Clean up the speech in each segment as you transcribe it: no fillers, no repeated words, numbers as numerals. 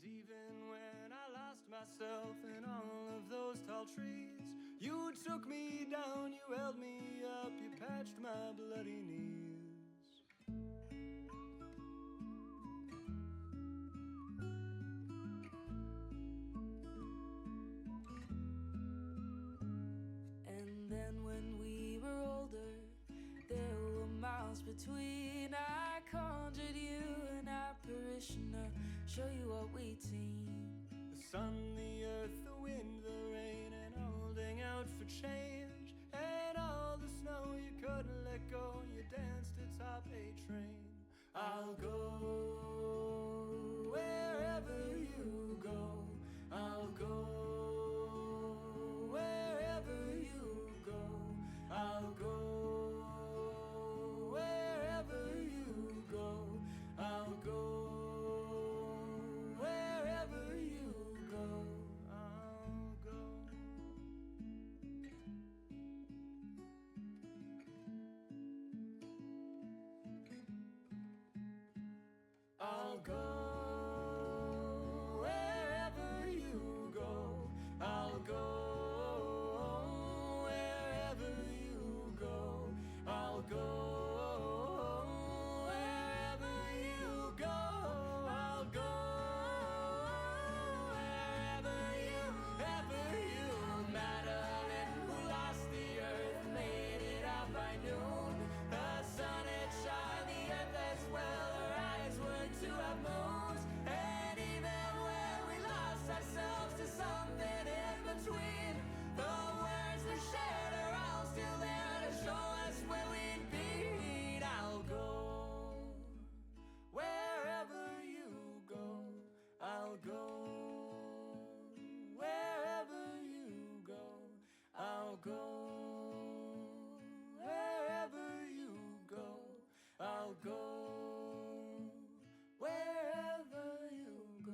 even when I lost myself in all of those tall trees, you took me down, you held me up, you patched my bloody knees. And then when we were older, there were miles between. I conjured you and our parishioner, show you what we'd seen. The sun, the earth, the wind, the rain, and holding out for change. And all the snow you couldn't let go, you danced atop a train. I'll go wherever you go. I'll go wherever you go. I'll go wherever you go. I'll go wherever you go. I'll go. I'll go wherever you go. I'll go wherever you go. I'll go wherever you go. I'll go wherever you. Madeline, who lost the earth, made it out by noon. The sun had shone, the earth as well. Her eyes were to have moons. And even when we lost ourselves to something in between, the words we shared are all still there to show us where we'd be. I'll go wherever you go. I'll go wherever you go. I'll go wherever you go. I'll go wherever you go.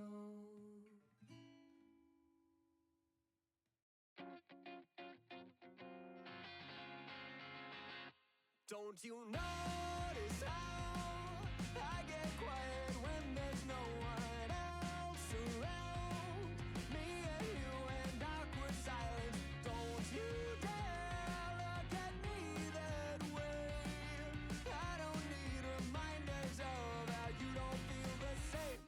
Don't you notice how I get quiet when there's no one else around? Me and you and awkward silence. Don't you dare look at me that way. I don't need reminders of how you don't feel the same.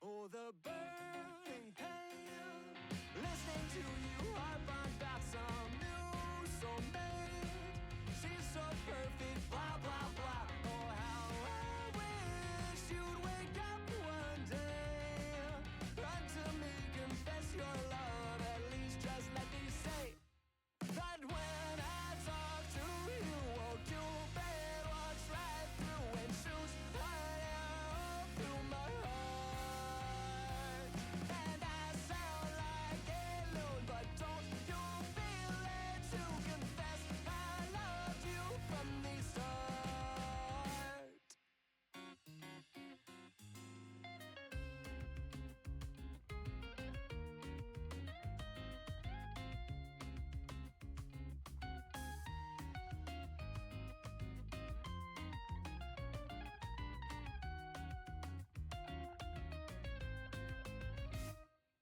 Oh, the burning pain, listening to you harp on about some new soulmate. She's so perfect, blah, blah, blah. Oh, how I wish you'd wake up one day. Run to me, confess your love, at least just let me say that when I talk to you, won't you bed walks right through and shoots right out through my heart. And I sound like a loon, but don't you feel it to confess I loved you from the start.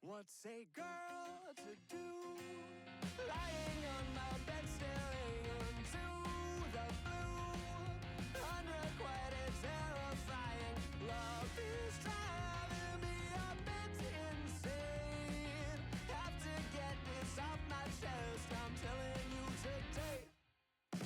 What's a girl to do? Lying on my bed staring into the blue. Unrequited, terrifying. Love is driving me a bit insane. Have to get this off my chest. I'm telling you today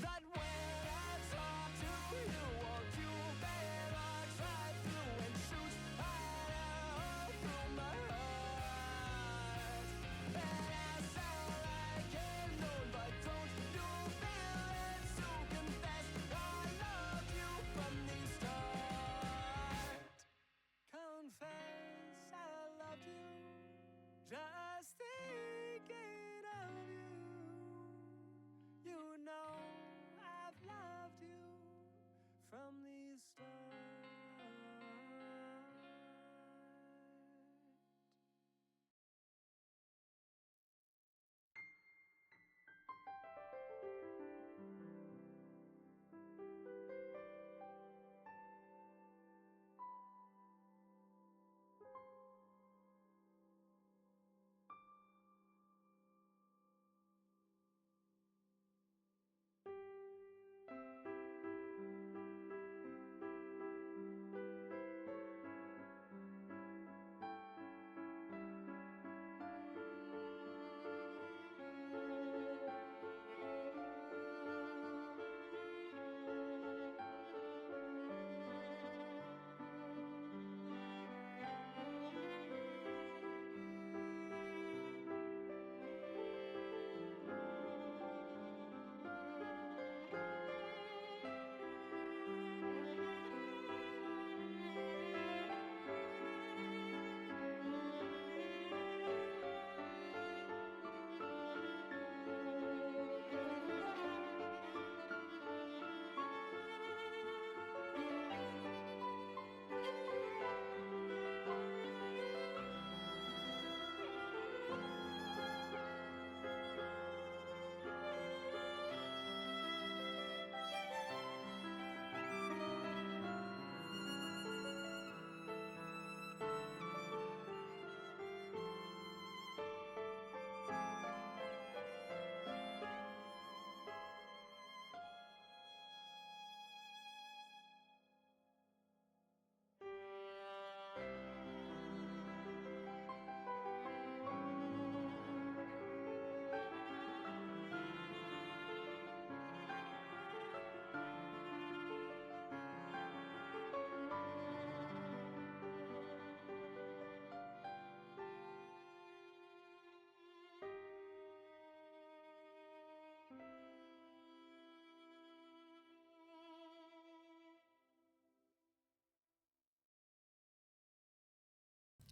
that when I talk to you, won't you bed walks right through and shoots right out through my heart. And I sound like a loon, but don't you feel it to confess I loved you from the start.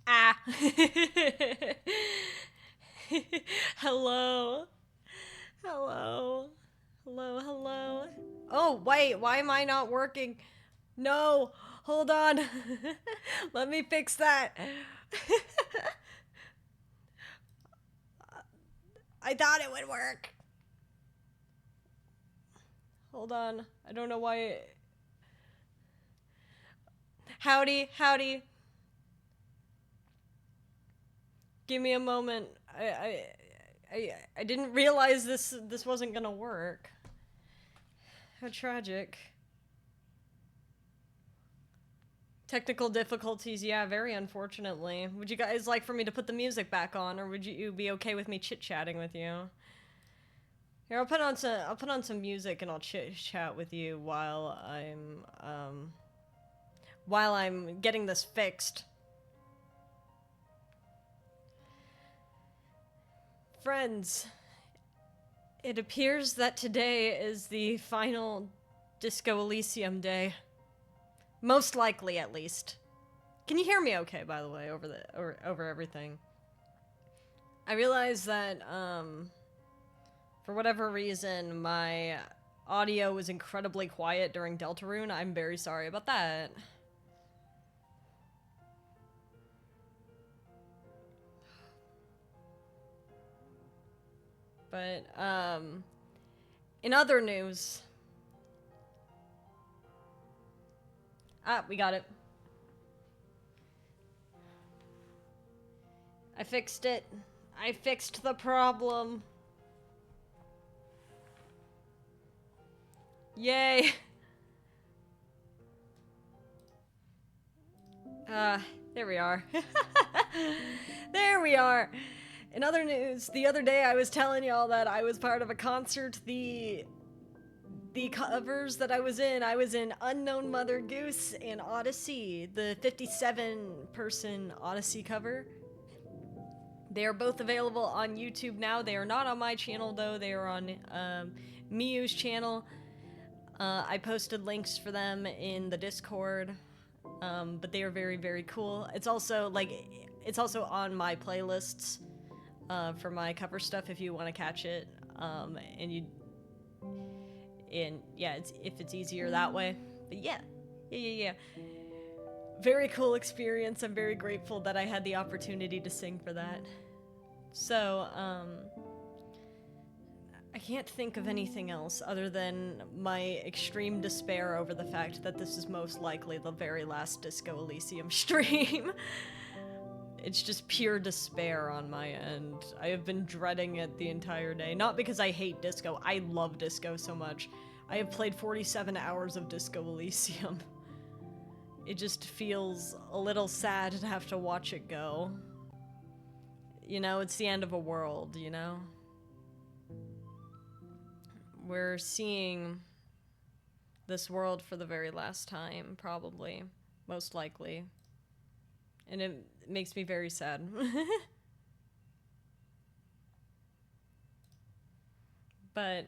Ah. Hello. Hello. Hello, hello. Oh, wait, why am I not working? No, hold on. Let me fix that. I thought it would work. Hold on. I don't know why. Howdy, howdy. Give me a moment. I didn't realize this wasn't gonna work. How tragic. Technical difficulties, yeah, very unfortunately. Would you guys like for me to put the music back on, or would you be okay with me chit-chatting with you? Here, I'll put on some music and I'll chit-chat with you while I'm getting this fixed. Friends, it appears that today is the final Disco Elysium day. Most likely, at least. Can you hear me okay, by the way, over everything? I realize that, for whatever reason, my audio was incredibly quiet during Deltarune. I'm very sorry about that. But, in other news... Ah, we got it. I fixed it. I fixed the problem. Yay. There we are. There we are. In other news, the other day I was telling y'all that I was part of a concert. The covers that I was in Unknown Mother Goose and Odyssey, the 57-person Odyssey cover. They are both available on YouTube now. They are not on my channel, though. They are on Miyu's channel. I posted links for them in the Discord, but they are very, very cool. It's also on my playlists for my cover stuff if you want to catch it, and yeah, if it's easier that way. But yeah. Very cool experience. I'm very grateful that I had the opportunity to sing for that. So, I can't think of anything else other than my extreme despair over the fact that this is most likely the very last Disco Elysium stream. It's just pure despair on my end. I have been dreading it the entire day. Not because I hate disco. I love disco so much. I have played 47 hours of Disco Elysium. It just feels a little sad to have to watch it go. You know, it's the end of a world, you know? We're seeing this world for the very last time, probably. Most likely. And it makes me very sad. But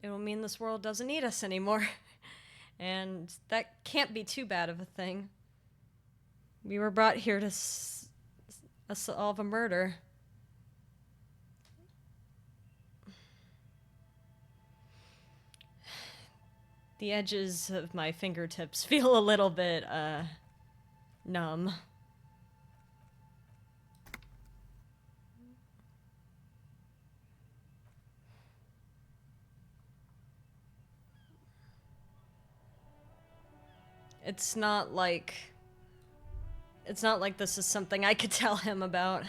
it will mean this world doesn't need us anymore. And that can't be too bad of a thing. We were brought here to solve a murder. The edges of my fingertips feel a little bit, numb. It's not like this is something I could tell him about.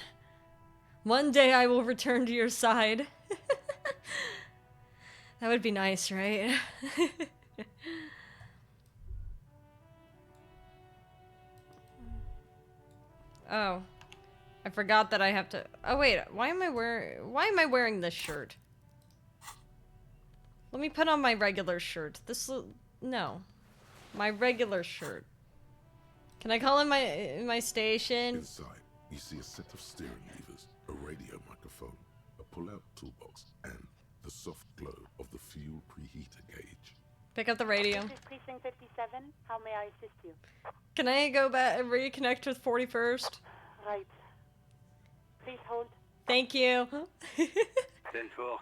One day I will return to your side. That would be nice, right? Oh, I forgot that I have to. Oh wait, why am I wearing this shirt? Let me put on my regular shirt. No, my regular shirt. Can I call in my station? Inside, you see a set of steering levers, a radio microphone, a pull-out toolbox, and the soft glow of the fuel preheater gauge. Pick up the radio. This is Precinct 57. How may I assist you? Can I go back and reconnect with 41st? Right. Please hold. Thank you. 10-4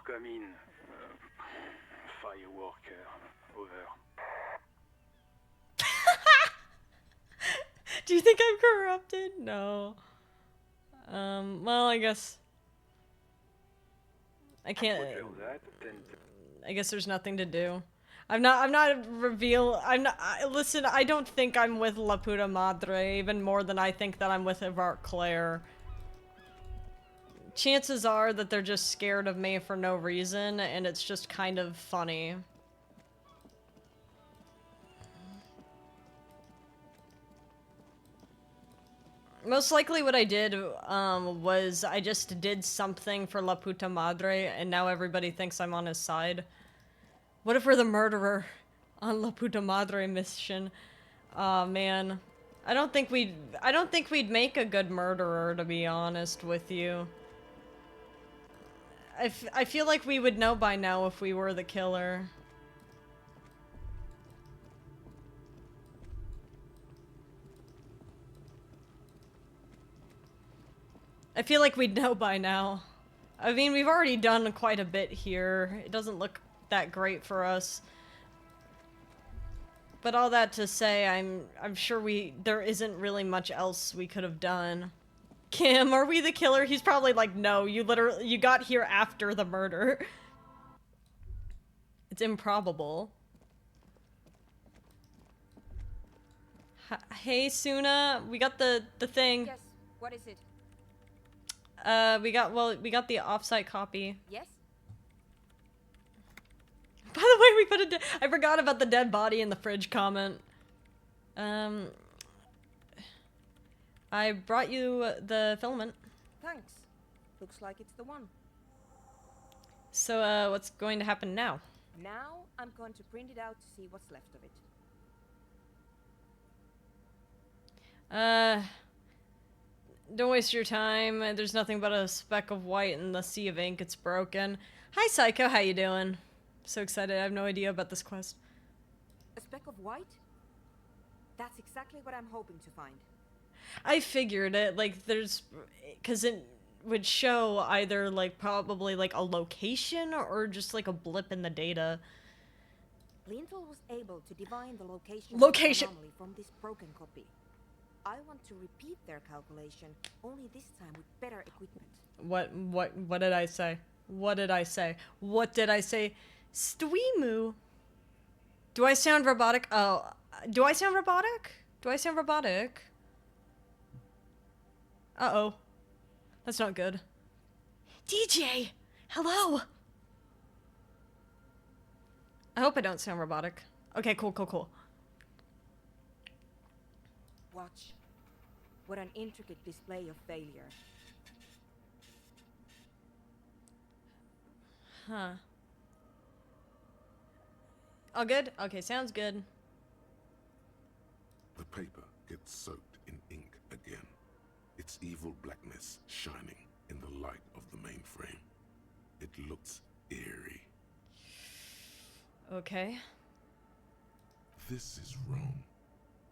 come in. Fireworker. Over. Do you think I'm corrupted? No. Well, I guess I can't. Roger that. 10 I guess there's nothing to do. I'm not listen, I don't think I'm with La Puta Madre even more than I think that I'm with Evart Claire. Chances are that they're just scared of me for no reason, and it's just kind of funny. Most likely what I did, was I just did something for La Puta Madre, and now everybody thinks I'm on his side. What if we're the murderer on La Puta Madre mission? Aw, man. I don't think we'd make a good murderer, to be honest with you. I feel like we would know by now if we were the killer. I feel like we'd know by now. I mean, we've already done quite a bit here. It doesn't look that great for us. But all that to say, I'm sure there isn't really much else we could have done. Kim, are we the killer? He's probably like, no, you got here after the murder. It's improbable. Hey, Suna, we got the thing. Yes, what is it? We got the offsite copy. Yes? By the way, we put I forgot about the dead body in the fridge comment. I brought you the filament. Thanks. Looks like it's the one. So, what's going to happen now? Now, I'm going to print it out to see what's left of it. Don't waste your time. There's nothing but a speck of white in the sea of ink. It's broken. Hi, Psycho. How you doing? So excited. I have no idea about this quest. A speck of white? That's exactly what I'm hoping to find. I figured it. Like, because it would show either, like, probably, like, a location or just, like, a blip in the data. Lintel was able to divine the location Location! of the anomaly from this broken copy. I want to repeat their calculation, only this time with better equipment. What did I say? What did I say? What did I say? Stweemu. Do I sound robotic? Oh, do I sound robotic? Do I sound robotic? Uh-oh. That's not good. DJ! Hello! I hope I don't sound robotic. Okay, cool. Watch. What an intricate display of failure. Huh. All good? Okay, sounds good. The paper gets soaked in ink again. Its evil blackness shining in the light of the mainframe. It looks eerie. Okay. This is wrong.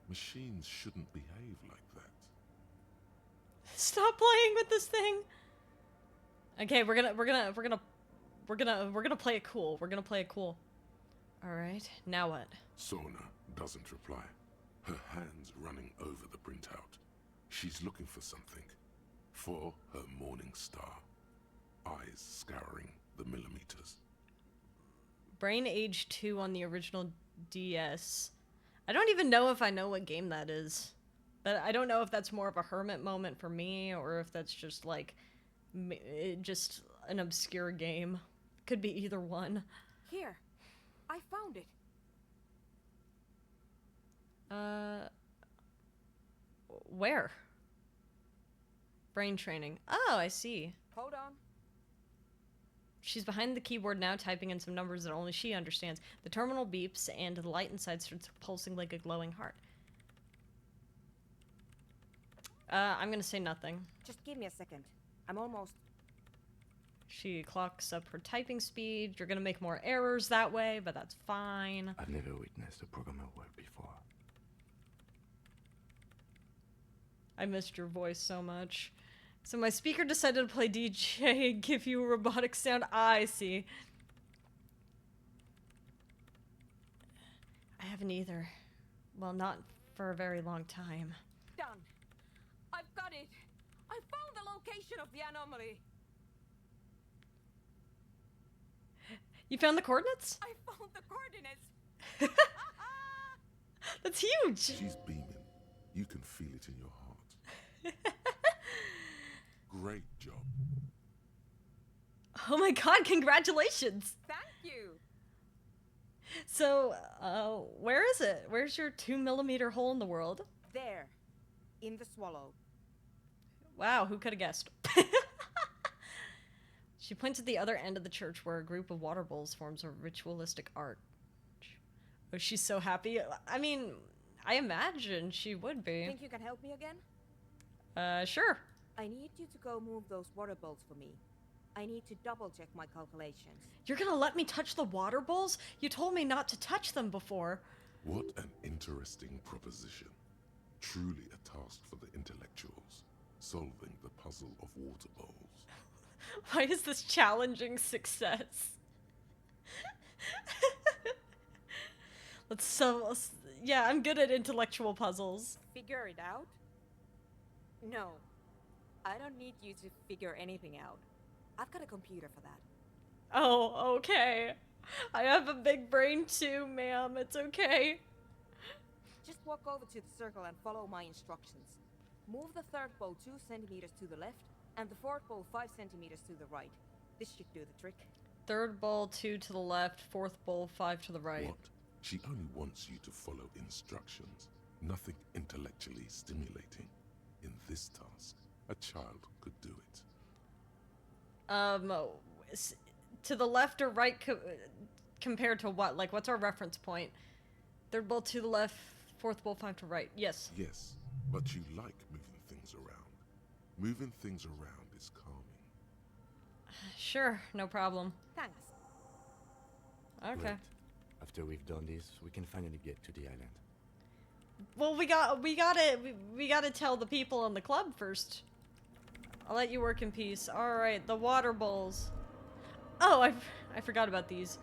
Machines shouldn't behave like that. Stop playing with this thing. Okay, we're gonna play it cool. We're gonna play it cool. All right, now what? Sona doesn't reply. Her hands running over the printout. She's looking for something. For her morning star. Eyes scouring the millimeters. Brain age 2 on the original DS. I don't even know if I know what game that is. But I don't know if that's more of a hermit moment for me or if that's just like just an obscure game. Could be either one. Here, I found it. Where? Brain training. Oh, I see. Hold on. She's behind the keyboard now, typing in some numbers that only she understands. The terminal beeps, and the light inside starts pulsing like a glowing heart. I'm gonna say nothing. Just give me a second. I'm almost... She clocks up her typing speed. You're gonna make more errors that way, but that's fine. I've never witnessed a programmer work before. I missed your voice so much. So my speaker decided to play DJ and give you a robotic sound. I see. I haven't either. Well, not for a very long time. Done. I've got it. I found the location of the anomaly. You found the coordinates? I found the coordinates. That's huge! She's beaming. You can feel it in your heart. Great job. Oh my god, congratulations! Thank you. So, where is it? Where's your 2mm hole in the world? There. In the swallow. Wow, who could have guessed? She points at the other end of the church where a group of water bowls forms a ritualistic arch. Oh, she's so happy. I mean, I imagine she would be. Think you can help me again? Sure. I need you to go move those water bowls for me. I need to double check my calculations. You're gonna let me touch the water bowls? You told me not to touch them before. What an interesting proposition. Truly a task for the intellectuals, solving the puzzle of water bowls. Why is this challenging success? Yeah, I'm good at intellectual puzzles. Figure it out? No. I don't need you to figure anything out. I've got a computer for that. Oh, okay. I have a big brain too, ma'am. It's okay. Just walk over to the circle and follow my instructions. Move the third bowl 2 centimeters to the left, and the fourth bowl 5 centimeters to the right. This should do the trick. Third bowl 2 to the left, fourth bowl 5 to the right. What? She only wants you to follow instructions. Nothing intellectually stimulating. In this task, a child could do it. To the left or right compared to what? Like, what's our reference point? Third bowl to the left, fourth bowl 5 to right. Yes. Yes, but you like moving things around. Moving things around is calming. Sure, no problem. Thanks. Okay. Great. After we've done this, we can finally get to the island. Well, we gotta tell the people in the club first. I'll let you work in peace. All right, the water bowls. Oh, I forgot about these.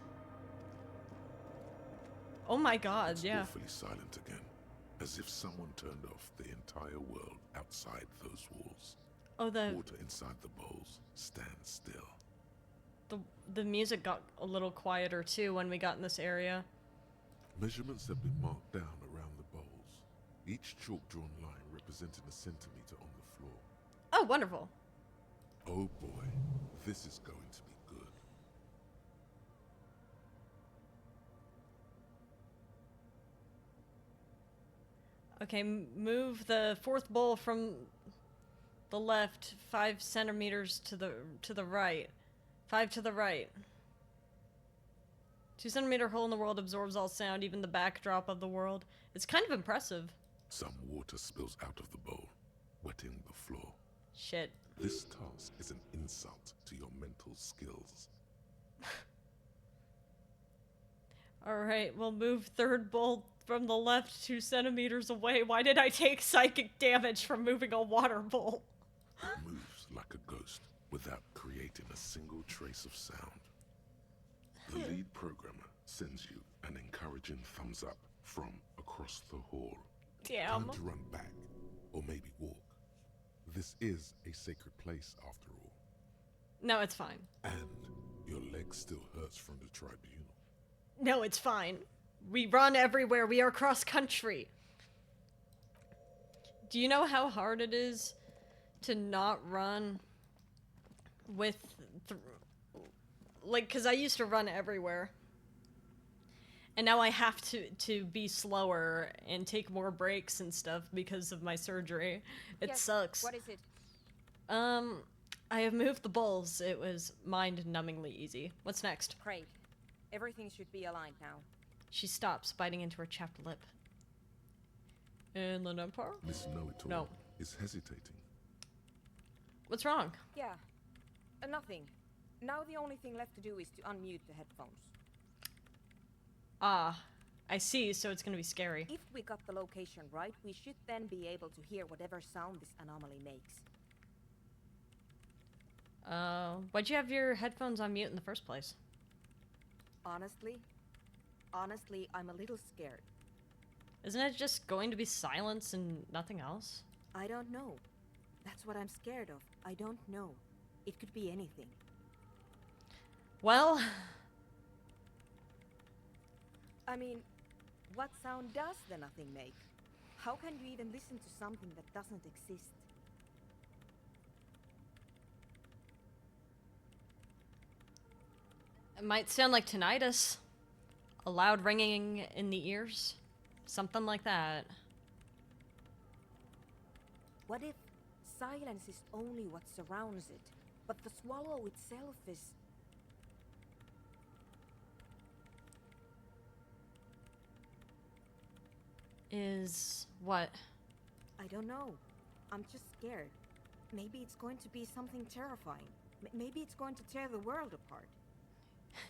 Oh my God, It's yeah. awfully silent again, as if someone turned off the entire world outside those walls. Oh, Water inside the bowls stands still. the music got a little quieter too when we got in this area. Measurements have been marked down around the bowls, each chalk-drawn line representing a centimeter on the floor. Oh, wonderful. Oh boy, this is going to be good. Okay, move the fourth bowl from the left 5 centimeters to the right. 5 to the right. 2 centimeter hole in the world absorbs all sound, even the backdrop of the world. It's kind of impressive. Some water spills out of the bowl, wetting the floor. Shit. This task is an insult to your mental skills. Alright, we'll move third bowl from the left 2 centimeters away. Why did I take psychic damage from moving a water bowl? It moves like a ghost without creating a single trace of sound. The lead programmer sends you an encouraging thumbs up from across the hall. Damn. Time to run back, or maybe walk. This is a sacred place after all. No, it's fine. And your leg still hurts from the tribunal. No, it's fine. We run everywhere. We are cross country. Do you know how hard it is to not run with like, cuz I used to run everywhere. And now I have to be slower and take more breaks and stuff because of my surgery. It Yes, sucks. What is it? I have moved the bowls. It was mind-numbingly easy. What's next? Great. Everything should be aligned now. She stops, biting into her chapped lip. Inland Empire? Miss Know-It-All No. is hesitating. What's wrong? Yeah. Nothing. Now the only thing left to do is to unmute the headphones. Ah, I see, so it's gonna be scary. If we got the location right, we should then be able to hear whatever sound this anomaly makes. Why'd you have your headphones on mute in the first place? Honestly, I'm a little scared. Isn't it just going to be silence and nothing else? I don't know. That's what I'm scared of. I don't know. It could be anything. Well... I mean, what sound does the nothing make? How can you even listen to something that doesn't exist? It might sound like tinnitus. A loud ringing in the ears. Something like that. What if silence is only what surrounds it, but the swallow itself is... Is... what? I don't know. I'm just scared. Maybe it's going to be something terrifying. Maybe it's going to tear the world apart.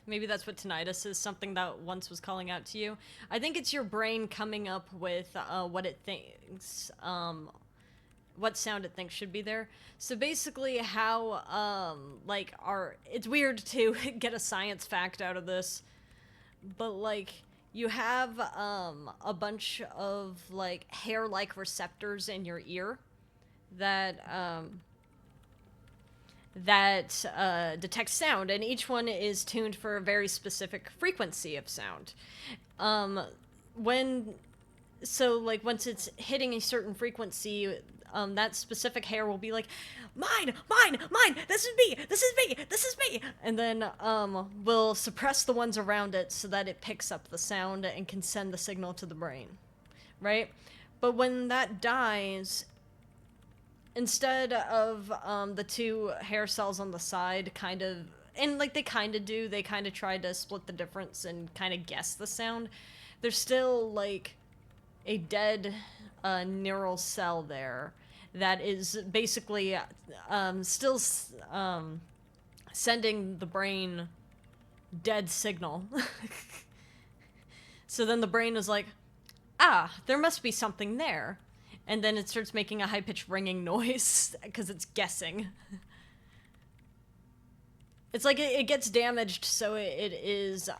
Maybe that's what tinnitus is, something that once was calling out to you. I think it's your brain coming up with what it thinks, what sound it thinks should be there. So basically how, like, it's weird to get a science fact out of this, but, like, you have a bunch of, like, hair-like receptors in your ear that detect sound, and each one is tuned for a very specific frequency of sound. Once it's hitting a certain frequency, that specific hair will be like, mine, this is me, and then will suppress the ones around it so that it picks up the sound and can send the signal to the brain, right? But when that dies, instead of the two hair cells on the side kind of, and like they kind of try to split the difference and kind of guess the sound, there's still like a dead neural cell there that is basically still sending the brain dead signal. So then the brain is like, there must be something there. And then it starts making a high-pitched ringing noise because it's guessing. It's like it gets damaged, so it is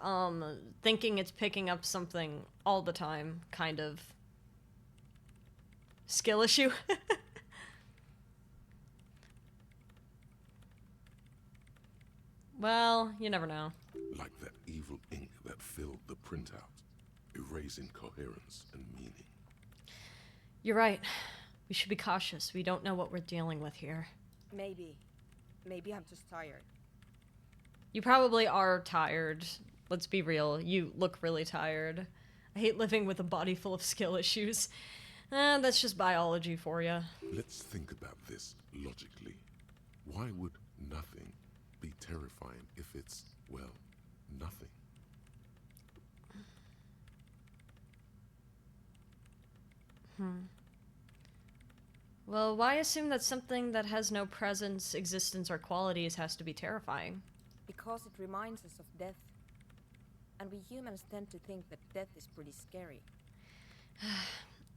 thinking it's picking up something all the time, kind of. Skill issue. Well, you never know. Like that evil ink that filled the printout, erasing coherence and meaning. You're right. We should be cautious. We don't know what we're dealing with here. Maybe I'm just tired. You probably are tired. Let's be real. You look really tired. I hate living with a body full of skill issues. That's just biology for you. Let's think about this logically. Why would nothing be terrifying if it's, well, nothing? Well, why assume that something that has no presence, existence, or qualities has to be terrifying? Because it reminds us of death. And we humans tend to think that death is pretty scary.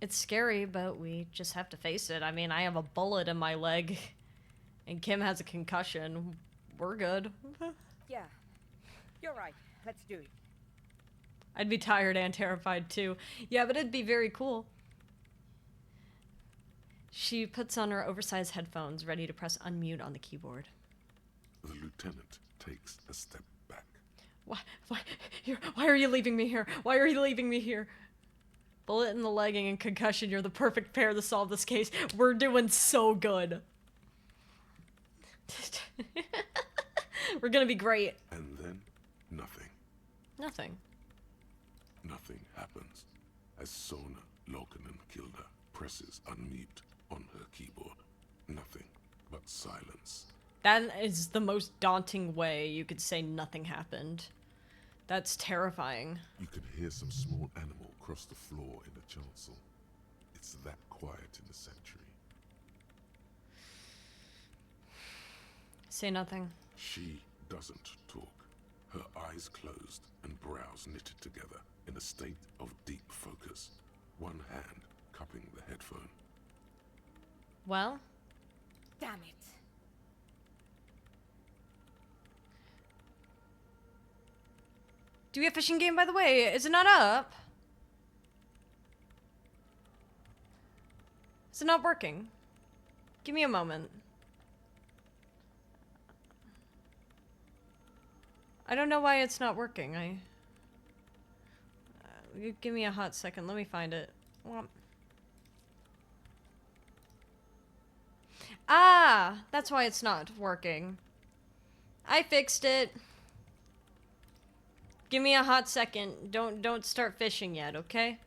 It's scary, but we just have to face it. I mean, I have a bullet in my leg, and Kim has a concussion. We're good. Yeah, you're right. Let's do it. I'd be tired and terrified, too. Yeah, but it'd be very cool. She puts on her oversized headphones, ready to press unmute on the keyboard. The lieutenant takes a step back. Why are you leaving me here? Why are you leaving me here? Bullet in the legging and concussion, you're the perfect pair to solve this case. We're doing so good. We're gonna be great. And then, nothing. Nothing. Nothing happens as Sona Lokanen-Kilda presses unmute on her keyboard. Nothing but silence. That is the most daunting way you could say nothing happened. That's terrifying. You can hear some small animal cross the floor in the chancel. It's that quiet in the sanctuary. Say nothing. She doesn't talk. Her eyes closed and brows knitted together in a state of deep focus. One hand cupping the headphone. Well, Damn it. do we have fishing game, by the way? Is it not up? Is it not working? Give me a moment. I don't know why it's not working. Give me a hot second. Let me find it. Ah, that's why it's not working. I fixed it. Give me a hot second. Don't start fishing yet, okay?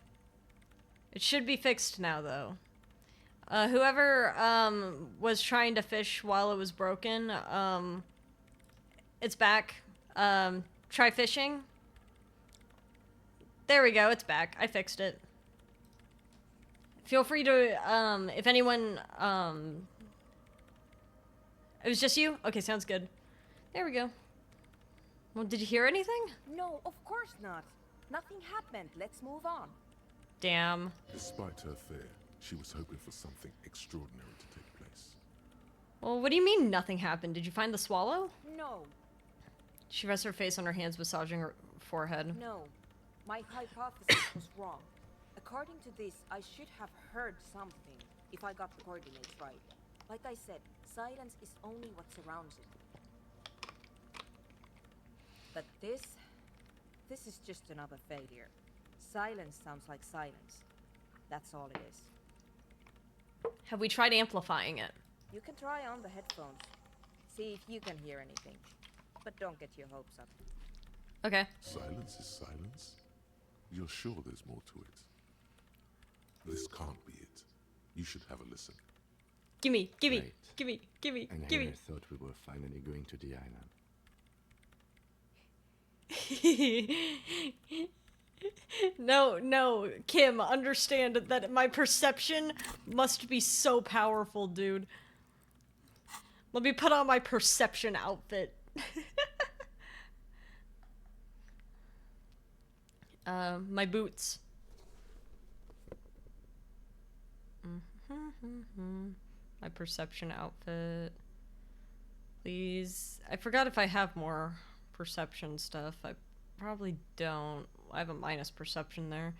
It should be fixed now, though. Whoever was trying to fish while it was broken, it's back. Try fishing. There we go, it's back. I fixed it. Feel free to, if anyone, it was just you? Okay, sounds good. There we go. Well, did you hear anything? No, of course not. Nothing happened. Let's move on. Damn. Despite her fear, she was hoping for something extraordinary to take place. Well, what do you mean nothing happened? Did you find the swallow? No, She rests her face on her hands, massaging her forehead. no. My hypothesis was wrong. According to this, I should have heard something if I got the coordinates right. Like I said, silence is only what surrounds it. But this is just another failure. Silence sounds like silence. That's all it is. Have we tried amplifying it? You can try on the headphones. See if you can hear anything. But don't get your hopes up. Okay. Silence is silence? You're sure there's more to it? This can't be it. You should have a listen. Gimme, gimme, Right. gimme, gimme, And gimme. I thought we were finally going to the island. No, Kim, understand that my perception must be so powerful, dude. Let me put on my perception outfit. My boots. My perception outfit. Please. I forgot if I have more perception stuff. I probably don't. I have a minus perception there.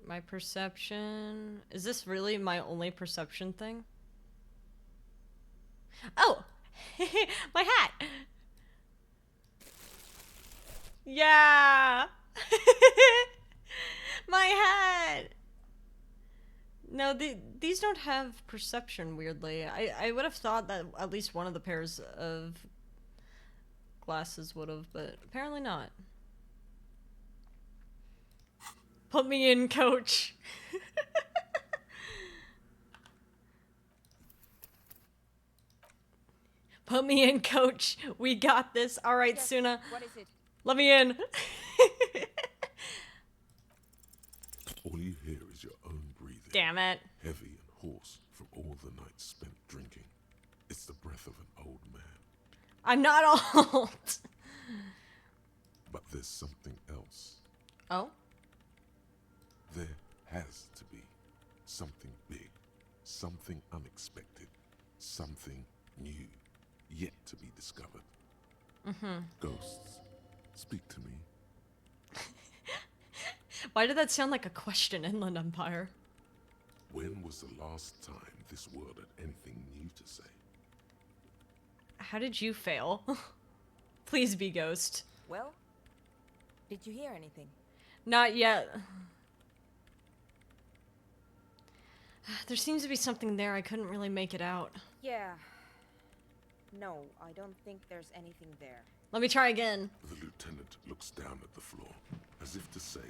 My perception. Is this really my only perception thing? Oh! My hat! Yeah! My hat! No, these don't have perception, weirdly. I would have thought that at least one of the pairs of glasses would have, but apparently not. Put me in, coach. Put me in, coach. We got this. All right, Yes, Suna. what is it? Let me in. All you hear is your own breathing. Damn it. Heavy and hoarse from all the nights spent drinking. It's the breath of an old man. I'm not old. But there's something else. Oh? There has to be something big, something unexpected, something new, yet to be discovered. Ghosts, speak to me. Why did that sound like a question, Inland Empire? When was the last time this world had anything new to say? How did you fail? Please be ghost. Well, did you hear anything? Not yet. There seems to be something there. I couldn't really make it out. Yeah. No, I don't think there's anything there. Let me try again. The lieutenant looks down at the floor, as if to say,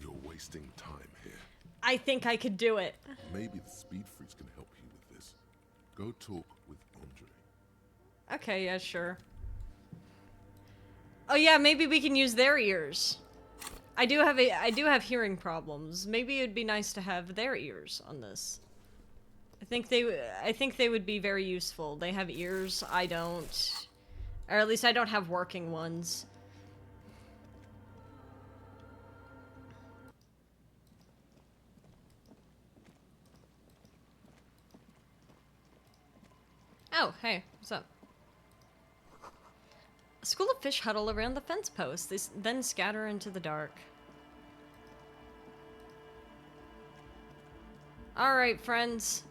you're wasting time here. I think I could do it. Maybe the speed freaks can help you with this. Go talk with Andre. Okay, yeah, sure. Oh yeah, maybe we can use their ears. I do have hearing problems. Maybe it'd be nice to have their ears on this. I think they would be very useful. They have ears, I don't. Or at least I don't have working ones. Oh, hey, what's up? A school of fish huddle around the fence post. They then scatter into the dark. Alright, friends.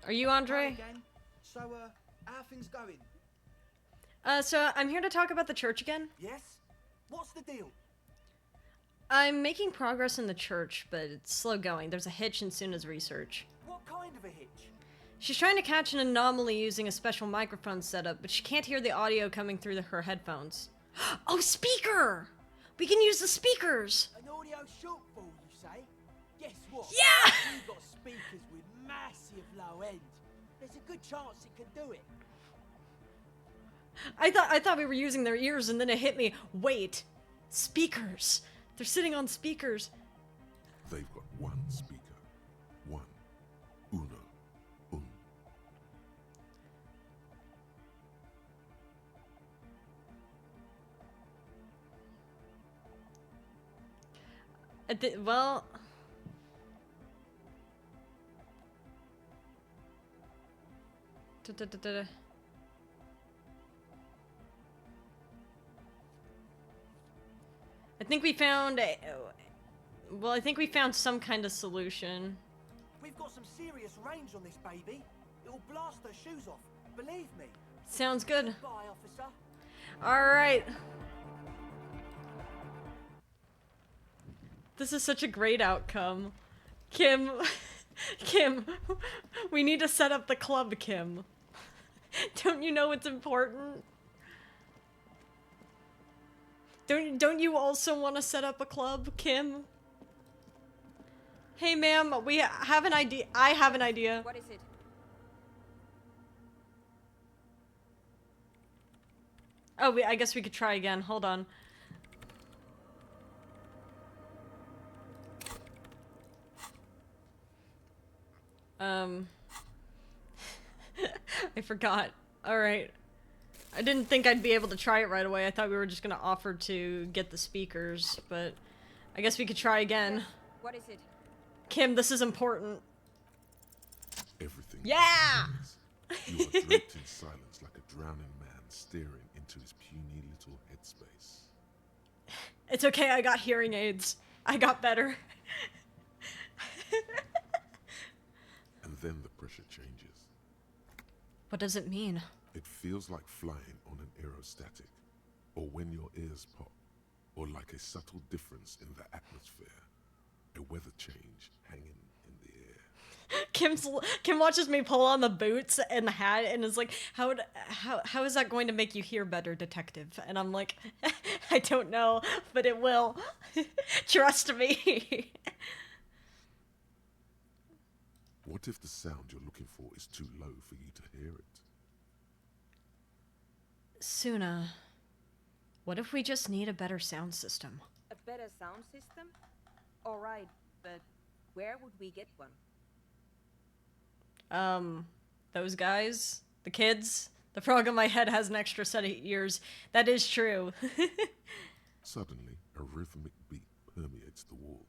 Are you Andre? Again. So, how are things going? So I'm here to talk about the church again. Yes? What's the deal? I'm making progress in the church, but it's slow going. There's a hitch in Suna's research. What kind of a hitch? She's trying to catch an anomaly using a special microphone setup, but she can't hear the audio coming through her headphones. Oh, speaker! We can use the speakers! An audio shortfall, you say? Guess what? Yeah! We've got speakers with massive low end. There's a good chance it can do it. I thought we were using their ears, and then it hit me. Wait, speakers. They're sitting on speakers. They've got one speaker. One. Uno. Un. Well... I think we found a... Well, I think we found some kind of solution. We've got some serious range on this baby. It'll blast her shoes off. Believe me. Sounds good. Bye, officer. Alright. This is such a great outcome. Kim... Kim, we need to set up the club, Kim. Don't you know it's important? Don't you also want to set up a club, Kim? Hey, ma'am, we have an idea. I have an idea. What is it? Oh, I guess we could try again. Hold on. I forgot. Alright. I didn't think I'd be able to try it right away. I thought we were just gonna offer to get the speakers, but I guess we could try again. What is it? Kim, this is important. Everything. Yeah! You are draped in silence like a drowning man staring into his puny little headspace. It's okay, I got hearing aids. I got better. And then the pressure changes. What does it mean? It feels like flying on an aerostatic, or when your ears pop, or like a subtle difference in the atmosphere. A weather change hanging in the air. Kim watches me pull on the boots and the hat and is like, how is that going to make you hear better, detective? And I'm like, I don't know, but it will. Trust me. What if the sound you're looking for is too low for you to hear it? Suna, what if we just need a better sound system? A better sound system? Alright, but where would we get one? Those guys, the kids, the frog in my head has an extra set of ears. That is true. Suddenly, a rhythmic beat permeates the walls,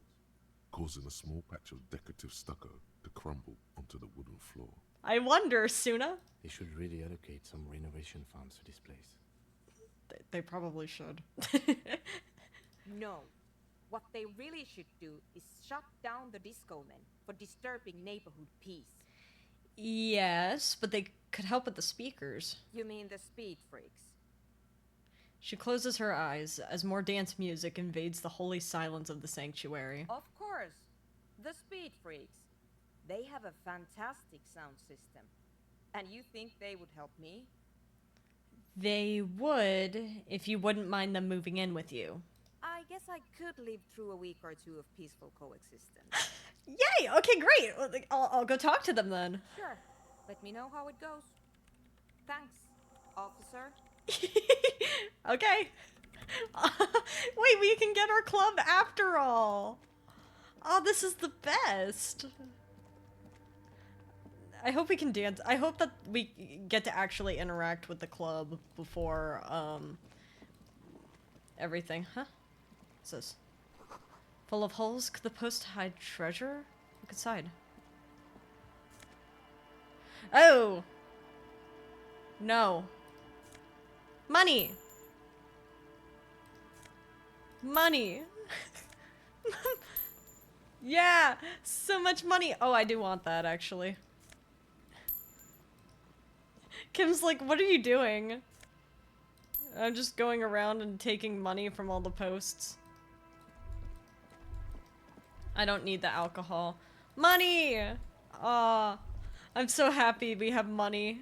causing a small patch of decorative stucco to crumble onto the wooden floor. I wonder, Suna. They should really allocate some renovation funds to this place. They probably should. No. What they really should do is shut down the disco men for disturbing neighborhood peace. Yes, but they could help with the speakers. You mean the speed freaks? She closes her eyes as more dance music invades the holy silence of the sanctuary. Of course. The speed freaks. They have a fantastic sound system. And you think they would help me? They would, if you wouldn't mind them moving in with you. I guess I could live through a week or two of peaceful coexistence. Yay! Okay, great! I'll go talk to them then. Sure. Let me know how it goes. Thanks, officer. Okay. Wait, we can get our club after all. Oh, this is the best. I hope we can dance. I hope that we get to actually interact with the club before, everything. Huh? What's this? Full of holes? Could the post hide treasure? Look inside. Oh! No. Money! Money! Yeah! So much money! Oh, I do want that, actually. Kim's like, what are you doing? I'm just going around and taking money from all the posts. I don't need the alcohol. Money! Aw. I'm so happy we have money.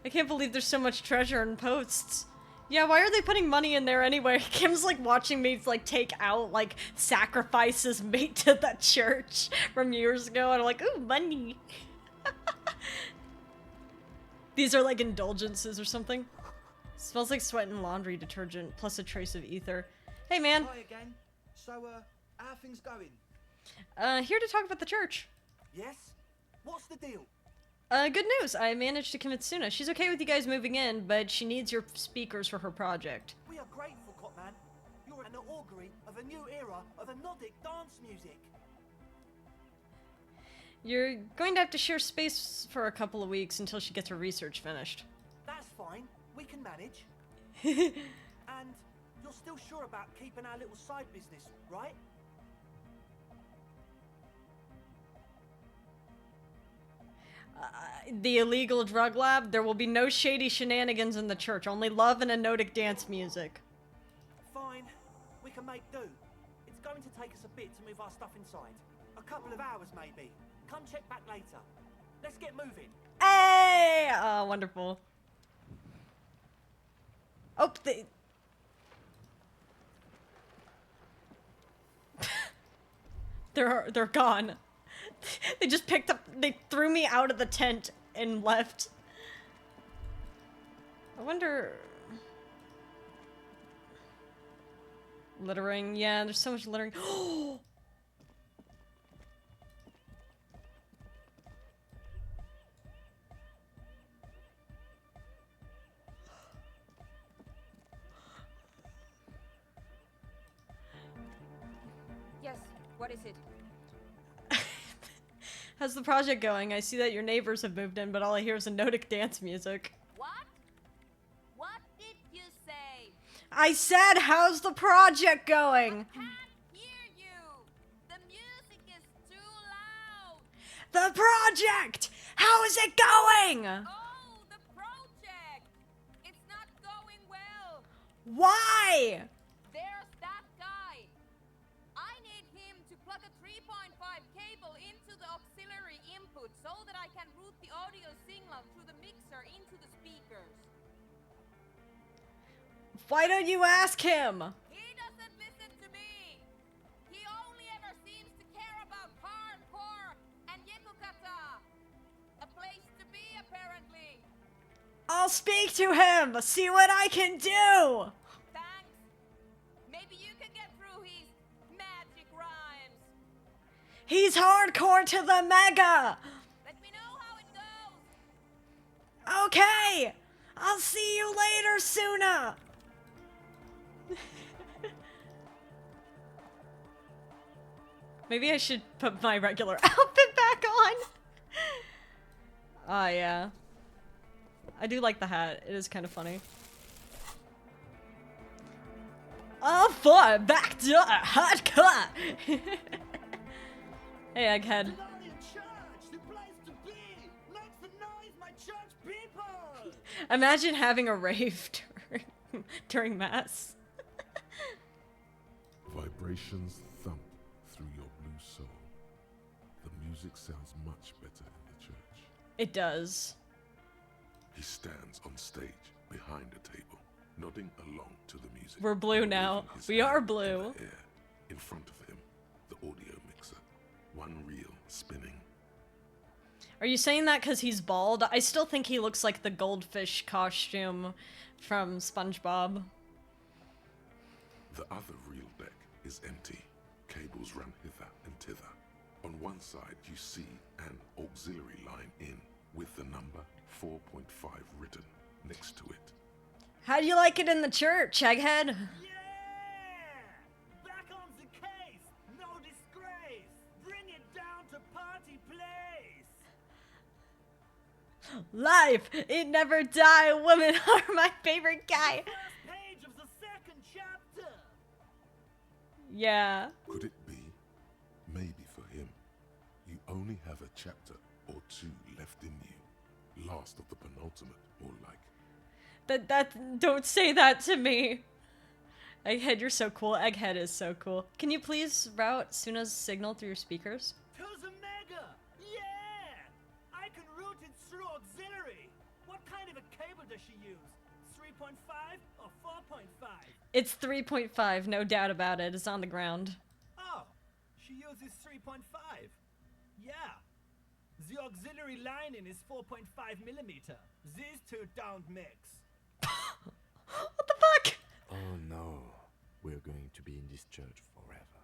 I can't believe there's so much treasure in posts. Yeah, why are they putting money in there anyway? Kim's like watching me like take out like sacrifices made to the church from years ago, and I'm like, ooh, money. These are like indulgences or something. Smells like sweat and laundry detergent, plus a trace of ether. Hey, man. Hi again. So, how are things going? Here to talk about the church. Yes? What's the deal? Good news. I managed to convince Suna. She's okay with you guys moving in, but she needs your speakers for her project. We are grateful, Copman. You're an augury of a new era of Nordic dance music. You're going to have to share space for a couple of weeks until she gets her research finished. That's fine. We can manage. And you're still sure about keeping our little side business, right? The illegal drug lab? There will be no shady shenanigans in the church. Only love and anodic dance music. Fine. We can make do. It's going to take us a bit to move our stuff inside. A couple of hours, maybe. Come check back later. Let's get moving. Hey! Oh, wonderful. Oh, they're gone. They just picked up, they threw me out of the tent and left. I wonder... Littering, yeah, there's so much littering. Yes, what is it? How's the project going? I see that your neighbors have moved in, but all I hear is anodic dance music. What? What did you say? I said, how's the project going? I can't hear you. The music is too loud. The project! How is it going? Oh, the project. It's not going well. Why? There's that guy. I need him to plug a 3.5 cable into the auxiliary input so that I can route the audio signal through the mixer into the speakers. Why don't you ask him? He doesn't listen to me. He only ever seems to care about hardcore and yekukata. A place to be, apparently. I'll speak to him! See what I can do! Thanks. Maybe you can get through his magic rhymes. He's hardcore to the mega! Let me know how it goes. Okay! I'll see you later, Suna! Maybe I should put my regular outfit back on. Oh, yeah. I do like the hat. It is kind of funny. Oh, for back to a hot cut. Hey, Egghead. Imagine having a rave during mass. Vibrations thump through your blue soul. The music sounds much better in the church. It does. He stands on stage behind a table, nodding along to the music. We're blue now. Waving his We are hand blue. in the air. In front of him, the audio mixer, one reel spinning. Are you saying that because he's bald? I still think he looks like the goldfish costume from SpongeBob. The other reel deck is empty. Cables run hither and thither. On one side, you see an auxiliary line in with the number 4.5 written next to it. How do you like it in the church, Egghead? Yeah! Back on the case! No disgrace! Bring it down to party place! Life, it never die. Women are my favorite guy. First page of the second chapter! Yeah. Could it be? Maybe for him, you only have a chapter or two left in you. Last of the penultimate, more like. Don't say that to me. Egghead, you're so cool. Egghead is so cool. Can you please route Suna's signal through your speakers? To the mega! Yeah! I can route it through auxiliary! What kind of a cable does she use? 3.5 or 4.5? It's 3.5, no doubt about it. It's on the ground. Oh, she uses 3.5. Yeah. The auxiliary lining is 4.5 millimeter. These two don't mix. What the fuck? Oh no, we're going to be in this church forever.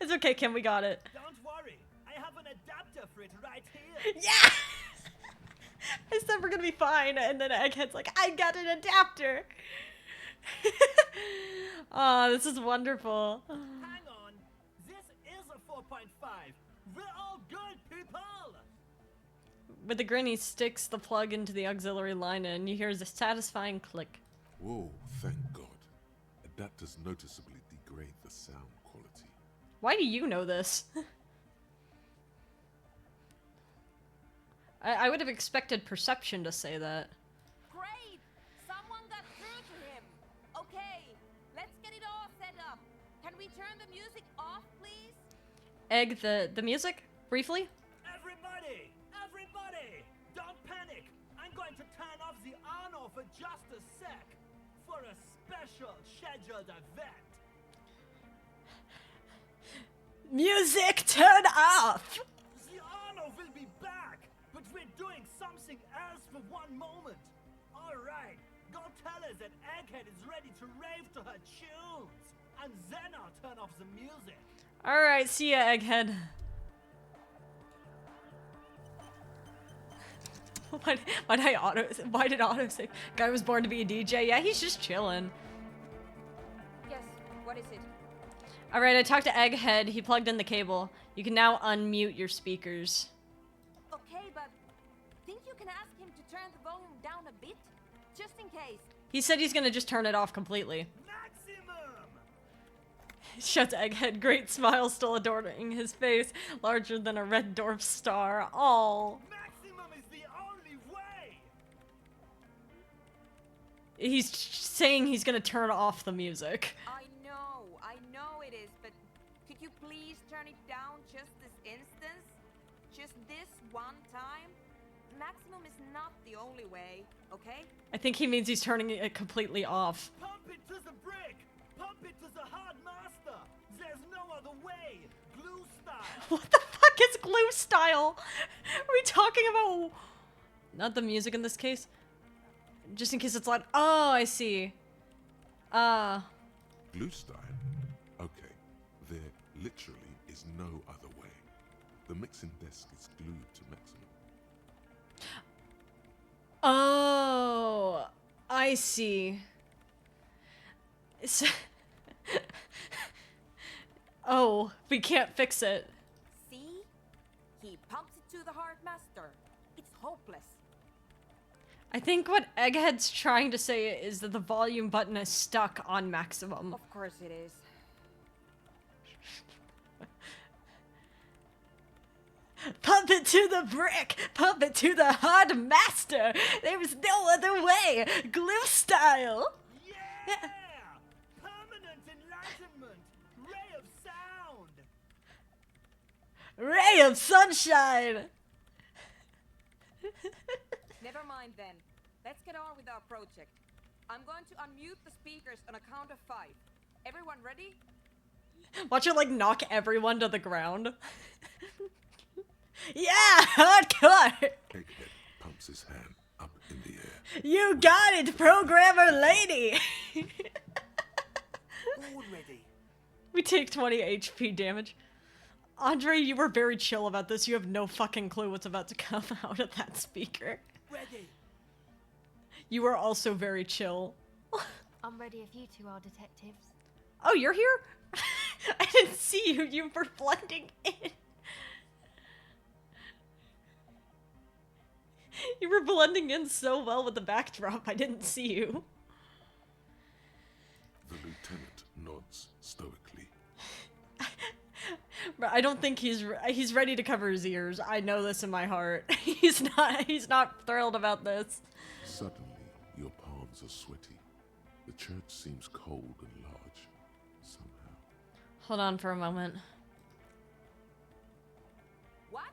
It's okay, Kim, we got it. Don't worry, I have an adapter for it right here. Yeah! I said we're gonna be fine, and then Egghead's like, I got an adapter! Oh, this is wonderful. Hang on, this is a 4.5. We're all good people. With a grin, he sticks the plug into the auxiliary line and you hear a satisfying click. Whoa, thank God. Adapters noticeably degrade the sound quality. Why do you know this? I would have expected perception to say that. Great! Someone got through to him. Okay, let's get it all set up. Can we turn the music off, please? Egg, the music? Briefly? Everybody! Everybody! Don't panic! I'm going to turn off the on-off for just a sec. For a special scheduled event. Music, turn off! The on-off will be back, but we're doing something else for one moment. Alright, go tell her that Egghead is ready to rave to her tunes. And then I'll turn off the music. Alright, see ya, Egghead. Why did Otto say guy was born to be a DJ? Yeah, he's just chilling. Yes, what is it? Alright, I talked to Egghead. He plugged in the cable. You can now unmute your speakers. Okay, but think you can ask him to turn the volume down a bit? Just in case. He said he's gonna just turn it off completely. Maximum! Shuts Egghead, great smile still adorning his face, larger than a red dwarf star. Aww. Maximum is the only way! He's saying he's gonna turn off the music. I know it is, but could you please turn it down just this instance? Just this one time? Maximum is not the only way, okay? I think he means he's turning it completely off. Pump it to the brick! Pump it to the hard master! There's no other way! Glue style! What the fuck is glue style? Are we talking about... Not the music in this case? Just in case it's loud. Oh, I see. Glue style? Okay, there literally is no other way. The mixing desk is glued to maximum. Oh, I see. Oh, we can't fix it. See? He pumps it to the hard master. It's hopeless. I think what Egghead's trying to say is that the volume button is stuck on maximum. Of course it is. Pump it to the brick! Pump it to the hard master! There's no other way! Glue style! Yeah! Permanent enlightenment! Ray of sound! Ray of sunshine! Never mind then. Let's get on with our project. I'm going to unmute the speakers on a count of 5. Everyone ready? Watch it like knock everyone to the ground. Yeah! Hardcore! Egghead pumps his hand up in the air. You got it, programmer lady! All ready. We take 20 HP damage. Andre, you were very chill about this. You have no fucking clue what's about to come out of that speaker. Ready. You are also very chill. I'm ready if you two are detectives. Oh, you're here? I didn't see you. You were blending in. You were blending in so well with the backdrop. I didn't see you. The lieutenant nods stoically. But I don't think he's ready to cover his ears. I know this in my heart. He's not thrilled about this. Suddenly, your palms are sweaty. The church seems cold and large, somehow. Hold on for a moment. What?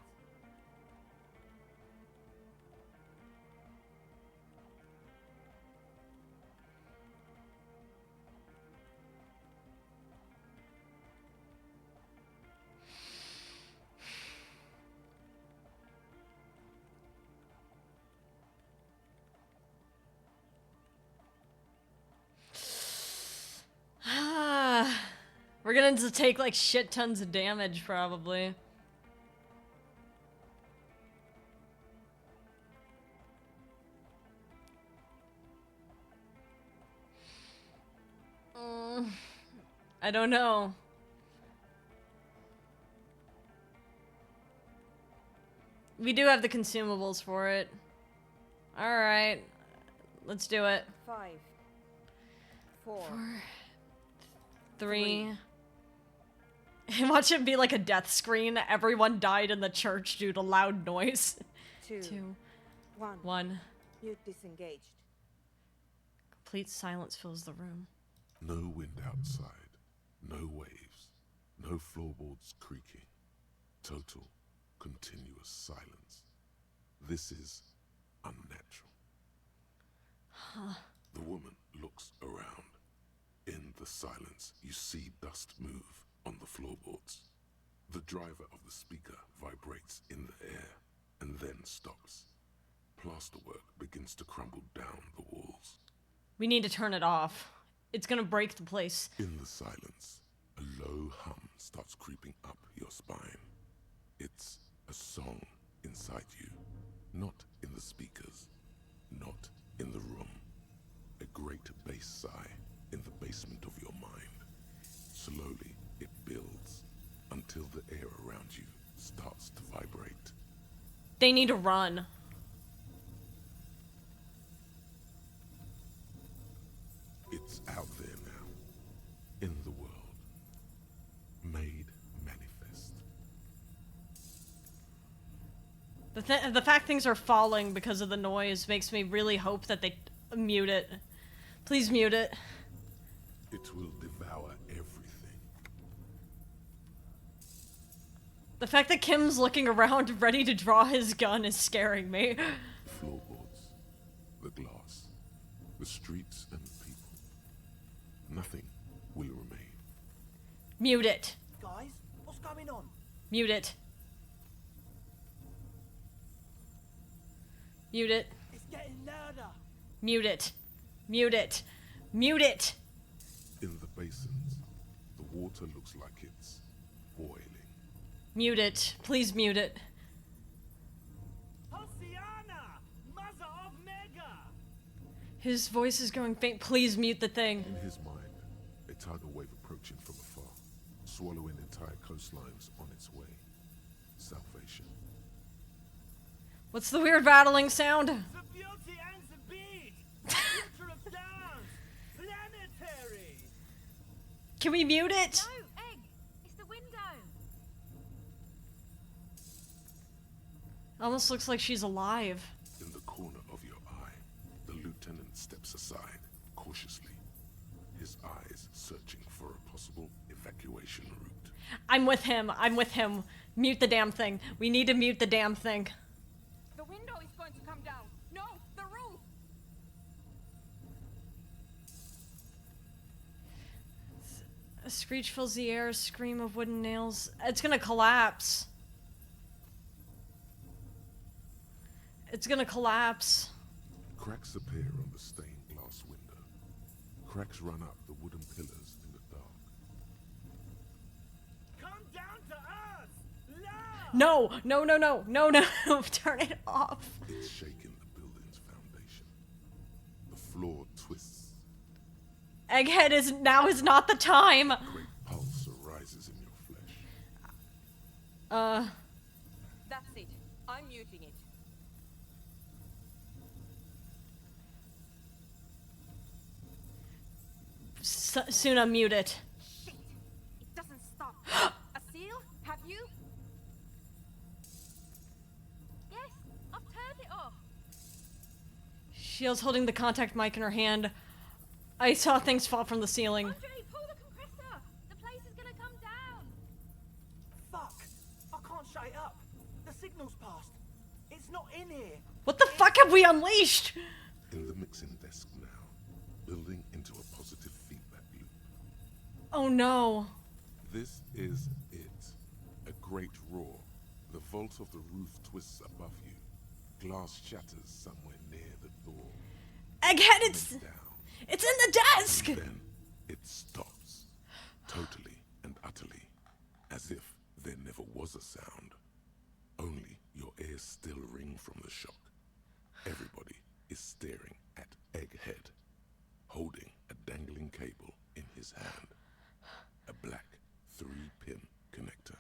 We're gonna just take like shit tons of damage probably. I don't know. We do have the consumables for it. Alright. Let's do it. 5, 4, 3. Watch it be like a death screen. Everyone died in the church due to loud noise. 2, 1. 1. Mute disengaged. Complete silence fills the room. No wind outside, no waves, no floorboards creaking. Total, continuous silence. This is unnatural. The woman looks around. In the silence, you see dust move on the floorboards. The driver of the speaker vibrates in the air and then stops. Plasterwork begins to crumble down the walls. We need to turn it off. It's gonna break the place. In the silence, a low hum starts creeping up your spine. It's a song inside you, not in the speakers, not in the room. A great bass sigh in the basement of your mind. Slowly, it builds until the air around you starts to vibrate. They need to run. It's out there now, in the world, made manifest. The fact things are falling because of the noise makes me really hope that they mute it. Please mute it. It will devour everything. The fact that Kim's looking around ready to draw his gun is scaring me. The floorboards, the glass, the streets and the people. Nothing will remain. Mute it. Guys, what's going on? Mute it. Mute it. It's getting louder. Mute it. Mute it. Mute it. In the basins, the water looks like it's boiling. Mute it. Please mute it. Hosiana, mother of Mega. His voice is going faint. Please mute the thing. In his mind, a tidal wave approaching from afar, swallowing entire coastlines on its way. Salvation. What's the weird rattling sound? The beauty and the beat. Future of dance. Planetary. Can we mute it? No, Egg! It's the window! Almost looks like she's alive. In the corner of your eye, the lieutenant steps aside, cautiously, his eyes searching for a possible evacuation route. I'm with him. I'm with him. Mute the damn thing. We need to mute the damn thing. The window is going to come down. No, the roof. A screech fills the air, a scream of wooden nails. It's gonna collapse. It's gonna collapse. Cracks appear on the stained glass window. Cracks run up the wooden pillars in the dark. Come down to us! Love! No, no, no, no, no, no, turn it off. It's shaking the building's foundation. The floor twists. Egghead now is not the time. Great pulse arises in your flesh. That's it. I'm muting it. Soon unmute it. Shit! It doesn't stop. A seal? Have you? Yes, I've turned it off. Shield's holding the contact mic in her hand. I saw things fall from the ceiling. Andre, pull the compressor. The place is gonna come down. Fuck! I can't shut it up. The signal's passed. It's not in here. What the fuck have we unleashed? In the mixing desk now, building into a positive feedback loop. Oh no. This is it. A great roar. The vault of the roof twists above you. Glass shatters somewhere near the door. Egghead, it's Down. in the desk. Then it stops. Totally and utterly. As if there never was a sound. Only your ears still ring from the shock. Everybody is staring at Egghead, holding a dangling cable in his hand. A black 3-pin connector.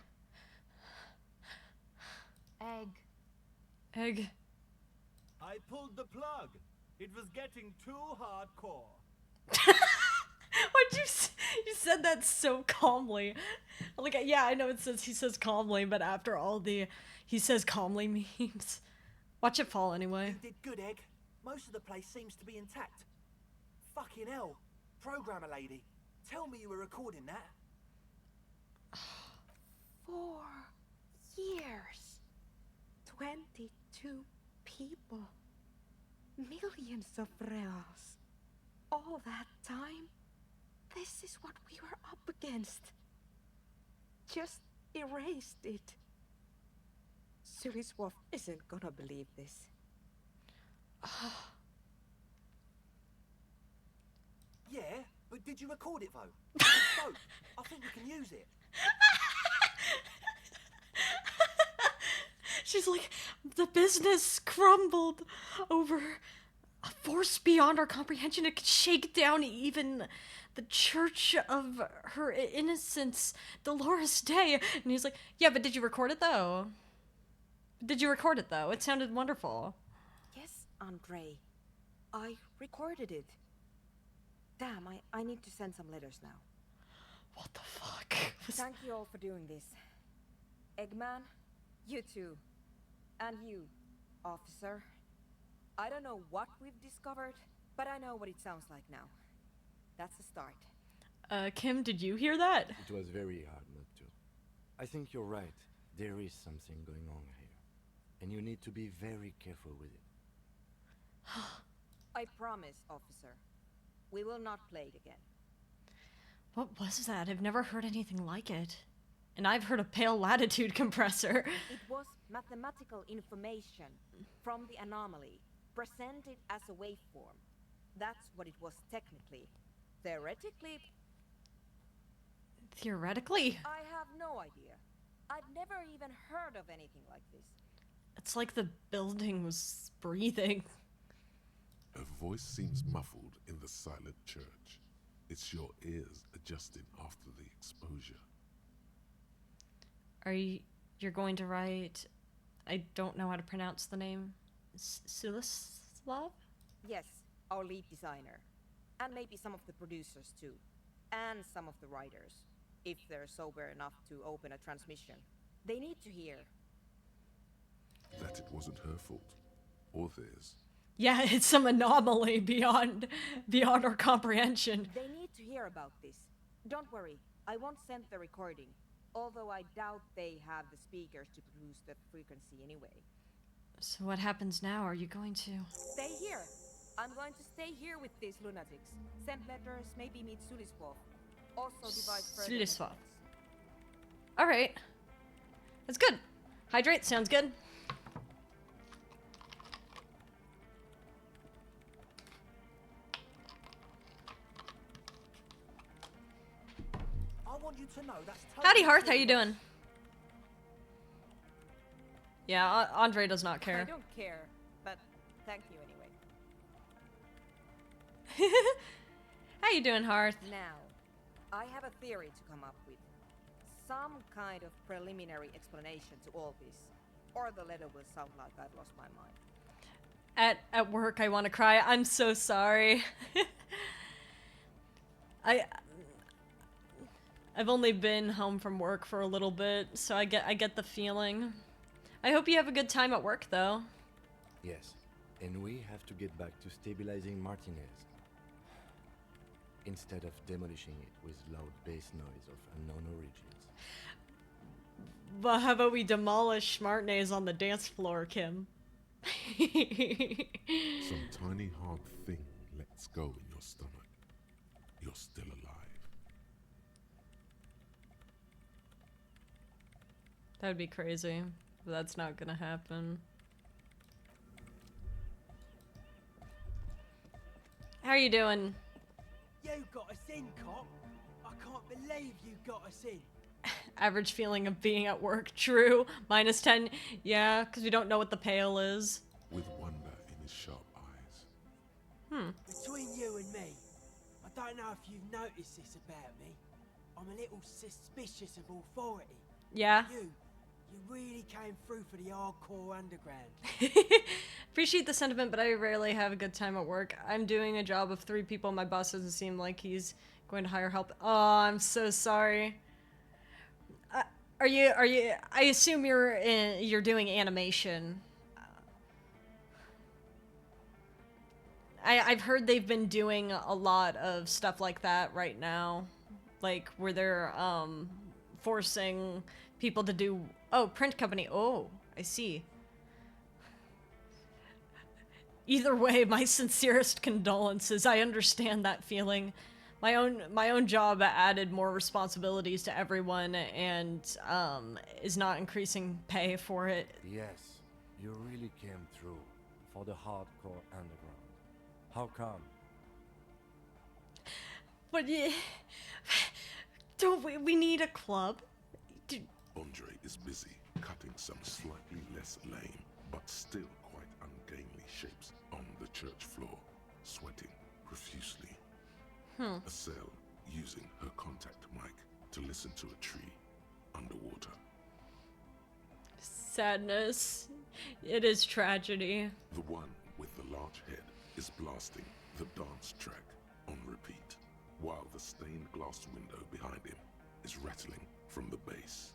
Egg. I pulled the plug. It was getting too hardcore. Why'd you said that so calmly? Like, yeah, I know he says calmly, but after all the he says calmly means. Watch it fall anyway. You did good, Egg. Most of the place seems to be intact. Fucking hell. Programmer lady, tell me you were recording that. 4 years. 22 people. Millions of reals. All that time? This is what we were up against. Just erased it. Suliswolf isn't gonna believe this. Yeah, but did you record it though? Dope. I think we can use it. She's like, the business crumbled over a force beyond our comprehension. It could shake down even the church of her innocence, Dolores Dei. And he's like, yeah, but did you record it though? It sounded wonderful. Yes, Andre. I recorded it. Damn, I need to send some letters now. What the fuck? Thank you all for doing this. Eggman, you too. And you, officer. I don't know what we've discovered, but I know what it sounds like now. That's the start. Kim, did you hear that? It was very hard not to. I think you're right. There is something going on here. And you need to be very careful with it. I promise, officer. We will not play it again. What was that? I've never heard anything like it. And I've heard a pale latitude compressor. It was mathematical information from the anomaly, presented as a waveform. That's what it was technically. Theoretically... Theoretically? I have no idea. I've never even heard of anything like this. It's like the building was breathing. A voice seems muffled in the silent church. It's your ears adjusting after the exposure. You're going to write... I don't know how to pronounce the name. Sulislav? Yes, our lead designer. And maybe some of the producers too. And some of the writers. If they're sober enough to open a transmission. They need to hear. That it wasn't her fault. Or theirs. Yeah, it's some anomaly beyond our comprehension. They need to hear about this. Don't worry, I won't send the recording. Although I doubt they have the speakers to produce the frequency anyway. So what happens now? Are you going to... Stay here. I'm going to stay here with these lunatics. Send letters, maybe meet Suliswolf. Also devise further Suliswolf. methods. Alright. That's good. Hydrate sounds good. I want you to know that's Howdy, Hearth. How you doing? Yeah, Andre does not I care. don't care, but thank you anyway. How you doing, Hearth? Now, I have a theory to come up with. Some kind of preliminary explanation to all this. Or the letter will sound like I've lost my mind. At work, I want to cry. I'm so sorry. I've only been home from work for a little bit, so I get the feeling. I hope you have a good time at work, though. Yes, and we have to get back to stabilizing Martinez. Instead of demolishing it with loud bass noise of unknown origins. But how about we demolish Martinez on the dance floor, Kim? Some tiny hard thing lets go in your stomach. You're still alive. That'd be crazy, but that's not gonna happen. How are you doing? You got us in, cop. I can't believe you got us in. Average feeling of being at work, true. -10, yeah, because we don't know what the pale is. With wonder in his sharp eyes. Between you and me, I don't know if you've noticed this about me. I'm a little suspicious of authority. Yeah. You really came through for the hardcore underground. Appreciate the sentiment, but I rarely have a good time at work. I'm doing a job of 3 people. My boss doesn't seem like he's going to hire help. Oh, I'm so sorry. Are you? I assume you're doing animation. I've heard they've been doing a lot of stuff like that right now, like where they're forcing people to do. Oh, print company. Oh, I see. Either way, my sincerest condolences. I understand that feeling. My own job added more responsibilities to everyone and is not increasing pay for it. Yes, you really came through for the hardcore underground. How come? But don't we need a club? Andre is busy cutting some slightly less lame, but still quite ungainly shapes on the church floor, sweating profusely. A cell using her contact mic to listen to a tree underwater. Sadness. It is tragedy. The one with the large head is blasting the dance track on repeat, while the stained glass window behind him is rattling from the bass.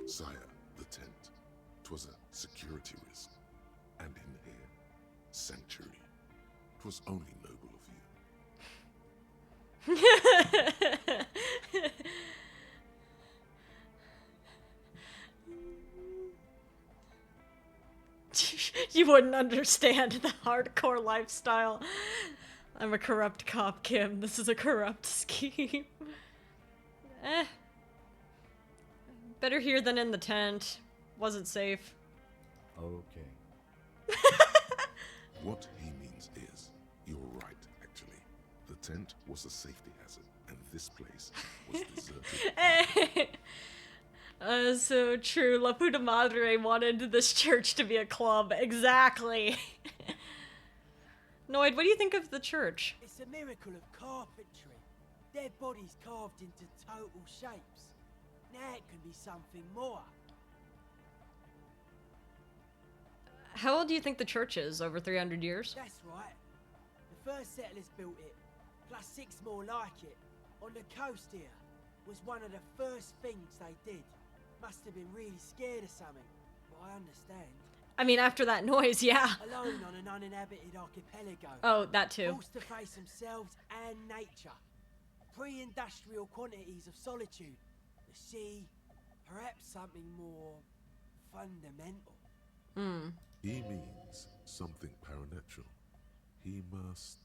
Sire, the tent. 'Twas a security risk. And in here, sanctuary. 'Twas only noble of you. You wouldn't understand the hardcore lifestyle. I'm a corrupt cop, Kim. This is a corrupt scheme. Better here than in the tent. Wasn't safe. Okay. What he means is, you're right, actually. The tent was a safety hazard, and this place was deserted. So true. La Puta Madre wanted this church to be a club. Exactly. Noid, what do you think of the church? It's a miracle of carpentry. Dead bodies carved into total shapes. Now it can be something more. How old do you think the church is? Over 300 years? That's right. The first settlers built it, plus 6 more like it. On the coast here was one of the first things they did. Must have been really scared of something, but I understand. I mean, after that noise, yeah. Alone on an uninhabited archipelago. Oh, that too. Forced to face themselves and nature. Pre-industrial quantities of solitude. The sea, perhaps something more fundamental. He means something paranatural. He must...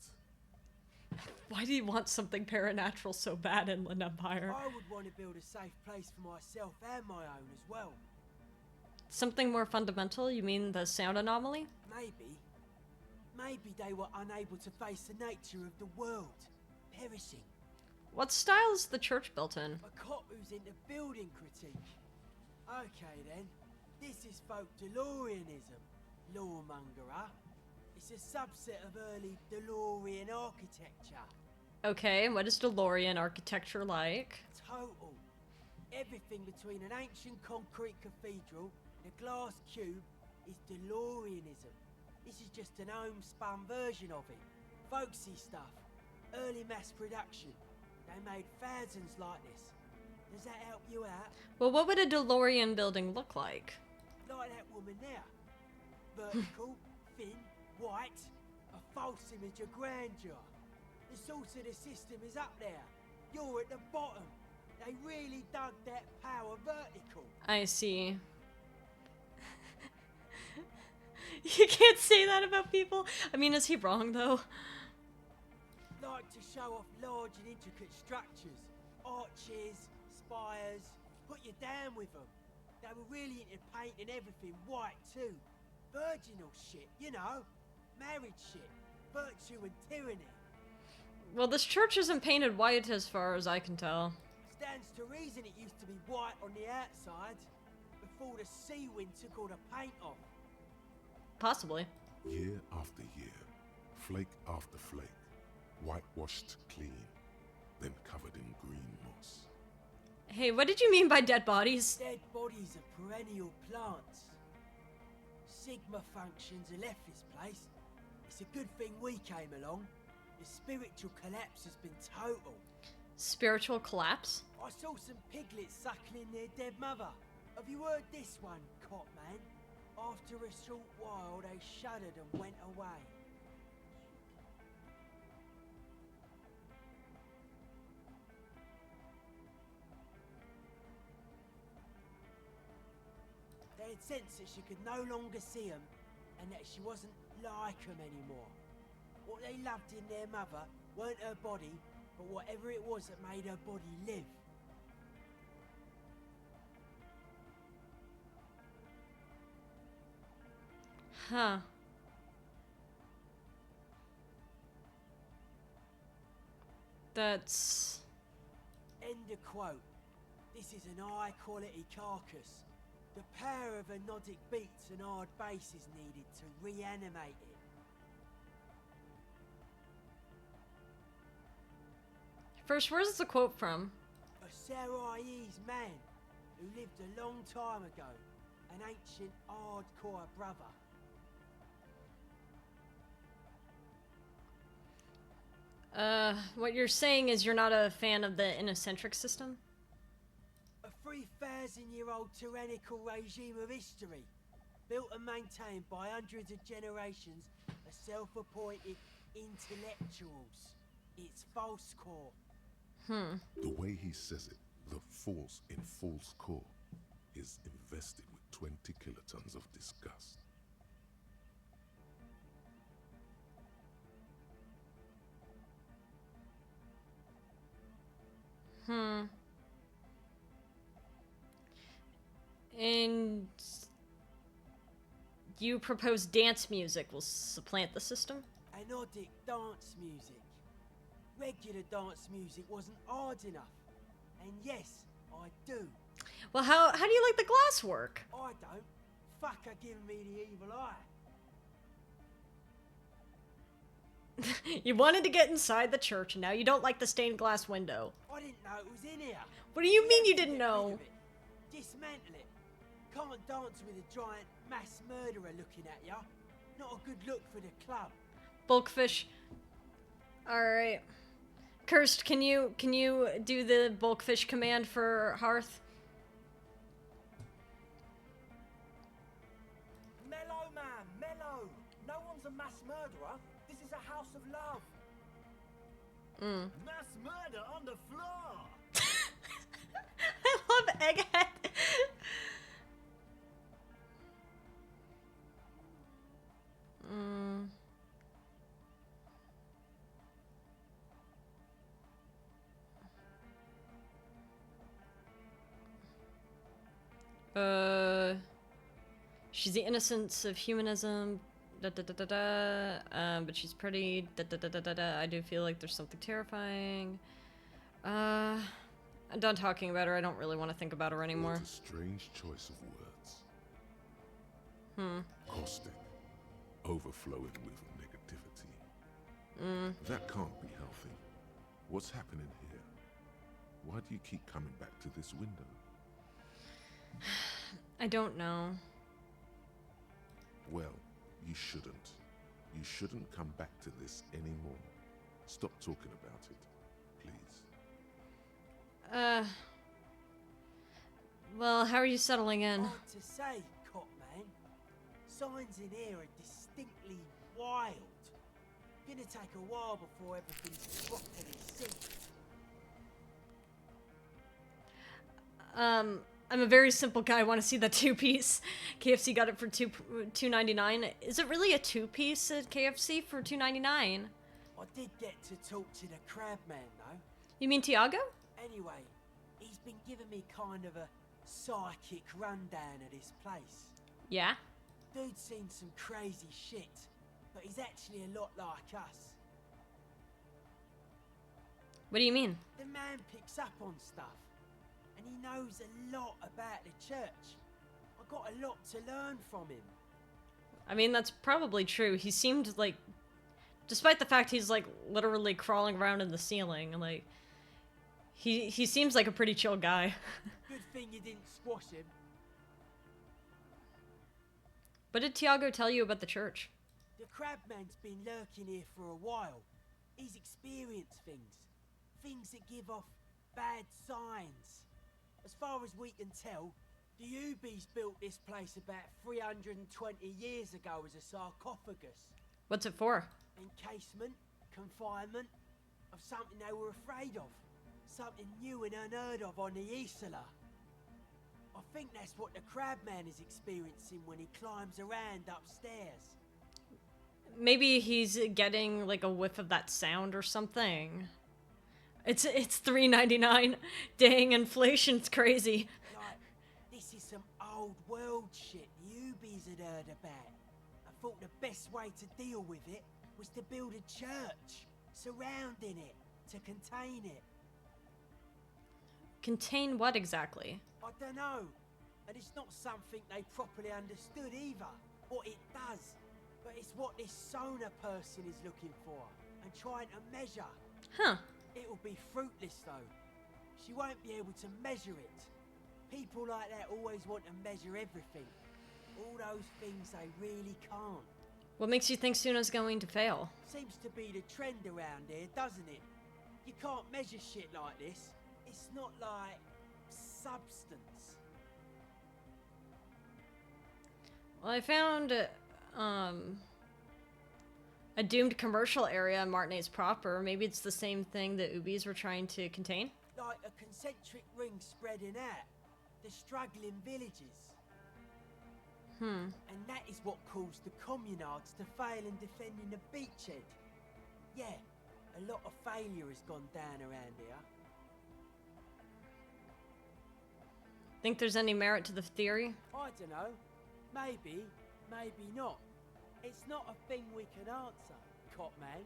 Why do you want something paranatural so bad in Inland Empire? I would want to build a safe place for myself and my own as well. Something more fundamental? You mean the sound anomaly? Maybe. Maybe they were unable to face the nature of the world, perishing. What style is the church built in? A cop who's into building critique. Okay then, this is folk DeLoreanism, lawmongerer. It's a subset of early DeLorean architecture. Okay, what is DeLorean architecture like? Total. Everything between an ancient concrete cathedral and a glass cube is DeLoreanism. This is just an homespun version of it. Folksy stuff. Early mass production. They made thousands like this. Does that help you out? Well, what would a DeLorean building look like? Like that woman there. Vertical, thin, white. A false image of grandeur. The source of the system is up there. You're at the bottom. They really dug that power vertical. I see. You can't say that about people. I mean, is he wrong though? Like to show off large and intricate structures. Arches, spires. Put you down with them. They were really into painting everything white too. Virginal shit, you know. Married shit. Virtue and tyranny. Well, this church isn't painted white as far as I can tell. Stands to reason it used to be white on the outside before the sea wind took all the paint off. Possibly. Year after year, flake after flake, whitewashed clean, then covered in green moss. Hey, what did you mean by dead bodies? Dead bodies are perennial plants. Sigma functions have left this place. It's a good thing we came along. The spiritual collapse has been total. Spiritual collapse? I saw some piglets suckling their dead mother. Have you heard this one, cop man? After a short while, they shuddered and went away. They had sensed that she could no longer see them, and that she wasn't like them anymore. What they loved in their mother weren't her body, but whatever it was that made her body live. Huh. That's... End of quote. This is an high-quality carcass. The power of anodic beats and hard bass is needed to reanimate it. First, where's the quote from? A Sarais man who lived a long time ago. An ancient hardcore brother. What you're saying is you're not a fan of the inocentric system? A 3,000-year-old tyrannical regime of history, built and maintained by hundreds of generations of self-appointed intellectuals. It's false core. The way he says it, the force in false core, is invested with 20 kilotons of disgust. And you propose dance music will supplant the system? Anodic dance music. Regular dance music wasn't hard enough. And yes, I do. Well, how do you like the glass work? I don't. Fuck her giving me the evil eye. You wanted to get inside the church, and now you don't like the stained glass window. I didn't know it was in here. What do you mean you didn't know? Dismantle it. Can't dance with a giant mass murderer looking at ya. Not a good look for the club. Bulkfish. Alright. Cursed, can you do the bulkfish command for Hearth? Mellow, man, mellow. No one's a mass murderer. This is a house of love. Mass murder on the floor. I love Egghead. She's the innocence of humanism. But she's pretty. I do feel like there's something terrifying. I'm done talking about her. I don't really want to think about her anymore. What a strange choice of words. Caustic. Overflowing with negativity. That can't be healthy. What's happening here? Why do you keep coming back to this window? I don't know. Well, you shouldn't. You shouldn't come back to this anymore. Stop talking about it, please. Well, how are you settling in? Hard to say, Cop Man. Signs in here are distinctly wild. Gonna take a while before everything's properly synced. I'm a very simple guy. I want to see the 2-piece. KFC got it for $2.99. Is it really a 2-piece at KFC for $2.99? I did get to talk to the crab man, though. You mean Tiago? Anyway, he's been giving me kind of a psychic rundown of this place. Yeah? Dude's seen some crazy shit, but he's actually a lot like us. What do you mean? The man picks up on stuff, and he knows a lot about the church. I got a lot to learn from him. I mean, that's probably true. He seemed like, despite the fact he's like literally crawling around in the ceiling, like, he seems like a pretty chill guy. Good thing you didn't squash him. What did Tiago tell you about the church? The crabman's been lurking here for a while. He's experienced things. Things that give off bad signs. As far as we can tell, the Ubies built this place about 320 years ago as a sarcophagus. What's it for? Encasement, confinement, of something they were afraid of. Something new and unheard of on the Isla. I think that's what the crabman is experiencing when he climbs around upstairs. Maybe he's getting like a whiff of that sound or something. It's $3.99. Dang, inflation's crazy. Like, this is some old world shit the Ubies had heard about. I thought the best way to deal with it was to build a church surrounding it to contain it. Contain what exactly? I don't know, and it's not something they properly understood either, what it does, but it's what this sonar person is looking for, and trying to measure. Huh. It'll be fruitless though. She won't be able to measure it. People like that always want to measure everything. All those things they really can't. What makes you think Suna's going to fail? Seems to be the trend around here, doesn't it? You can't measure shit like this. It's not like substance. Well, I found a doomed commercial area in Martinez proper. Maybe it's the same thing that Ubies were trying to contain? Like a concentric ring spreading out. The struggling villages. And that is what caused the communards to fail in defending the beachhead. Yeah, a lot of failure has gone down around here. Think there's any merit to the theory? I don't know. Maybe, maybe not. It's not a thing we can answer, Cop Man.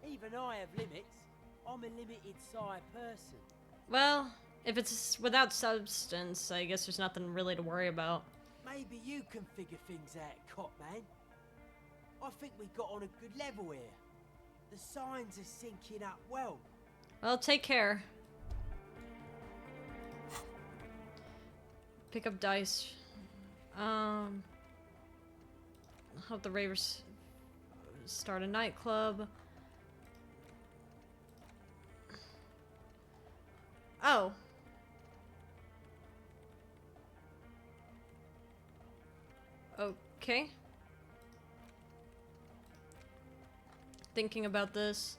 Even I have limits. I'm a limited size person. Well, if it's without substance, I guess there's nothing really to worry about. Maybe you can figure things out, Cop Man. I think we got on a good level here. The signs are syncing up well. Well, take care. Pick up dice. Help the ravers start a nightclub. Oh. Okay. Thinking about this.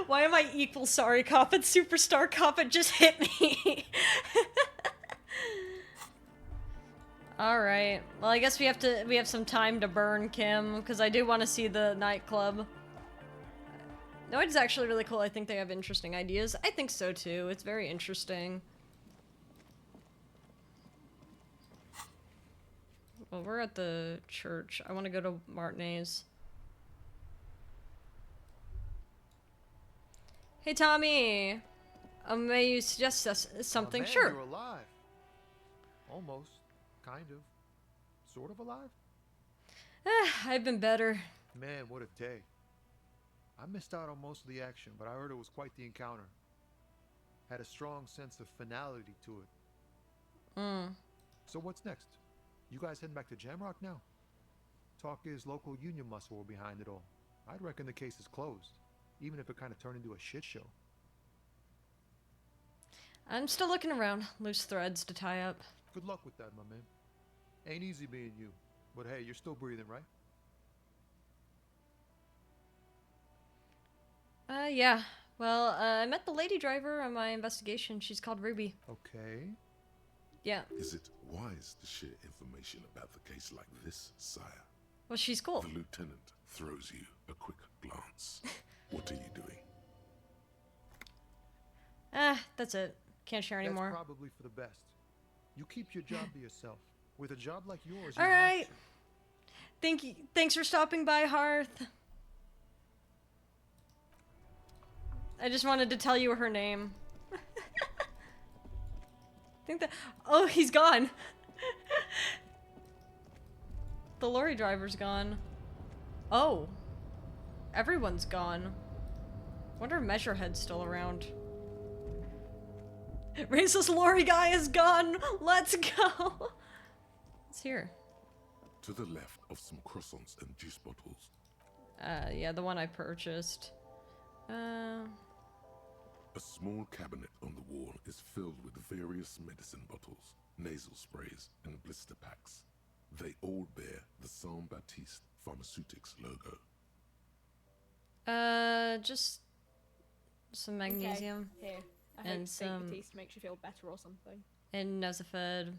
Why am I equal sorry cop and superstar cop? It just hit me. All right. Well, I guess we have some time to burn, Kim, because I do want to see the nightclub. No, it's actually really cool. I think they have interesting ideas. I think so too. It's very interesting. Well, we're at the church. I want to go to Martinez. Hey, Tommy. May you suggest us something? Oh, man, sure. You're alive. Almost. Kind of. Sort of alive? I've been better. Man, what a day. I missed out on most of the action, but I heard it was quite the encounter. Had a strong sense of finality to it. So what's next? You guys heading back to Jamrock now? Talk is local union muscle were behind it all. I'd reckon the case is closed, even if it kind of turned into a shit show. I'm still looking around. Loose threads to tie up. Good luck with that, my man. Ain't easy being you, but hey, you're still breathing, right? Yeah. Well, I met the lady driver on my investigation. She's called Ruby. Okay. Yeah. Is it wise to share information about the case like this, sire? Well, she's cool. The lieutenant throws you a quick glance. What are you doing? That's it. Can't share anymore. That's probably for the best. You keep your job to yourself. With a job like yours, All right. Thank you. Thanks for stopping by, Hearth. I just wanted to tell you her name. I think that. Oh, he's gone. The lorry driver's gone. Oh. Everyone's gone. Wonder if Measurehead's still around. Racist lorry guy is gone. Let's go. It's here. To the left of some croissants and juice bottles. Yeah, the one I purchased. A small cabinet on the wall is filled with various medicine bottles, nasal sprays, and blister packs. They all bear the Saint Baptiste Pharmaceutics logo. Just some magnesium. Okay, here. I and hope some Saint Baptiste makes you feel better or something. And Nezafed.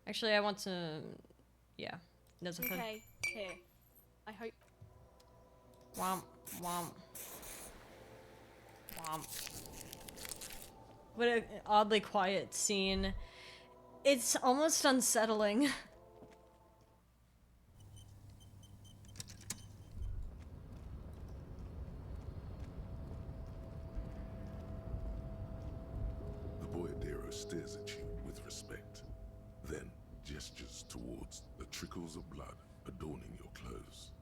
Actually, I want some. Yeah, Nezafed. Okay, here. I hope. Womp, womp. Womp. What an oddly quiet scene. It's almost unsettling. The boyadero stares at you with respect, then gestures towards the trickles of blood adorning your clothes.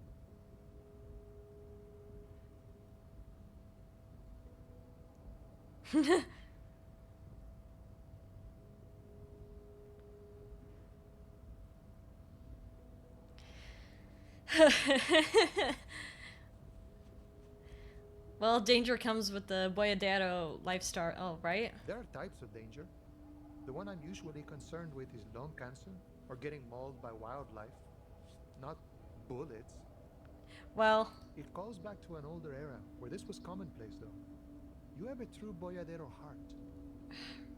Well, danger comes with the boyadero lifestyle, oh, right? There are types of danger. The one I'm usually concerned with is lung cancer or getting mauled by wildlife, not bullets. Well, it calls back to an older era where this was commonplace, though. You have a true boyadero heart.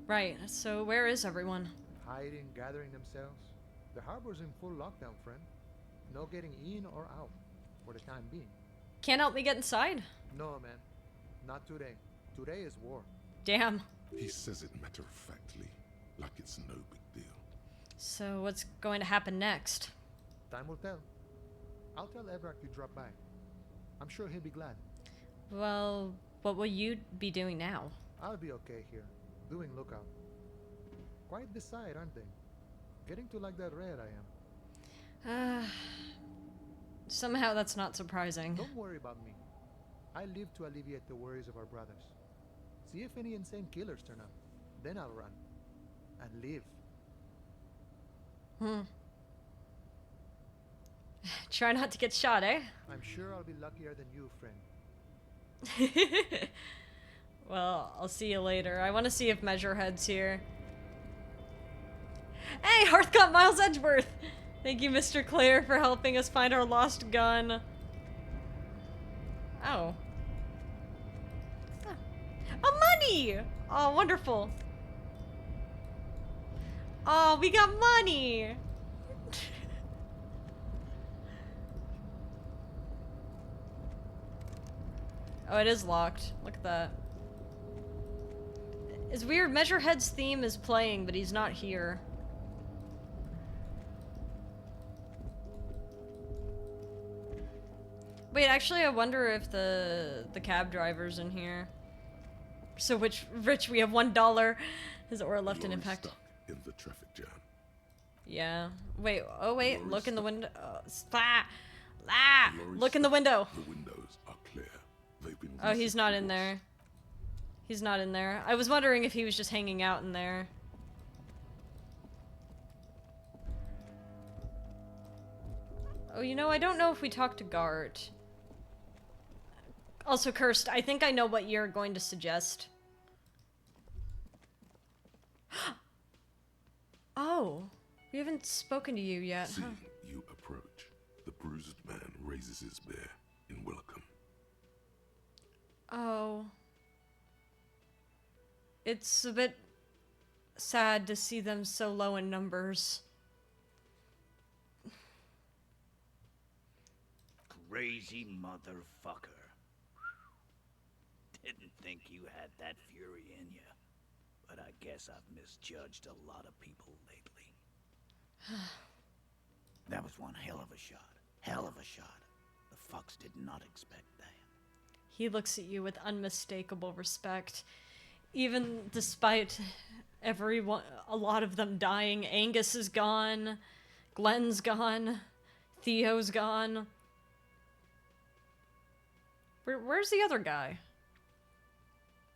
Right, so where is everyone? Hiding, gathering themselves. The harbor's in full lockdown, friend. No getting in or out, for the time being. Can't help me get inside? No, man. Not today. Today is war. Damn. He says it matter-of-factly, like it's no big deal. So what's going to happen next? Time will tell. I'll tell Everett you drop by. I'm sure he'll be glad. Well, what will you be doing now? I'll be okay here, doing lookout. Quite the sight, aren't they? Getting to like that red I am. Somehow that's not surprising. Don't worry about me. I live to alleviate the worries of our brothers. See if any insane killers turn up. Then I'll run. And live. Try not to get shot, eh? I'm sure I'll be luckier than you, friend. Well, I'll see you later. I want to see if Measurehead's here. Hey, Hearthcott Miles Edgeworth! Thank you, Mr. Clare, for helping us find our lost gun. Oh. Oh, money! Oh, wonderful. Oh, we got money! Oh, it is locked. Look at that. It's weird. Measurehead's theme is playing, but he's not here. Wait, actually, I wonder if the cab driver's in here. So rich, we have $1. His aura left an impact. Stuck in the traffic jam. Yeah. Wait. Oh wait. Lori's Look in the stuck. window. Look in the window. The windows are clear. They've been. Oh, he's not in there. He's not in there. I was wondering if he was just hanging out in there. Oh, you know, I don't know if we talked to Gart. Also, Cursed, I think I know what you're going to suggest. Oh, we haven't spoken to you yet. Huh? Seeing you approach, the bruised man raises his bear in welcome. Oh. It's a bit sad to see them so low in numbers. Crazy motherfucker. Didn't think you had that fury in you. But I guess I've misjudged a lot of people lately. That was one hell of a shot. Hell of a shot. The fucks did not expect that. He looks at you with unmistakable respect. Even despite a lot of them dying. Angus is gone. Glenn's gone. Theo's gone. Where's the other guy?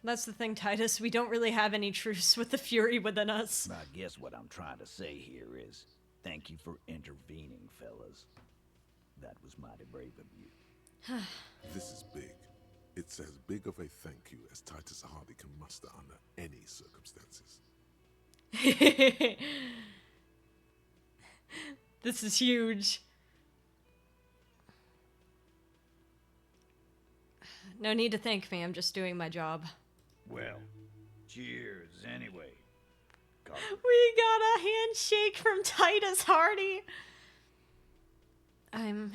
That's the thing, Titus. We don't really have any truce with the fury within us. I guess what I'm trying to say here is, thank you for intervening, fellas. That was mighty brave of you. This is big. It's as big of a thank you as Titus Hardy can muster under any circumstances. This is huge. No need to thank me, I'm just doing my job. Well, cheers anyway. We got a handshake from Titus Hardy. I'm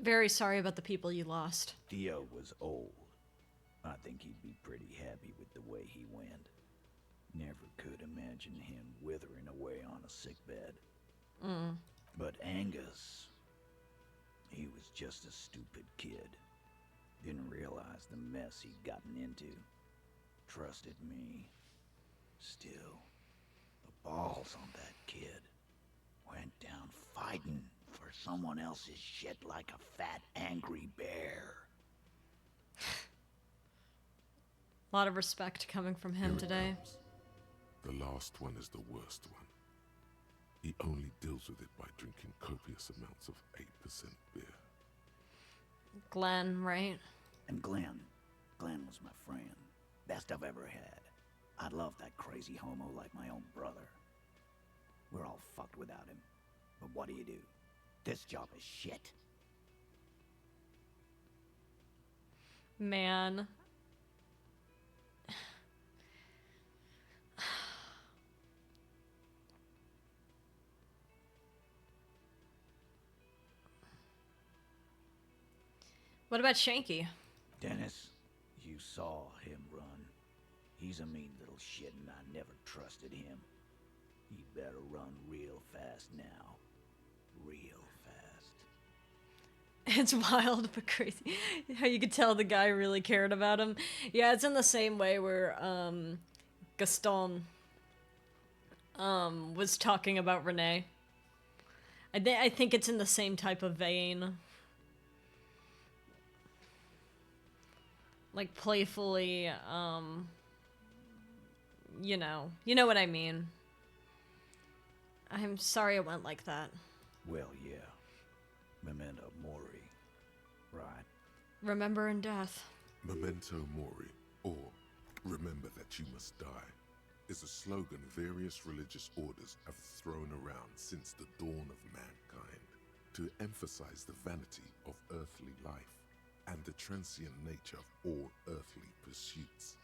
very sorry about the people you lost. Theo was old. I think he'd be pretty happy with the way he went. Never could imagine him withering away on a sickbed. But Angus, he was just a stupid kid. Didn't realize the mess he'd gotten into. Trusted me. Still, the balls on that kid. Went down fighting for someone else's shit like a fat, angry bear. A lot of respect coming from him Here it today. comes. The last one is the worst one. He only deals with it by drinking copious amounts of 8% beer. Glenn, right? And Glenn was my friend. Best I've ever had. I'd love that crazy homo like my own brother. We're all fucked without him. But what do? This job is shit. Man. What about Shanky? Dennis, you saw him run. He's a mean little shit and I never trusted him. He better run real fast now. Real fast. It's wild but crazy. How you could tell the guy really cared about him. Yeah, it's in the same way where Gaston was talking about Renee. I think it's in the same type of vein. Like playfully, you know what I mean. I'm sorry it went like that. Well, yeah. Memento mori, right? Remember in death. Memento mori, or remember that you must die, is a slogan various religious orders have thrown around since the dawn of mankind to emphasize the vanity of earthly life and the transient nature of all earthly pursuits.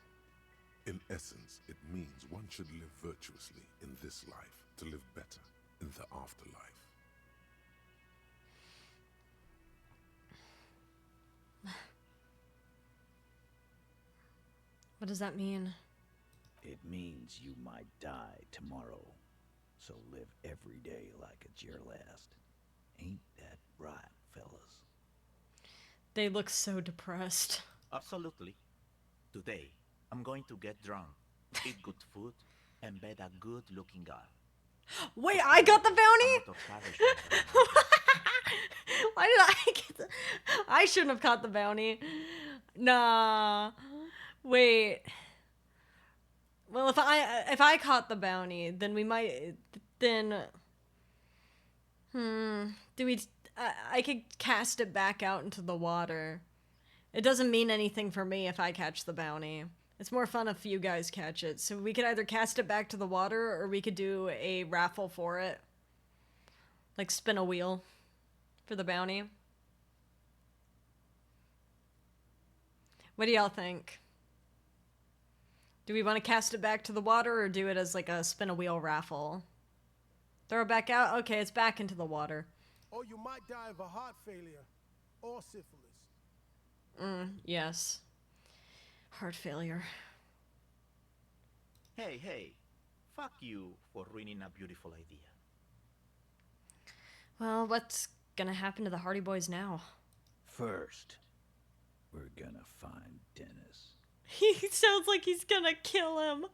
In essence, it means one should live virtuously in this life to live better in the afterlife. What does that mean? It means you might die tomorrow. So live every day like it's your last. Ain't that right, fellas? They look so depressed. Absolutely. Today, I'm going to get drunk, eat good food, and bet a good-looking girl. Wait, I got the bounty? Why did I get the... I shouldn't have caught the bounty. Nah. Wait. Well, if I caught the bounty, then we might... Then... Do we... I could cast it back out into the water. It doesn't mean anything for me if I catch the bounty. It's more fun if you guys catch it. So we could either cast it back to the water, or we could do a raffle for it. Like spin a wheel for the bounty. What do y'all think? Do we want to cast it back to the water, or do it as like a spin a wheel raffle? Throw it back out? Okay, it's back into the water. Or you might die of a heart failure or syphilis. Yes. Heart failure. Hey, fuck you for ruining a beautiful idea. Well, what's gonna happen to the Hardy Boys now? First, we're gonna find Dennis. He sounds like he's gonna kill him.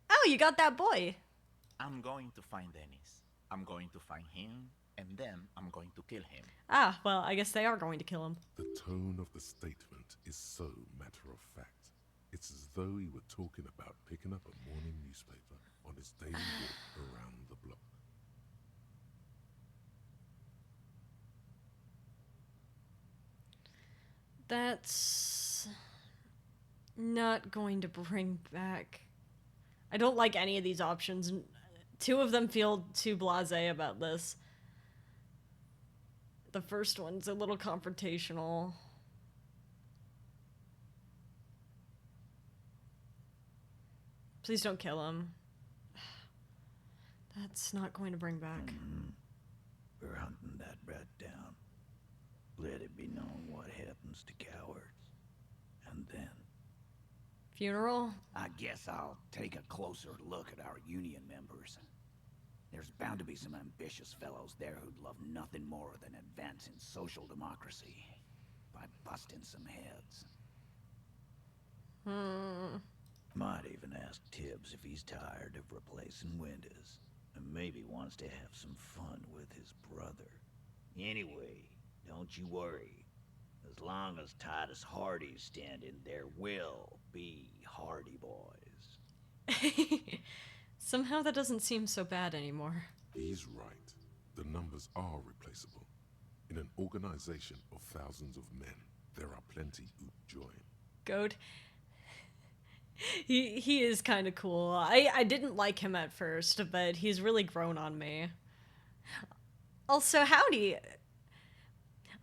Oh, you got that boy. I'm going to find Dennis. I'm going to find him, and then I'm going to kill him. Ah, well, I guess they are going to kill him. The tone of the statement is so matter of fact. It's as though he were talking about picking up a morning newspaper on his daily walk around the block. That's not going to bring back... I don't like any of these options. Two of them feel too blasé about this. The first one's a little confrontational. Please don't kill him. That's not going to bring back. We're hunting that rat down. Let it be known what happens to cowards. And then... Funeral? I guess I'll take a closer look at our union members. There's bound to be some ambitious fellows there who'd love nothing more than advancing social democracy by busting some heads. Might even ask Tibbs if he's tired of replacing windows, and maybe wants to have some fun with his brother. Anyway, don't you worry. As long as Titus Hardy's standing, there will be Hardy Boys. Somehow that doesn't seem so bad anymore. He's right. The numbers are replaceable. In an organization of thousands of men, there are plenty who join. Goat. He is kind of cool. I didn't like him at first, but he's really grown on me. Also, Howdy.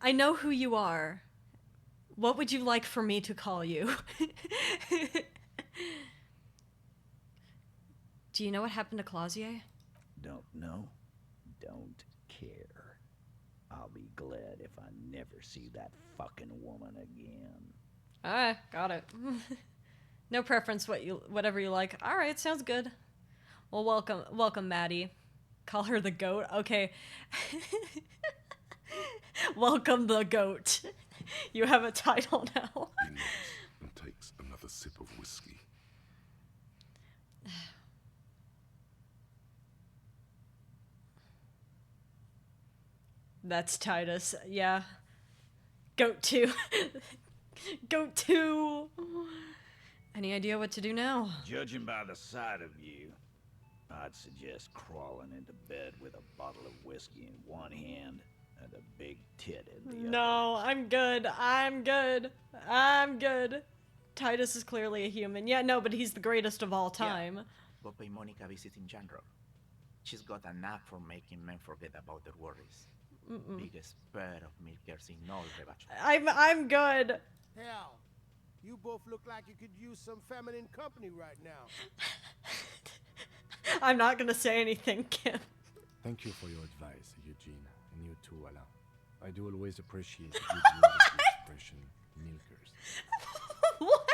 I know who you are. What would you like for me to call you? Do you know what happened to Clausier? Don't know. Don't care. I'll be glad if I never see that fucking woman again. Ah, got it. No preference, whatever you like. All right, sounds good. Well, welcome, Maddie. Call her the goat. Okay. Welcome the goat. You have a title now. He nods and takes another sip of whiskey. That's Titus. Yeah. Goat 2. Goat 2. Any idea what to do now? Judging by the sight of you, I'd suggest crawling into bed with a bottle of whiskey in one hand and a big tit in the other. No, I'm good. I'm good. I'm good. Titus is clearly a human. Yeah, no, but he's the greatest of all time. Yeah. Go pay Monica visiting Janro. She's got a knack for making men forget about their worries. Biggest pair of milkers in all the Bachelor. I'm good. Hell, you both look like you could use some feminine company right now. I'm not gonna say anything, Kim. Thank you for your advice, Eugene, and you too, Ala. I do always appreciate Eugene's expression. milkers. What?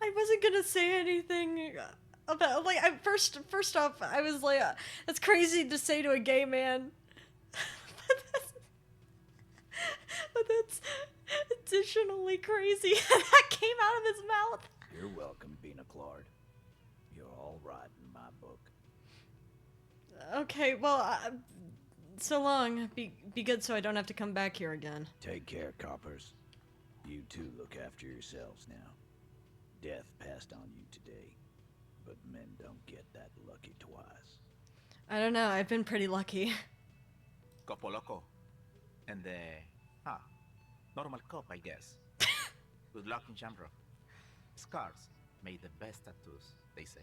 I wasn't gonna say anything about, like, first off, I was like, that's crazy to say to a gay man. But that's additionally crazy. That came out of his mouth. You're welcome, Bina Claude. You're all right in my book. Okay, well, so long. Be good so I don't have to come back here again. Take care, coppers. You two look after yourselves now. Death passed on you today, but men don't get that lucky twice. I don't know, I've been pretty lucky. Copo loco. And normal cop, I guess. Good luck in Jamrock. Scars made the best tattoos, they say.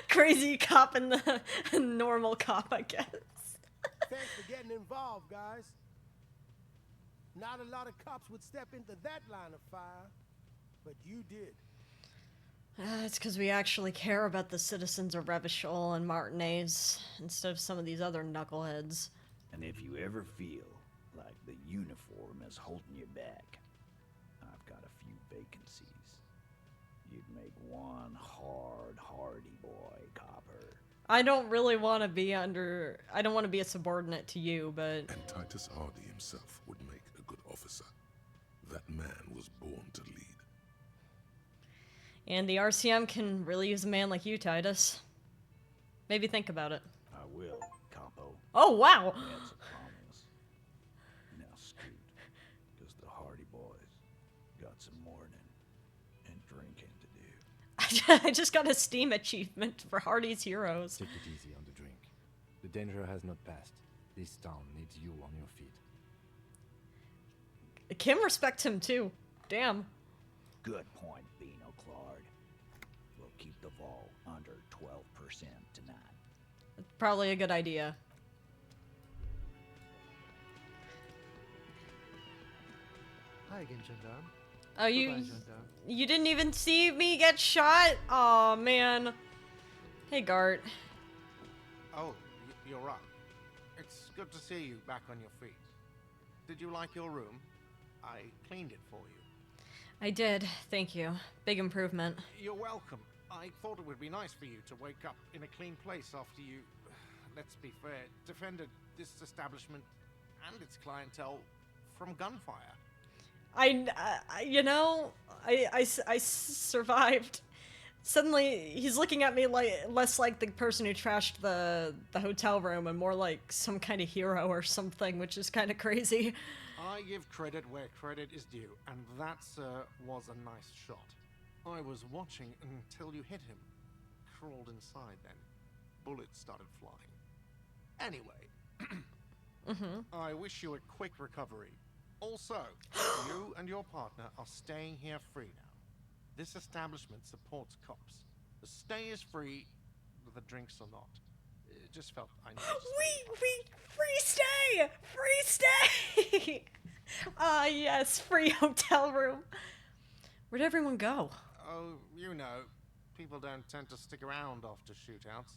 Crazy cop and the normal cop, I guess. Thanks for getting involved, guys. Not a lot of cops would step into that line of fire, but you did. It's because we actually care about the citizens of Revachol and Martinez instead of some of these other knuckleheads. And if you ever feel like the uniform is holding you back, I've got a few vacancies. You'd make one hardy boy, copper. I don't really want to be I don't want to be a subordinate to you, but... And Titus Hardy himself would make a good officer. That man was born to lead. And the RCM can really use a man like you, Titus. Maybe think about it. I will, Capo. Oh, wow! That's a promise. Now scoot, because the Hardy boys got some mourning and drinking to do. I just got a Steam achievement for Hardy's Heroes. Take it easy on the drink. The danger has not passed. This town needs you on your feet. Kim respects him too. Damn. Good point, Bino Claude. We'll keep the vol under 12% tonight. Probably a good idea. Hi again, gendarme. Oh, you Goodbye, gendarme. you didn't even see me get shot? Oh man. Hey, Gart. Oh, you're right. It's good to see you back on your feet. Did you like your room? I cleaned it for you. I did, thank you. Big improvement. You're welcome. I thought it would be nice for you to wake up in a clean place after you, let's be fair, defended this establishment and its clientele from gunfire. I survived. Suddenly, he's looking at me like less like the person who trashed the hotel room and more like some kind of hero or something, which is kind of crazy. I give credit where credit is due, and that, sir, was a nice shot. I was watching until you hit him. Crawled inside then. Bullets started flying. Anyway, I wish you a quick recovery. Also, you and your partner are staying here free now. This establishment supports cops. The stay is free, but the drinks are not. It just felt I needed to Free stay! Free stay! Ah, yes, free hotel room. Where'd everyone go? Oh, you know, people don't tend to stick around after shootouts.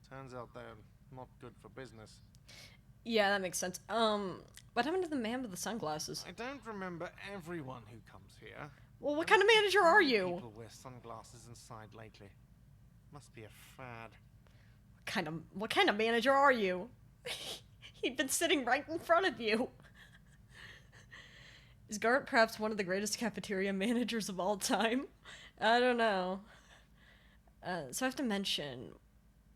Turns out they're not good for business. Yeah, that makes sense. What happened to the man with the sunglasses? I don't remember everyone who comes here. Well, what kind of manager are you? People wear sunglasses inside lately. Must be a fad. What kind of manager are you? He'd been sitting right in front of you. Is Gart perhaps one of the greatest cafeteria managers of all time? I don't know. So I have to mention,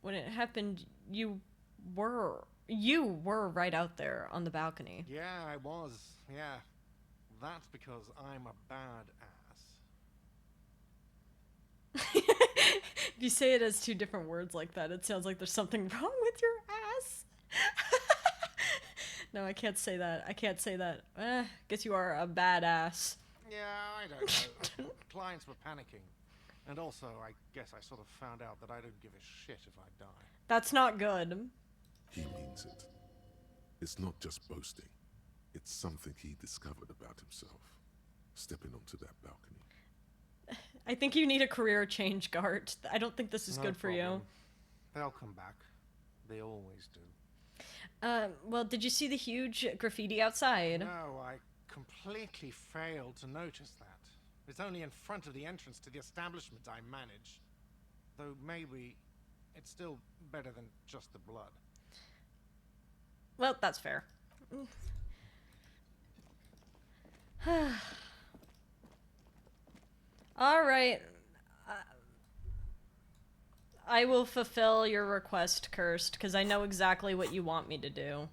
when it happened, you were right out there on the balcony. Yeah, I was. Yeah. That's because I'm a bad ass. If you say it as two different words like that, it sounds like there's something wrong with your ass. No, I can't say that. I can't say that. Guess you are a badass. Yeah, I don't know. Clients were panicking. And also, I guess I sort of found out that I don't give a shit if I die. That's not good. He means it. It's not just boasting. It's something he discovered about himself, stepping onto that balcony. I think you need a career change, Gart. I don't think this is No good for you. problem. They'll come back. They always do. Well, did you see the huge graffiti outside? No, I completely failed to notice that. It's only in front of the entrance to the establishment I manage. Though maybe it's still better than just the blood. Well, that's fair. All right. I will fulfill your request, Cursed, because I know exactly what you want me to do.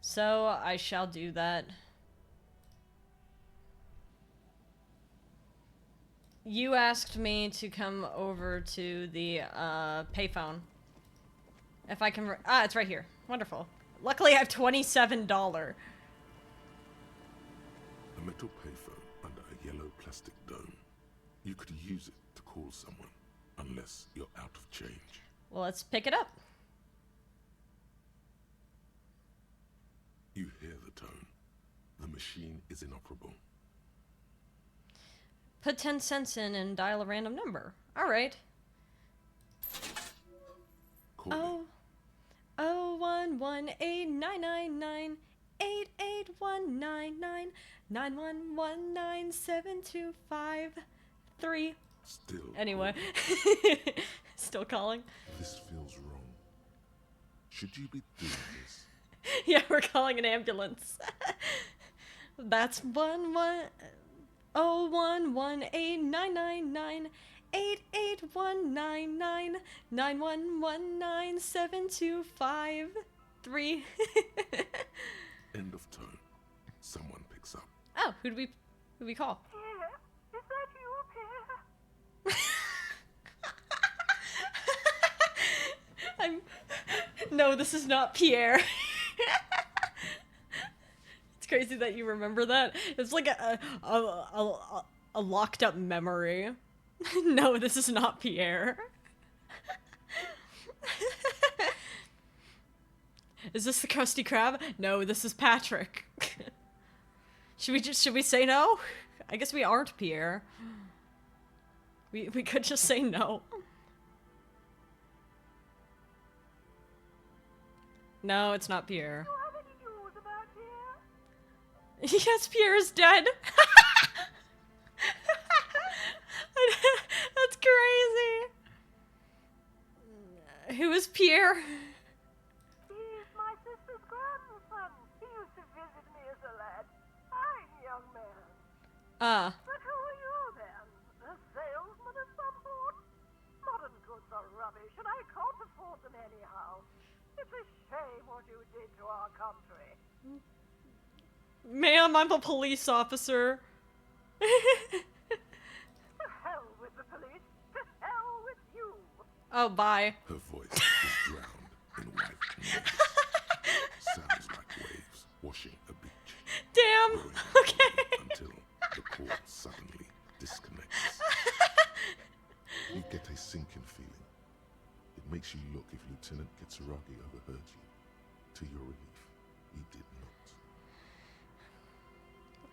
So, I shall do that. You asked me to come over to the, payphone. If I can... it's right here. Wonderful. Luckily, I have $27. A metal payphone under a yellow plastic dome. You could use it to call someone, unless you're out of change. Well, let's pick it up. You hear the tone. The machine is inoperable. Put 10 cents in and dial a random number. All right. Call Oh, 911899988119991197253. Still. Anyway. Still calling. This feels wrong. Should you be doing this? Yeah, we're calling an ambulance. That's 111899988119991197253. End of tone. Someone picks up. Oh, who do we call? Pierre, is that you, Pierre? No, this is not Pierre. It's crazy that you remember that. It's like a locked up memory. No, this is not Pierre. Is this the Krusty Krab? No, this is Patrick. Should we say no? I guess we aren't Pierre. We could just say no. No, it's not Pierre. Do you have any news about Pierre? Yes, Pierre is dead. That's crazy. Who is Pierre? He's my sister's grandson. He used to visit me as a lad. Fine young man. But who are you then? A salesman of some sort? Modern goods are rubbish, and I can't afford them anyhow. It's a shame what you did to our country. Ma'am, I'm a police officer. To hell with the police. To hell with you. Oh, bye. Her voice is drowned in white noise. Sounds like waves washing a beach. Damn. Okay. Until the cord suddenly disconnects. You get a sinking feeling. It makes you look if Lieutenant Kitsuragi overheard you. To your relief, he did not.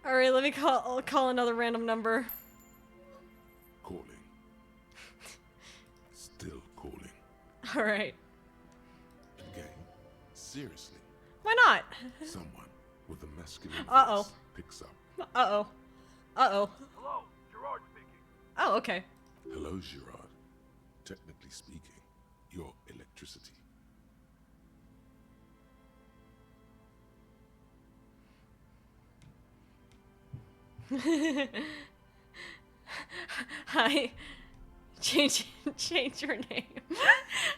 All right, let me call another random number. Calling. Still calling. All right. Again. Seriously. Why not? Someone with a masculine Uh-oh. voice picks up. Uh-oh. Uh-oh. Hello, Gerard speaking. Oh, okay. Hello, Gerard. Technically speaking, your electricity. Hi. Change your name.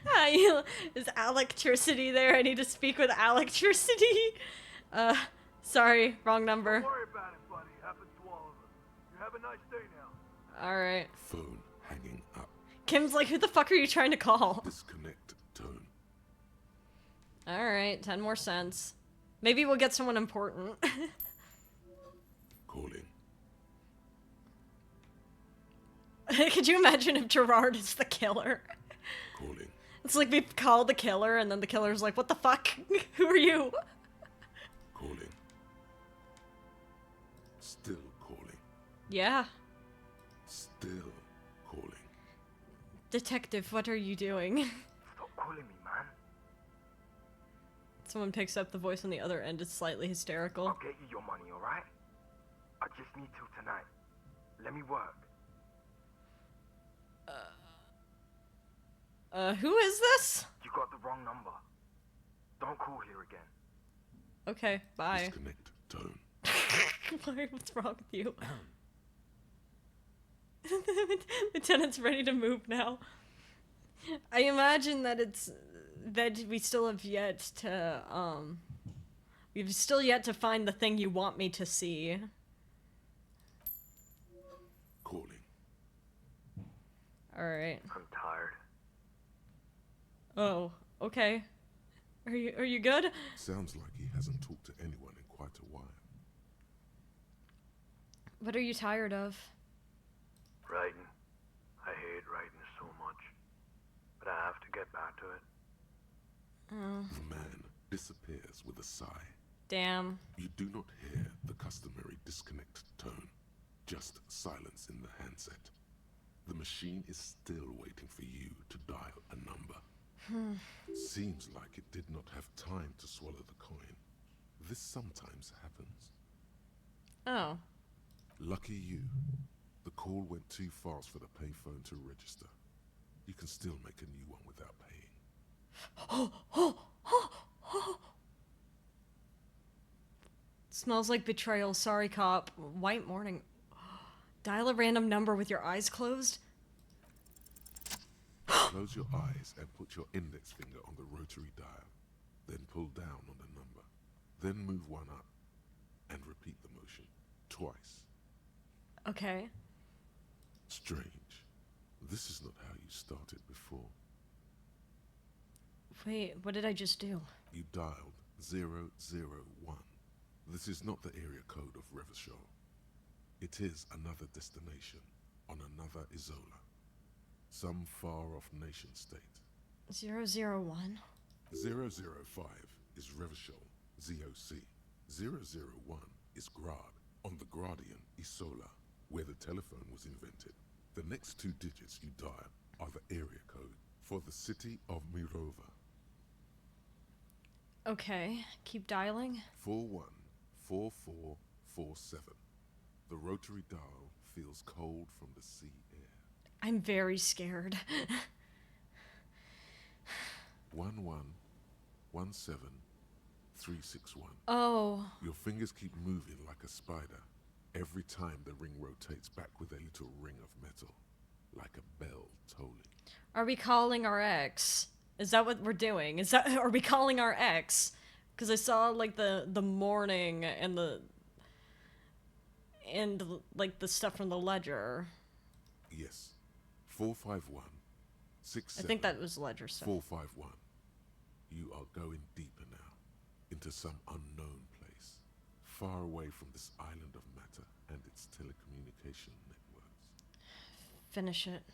Hi. Is electricity there? I need to speak with electricity. Sorry, wrong number. Don't worry about it, buddy. Happens to all of us. You have a nice day now. All right. Phone hanging up. Kim's like, who the fuck are you trying to call? Disconnect tone. All right, 10 more cents. Maybe we'll get someone important. Calling. Could you imagine if Gerard is the killer? Calling. It's like we call the killer, and then the killer's like, what the fuck? Who are you? Calling. Yeah. Still calling. Detective, what are you doing? Stop calling me, man. Someone picks up the voice on the other end. It's slightly hysterical. I'll get you your money, alright? I just need till tonight. Let me work. Who is this? You got the wrong number. Don't call here again. Okay, bye. Disconnect tone. What's wrong with you? Lieutenant's ready to move now. I imagine that we still have yet to, we've still yet to find the thing you want me to see. Calling. Alright. I'm tired. Oh, okay. Are you good? Sounds like he hasn't talked to anyone in quite a while. What are you tired of? Writing. I hate writing so much. But I have to get back to it. Oh. The man disappears with a sigh. Damn. You do not hear the customary disconnect tone, just silence in the handset. The machine is still waiting for you to dial a number. Seems like it did not have time to swallow the coin. This sometimes happens. Oh. Lucky you. The call went too fast for the payphone to register. You can still make a new one without paying. Smells like betrayal. Sorry, cop. White morning. Dial a random number with your eyes closed? Close your eyes and put your index finger on the rotary dial. Then pull down on the number. Then move one up. And repeat the motion. Twice. Okay. Strange. This is not how you started before. Wait, what did I just do? You dialed 001. This is not the area code of Revachol. It is another destination on another Isola. Some far-off nation-state. 001? 005 is Revachol, ZOC. 001 is Grad, on the Gradian Isola, where the telephone was invented. The next two digits you dial are the area code for the city of Mirova. Okay, keep dialing. 414447. The rotary dial feels cold from the sea air. I'm very scared. 1117361. Oh. Your fingers keep moving like a spider. Every time the ring rotates back with a little ring of metal, like a bell tolling. Are we calling our ex? Is that what we're doing? Are we calling our ex? Because I saw like the morning and like the stuff from the ledger. Yes. 45167. I think that was ledger stuff. 451. You are going deeper now, into some unknown place, far away from this island of matter and its telecommunication networks. Finish it.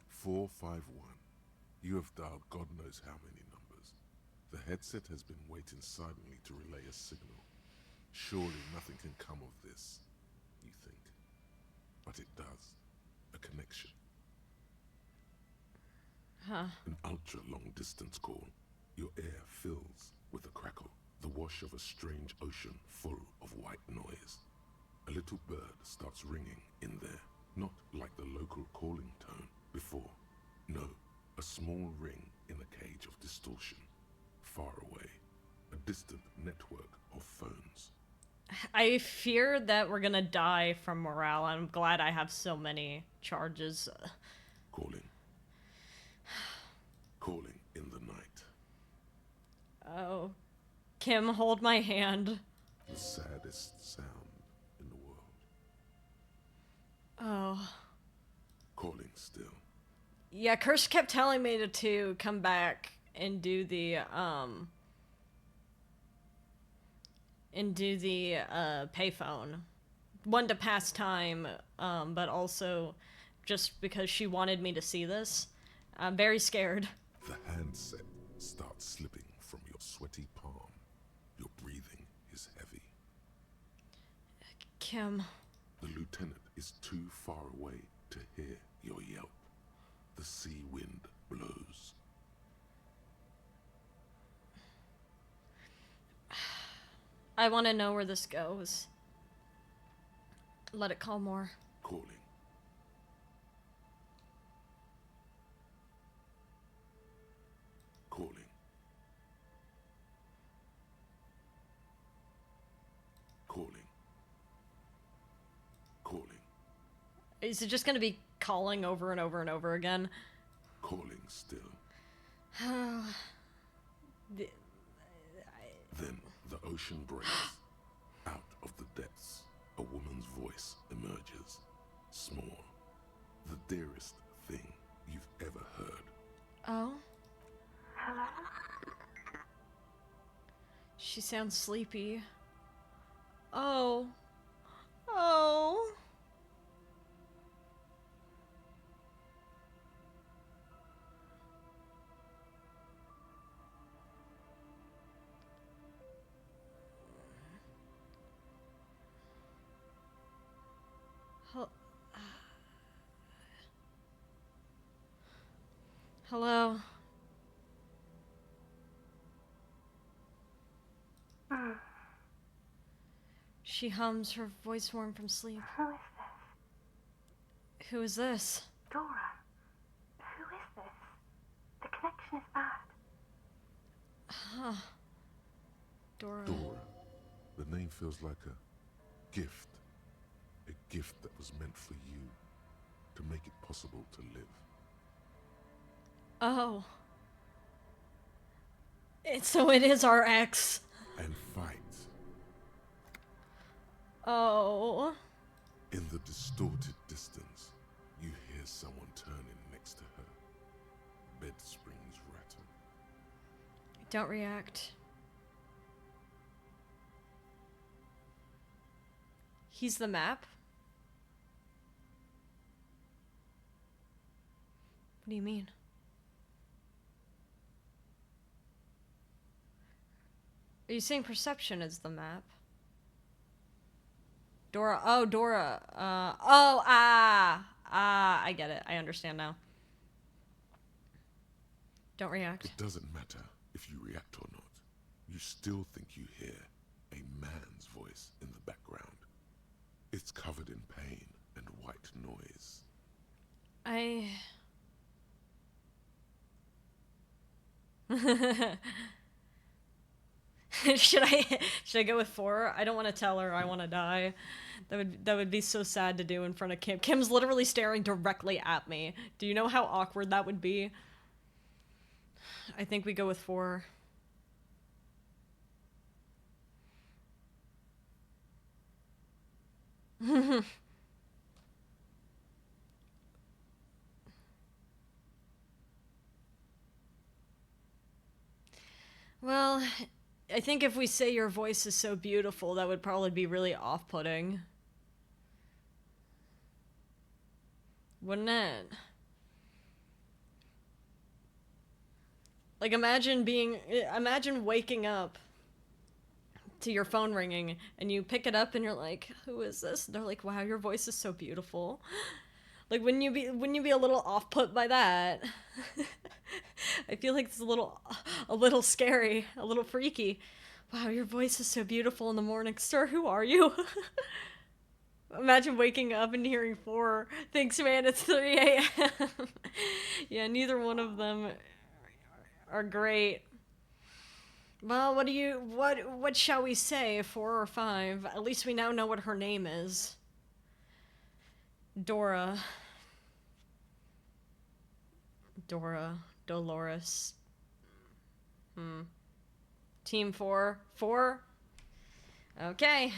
451. You have dialed God knows how many numbers. The headset has been waiting silently to relay a signal. Surely nothing can come of this, you think. But it does. A connection. Huh. An ultra-long distance call. Your air fills with a crackle, the wash of a strange ocean full of white noise. A little bird starts ringing in there, not like the local calling tone before. No, a small ring in a cage of distortion, far away. A distant network of phones. I fear that we're gonna die from morale. I'm glad I have so many charges. Calling. Calling in the night. Oh. Kim, hold my hand. The saddest sound in the world. Oh. Calling still. Yeah, Kirsch kept telling me to come back and do the payphone. One, to pass time, but also just because she wanted me to see this. I'm very scared. The handset starts slipping from your sweaty palm. Your breathing is heavy. Kim. The lieutenant is too far away to hear your yelp. The sea wind blows. I want to know where this goes. Let it call more. Calling. Calling. Calling. Calling. Is it just going to be calling over and over and over again? Calling still. Then the ocean breaks. Out of the depths, a woman's voice emerges. Small. The dearest thing you've ever heard. Oh? Hello? She sounds sleepy. Oh. Oh. Hello. She hums, her voice warm from sleep. Who is this? Who is this? Dora. Who is this? The connection is bad. Huh. Dora. Dora. The name feels like a gift. A gift that was meant for you. To make it possible to live. Oh. So it is our ex. And fight. Oh. In the distorted distance, you hear someone turning next to her. Bed springs rattle. Don't react. He's the map? What do you mean? Are you saying perception is the map? Dora. Oh, Dora. I get it. I understand now. Don't react. It doesn't matter if you react or not. You still think you hear a man's voice in the background. It's covered in pain and white noise. Should I go with 4? I don't want to tell her I want to die. That would be so sad to do in front of Kim. Kim's literally staring directly at me. Do you know how awkward that would be? I think we go with 4. Well, I think if we say your voice is so beautiful, that would probably be really off-putting. Wouldn't it? Like, imagine waking up to your phone ringing, and you pick it up and you're like, who is this? And they're like, wow, your voice is so beautiful. Like, wouldn't you be a little off-put by that? I feel like it's a little scary, a little freaky. Wow, your voice is so beautiful in the morning. Sir, who are you? Imagine waking up and hearing 4. Thanks, man, it's 3 a.m. Yeah, neither one of them are great. Well, what shall we say, 4 or 5? At least we now know what her name is. Dora, Dolores. Team 4. 4? Okay.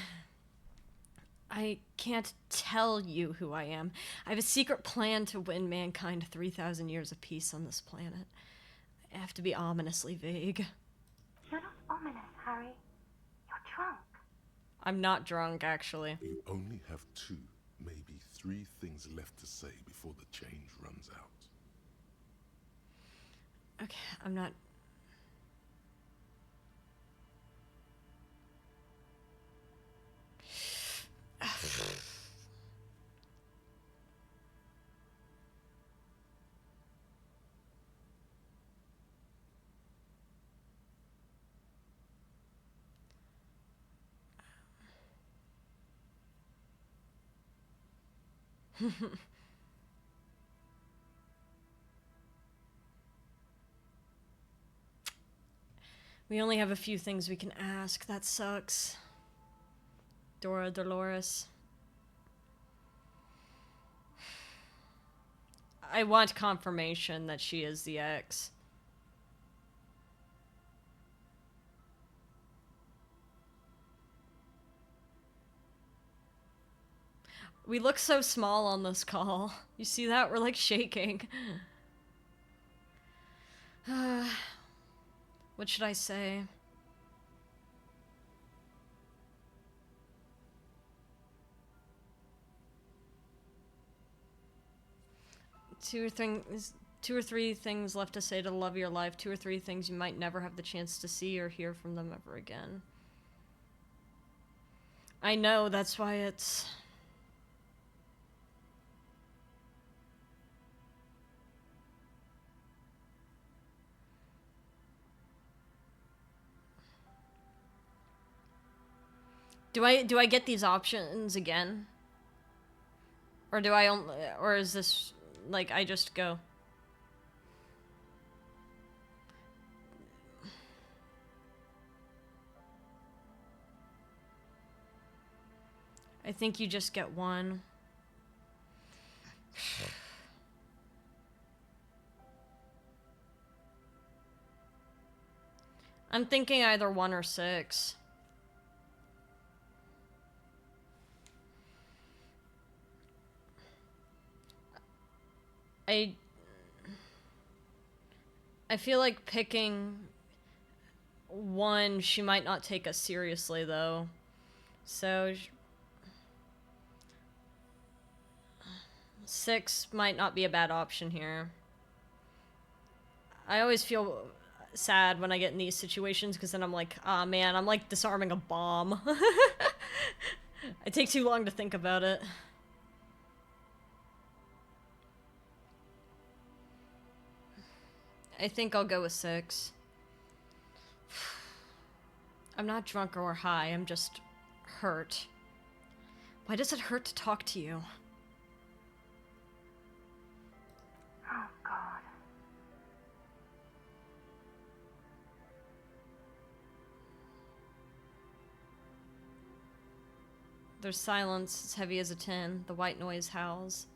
I can't tell you who I am. I have a secret plan to win mankind 3,000 years of peace on this planet. I have to be ominously vague. You're not ominous, Harry. You're drunk. I'm not drunk, actually. You only have 2, maybe 3 things left to say before the change runs out. Okay, I'm not... We only have a few things we can ask. That sucks. Dolores. I want confirmation that she is the ex. We look so small on this call. You see that? We're like shaking. What should I say? Two or three things left to say to the love of your life. 2 or 3 things you might never have the chance to see or hear from them ever again. I know, that's why it's... Do I get these options again? Or do I only, or is this like I just go? I think you just get one. I'm thinking either 1 or 6. I feel like picking 1, she might not take us seriously though. So 6 might not be a bad option here. I always feel sad when I get in these situations because then I'm like, ah man, I'm like disarming a bomb. I take too long to think about it. I think I'll go with 6. I'm not drunk or high, I'm just hurt. Why does it hurt to talk to you? Oh, God. There's silence, as heavy as a tin. The white noise howls.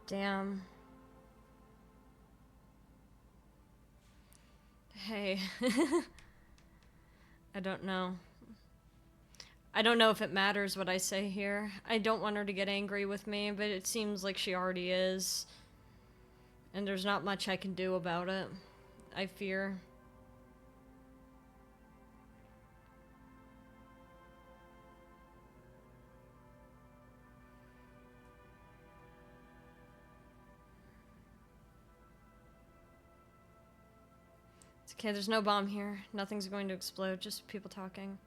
Damn. Hey. I don't know. I don't know if it matters what I say here. I don't want her to get angry with me, but it seems like she already is. And there's not much I can do about it, I fear. It's okay, there's no bomb here. Nothing's going to explode, just people talking.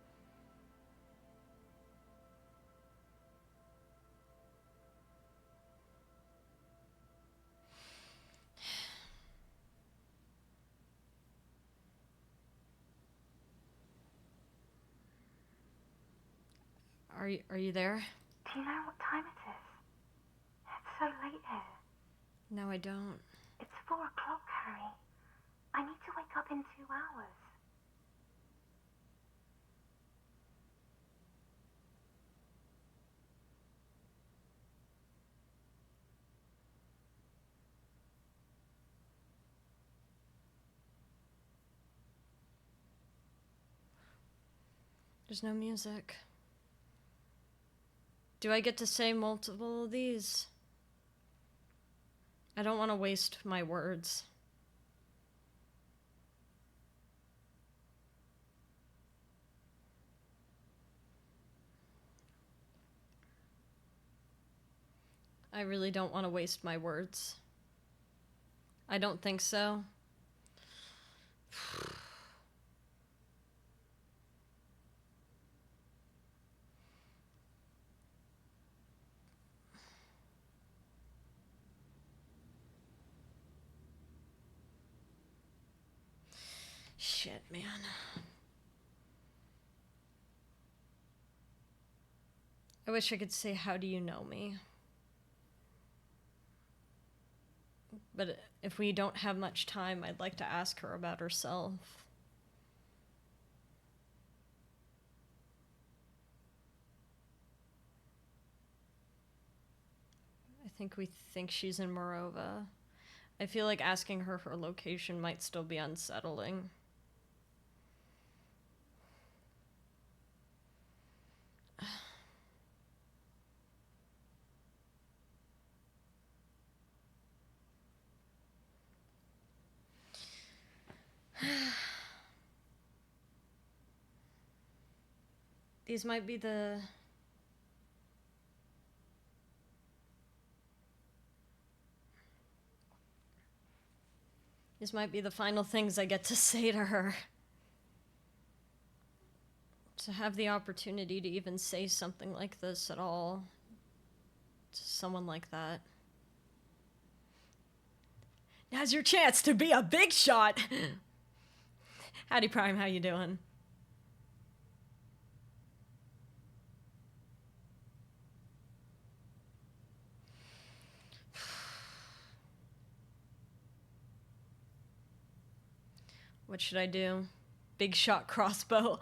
Are you there? Do you know what time it is? It's so late here. No, I don't. It's 4 o'clock, Harry. I need to wake up in 2 hours. There's no music. Do I get to say multiple of these? I don't want to waste my words. I really don't want to waste my words. I don't think so. Shit, man. I wish I could say, how do you know me? But if we don't have much time, I'd like to ask her about herself. I think we think she's in Morova. I feel like asking her her location might still be unsettling. These might be the... These might be the final things I get to say to her. To have the opportunity to even say something like this at all. To someone like that. Now's your chance to be a big shot! Howdy Prime, how you doing? What should I do? Big shot crossbow.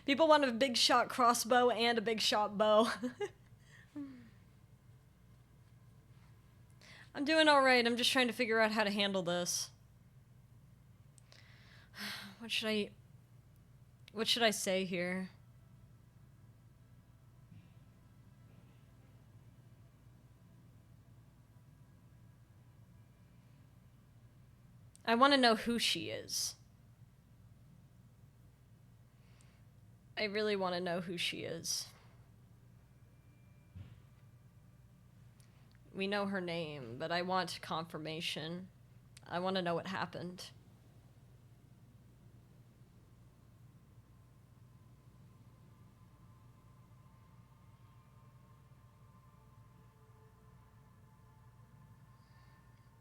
People want a big shot crossbow and a big shot bow. I'm doing alright, I'm just trying to figure out how to handle this. What should I say here? I want to know who she is. I really want to know who she is. We know her name, but I want confirmation. I want to know what happened.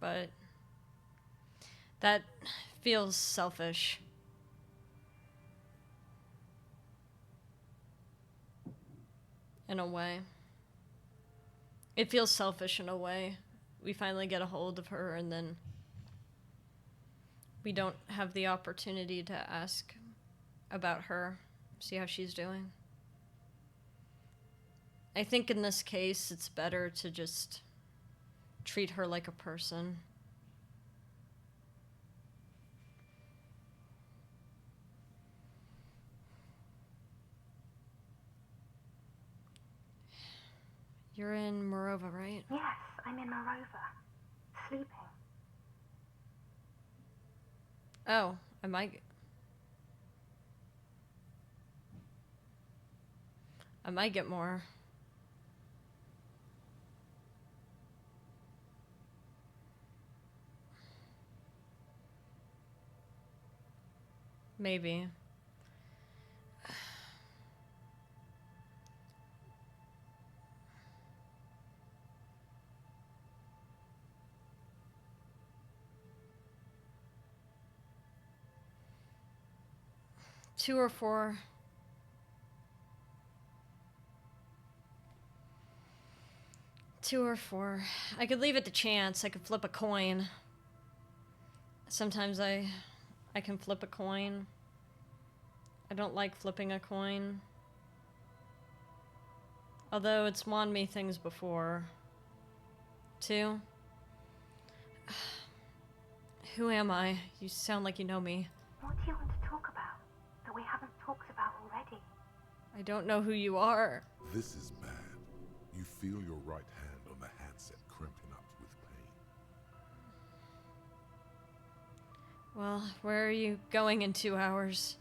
But that feels selfish. In a way. It feels selfish in a way. We finally get a hold of her and then we don't have the opportunity to ask about her, see how she's doing. I think in this case, it's better to just treat her like a person. You're in Morova, right? Yes, I'm in Morova. Sleeping. Oh, I might get more. Maybe. Two or four. Two or four. I could leave it to chance. I could flip a coin. Sometimes I can flip a coin. I don't like flipping a coin. Although it's won me things before. Two. Who am I? You sound like you know me. What do you want to talk about that we haven't talked about already? I don't know who you are. This is bad. You feel your right hand on the handset cramping up with pain. Well, where are you going in 2 hours?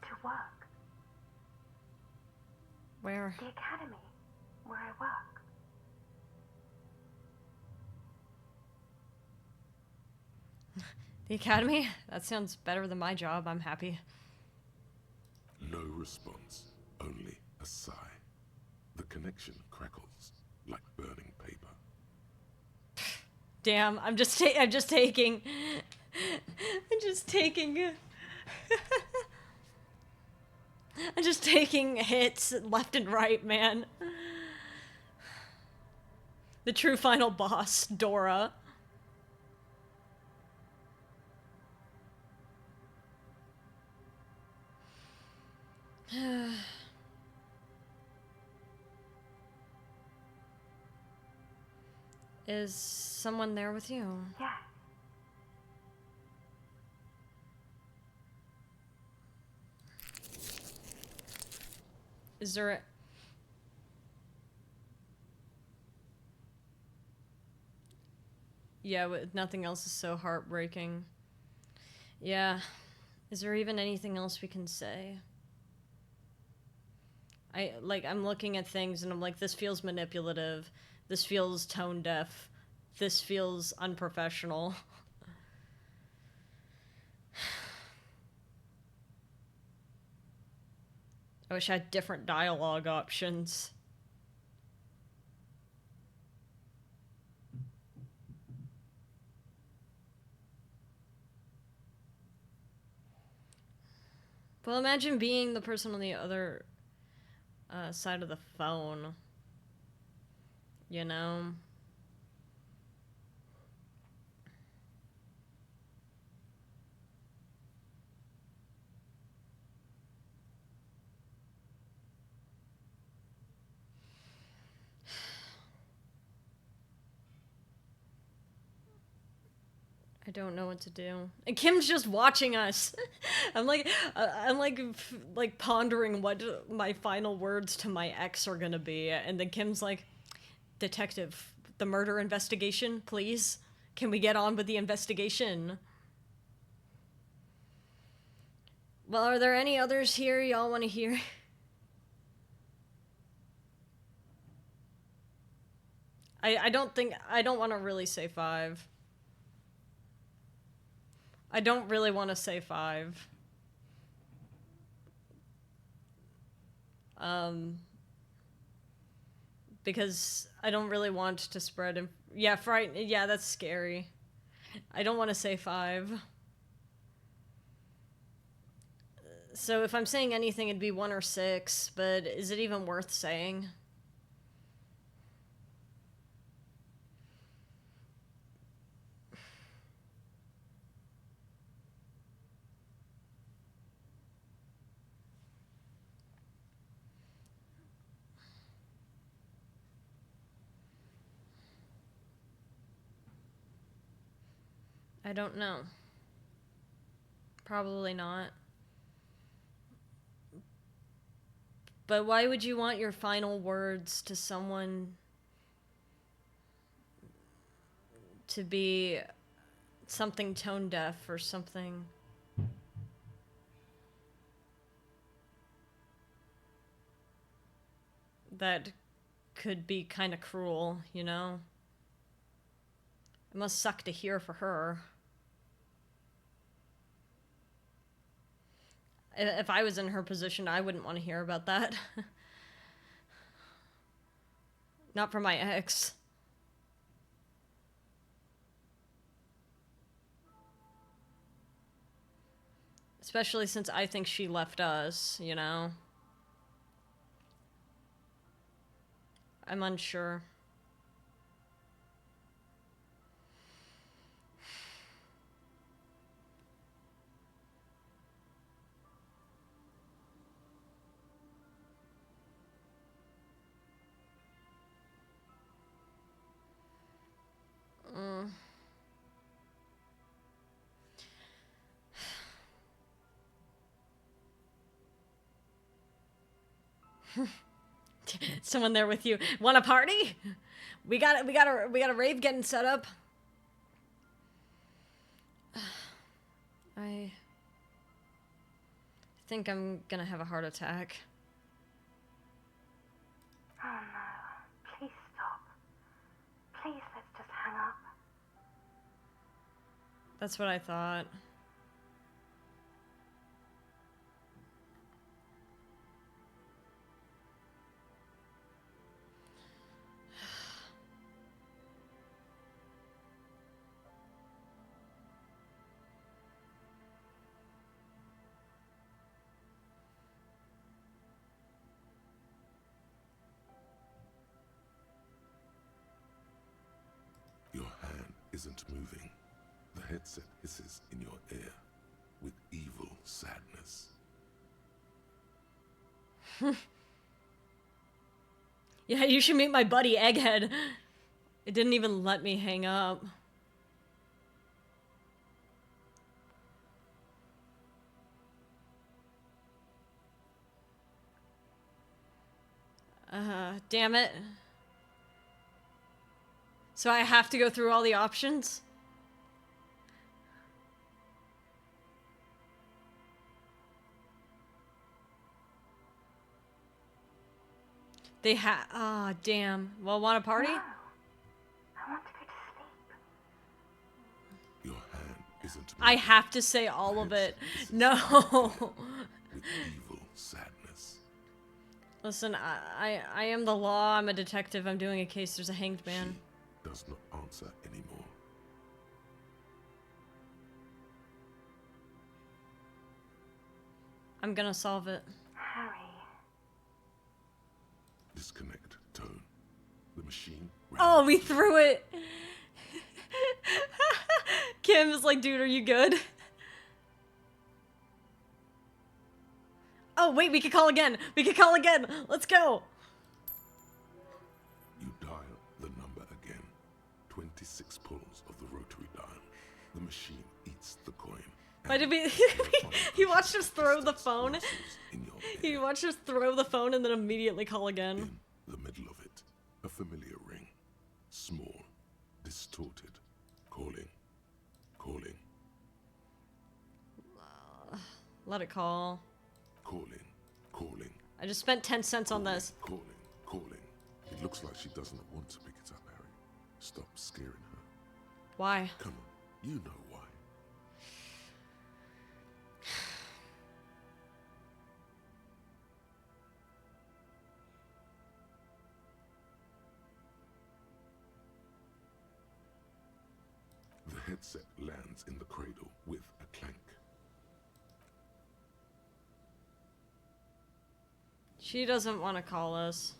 To work. Where? The academy. where I work. The academy? That sounds better than my job. I'm happy. No response, only a sigh. The connection crackles like burning paper. Damn, I'm just taking I'm just taking I'm just taking hits left and right, man. The true final boss, Dora. Is someone there with you? Yeah. Is there a... Yeah, but nothing else is so heartbreaking. Yeah. Is there even anything else we can say? I'm looking at things and I'm like, this feels manipulative. This feels tone deaf. This feels unprofessional. I wish I had different dialogue options. Well, imagine being the person on the other side of the phone. You know? I don't know what to do. And Kim's just watching us. I'm like pondering what my final words to my ex are gonna be. And then Kim's like, "Detective, the murder investigation, please. Can we get on with the investigation?" Well, are there any others here y'all want to hear? I don't want to really say 5. I don't really want to say 5. Because I don't really want to spread yeah, yeah, that's scary. I don't want to say 5. So if I'm saying anything, it'd be 1 or 6, but is it even worth saying? I don't know. Probably not. But why would you want your final words to someone to be something tone deaf or something? That could be kind of cruel, you know? It must suck to hear for her. If I was in her position, I wouldn't want to hear about that. Not from my ex. Especially since I think she left us, you know? I'm unsure. Someone there with you. Want a party? We got a rave getting set up. I think I'm gonna have a heart attack. Oh no. That's what I thought. Your hand isn't moving. The headset hisses in your ear with evil sadness. Yeah, you should meet my buddy Egghead. It didn't even let me hang up. Damn it. So I have to go through all the options? Ah, damn. Well, want a party? No. I want to go to sleep. Your hand isn't moving. I have to say all of it. No. With evil sadness. Listen, I am the law. I'm a detective. I'm doing a case. There's a hanged man. She does not answer anymore. I'm gonna solve it. Harry. Disconnect tone. The machine. Oh, we threw it. Kim is like, dude, are you good? Oh, wait, we could call again. We could call again. Let's go. You dial the number again. 26 pulls of the rotary dial. The machine eats the coin. Why did we... He watched us throw the phone. He watched us throw the phone and then immediately call again. In the middle of it, a familiar ring. Small, distorted. Calling. Calling. Let it call. Calling. Calling. I just spent 10 cents on this. Calling. Calling. It looks like she doesn't want to pick it up, Harry. Stop scaring her. Why? Come on. You know why. The headset lands in the cradle with a clank. She doesn't want to call us.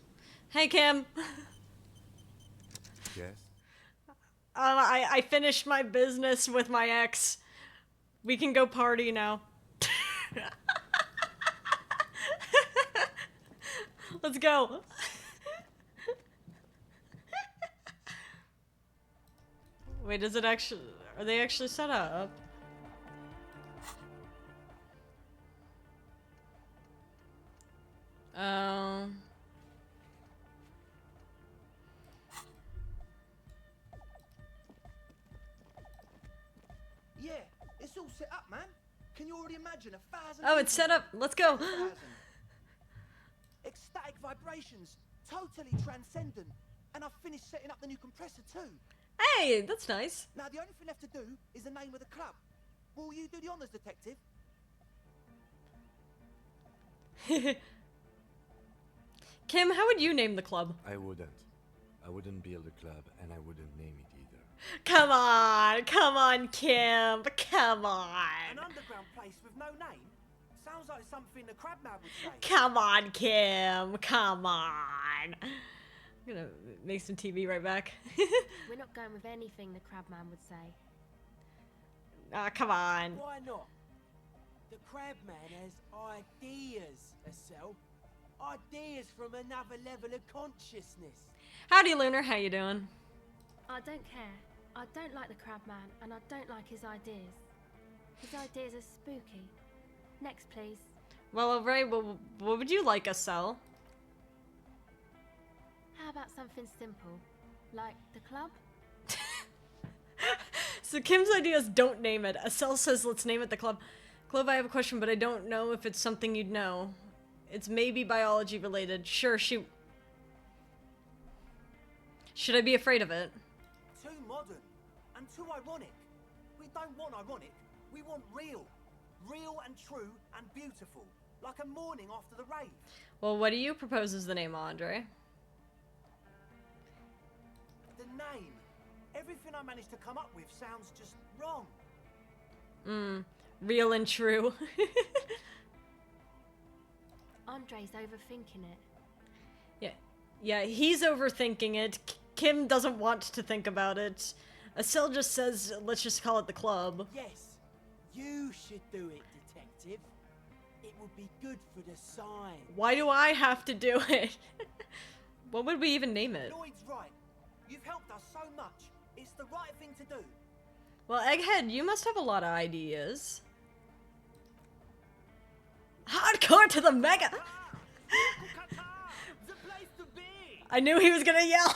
Hey, Kim. Yes? I finished my business with my ex. We can go party now. Let's go. Wait, is it actually... Are they actually set up? Yeah, it's all set up, man. Can you already imagine 1,000? Oh, it's set up. Let's go. Ecstatic vibrations, totally transcendent. And I've finished setting up the new compressor too. Hey, that's nice. Now the only thing left to do is the name of the club. Will you do the honors, detective? Kim, how would you name the club? I wouldn't. I wouldn't build a club, and I wouldn't name it either. Come on, Kim, come on. An underground place with no name? Sounds like something the Crabman would say. Come on, Kim, come on. I'm gonna make some TV right back. We're not going with anything the Crabman would say. Ah, come on. Why not? The Crabman has ideas, Estelle. Ideas from another level of consciousness. Howdy, Lunar, how you doing? I don't care. I don't like the Crabman, and I don't like his ideas. His ideas are spooky. Next, please. Well, Ray, what would you like us sell? How about something simple, like the club? So Kim's idea is don't name it. Estelle says let's name it the club. Clove, I have a question, but I don't know if it's something you'd know. It's maybe biology related. Sure, shoot. Should I be afraid of it? Too modern and too ironic. We don't want ironic. We want real. Real and true and beautiful. Like a morning after the rave. Well, what do you propose as the name, Andre? The name. Everything I managed to come up with sounds just wrong. Real and true. Andre's overthinking it. Yeah, he's overthinking it. Kim doesn't want to think about it. Asil just says, let's just call it the club. Yes, you should do it, detective. It would be good for the sign. Why do I have to do it? What would we even name it? Lloyd's right. You've helped us so much. It's the right thing to do. Well, Egghead, you must have a lot of ideas. Hardcore to the mega! The place to be. I knew he was gonna yell.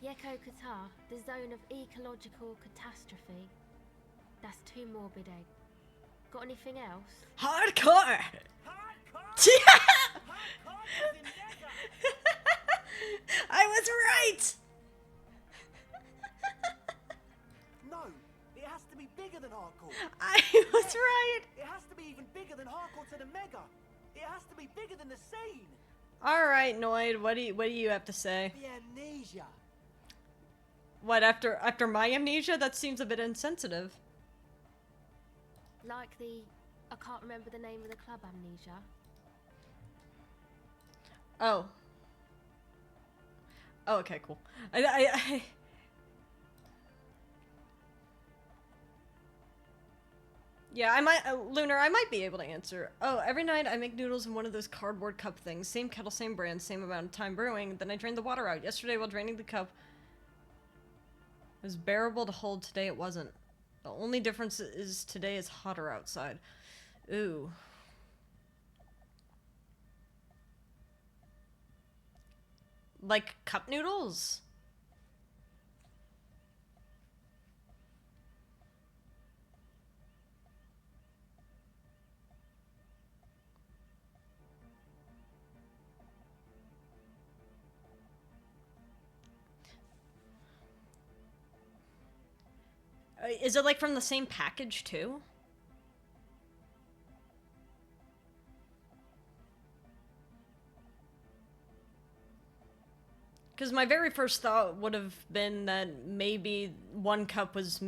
Yeko Qatar, the zone of ecological catastrophe. That's too morbid, Egg. Got anything else? Hardcore! I was right! No, it has to be bigger than hardcore. I was right! It has to be even bigger than hardcore to the mega. It has to be bigger than the scene. Alright, Noid, what do you have to say? The amnesia. What, after my amnesia? That seems a bit insensitive. Like I can't remember the name of the club, amnesia. Oh. Oh, okay, cool. Yeah, I might, Lunar, I might be able to answer. Oh, every night I make noodles in one of those cardboard cup things. Same kettle, same brand, same amount of time brewing. Then I drain the water out. Yesterday, while draining the cup, it was bearable to hold. Today it wasn't. The only difference is today is hotter outside. Ooh. Like cup noodles? Is it like from the same package too? Because my very first thought would have been that maybe one cup was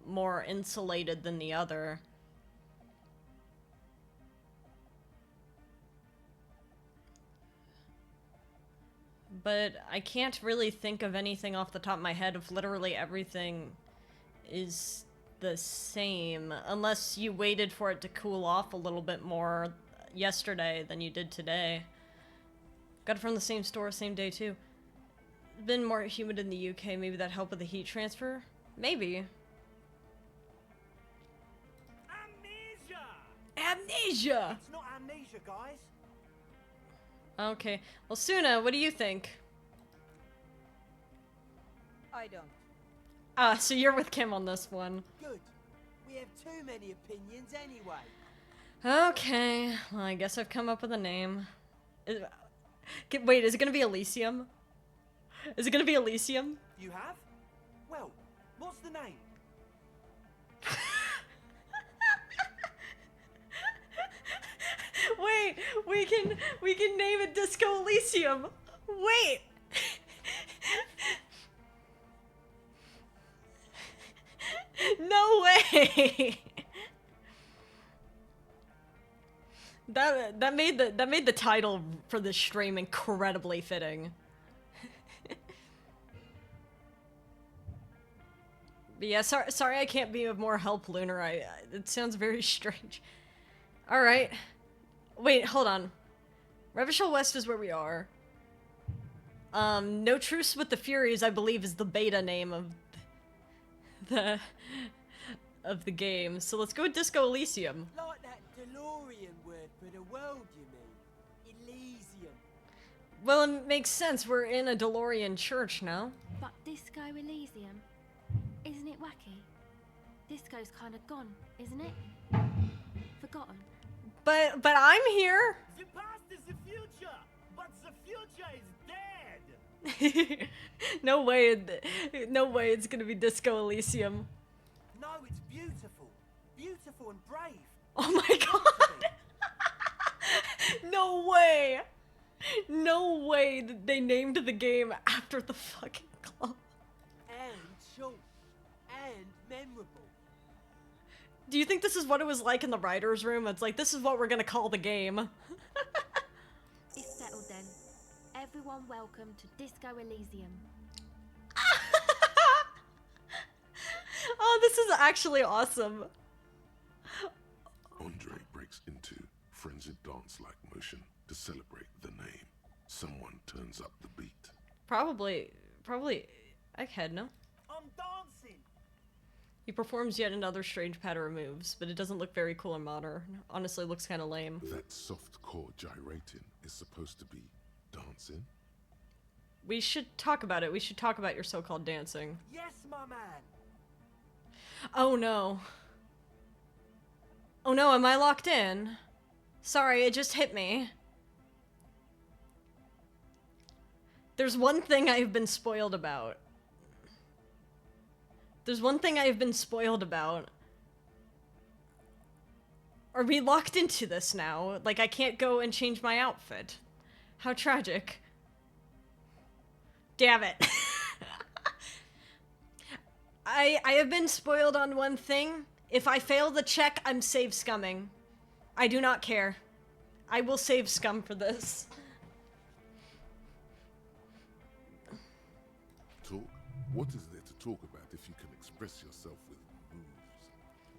more insulated than the other. But I can't really think of anything off the top of my head if literally everything is the same, unless you waited for it to cool off a little bit more yesterday than you did today. Got it from the same store, same day too. Been more humid in the UK, maybe that helped with the heat transfer? Maybe. Amnesia! Amnesia! It's not amnesia, guys. Okay. Well, Suna, what do you think? I don't. Ah, so you're with Kim on this one. Good. We have too many opinions anyway. Okay. Well, I guess I've come up with a name. Wait, is it gonna be Elysium? Is it gonna be Elysium? You have? Well, what's the name? Wait, we can name it Disco Elysium. Wait. No way. That made the title for this stream incredibly fitting. But yeah, sorry I can't be of more help, Lunar. It sounds very strange. All right. Wait, hold on. Revachol West is where we are. No Truce with the Furies, I believe, is the beta name of the game. So let's go with Disco Elysium. Like that DeLorean word for the world, you mean? Elysium. Well, it makes sense. We're in a DeLorean church now. But Disco Elysium, isn't it wacky? Disco's kind of gone, isn't it? Forgotten. But I'm here. The past is the future, but the future is dead. No way, no way it's gonna be Disco Elysium. No, it's beautiful. Beautiful and brave. Oh my god! No way! No way that they named the game after the fucking club. And short. And memorable. Do you think this is what it was like in the writer's room? It's like, this is what we're gonna call the game. It's settled then. Everyone welcome to Disco Elysium. Oh, this is actually awesome. Andre breaks into frenzied dance-like motion to celebrate the name. Someone turns up the beat. Probably Egghead, no? I'm dancing. He performs yet another strange pattern of moves, but it doesn't look very cool or modern. Honestly, it looks kind of lame. That soft core gyrating is supposed to be dancing? We should talk about it. We should talk about your so-called dancing. Yes, my man. Oh no. Oh no, am I locked in? Sorry, it just hit me. There's one thing I've been spoiled about. There's one thing I've been spoiled about. Are we locked into this now? Like, I can't go and change my outfit. How tragic. Damn it. I have been spoiled on one thing. If I fail the check, I'm save scumming. I do not care. I will save scum for this. Talk? What is there to talk about if you can express yourself with moves?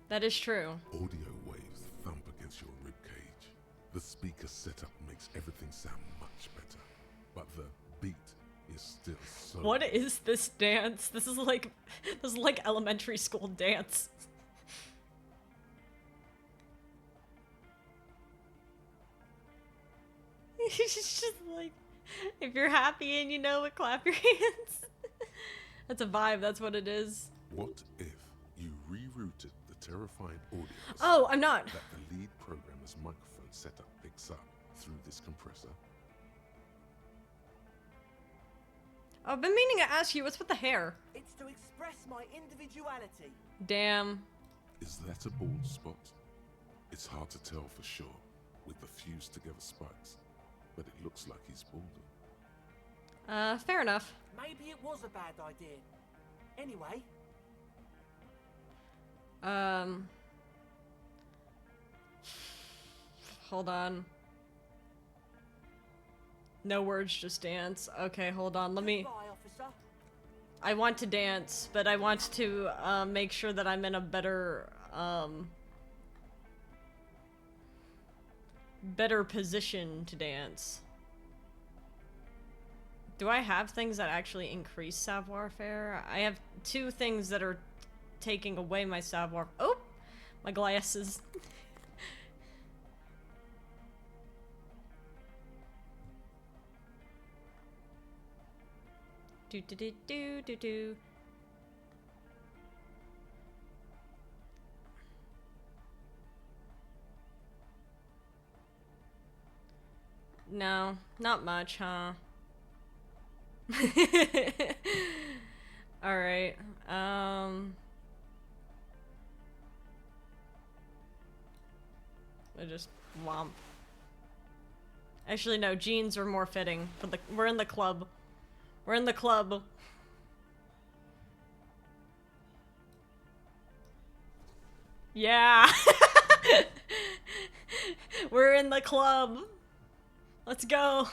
That is true. Audio waves thump against your ribcage. The speaker setup makes everything sound much better, but the beat is still so... What is this dance? This is like elementary school dance. It's just like, if you're happy and you know it, clap your hands. That's a vibe, that's what it is. What if you rerouted the terrifying audio Oh, I'm not. that the lead programmer's microphone setup picks up through this compressor? I've been meaning to ask you, what's with the hair? It's to express my individuality. Damn. Is that a bald spot? It's hard to tell for sure with the fused together spikes, but it looks like he's balding. Fair enough. Maybe it was a bad idea. Anyway. Hold on. No words, just dance. Okay, hold on, let me... Goodbye, officer. I want to dance, but I want to, make sure that I'm in a better, better position to dance. Do I have things that actually increase savoir-faire? I have 2 things that are taking away my savoir... Oh! My glasses. Do do do do do do. No, not much, huh? Alright, I just womp. Actually, no, jeans are more fitting for the- we're in the club. We're in the club. Yeah! We're in the club! Let's go!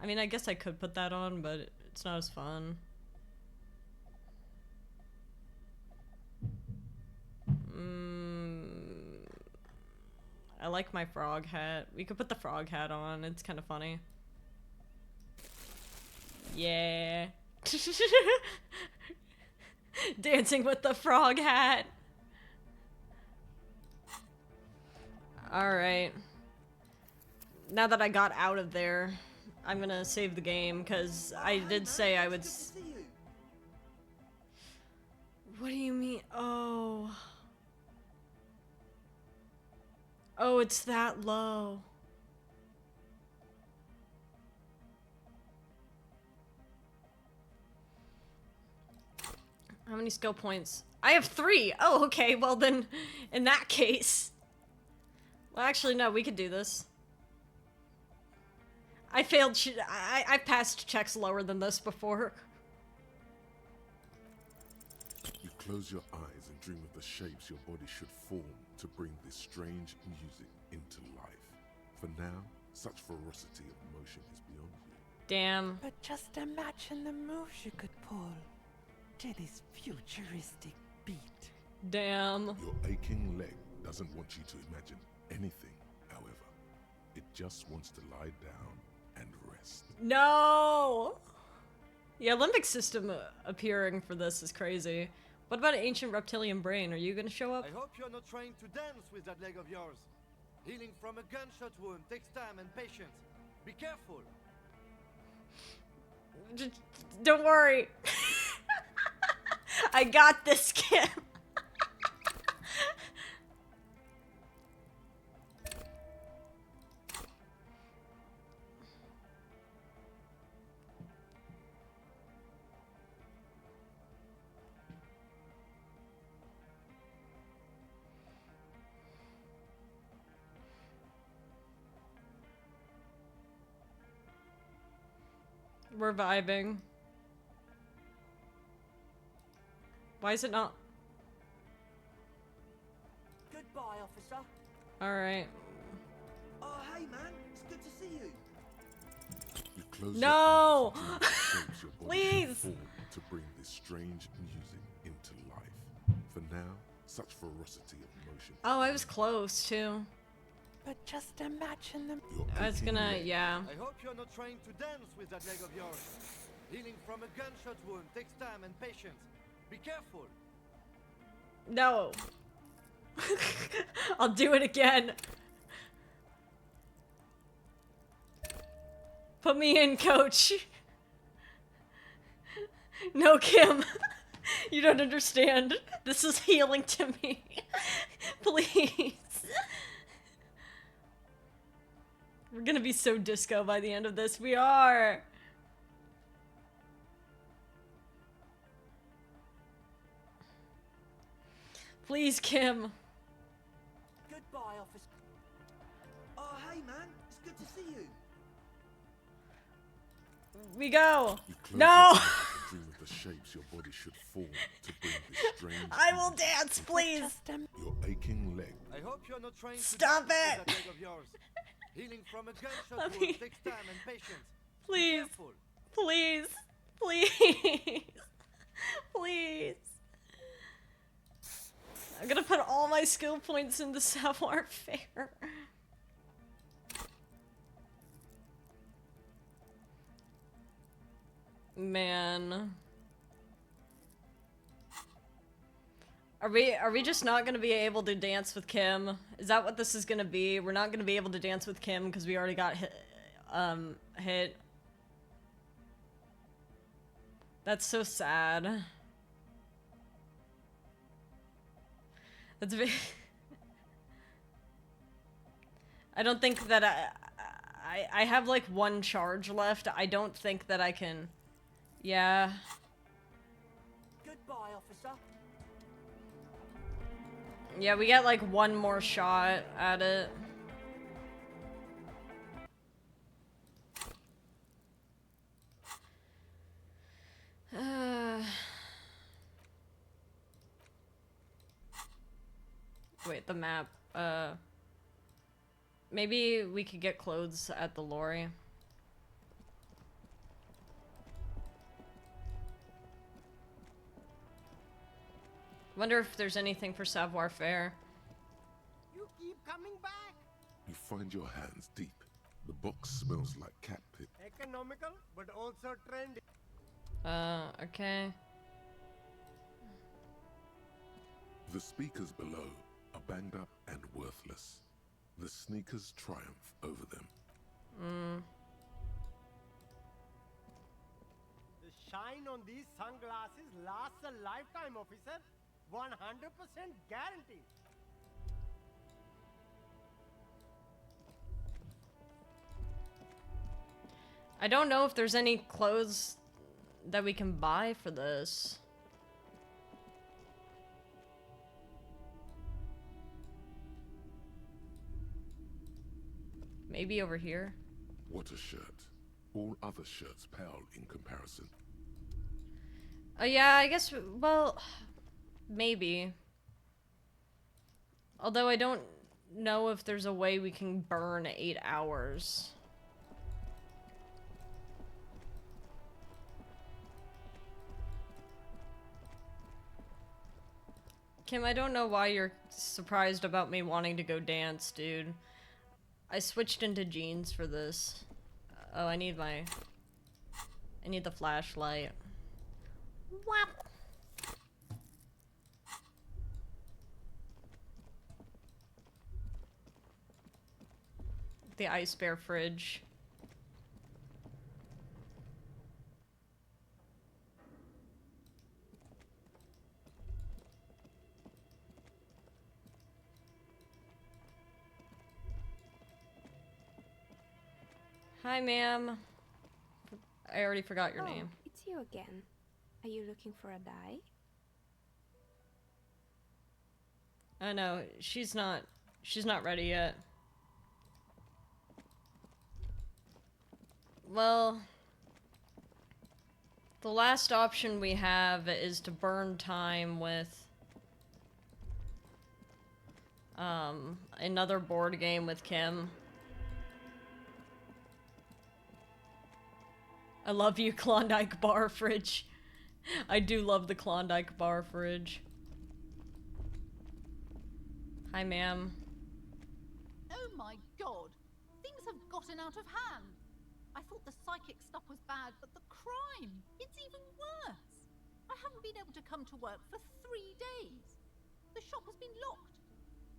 I mean, I guess I could put that on, but it's not as fun. I like my frog hat. We could put the frog hat on, it's kind of funny. Yeah. Dancing with the frog hat. Alright. Now that I got out of there, I'm gonna save the game, because I did say I would... What do you mean? Oh. Oh, it's that low. How many skill points? I have 3! Oh, okay, well then, in that case... Well, actually, no, we could do this. I failed I've passed checks lower than this before. You close your eyes and dream of the shapes your body should form to bring this strange music into life. For now, such ferocity of motion is beyond you. Damn. But just imagine the moves you could pull to this futuristic beat. Damn. Your aching leg doesn't want you to imagine anything, however. It just wants to lie down and rest. No! Yeah, limbic system appearing for this is crazy. What about ancient reptilian brain? Are you gonna show up? I hope you're not trying to dance with that leg of yours. Healing from a gunshot wound takes time and patience. Be careful. Don't worry. I got this, Kim. We're vibing. Why is it not? Goodbye, officer. Alright. Oh, hey, man. It's good to see you. You close No! your eyes and dream of the shapes your body Please! should form to bring this strange music into life. For now, such ferocity of motion. Oh, I was close, too. But just imagine them. I was gonna, yeah. I hope you're not trying to dance with that leg of yours. Healing from a gunshot wound takes time and patience. Be careful. No. I'll do it again. Put me in, coach. No, Kim. You don't understand. This is healing to me. Please. We're gonna be so disco by the end of this. We are. Please, Kim. Goodbye, officer. Oh, hey, man. It's good to see you. We go. You close No. your eyes and dream of the shapes your body should form to bring this strange I will music dance, into please. life. Your aching leg. I hope you're not trying to Stop dance it. with that leg of yours. Healing from a gunshot Let wound me- takes time and patience. Please. Careful. Please. Please. Please. I'm gonna put all my skill points into savoir faire. Man. Are we just not gonna be able to dance with Kim? Is that what this is gonna be? We're not gonna be able to dance with Kim because we already got hit. That's so sad. That's very... I don't think that I have like one charge left. I don't think that I can... Yeah. Goodbye, officer. Yeah, we get like one more shot at it. Wait, the map. Maybe we could get clothes at the lorry. Wonder if there's anything for savoir faire. You keep coming back. You find your hands deep. The box smells like cat pit. Economical, but also trendy. Okay. The speakers below are banged up and worthless. The sneakers triumph over them. The shine on these sunglasses lasts a lifetime, officer. 100% guaranteed. I don't know if there's any clothes that we can buy for this. Maybe over here? What a shirt. All other shirts pale in comparison. Oh yeah, I guess, well, maybe. Although I don't know if there's a way we can burn 8 hours. Kim, I don't know why you're surprised about me wanting to go dance, dude. I switched into jeans for this. Oh, I need the flashlight. Whap! The ice bear fridge. Hi, ma'am. I already forgot your name. It's you again. Are you looking for a dye? No, she's not ready yet. Well, the last option we have is to burn time with another board game with Kim. I love you, Klondike bar fridge. I do love the Klondike bar fridge. Hi, ma'am. Oh my god! Things have gotten out of hand! I thought the psychic stuff was bad, but the crime! It's even worse! I haven't been able to come to work for 3 days. The shop has been locked.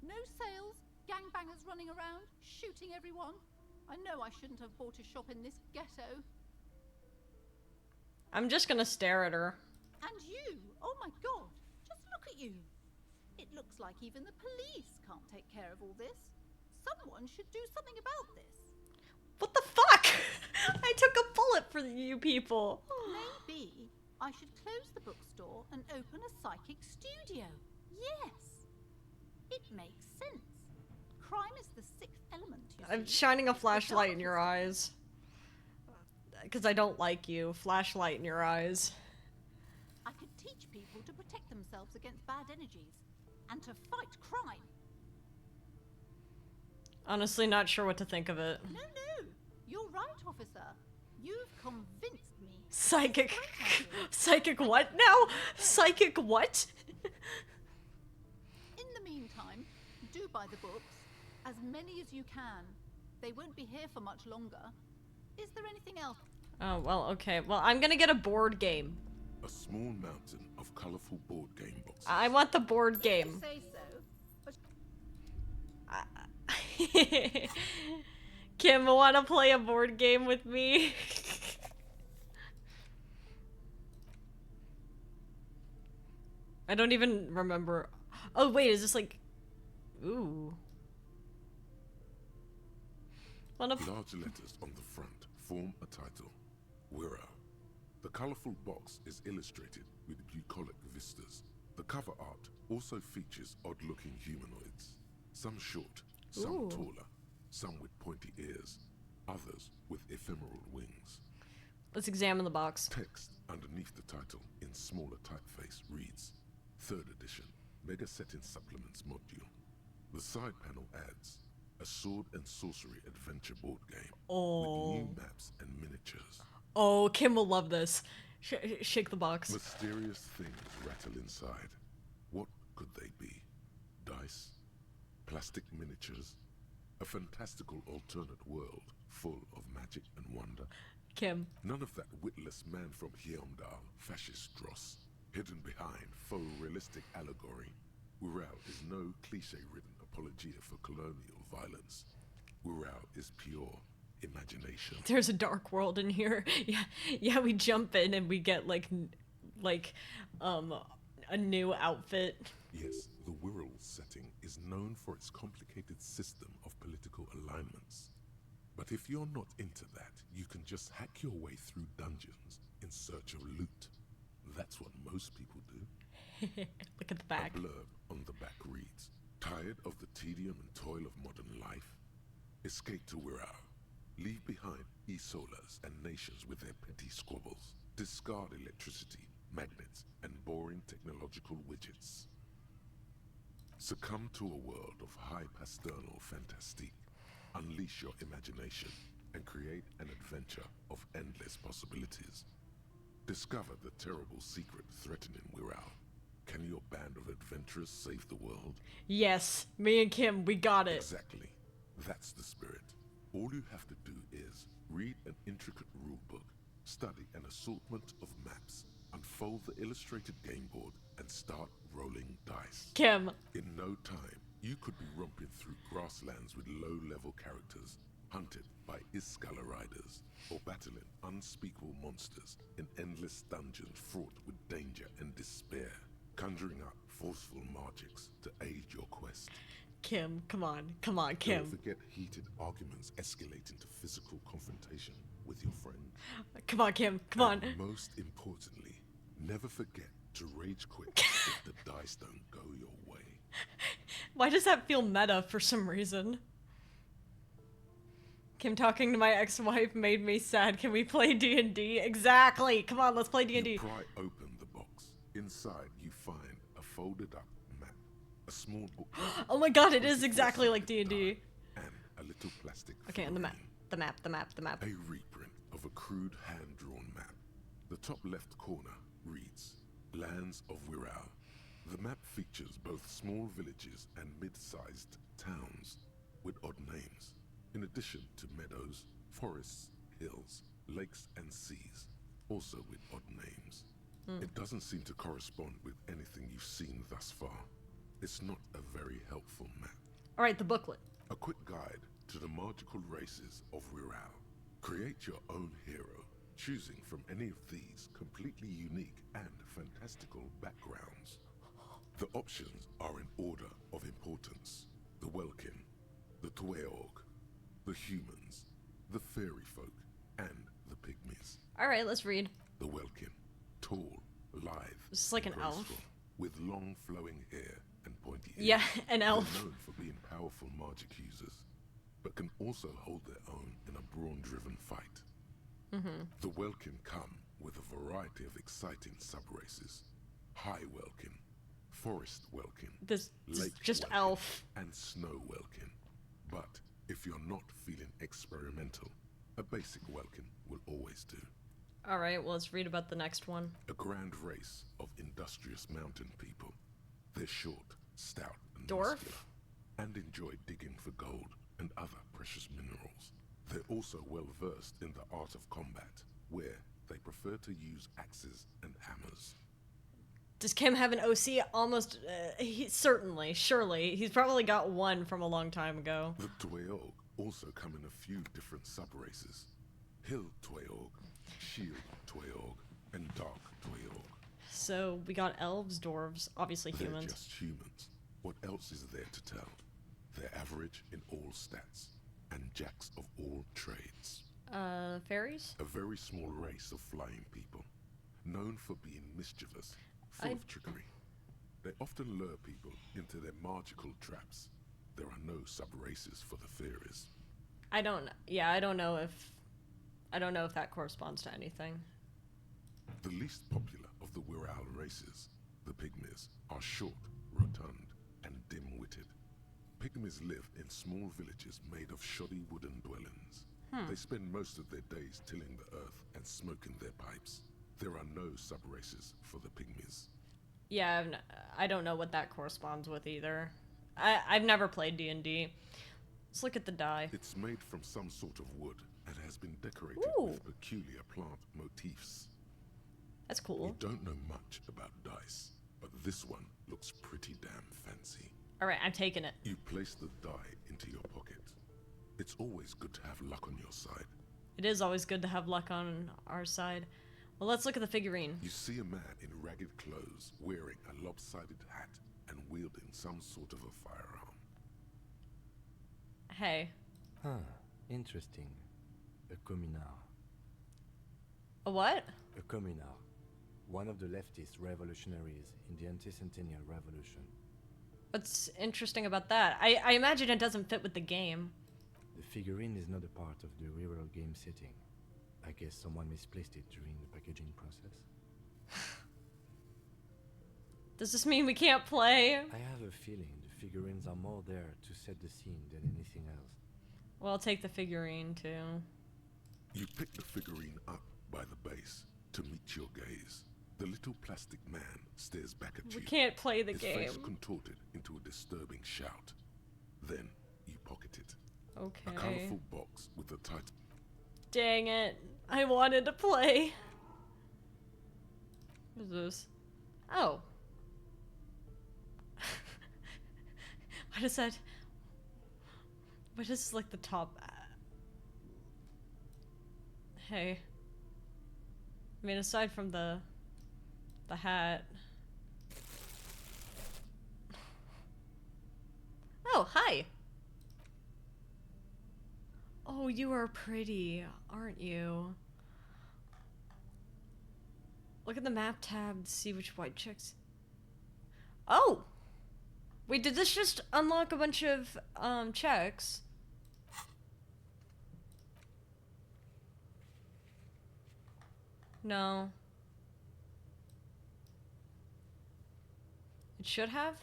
No sales, gangbangers running around, shooting everyone. I know I shouldn't have bought a shop in this ghetto. I'm just gonna stare at her. And you! Oh my god! Just look at you! It looks like even the police can't take care of all this. Someone should do something about this. What the fuck? I took a bullet for you people. Maybe I should close the bookstore and open a psychic studio. Yes! It makes sense. Crime is the 6th element, you see. I'm shining a flashlight in your eyes. Because I don't like you. Flashlight in your eyes. I could teach people to protect themselves against bad energies and to fight crime. Honestly, not sure what to think of it. No, you're right, officer. You've convinced me. Psychic. Psychic what now? Psychic what? In the meantime, do buy the books. As many as you can. They won't be here for much longer. Is there anything else? Oh, well, okay. Well, I'm gonna get a board game. A small mountain of colorful board game boxes. I want the board game. Say so. But... Kim, wanna play a board game with me? I don't even remember. Oh, wait, is this like... Ooh. Large letters on the front form a title. Wirral. The colorful box is illustrated with bucolic vistas. The cover art also features odd-looking humanoids. Some short, some taller, some with pointy ears, others with ephemeral wings. Let's examine the box. Text underneath the title in smaller typeface reads, 3rd edition, Mega Setting Supplements Module. The side panel adds, a sword and sorcery adventure board game with new maps and miniatures. Oh, Kim will love this. Shake the box. Mysterious things rattle inside. What could they be? Dice? Plastic miniatures? A fantastical alternate world full of magic and wonder? Kim. None of that witless man from Heimdall, fascist dross, hidden behind faux realistic allegory. Wirral is no cliche-ridden apologia for colonial violence. Wirral is pure imagination. There's a dark world in here. Yeah, we jump in and we get like a new outfit. Yes, the Wirral setting is known for its complicated system of political alignments. But if you're not into that, you can just hack your way through dungeons in search of loot. That's what most people do. Look at the back. A blurb on the back reads, tired of the tedium and toil of modern life? Escape to Wirral. Leave behind Isolas and nations with their petty squabbles. Discard electricity, magnets, and boring technological widgets. Succumb to a world of high pasternal fantastique. Unleash your imagination and create an adventure of endless possibilities. Discover the terrible secret threatening Wirral. Can your band of adventurers save the world? Yes, me and Kim, we got it. Exactly. That's the spirit. All you have to do is read an intricate rulebook, study an assortment of maps, unfold the illustrated game board, and start rolling dice. Kim. In no time, you could be romping through grasslands with low-level characters, hunted by Iskala riders, or battling unspeakable monsters in endless dungeons fraught with danger and despair, conjuring up forceful magics to aid your quest. Kim, come on, Kim. Don't forget heated arguments escalating to physical confrontation with your friend. Come on, Kim, come on. Most importantly, never forget to rage quit if the dice don't go your way. Why does that feel meta for some reason? Kim talking to my ex-wife made me sad. Can we play D&D? Exactly. Come on, let's play D&D. You pry open the box. Inside, you find a folded up map, a small book. Oh my god, it is exactly like D&D. And a little plastic. Okay, and the map. The map. A reprint of a crude hand-drawn map. The top left corner reads, Lands of Wirral. The map features both small villages and mid-sized towns with odd names, in addition to meadows, forests, hills, lakes and seas, also with odd names. It doesn't seem to correspond with anything you've seen thus far. It's not a very helpful map. Alright, the booklet. A quick guide to the magical races of Wirral. Create your own hero, choosing from any of these completely unique and fantastical backgrounds. The options are in order of importance. The Welkin, the Tweog, the humans, the fairy folk, and the pygmies. Alright, let's read. The Welkin, tall, lithe, This is like an elf. graceful, with long flowing hair and pointy ears. Yeah, an elf. They're known for being powerful magic users, but can also hold their own in a brawn-driven fight. The Welkin come with a variety of exciting sub-races. High Welkin, Forest Welkin, This Lake just Welkin, elf. and Snow Welkin. But if you're not feeling experimental, a basic Welkin will always do. Alright, well, let's read about the next one. A grand race of industrious mountain people. They're short, stout, and Dwarf? muscular, and enjoy digging for gold and other precious minerals. They're also well versed in the art of combat, where they prefer to use axes and hammers. Does Kim have an OC? Almost, certainly, surely. He's probably got one from a long time ago. The Tweog also come in a few different sub-races. Hill Tweog, Shield Tweog, and Dark Tweog. So, we got elves, dwarves, obviously They're humans. just humans. What else is there to tell? They're average in all stats, and jacks of all trades. Fairies? A very small race of flying people, known for being mischievous, full of trickery. They often lure people into their magical traps. There are no sub-races for the fairies. I don't know if that corresponds to anything. The least popular of the Wirral races, the pygmies, are short, rotund, and dim-witted. Pygmies live in small villages made of shoddy wooden dwellings. They spend most of their days tilling the earth and smoking their pipes. There are no sub-races for the pygmies. Yeah, I don't know what that corresponds with either. I've never played D&D. Let's look at the die. It's made from some sort of wood and has been decorated with peculiar plant motifs. That's cool. You don't know much about dice, but this one looks pretty damn fancy. Alright, I'm taking it. You place the die into your pocket. It's always good to have luck on your side. It is always good to have luck on our side. Well, let's look at the figurine. You see a man in ragged clothes wearing a lopsided hat and wielding some sort of a firearm. Hey. Huh, interesting. A communard. A what? A communard. One of the leftist revolutionaries in the anti-centennial revolution. What's interesting about that? I imagine it doesn't fit with the game. The figurine is not a part of the real game setting. I guess someone misplaced it during the packaging process. Does this mean we can't play? I have a feeling the figurines are more there to set the scene than anything else. Well, I'll take the figurine too. You pick the figurine up by the base to meet your gaze. The little plastic man stares back at you. We can't play the his game. face contorted into a disturbing shout. Then you pocket it. Okay. A colorful box with a tight... Dang it. I wanted to play. What is this? Oh. What is that? What is like the top? Hey. I mean, aside from the hat. Oh, hi. Oh, you are pretty, aren't you? Look at the map tab to see which white chicks. Oh! Wait, did this just unlock a bunch of checks? No. It should have?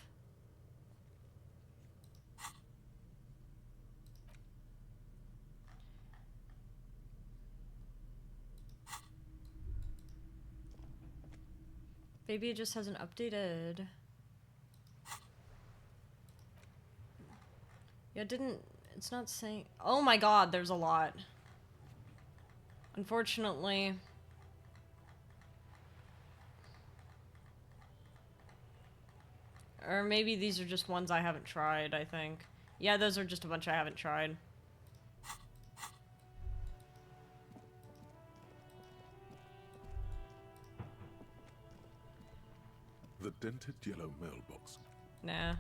Maybe it just hasn't updated. Yeah, it's not saying... Oh my god, there's a lot. Unfortunately. Or maybe these are just ones I haven't tried, I think. Yeah, those are just a bunch I haven't tried. The dented yellow mailbox. Nah.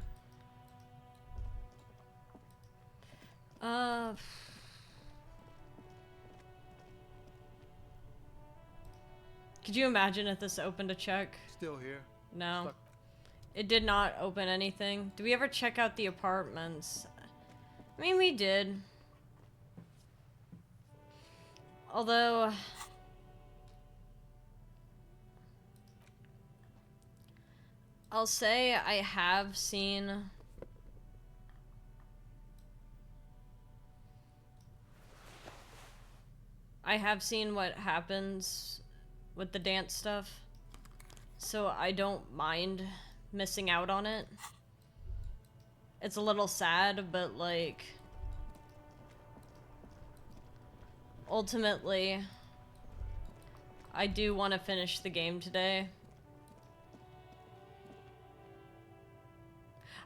Could you imagine if this opened a check? Still here. No. Stuck. It did not open anything. Do we ever check out the apartments? I mean, we did. Although... I'll say I have seen... what happens with the dance stuff. So I don't mind missing out on it. It's a little sad, but like... ultimately, I do want to finish the game today.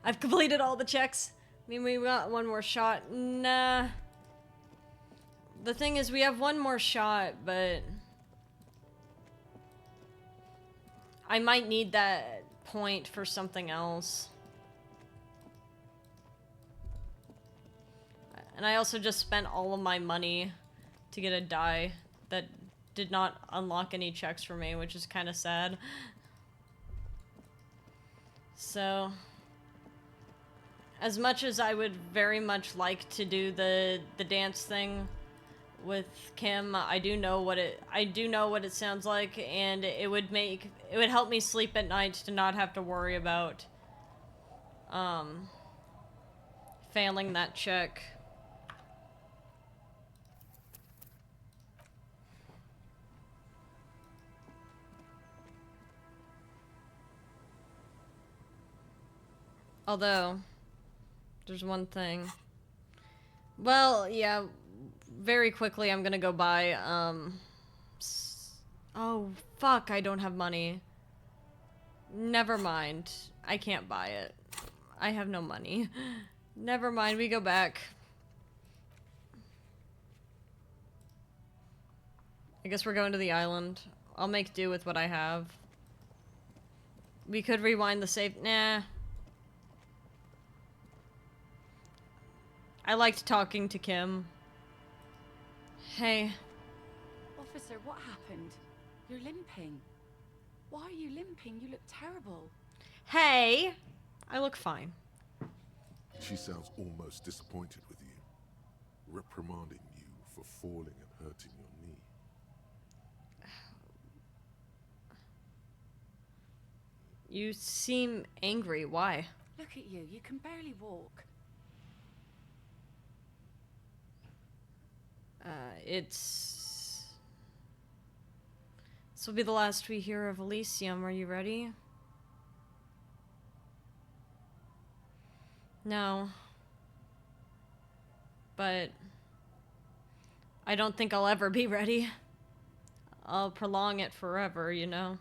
I've completed all the checks. I mean, we got one more shot. Nah. The thing is, we have one more shot, but... I might need that point for something else. And I also just spent all of my money to get a die that did not unlock any checks for me, which is kind of sad. So... as much as I would very much like to do the dance thing with Kim, I do know what it sounds like, and it would help me sleep at night to not have to worry about failing that check. Although there's one thing. Well, yeah, very quickly I'm gonna go buy, oh, fuck, I don't have money. Never mind. I can't buy it. I have no money. Never mind, we go back. I guess we're going to the island. I'll make do with what I have. We could rewind the save. Nah. I liked talking to Kim. Hey. Officer, what happened? You're limping. Why are you limping? You look terrible. Hey! I look fine. She sounds almost disappointed with you. reprimanding you for falling and hurting your knee. You seem angry. Why? Look at you. You can barely walk. This will be the last we hear of Elysium. Are you ready? No. But I don't think I'll ever be ready. I'll prolong it forever, you know?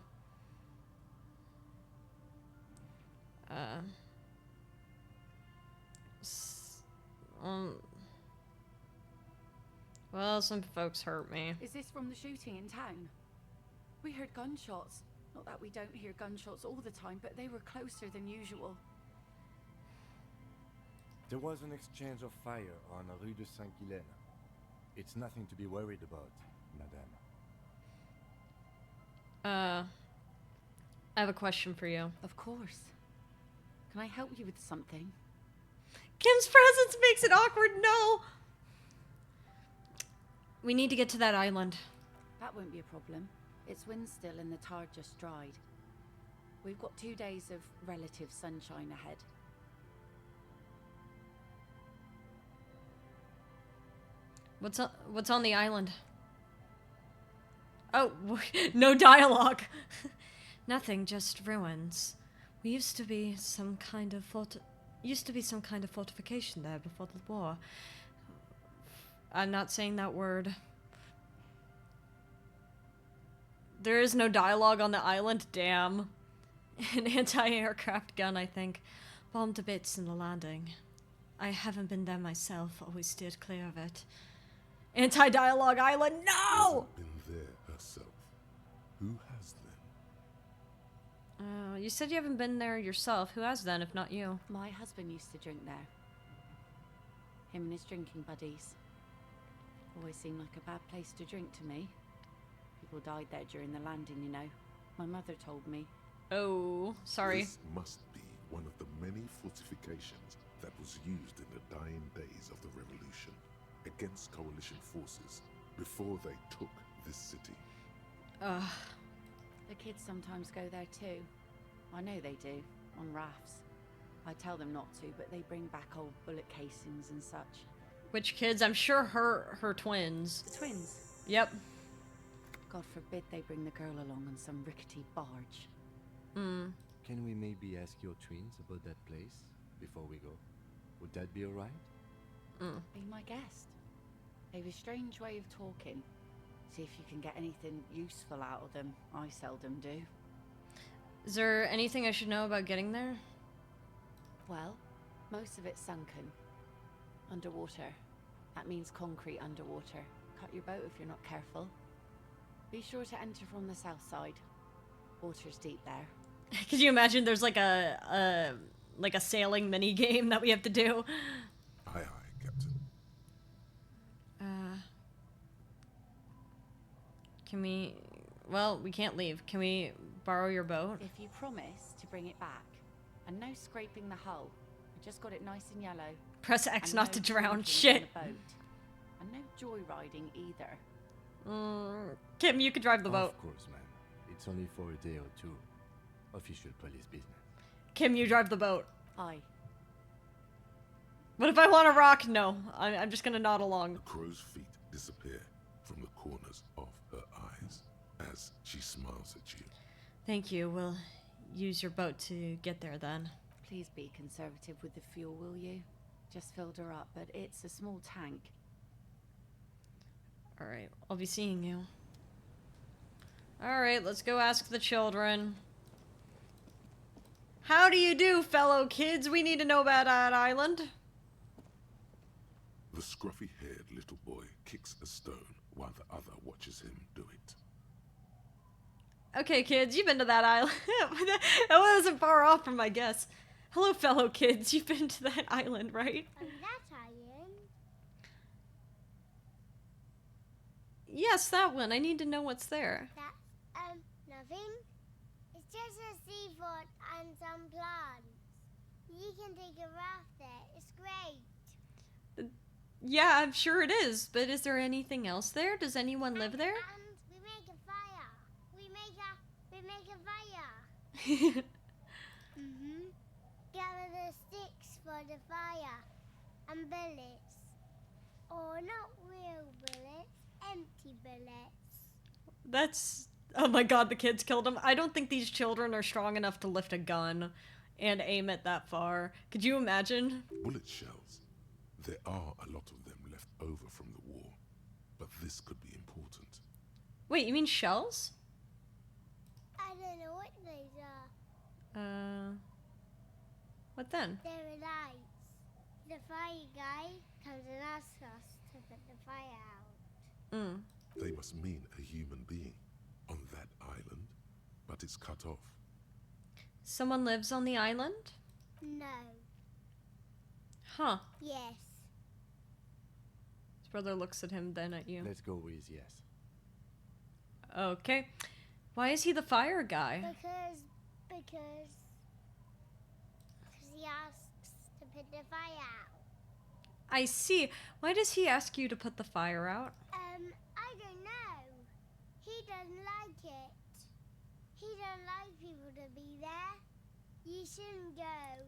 Well, some folks hurt me. Is this from the shooting in town? We heard gunshots. Not that we don't hear gunshots all the time, but they were closer than usual. There was an exchange of fire on Rue de Saint-Ghilaine. It's nothing to be worried about, madame. I have a question for you. Of course. Can I help you with something? Kim's presence makes it awkward. No! We need to get to that island. That won't be a problem. It's wind still and the tar just dried. We've got 2 days of relative sunshine ahead. What's on the island? Oh, no dialogue. Nothing, just ruins. We used to be some kind of fortification there before the war. I'm not saying that word. There is no dialogue on the island, damn. An anti-aircraft gun, I think. Bombed to bits in the landing. I haven't been there myself, always steered clear of it. Anti-dialogue island, no! Been there herself. Who has then? You said you haven't been there yourself. Who has then, if not you? My husband used to drink there. Him and his drinking buddies. Always seemed like a bad place to drink to me. People died there during the landing, you know. My mother told me. Oh, sorry. This must be one of the many fortifications that was used in the dying days of the revolution against coalition forces before they took this city. The kids sometimes go there too. I know they do, on rafts. I tell them not to, but they bring back old bullet casings and such. Which kids? I'm sure her twins. The twins? Yep. God forbid they bring the girl along on some rickety barge. Can we maybe ask your twins about that place before we go? Would that be alright? Be my guest. They've a strange way of talking. See if you can get anything useful out of them. I seldom do. Is there anything I should know about getting there? Well, most of it's sunken. Underwater. That means concrete underwater. Cut your boat if you're not careful. Be sure to enter from the south side. Water's deep there. Could you imagine there's like a sailing mini game that we have to do? Aye, aye, Captain. Can we... Well, we can't leave. Can we borrow your boat? If you promise to bring it back. And no scraping the hull. I just got it nice and yellow. Press X and not no to drown. drinking Shit. on the boat. And no joyriding either. Kim, you could drive the boat. Of course, man. It's only for a day or two. Official police business. Kim, you drive the boat. Aye. What if I want to rock? No. I'm just gonna nod along. The crow's feet disappear from the corners of her eyes as she smiles at you. Thank you. We'll use your boat to get there then. Please be conservative with the fuel, will you? Just filled her up, but it's a small tank. Alright, I'll be seeing you. Alright, let's go ask the children. How do you do, fellow kids? We need to know about that island. The scruffy-haired little boy kicks a stone while the other watches him do it. Okay, kids, you've been to that island. That wasn't far off from my guess. Hello, fellow kids. You've been to that island, right? That island? Yes, that one. I need to know what's there. That's, nothing. It's just a seafort and some plants. You can take a raft there. It's great. Yeah, I'm sure it is, but is there anything else there? Does anyone live there? And we make a fire. We make a fire. Mm-hmm. Gather the sticks for the fire. And bullets. Or not real bullets, empty bullets. That's... Oh my god, the kids killed him. I don't think these children are strong enough to lift a gun and aim it that far. Could you imagine? Bullet shells. There are a lot of them left over from the war, but this could be important. Wait, you mean shells? I don't know what those are. What then? They're lights. The fire guy comes and asks us to put the fire out. They must mean a human being on that island, but it's cut off. Someone lives on the island? No. Huh. Yes. His brother looks at him, then at you. Let's go with yes. Okay. Why is he the fire guy? Because he asks to put the fire out. I see. Why does he ask you to put the fire out? I don't know. He doesn't like it. He don't like people to be there. You shouldn't go.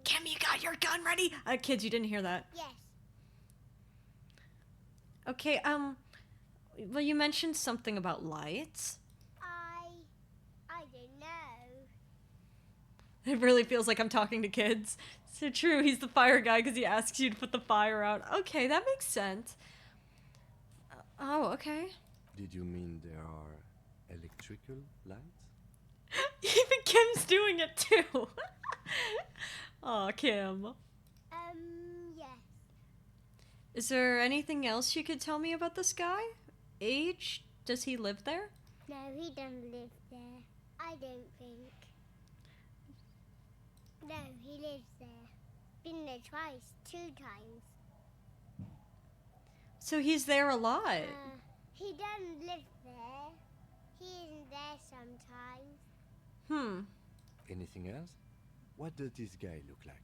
Kim, you got your gun ready? Kids, you didn't hear that. Yes. Okay, well, you mentioned something about lights. I don't know. It really feels like I'm talking to kids. So true, he's the fire guy because he asks you to put the fire out. Okay, that makes sense. Oh, okay. Did you mean there are electrical lights? Even Kim's doing it too. Aw, Kim. Yes. Is there anything else you could tell me about this guy? Age? Does he live there? No, he doesn't live there. I don't think. No, he lives there. Been there twice, 2 times. So he's there a lot. He doesn't live there. He isn't there sometimes. Anything else? What does this guy look like?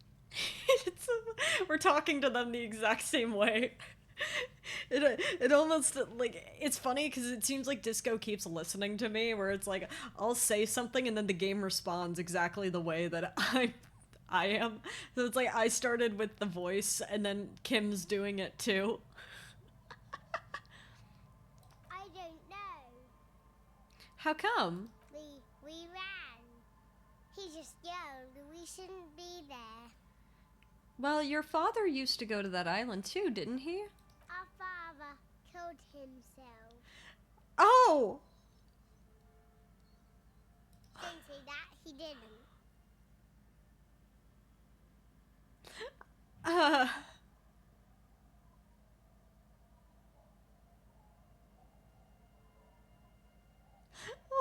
We're talking to them the exact same way. It almost, like, it's funny because it seems like Disco keeps listening to me, where it's like, I'll say something and then the game responds exactly the way that I am. So it's like I started with the voice and then Kim's doing it too. I don't know. How come? We ran. He just yelled we shouldn't be there. Well, your father used to go to that island too, didn't he? Our father killed himself. Oh! Don't say that, he didn't.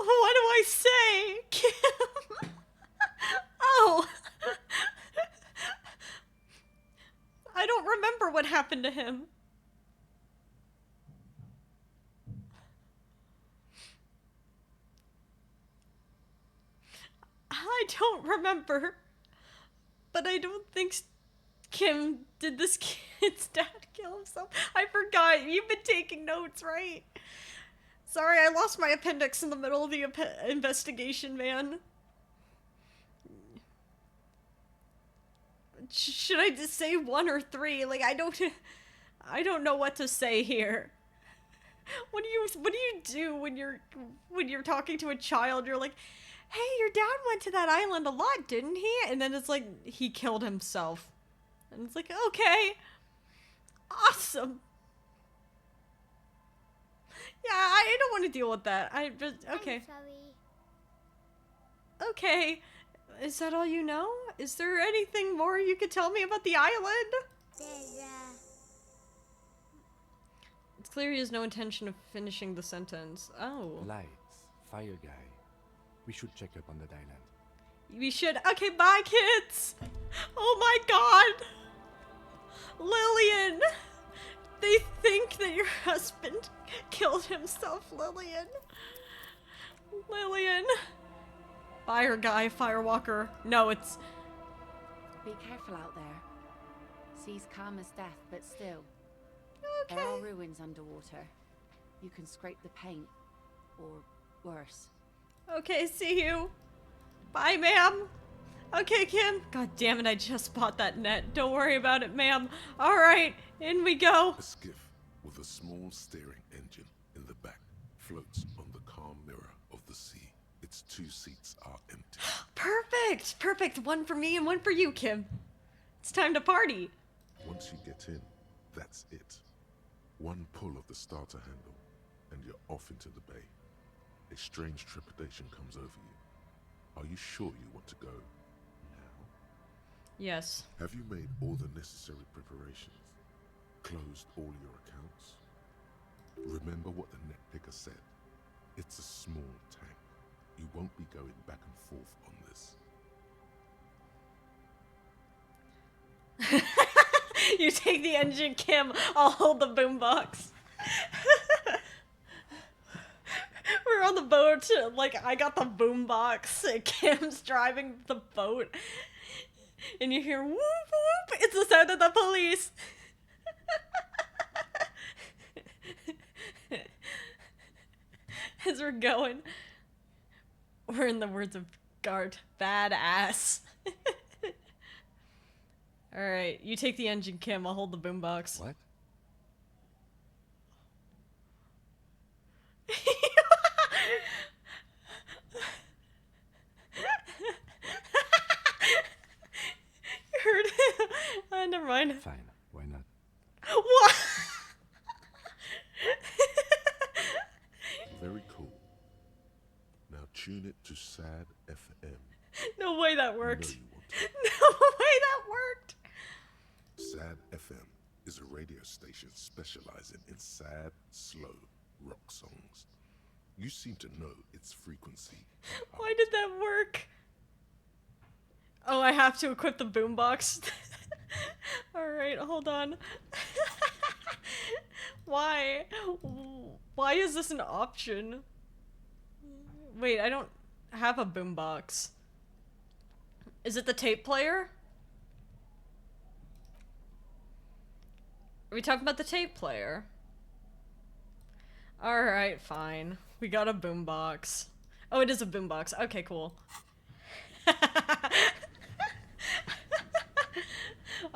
What do I say? Kim? Oh! I don't remember what happened to him. I don't remember. But I don't think Kim did this kid's dad kill himself. I forgot. You've been taking notes, right? Sorry, I lost my appendix in the middle of the investigation, man. Should I just say 1 or 3? Like, I don't know what to say here. What do you do when you're talking to a child? You're like, hey, your dad went to that island a lot, didn't he? And then it's like, he killed himself. And it's like, okay. Awesome. Yeah, I don't want to deal with that. Okay. I'm sorry. Okay. Is that all you know? Is there anything more you could tell me about the island? It's clear he has no intention of finishing the sentence. Oh. Lights. Fire guy. We should check up on that island. We should. Okay, bye, kids. Oh my god. Lillian. They think that your husband killed himself, Lillian. Lillian. Fire guy, firewalker. No, it's... Be careful out there. Sea's calm as death, but still. There are ruins underwater. You can scrape the paint, or worse. Okay, see you. Bye, ma'am. Okay, Kim. God damn it, I just bought that net. Don't worry about it, ma'am. Alright, in we go. A skiff with a small steering engine in the back floats on the calm mirror of the sea. Its 2 seats are empty. Perfect! Perfect. One for me and one for you, Kim. It's time to party. Once you get in, that's it. One pull of the starter handle, and you're off into the bay. A strange trepidation comes over you. Are you sure you want to go now? Yes. Have you made all the necessary preparations? Closed all your accounts? Remember what the net picker said. It's a small tank. You won't be going back and forth on this. You take the engine, Kim. I'll hold the boombox. We're on the boat. Like, I got the boombox. Kim's driving the boat. And you hear whoop whoop. It's the sound of the police. As we're going. We're in the words of Gart. Badass. Alright, you take the engine, Kim. I'll hold the boombox. What? You heard it? Never mind. Fine, why not? What? Very cool. Now tune it to Sad FM. No way that worked. You know you want to. No way that worked. Sad FM is a radio station specializing in sad, slow rock songs. You seem to know its frequency. Why did that work? Oh, I have to equip the boombox. Alright, hold on. Why? Why is this an option? Wait, I don't have a boombox. Is it the tape player? Are we talking about the tape player? Alright, fine. We got a boombox. Oh, it is a boombox. Okay, cool.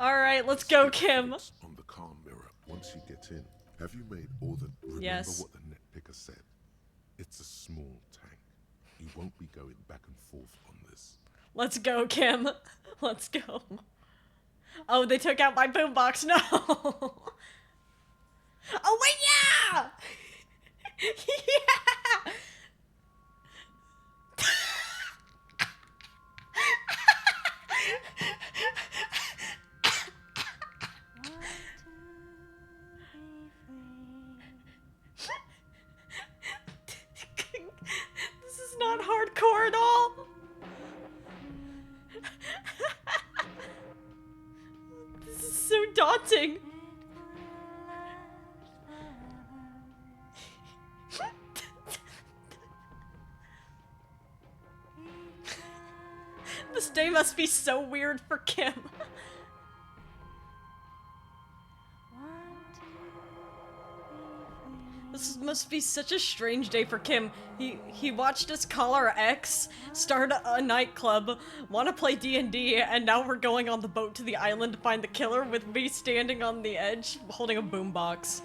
Alright, let's go, Kim. On the calm mirror, once you get in, have you made all the... Remember Yes. what the net picker said. It's a small tank. You won't be going back and forth on this. Let's go, Kim. Let's go. Oh, they took out my boombox. No. Oh, wait, yeah! Yeah! This is not hardcore at all. This is so daunting. This day must be so weird for Kim. This must be such a strange day for Kim. He watched us call our ex, start a nightclub, want to play D&D, and now we're going on the boat to the island to find the killer with me standing on the edge holding a boombox.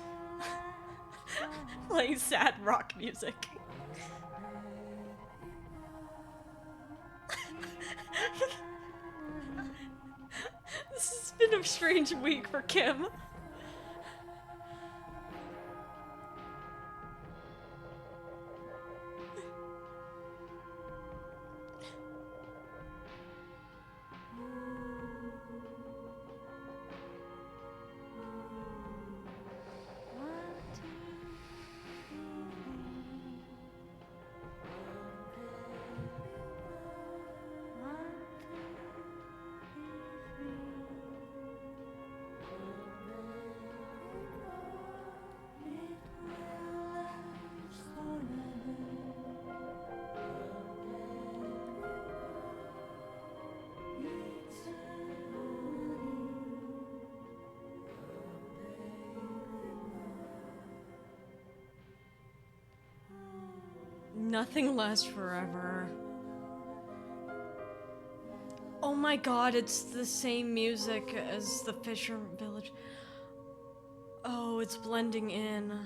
Playing sad rock music. This has been a strange week for Kim. Nothing lasts forever. Oh my god, it's the same music as the Fisher Village. Oh, it's blending in.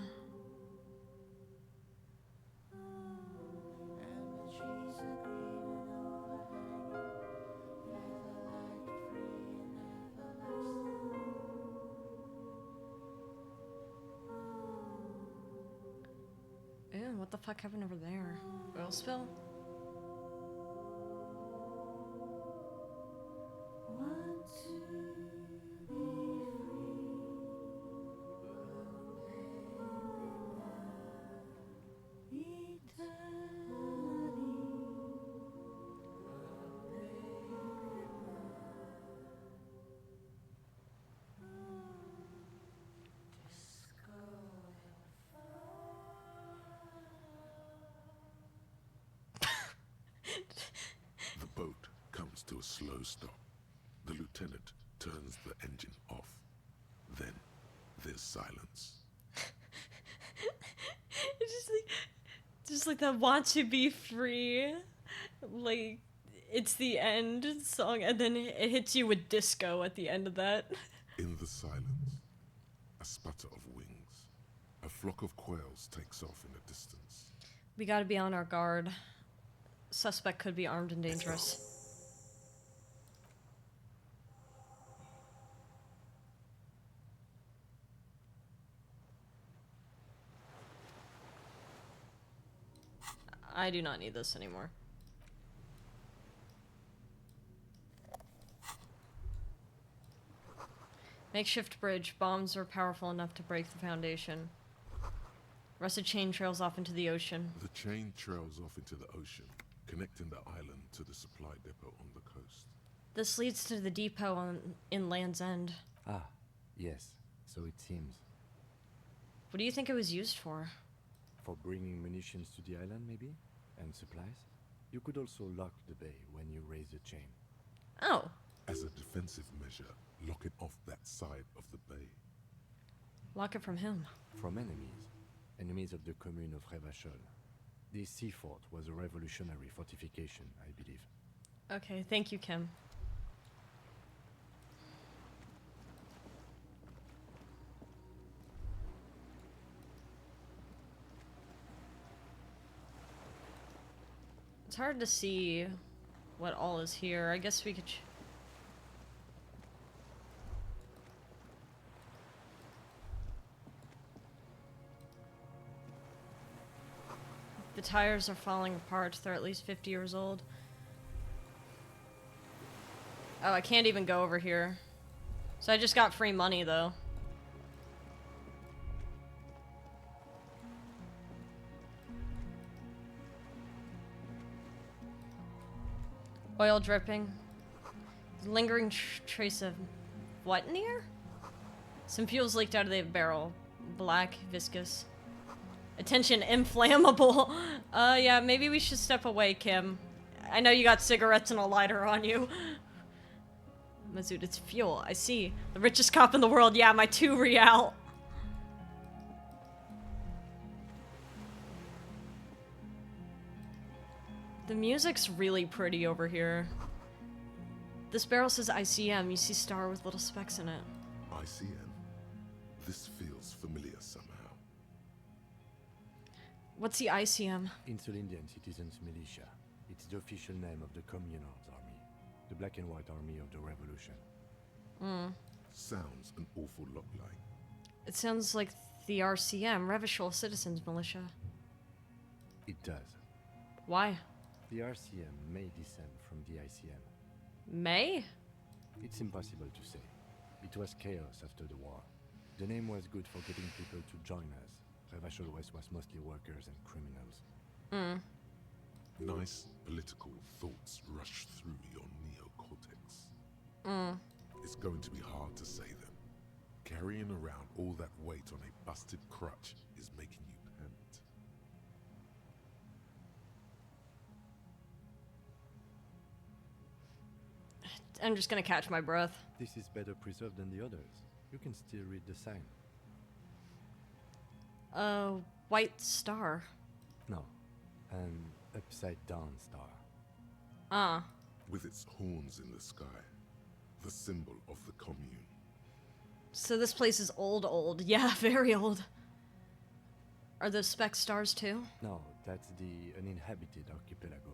Ew, what the fuck happened over there? Oil spill? The boat comes to a slow stop. The lieutenant turns the engine off. Then there's silence. It's just like that "Want to Be Free," like it's the end song, and then it hits you with disco at the end of that. In the silence, a sputter of wings. A flock of quails takes off in the distance. We gotta be on our guard. Suspect could be armed and dangerous. I do not need this anymore. Makeshift bridge. Bombs are powerful enough to break the foundation. Rusted chain trails off into the ocean. The chain trails off into the ocean, connecting the island to the supply depot on the coast. This leads to the depot in Land's End. Ah, yes, so it seems. What do you think it was used for? For bringing munitions to the island, maybe? And supplies? You could also lock the bay when you raise the chain. Oh. As a defensive measure, lock it off that side of the bay. Lock it from whom? From enemies. Enemies of the commune of Revachol. This sea fort was a revolutionary fortification, I believe. Okay, thank you, Kim. It's hard to see what all is here. I guess we could... The tires are falling apart. They're at least 50 years old. Oh, I can't even go over here. So I just got free money, though. Oil dripping. Lingering trace of... what in the air? Some fuel's leaked out of the barrel. Black, viscous. Attention, inflammable. Yeah, maybe we should step away, Kim. I know you got cigarettes and a lighter on you. Mazood, it's fuel. I see. The richest cop in the world. Yeah, my 2 real. The music's really pretty over here. This barrel says ICM. You see star with little specks in it. ICM? This feels familiar somehow. What's the ICM? Insulindian Citizens Militia. It's the official name of the Communards Army. The black and white army of the revolution. Sounds an awful lot like. It sounds like the RCM, Revachol Citizens Militia. It does. Why? The RCM may descend from the ICM. May? It's impossible to say. It was chaos after the war. The name was good for getting people to join us. Revachol West was mostly workers and criminals. Nice political thoughts rush through your neocortex. It's going to be hard to say them. Carrying around all that weight on a busted crutch is making you pant. I'm just gonna catch my breath. This is better preserved than the others. You can still read the sign. White star. No. An upside-down star. With its horns in the sky, the symbol of the commune. So this place is old. Yeah, very old. Are those speck stars too? No, that's the uninhabited archipelago.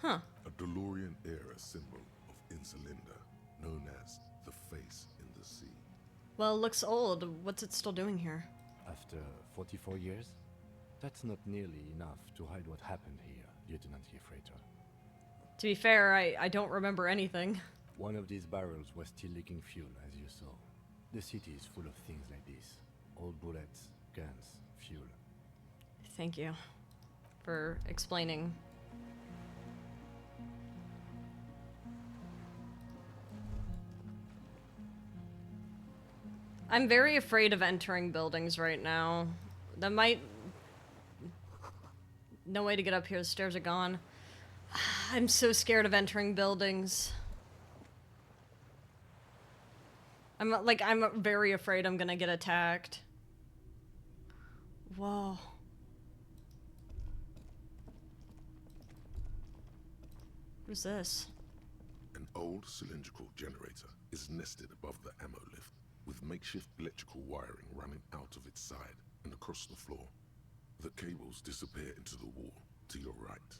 Huh. A DeLorean-era symbol of Insulinda, known as the face in the sea. Well, it looks old. What's it still doing here? After 44 years? That's not nearly enough to hide what happened here, Lieutenant Gefreiter. To be fair, I don't remember anything. One of these barrels was still leaking fuel, as you saw. The city is full of things like this. Old bullets, guns, fuel. Thank you for explaining. I'm very afraid of entering buildings right now. That might... No way to get up here. The stairs are gone. I'm so scared of entering buildings. I'm very afraid I'm gonna get attacked. Whoa. What is this? An old cylindrical generator is nested above the ammo lift, with makeshift electrical wiring running out of its side and across the floor. The cables disappear into the wall to your right.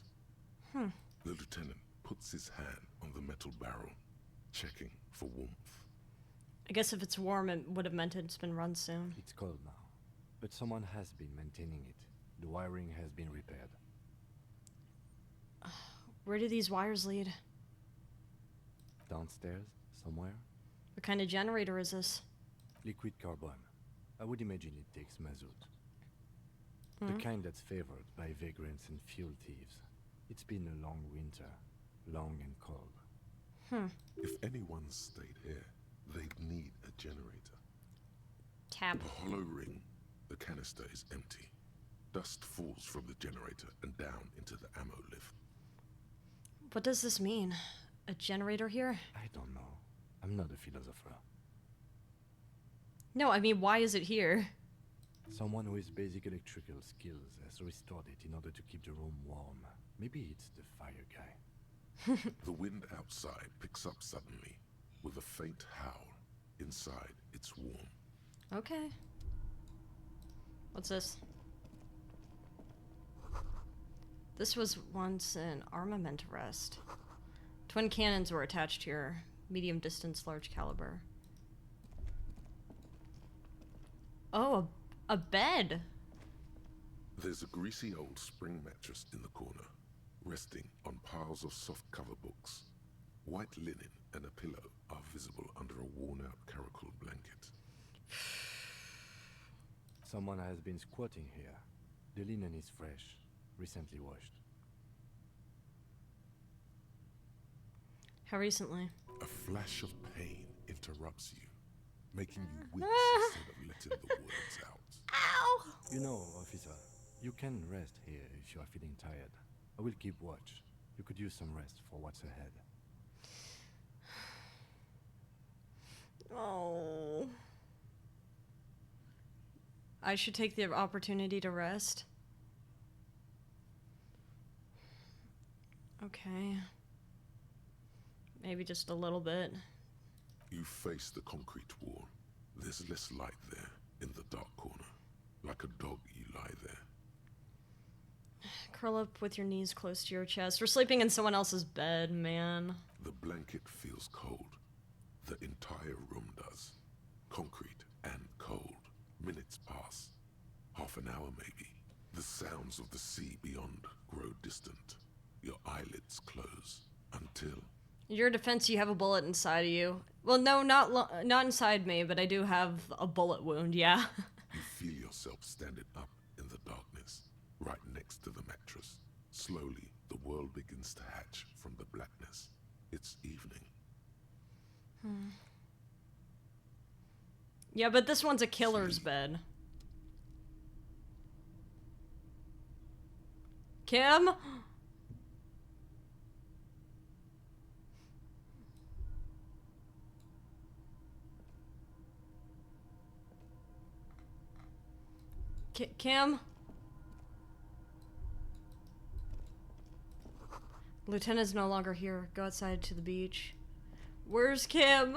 The lieutenant puts his hand on the metal barrel, checking for warmth. I guess if it's warm, it would have meant it's been run soon. It's cold now, but someone has been maintaining it. The wiring has been repaired. Where do these wires lead? Downstairs, somewhere? What kind of generator is this? Liquid carbon. I would imagine it takes mazout. The kind that's favored by vagrants and fuel thieves. It's been a long winter, long and cold. If anyone stayed here, they'd need a generator. Tap. The hollow ring, the canister is empty. Dust falls from the generator and down into the ammo lift. What does this mean? A generator here? I don't know. I'm not a philosopher. No, I mean, why is it here? Someone with basic electrical skills has restored it in order to keep the room warm. Maybe it's the fire guy. The wind outside picks up suddenly, with a faint howl. Inside, it's warm. Okay. What's this? This was once an armament rest. Twin cannons were attached here. Medium distance, large caliber. Oh, a bed! There's a greasy old spring mattress in the corner, resting on piles of soft cover books. White linen and a pillow are visible under a worn-out caracal blanket. Someone has been squatting here. The linen is fresh, recently washed. How recently? A flash of pain interrupts you, making you wince instead of letting the words out. Ow! You know, officer, you can rest here if you are feeling tired. I will keep watch. You could use some rest for what's ahead. Oh. I should take the opportunity to rest. Okay. Maybe just a little bit. You face the concrete wall. There's less light there, in the dark corner. Like a dog, you lie there. Curl up with your knees close to your chest. We're sleeping in someone else's bed, man. The blanket feels cold. The entire room does. Concrete and cold. Minutes pass. Half an hour, maybe. The sounds of the sea beyond grow distant. Your eyelids close until... Your defense, you have a bullet inside of you. Well, no, not inside me, but I do have a bullet wound, yeah. You feel yourself standing up in the darkness, right next to the mattress. Slowly, the world begins to hatch from the blackness. It's evening. Yeah, but this one's a killer's bed. Kim? Kim? Lieutenant's no longer here. Go outside to the beach. Where's Kim?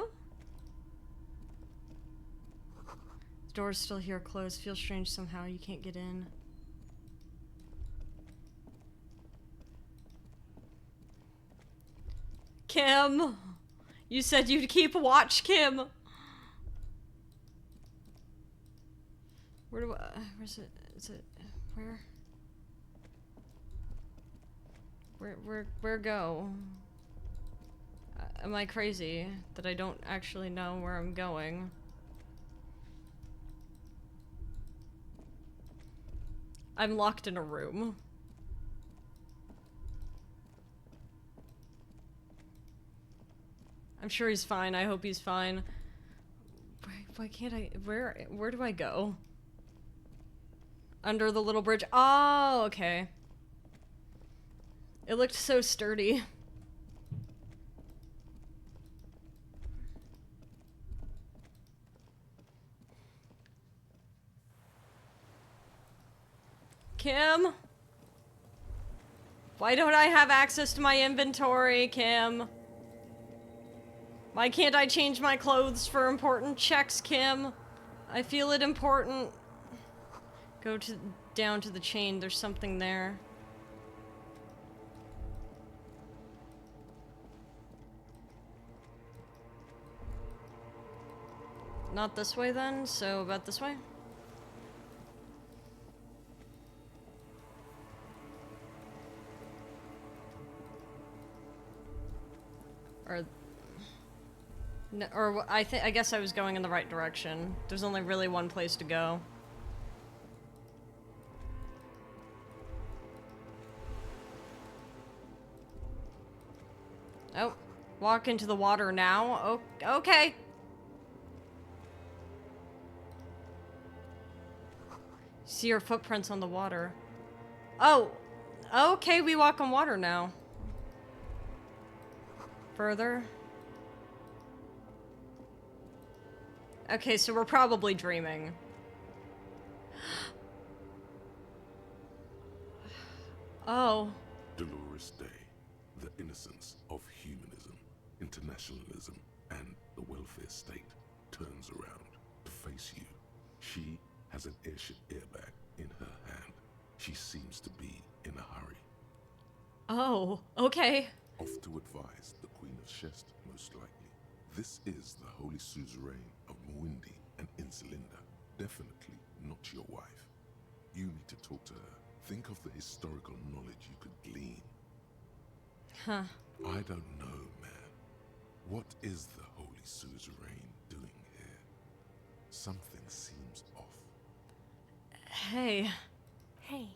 The door's still here, closed. Feels strange somehow. You can't get in. Kim! You said you'd keep watch, Kim! Where do I... where's it? Is it... where? Where go? Am I crazy that I don't actually know where I'm going? I'm locked in a room. I'm sure he's fine. I hope he's fine. Why can't I... where do I go? Under the little bridge. Oh, okay. It looked so sturdy. Kim? Why don't I have access to my inventory, Kim? Why can't I change my clothes for important checks, Kim? I feel it important. Go down to the chain. There's something there. Not this way then, so about this way? Or... no, or I guess I was going in the right direction. There's only really one place to go. Oh, walk into the water now? Oh, okay. See your footprints on the water. Oh, okay, we walk on water now. Further. Okay, so we're probably dreaming. Oh. Dolores Dei, the innocence of humanism, internationalism, and the welfare state turns around to face you. She has an airship airbag in her hand. She seems to be in a hurry. Oh, okay. Off to advise the Queen of Shest, most likely. This is the Holy Suzerain of Mwindi and Insulinda. Definitely not your wife. You need to talk to her. Think of the historical knowledge you could glean. Huh. I don't know, man. What is the Holy Suzerain doing here? Something seems off. Hey. Hey.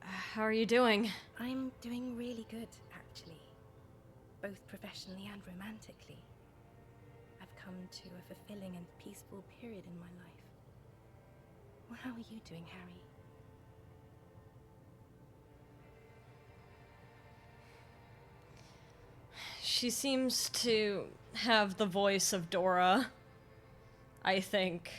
How are you doing? I'm doing really good, actually. Both professionally and romantically. I've come to a fulfilling and peaceful period in my life. Well, how are you doing, Harry? She seems to have the voice of Dora, I think.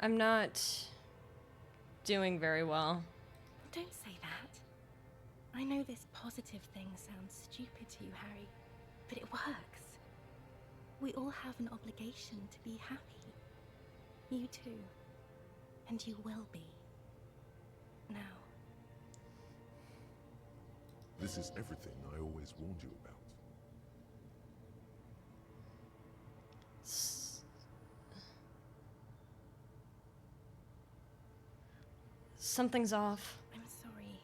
I'm not doing very well. Don't say that. I know this positive thing sounds stupid to you, Harry, but it works. We all have an obligation to be happy. You too. And you will be. Now. This is everything I always warned you about. Something's off. I'm sorry.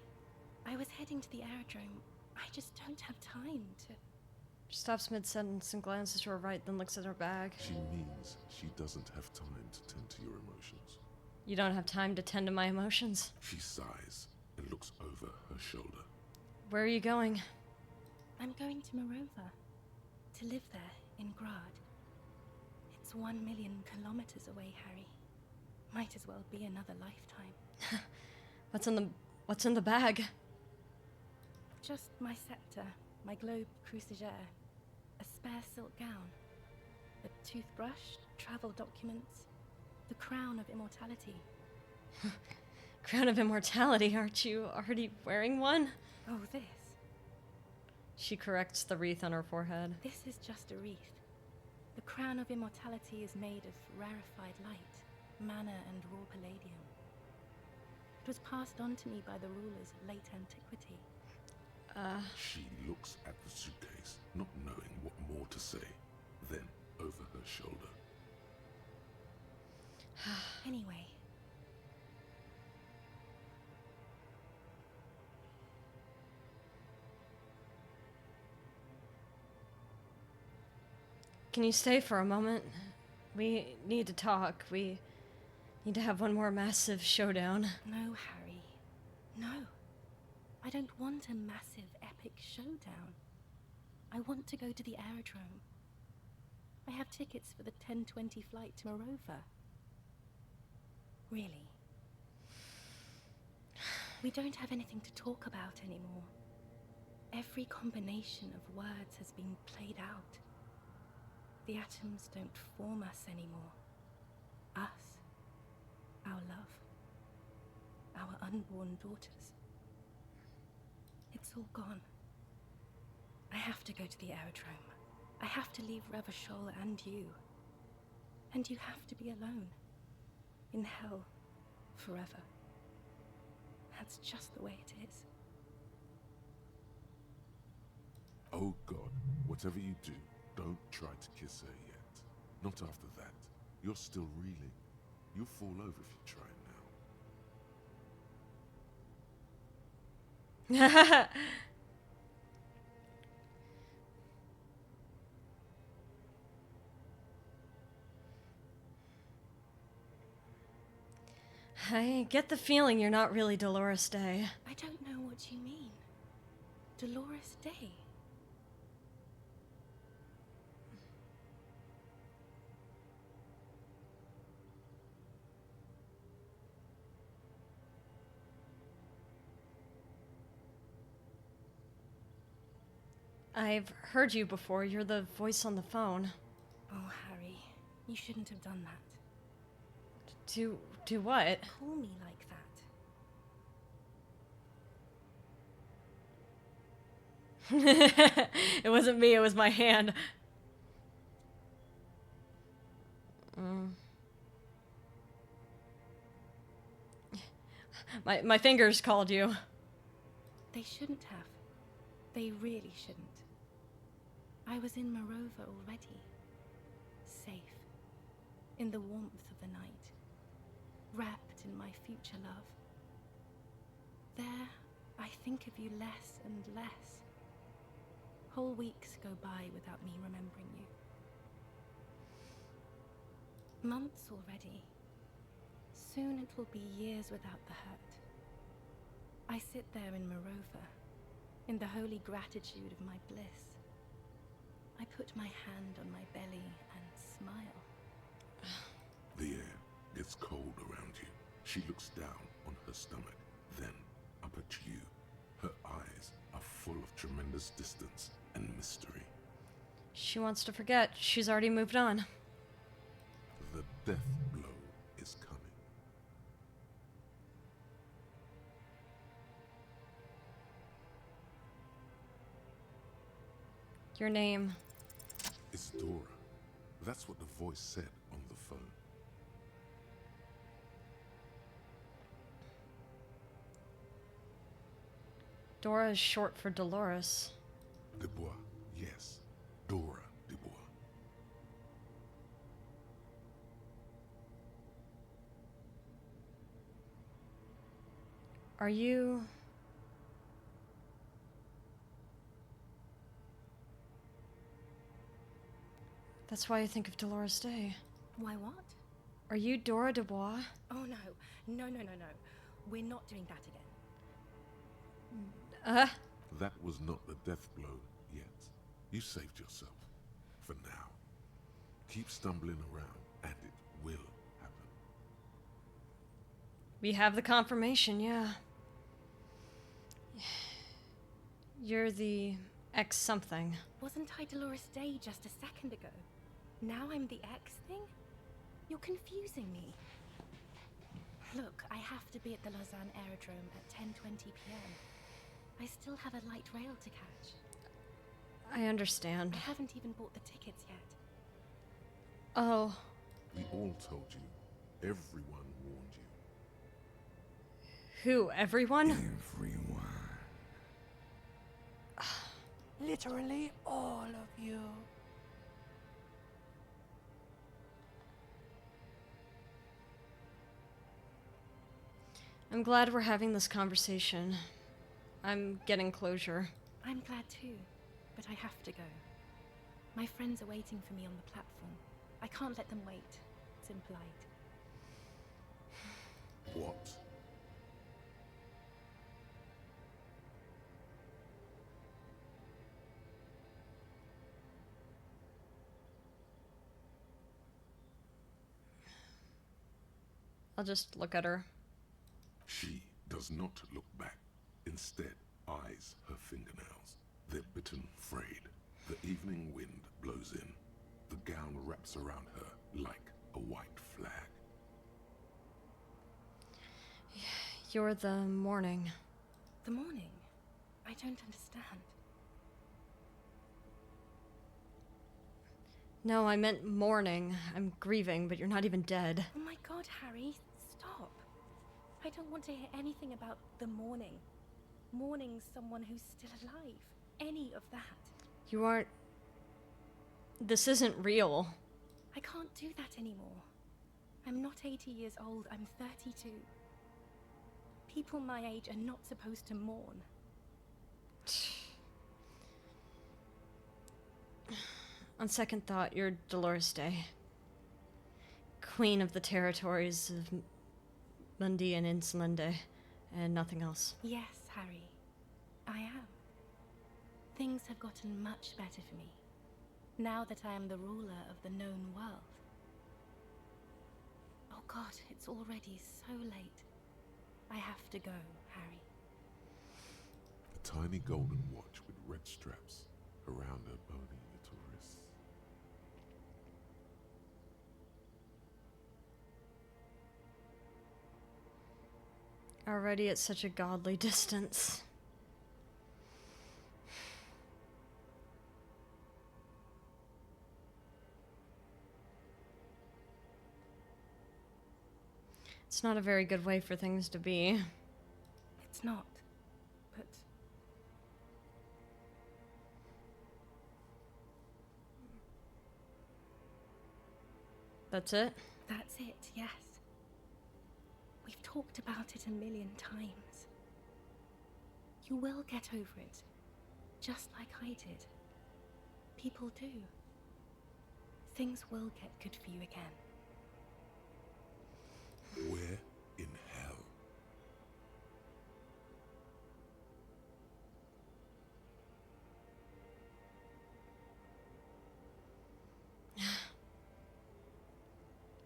I was heading to the aerodrome. I just don't have time to... She stops mid-sentence and glances to her right, then looks at her bag. She means she doesn't have time to tend to your emotions. You don't have time to tend to my emotions? She sighs and looks over her shoulder. Where are you going? I'm going to Morova. To live there, in Grad. It's 1 million kilometers away, Harry. Might as well be another lifetime. What's in the bag? Just my scepter, my globe cruciger, a spare silk gown, a toothbrush, travel documents, the crown of immortality. Crown of immortality, aren't you already wearing one? Oh, this. She corrects the wreath on her forehead. This is just a wreath. The crown of immortality is made of rarefied light, mana and raw palladium. It was passed on to me by the rulers of late antiquity. She looks at the suitcase, not knowing what more to say. Then, over her shoulder. Anyway. Can you stay for a moment? We need to talk. We need to have one more massive showdown. No, Harry. No. I don't want a massive, epic showdown. I want to go to the aerodrome. I have tickets for the 10:20 flight to Morova. Really. We don't have anything to talk about anymore. Every combination of words has been played out. The atoms don't form us anymore. Us. Our love. Our unborn daughters. It's all gone. I have to go to the aerodrome. I have to leave Revachol and you. And you have to be alone. In hell. Forever. That's just the way it is. Oh God, whatever you do, don't try to kiss her yet. Not after that. You're still reeling. You'll fall over if you try now. I get the feeling you're not really Dolores Dei. I don't know what you mean. Dolores Dei? I've heard you before. You're the voice on the phone. Oh, Harry, you shouldn't have done that. Do what? Call me like that. It wasn't me, it was my hand. My fingers called you. They shouldn't have. They really shouldn't. I was in Morova already. Safe. In the warmth of the night. Wrapped in my future love. There, I think of you less and less. Whole weeks go by without me remembering you. Months already. Soon it will be years without the hurt. I sit there in Morova, in the holy gratitude of my bliss. I put my hand on my belly and smile. The air gets cold around you. She looks down on her stomach, then up at you. Her eyes are full of tremendous distance and mystery. She wants to forget. She's already moved on. The death blow is coming. Your name. It's Dora. That's what the voice said on the phone. Dora is short for Dolores. Dubois, yes. Dora Dubois. Are you... That's why I think of Dolores Dei. Why what? Are you Dora Dubois? Oh no. No. We're not doing that again. That was not the death blow yet. You saved yourself. For now. Keep stumbling around, and it will happen. We have the confirmation, yeah. You're the ex-something. Wasn't I Dolores Dei just a second ago? Now I'm the X thing? You're confusing me. Look, I have to be at the Lausanne Aerodrome at 10:20 p.m. I still have a light rail to catch. I understand. I haven't even bought the tickets yet. Oh. We all told you. Everyone warned you. Who? Everyone? Everyone. Literally all of you. I'm glad we're having this conversation. I'm getting closure. I'm glad too, but I have to go. My friends are waiting for me on the platform. I can't let them wait. It's impolite. What? I'll just look at her. She does not look back. Instead, eyes her fingernails. They're bitten frayed. The evening wind blows in. The gown wraps around her like a white flag. You're the morning. The morning? I don't understand. No, I meant mourning. I'm grieving, but you're not even dead. Oh my god, Harry, stop. I don't want to hear anything about the morning. Mourning someone who's still alive. Any of that. You aren't... This isn't real. I can't do that anymore. I'm not 80 years old, I'm 32. People my age are not supposed to mourn. On second thought, you're Dolores Dei. Queen of the territories of Mundi and Insolende, and nothing else. Yes, Harry. I am. Things have gotten much better for me, now that I am the ruler of the known world. Oh god, it's already so late. I have to go, Harry. A tiny golden watch with red straps around her bony little wrists. Already at such a godly distance. It's not a very good way for things to be. It's not, but... That's it? That's it, yes. We've talked about it a million times. You will get over it, just like I did. People do. Things will get good for you again. Where in hell?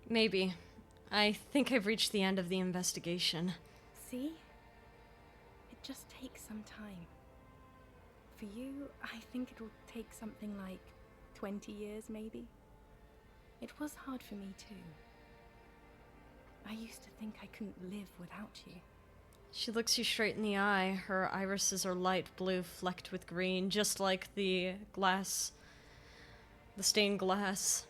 Maybe. I think I've reached the end of the investigation. See? It just takes some time. For you, I think it'll take something like 20 years, maybe. It was hard for me too. I used to think I couldn't live without you. She looks you straight in the eye. Her irises are light blue flecked with green, just like the glass, the stained glass.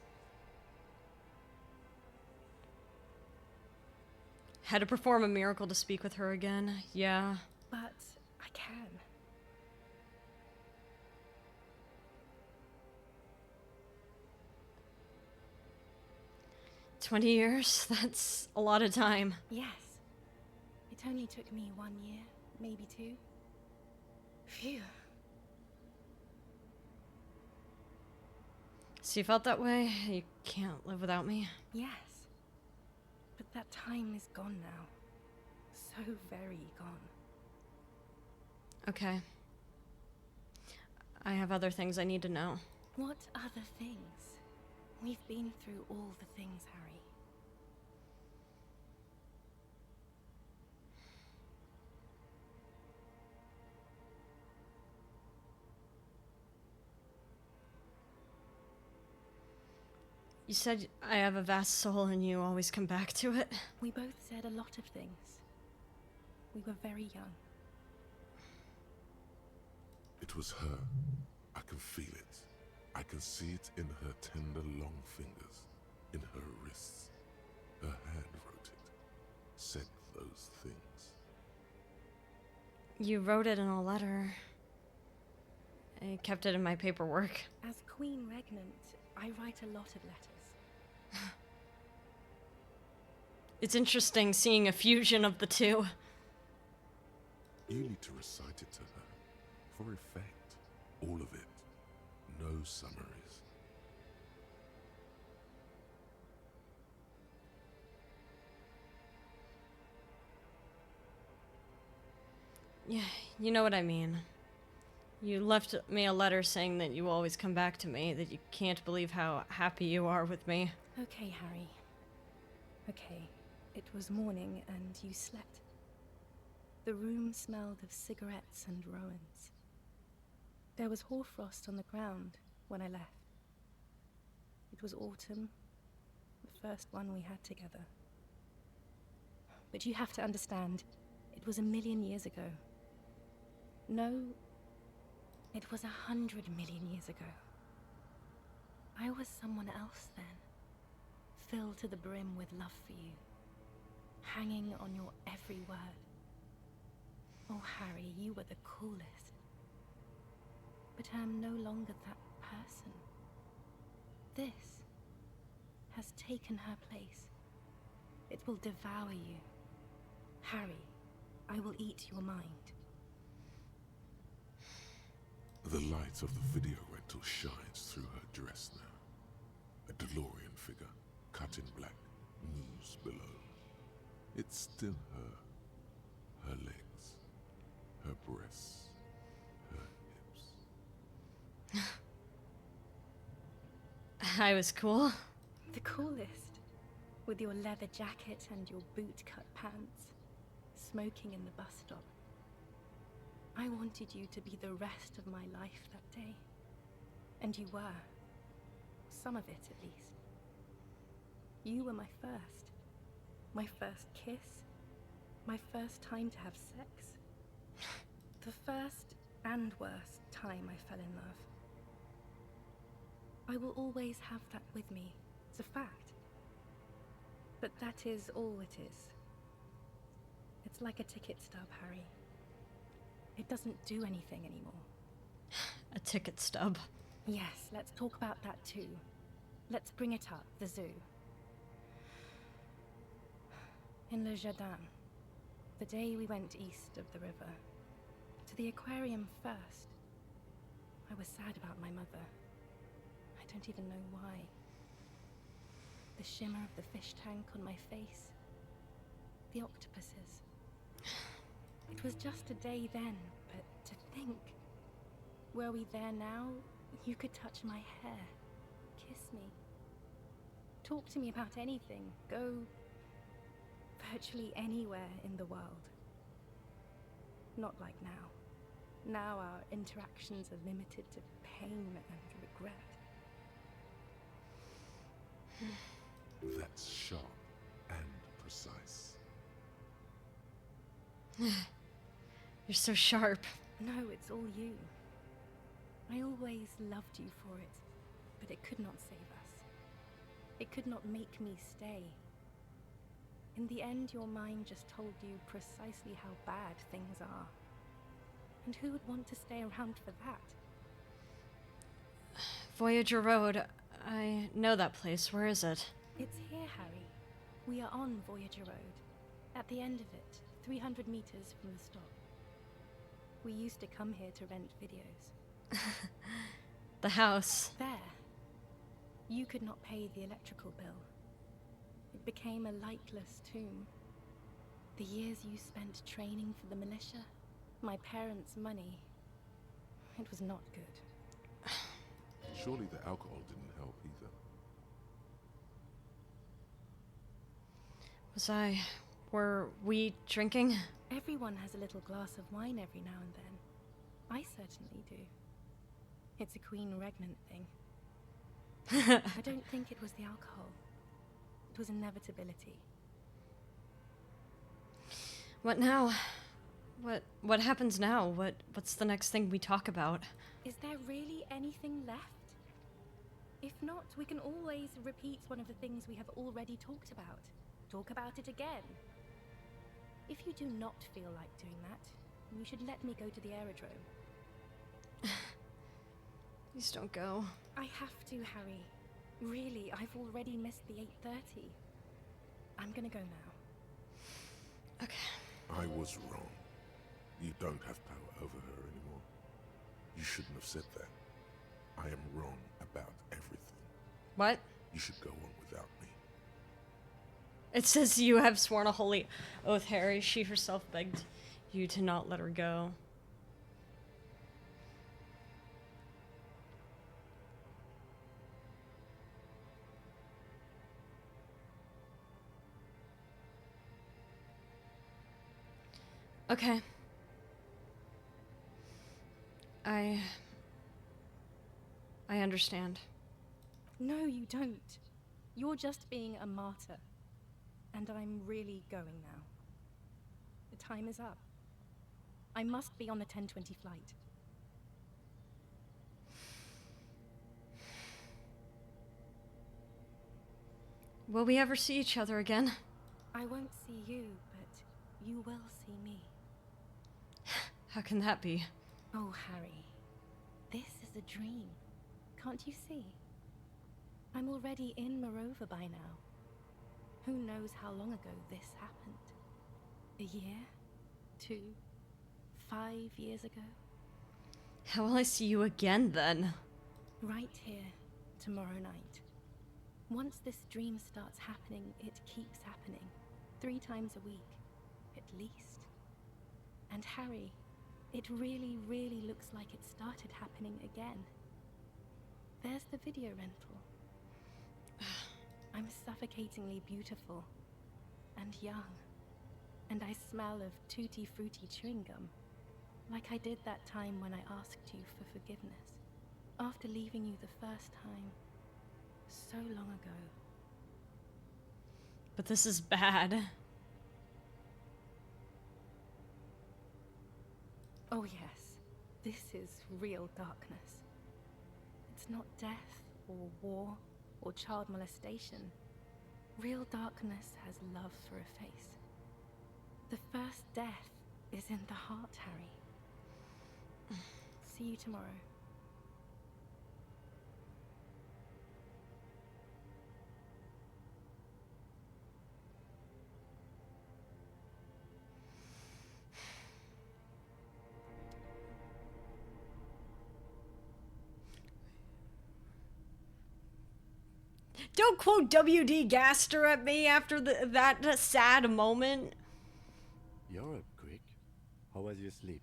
Had to perform a miracle to speak with her again, yeah. But I can. 20 years? That's a lot of time. Yes. It only took me 1 year, maybe 2. Phew. So you felt that way? You can't live without me? Yes. But that time is gone now. So very gone. Okay. I have other things I need to know. What other things? We've been through all the things, Harry. You said I have a vast soul and you always come back to it. We both said a lot of things. We were very young. It was her. I can feel it. I can see it in her tender, long fingers, in her wrists. Her hand wrote it, said those things. You wrote it in a letter. I kept it in my paperwork. As Queen Regnant, I write a lot of letters. It's interesting seeing a fusion of the two. You need to recite it to her, for effect. All of it. No summaries. Yeah, you know what I mean. You left me a letter saying that you always come back to me, that you can't believe how happy you are with me. Okay, Harry. Okay. It was morning and you slept. The room smelled of cigarettes and Rowans. There was hoarfrost on the ground when I left. It was autumn, the first one we had together. But you have to understand, it was 1,000,000 years ago. No, it was 100 million years ago. I was someone else then, filled to the brim with love for you, hanging on your every word. Oh, Harry, you were the coolest. But I am no longer that person. This has taken her place. It will devour you. Harry, I will eat your mind. The light of the video rental shines through her dress now. A DeLorean figure, cut in black, moves below. It's still her. Her legs, her breasts, her hips. I was cool. The coolest. With your leather jacket and your boot-cut pants, smoking in the bus stop. I wanted you to be the rest of my life that day. And you were. Some of it, at least. You were my first. My first kiss. My first time to have sex. The first and worst time I fell in love. I will always have that with me. It's a fact. But that is all it is. It's like a ticket stub, Harry. It doesn't do anything anymore. A ticket stub. Yes, let's talk about that too. Let's bring it up, the zoo. In Le Jardin, the day we went east of the river, to the aquarium first, I was sad about my mother. I don't even know why. The shimmer of the fish tank on my face. The octopuses. It was just a day then, but to think. Were we there now, you could touch my hair, kiss me. Talk to me about anything, go virtually anywhere in the world. Not like now. Now our interactions are limited to pain and regret. That's sharp and precise. You're so sharp. No, it's all you. I always loved you for it, but it could not save us. It could not make me stay. In the end, your mind just told you precisely how bad things are. And who would want to stay around for that? Voyager Road. I know that place. Where is it? It's here, Harry. We are on Voyager Road. At the end of it, 300 meters from the stop. We used to come here to rent videos. The house. There. You could not pay the electrical bill. It became a lightless tomb. The years you spent training for the militia, my parents' money, it was not good. Surely the alcohol didn't help either. Were we drinking? Everyone has a little glass of wine every now and then. I certainly do. It's a queen regnant thing. I don't think it was the alcohol. It was inevitability. What now? What happens now? What's the next thing we talk about? Is there really anything left? If not, we can always repeat one of the things we have already talked about. Talk about it again. If you do not feel like doing that, you should let me go to the aerodrome. Please don't go. I have to, Harry. Really, I've already missed the 8:30. I'm gonna go now. Okay. I was wrong. You don't have power over her anymore. You shouldn't have said that. I am wrong about everything. What? You should go on without me. It says you have sworn a holy oath, Harry. She herself begged you to not let her go. Okay. I understand. No, you don't. You're just being a martyr. And I'm really going now. The time is up. I must be on the 10:20 flight. Will we ever see each other again? I won't see you, but you will see me. How can that be? Oh, Harry. This is a dream. Can't you see? I'm already in Morova by now. Who knows how long ago this happened? A year? 2? 5 years ago? How will I see you again, then? Right here, tomorrow night. Once this dream starts happening, it keeps happening. 3 times a week, at least. And Harry, it really, really looks like it started happening again. There's the video rental. I'm suffocatingly beautiful. And young. And I smell of tutti frutti chewing gum. Like I did that time when I asked you for forgiveness. After leaving you the first time. So long ago. But this is bad. Oh yes, this is real darkness. It's not death, or war, or child molestation. Real darkness has love for a face. The first death is in the heart, Harry. See you tomorrow. Don't quote W.D. Gaster at me after that sad moment. You're up quick. How was your sleep?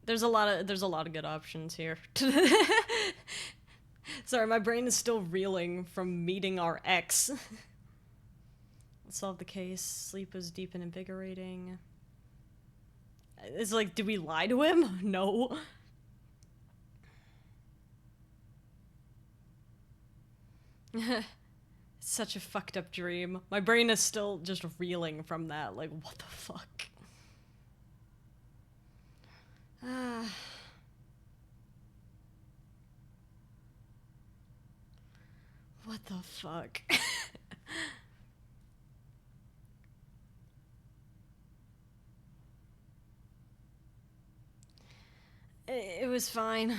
There's a lot of good options here. Sorry, my brain is still reeling from meeting our ex. Solve the case. Sleep was deep and invigorating. It's like, did we lie to him? No. Such a fucked up dream. My brain is still just reeling from that. Like, what the fuck? What the fuck? It was fine.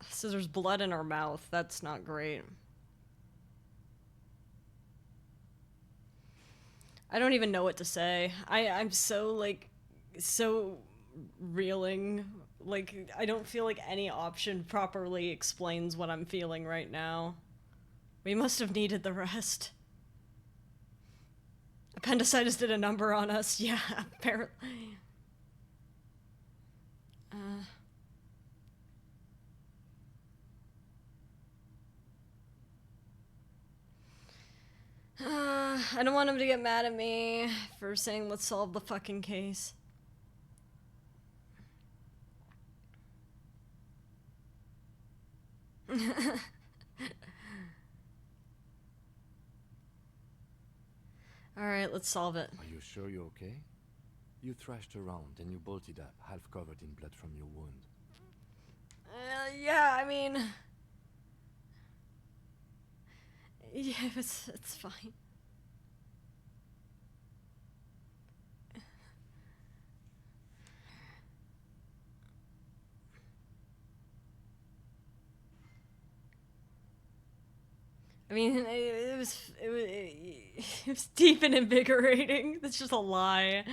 So there's blood in her mouth. That's not great. I don't even know what to say. I'm so, like, so reeling. Like, I don't feel like any option properly explains what I'm feeling right now. We must have needed the rest. Appendicitis did a number on us. Yeah, apparently. I don't want him to get mad at me for saying let's solve the fucking case. Alright, let's solve it. Are you sure you're okay? You thrashed around and you bolted up, half covered in blood from your wound. Yeah, I mean... Yeah, it's fine. I mean, it was deep and invigorating. That's just a lie.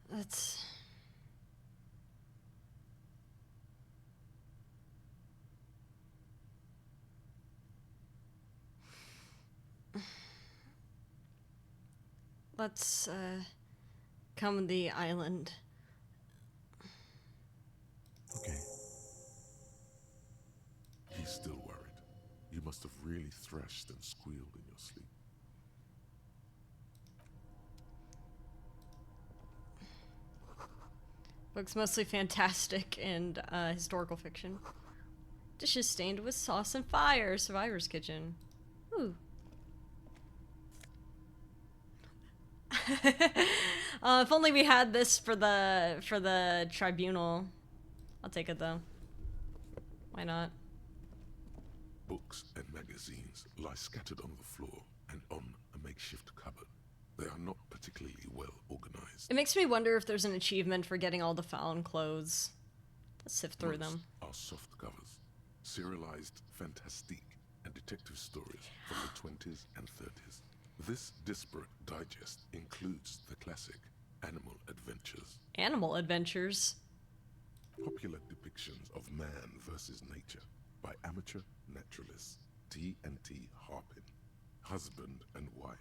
That's... Let's, come to the island. Okay. He's still worried. You must have really thrashed and squealed in your sleep. Book's mostly fantastic and historical fiction. Dishes stained with sauce and fire. Survivor's kitchen. Ooh. If only we had this for the tribunal. I'll take it though. Why not? Books and magazines lie scattered on the floor and on a makeshift cupboard. They are not particularly well organized. It makes me wonder if there's an achievement for getting all the found clothes. Let's sift through them. Are soft covers, serialized fantastique and detective stories from the 20s and 30s. This disparate digest includes the classic Animal Adventures. Animal Adventures? Popular depictions of man versus nature by amateur naturalists T&T Harpin, husband and wife.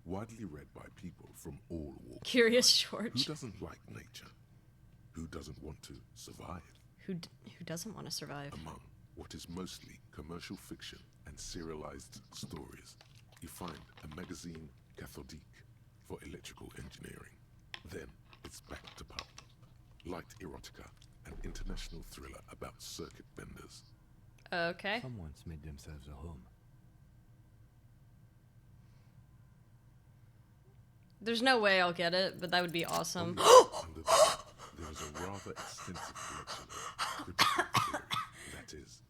Widely read by people from all walks. Curious George. Who doesn't like nature? Who doesn't want to survive? Who doesn't want to survive? Among what is mostly commercial fiction and serialized stories, you find a magazine cathodique for electrical engineering. Then it's back to pulp. Light erotica, an international thriller about circuit benders. Okay. Someone's made themselves a home. There's no way I'll get it, but that would be awesome. Under that, there is a rather extensive collection of critical theory, that is,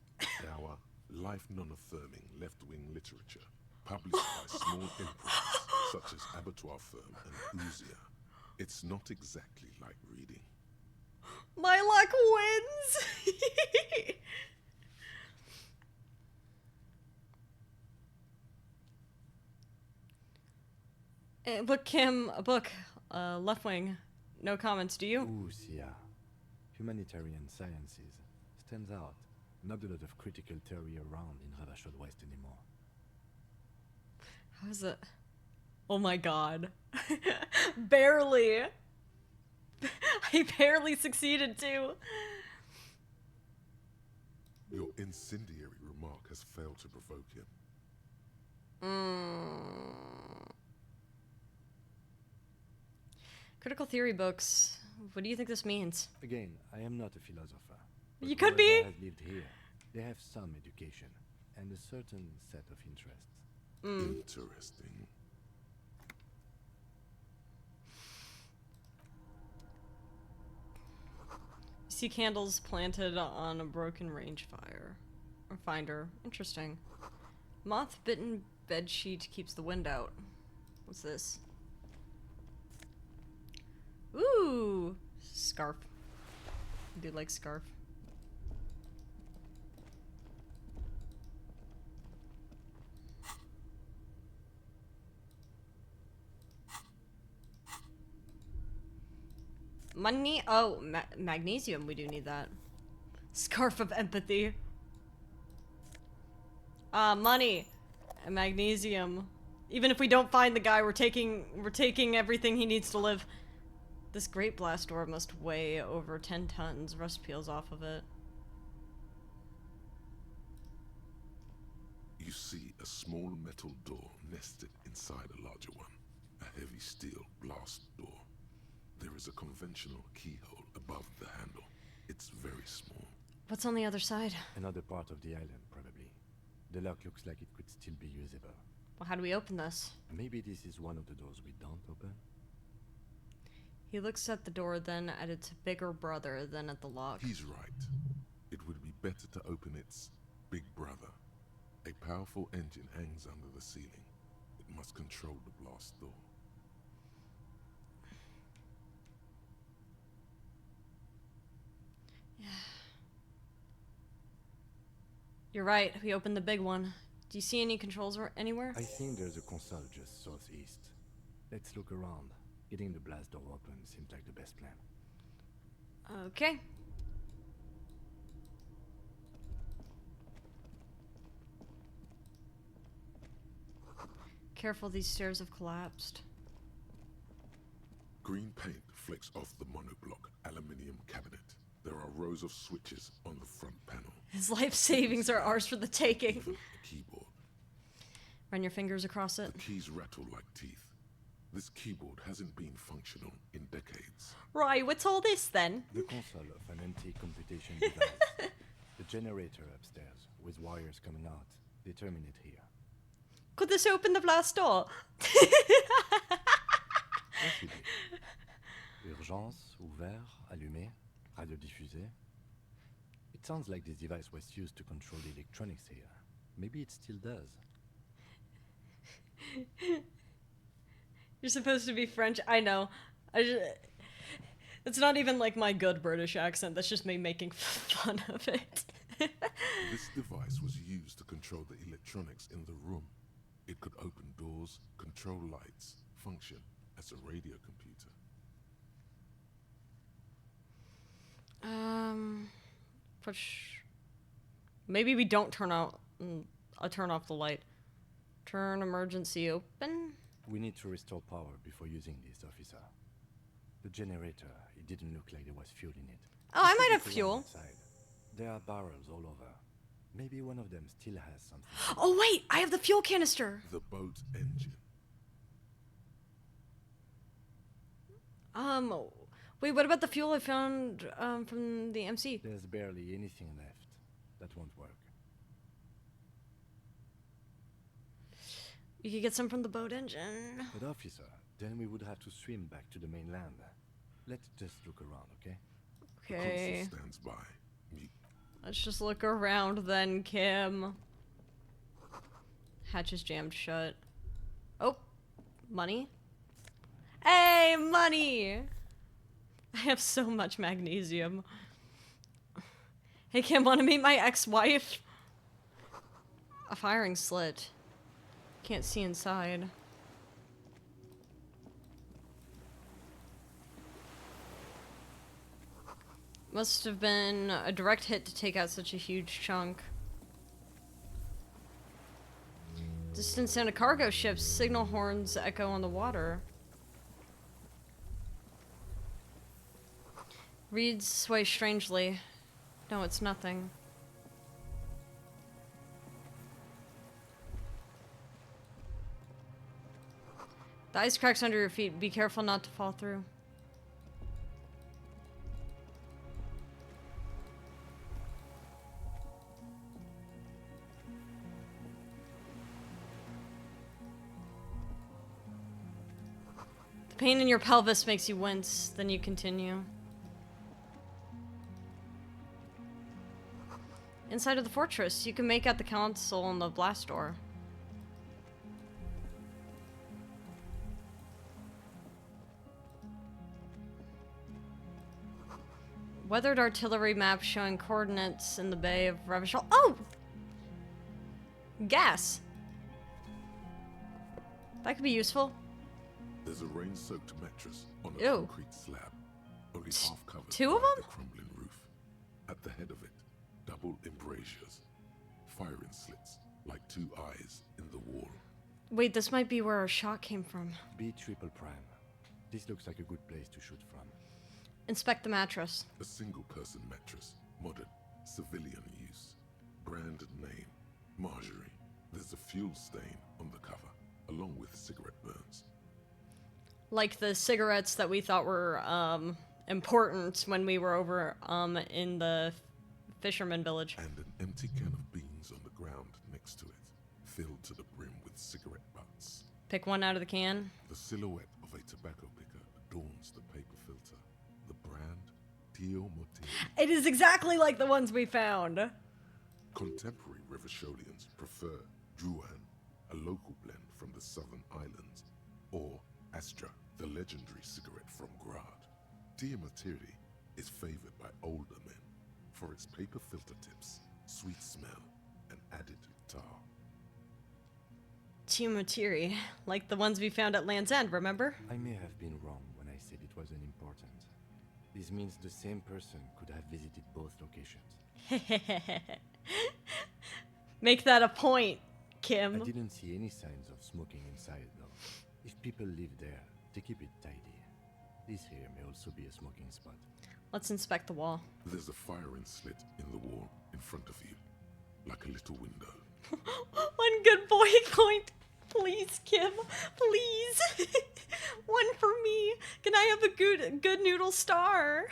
dour, life non-affirming left-wing literature, published by small imprints such as Abattoir Firm and Ouzia. It's not exactly like reading. My luck wins! Book Kim, a book, left wing. No comments, do you? Ouzia. Humanitarian sciences. Stands out. Not a lot of critical theory around in Ravachol West anymore. How is it? Oh my god. Barely. I barely succeeded too. Your incendiary remark has failed to provoke him. Critical theory books. What do you think this means? Again, I am not a philosopher. You could be. Whoever has lived here, they have some education and a certain set of interests. Interesting. You see candles planted on a broken range finder. Interesting. Moth-bitten bedsheet keeps the wind out. What's this? Ooh! Scarf. I do like scarf. Money? Oh, magnesium. We do need that. Scarf of empathy. Money. And magnesium. Even if we don't find the guy, we're taking everything he needs to live. This great blast door must weigh over 10 tons. Rust peels off of it. You see a small metal door nested inside a larger one. A heavy steel blast door. There is a conventional keyhole above the handle. It's very small. What's on the other side? Another part of the island, probably. The lock looks like it could still be usable. Well, how do we open this? Maybe this is one of the doors we don't open? He looks at the door, then at its bigger brother, then at the lock. He's right. It would be better to open its big brother. A powerful engine hangs under the ceiling. It must control the blast door. You're right. We opened the big one. Do you see any controls anywhere? I think there's a console just southeast. Let's look around. Getting the blast door open seems like the best plan. Okay. Careful, these stairs have collapsed. Green paint flecks off the monoblock aluminium cabinet. There are rows of switches on the front panel. His life savings are ours for the taking. Even a keyboard. Run your fingers across it. The keys rattle like teeth. This keyboard hasn't been functional in decades. Right, what's all this then? The console of an empty computation device. The generator upstairs, with wires coming out. They terminate here. Could this open the blast door? Urgence, ouvert, allumé, radio diffusé. It sounds like this device was used to control the electronics here. Maybe it still does. You're supposed to be French. I know. It's not even like my good British accent. That's just me making fun of it. This device was used to control the electronics in the room. It could open doors, control lights, function as a radio computer. Push. Maybe we don't turn off the light. Turn emergency open. We need to restore power before using this, officer. The generator, it didn't look like there was fuel in it. Oh, I might have fuel. Inside. There are barrels all over. Maybe one of them still has something. Oh wait, I have the fuel canister. The boat engine. Wait, what about the fuel I found from the MC? There's barely anything left. That won't work. You could get some from the boat engine. But officer, then we would have to swim back to the mainland. Let's just look around, okay? Okay. The console stands by. Let's just look around then, Kim. Hatch is jammed shut. Oh, money. Hey, money! I have so much magnesium. Hey, Kim, wanna meet my ex-wife? A firing slit. Can't see inside. Must have been a direct hit to take out such a huge chunk. Distant sound of cargo ships. Signal horns echo on the water. Reeds sway strangely. No, it's nothing. The ice cracks under your feet. Be careful not to fall through. The pain in your pelvis makes you wince. Then you continue. Inside of the fortress, you can make out the console and the blast door. Weathered artillery map showing coordinates in the Bay of Revachol. Oh! Gas! That could be useful. There's a rain-soaked mattress on a Ew. concrete slab, only half covered Two of by them? the crumbling roof. At the head of it, double embrasures, firing slits like two eyes in the wall. Wait, this might be where our shot came from. B triple prime. This looks like a good place to shoot from. Inspect the mattress. A single-person mattress, modern, civilian use. Brand name, Marjorie. There's a fuel stain on the cover, along with cigarette burns. Like the cigarettes that we thought were important when we were over in the fisherman village. And an empty can of beans on the ground next to it, filled to the brim with cigarette butts. Pick one out of the can. The silhouette of a tobacco picker adorns the paper filter. The brand, Tio Motin. It is exactly like the ones we found. Contemporary Revacholians prefer Druan, a local blend from the southern islands, or Astra, the legendary cigarette from Grad. Tio Motin is favored by older men for its paper filter tips, sweet smell, and added tar. Timotiri, like the ones we found at Land's End, remember? I may have been wrong when I said it wasn't important. This means the same person could have visited both locations. Make that a point, Kim. I didn't see any signs of smoking inside, though. If people live there, they keep it tidy. This here may also be a smoking spot. Let's inspect the wall. There's a firing slit in the wall in front of you, like a little window. One good boy point. Please, Kim. Please. One for me. Can I have a good noodle star?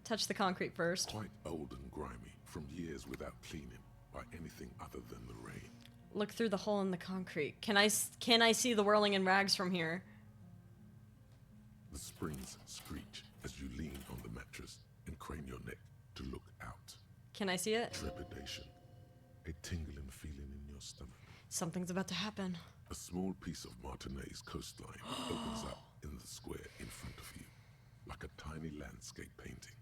Touch the concrete first. Quite old and grimy from years without cleaning by anything other than the rain. Look through the hole in the concrete. Can I see the whirling in rags from here? The springs screech as you lean on the mattress and crane your neck to look out. Can I see it? Trepidation. A tingling feeling in your stomach. Something's about to happen. A small piece of Martinez coastline opens up in the square in front of you, like a tiny landscape painting.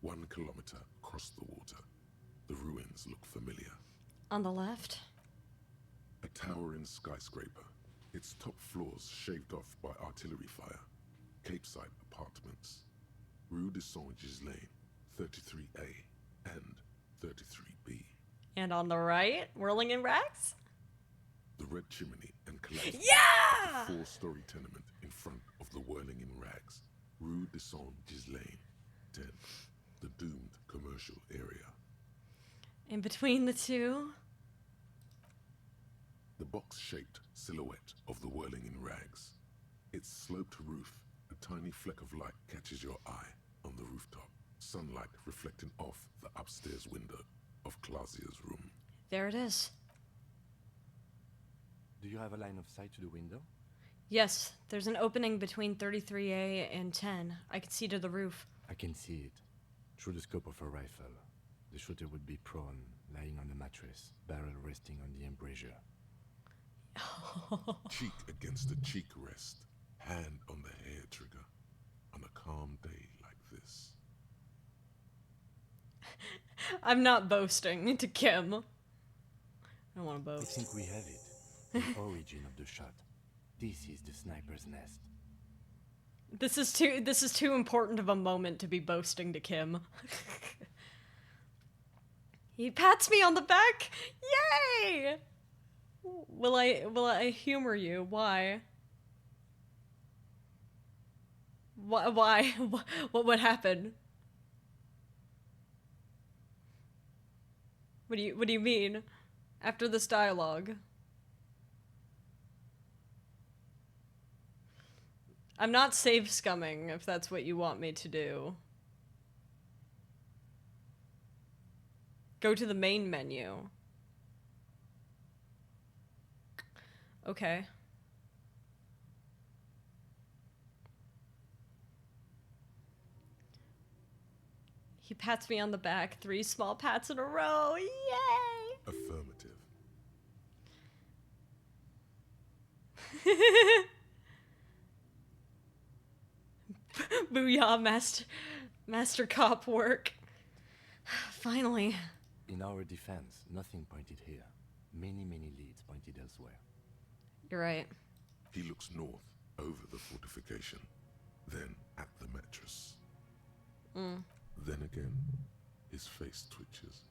1 kilometer across the water. The ruins look familiar. On the left? A towering skyscraper, its top floors shaved off by artillery fire. Capeside apartments. Rue de Saint-Ghislain, 33A and 33B. And on the right, whirling in rags? The red chimney and collapsed. Yeah! 4-story tenement in front of the whirling in rags. Rue de Saint-Ghislain, 10. The doomed commercial area. In between the two? The box-shaped silhouette of the whirling in rags. Its sloped roof, a tiny fleck of light catches your eye on the rooftop. Sunlight reflecting off the upstairs window of Clausia's room. There it is. Do you have a line of sight to the window? Yes, there's an opening between 33A and 10. I can see to the roof. I can see it. Through the scope of a rifle. The shooter would be prone, lying on the mattress, barrel resting on the embrasure. Cheek against the cheek rest, hand on the hair trigger, on a calm day like this. I'm not boasting to Kim. I don't want to boast. I think we have it. The origin of the shot. This is the sniper's nest. This is too important of a moment to be boasting to Kim. He pats me on the back. Yay! Will I humor you? Why? Why? What would happen? What do you mean? After this dialogue? I'm not save scumming, if that's what you want me to do. Go to the main menu. Okay. He pats me on the back. 3 small pats in a row. Yay! Affirmative. Booyah, master cop work. Finally. In our defense, nothing pointed here. Many leads pointed elsewhere. You're right. He looks north, over the fortification, then at the mattress. Then again, his face twitches.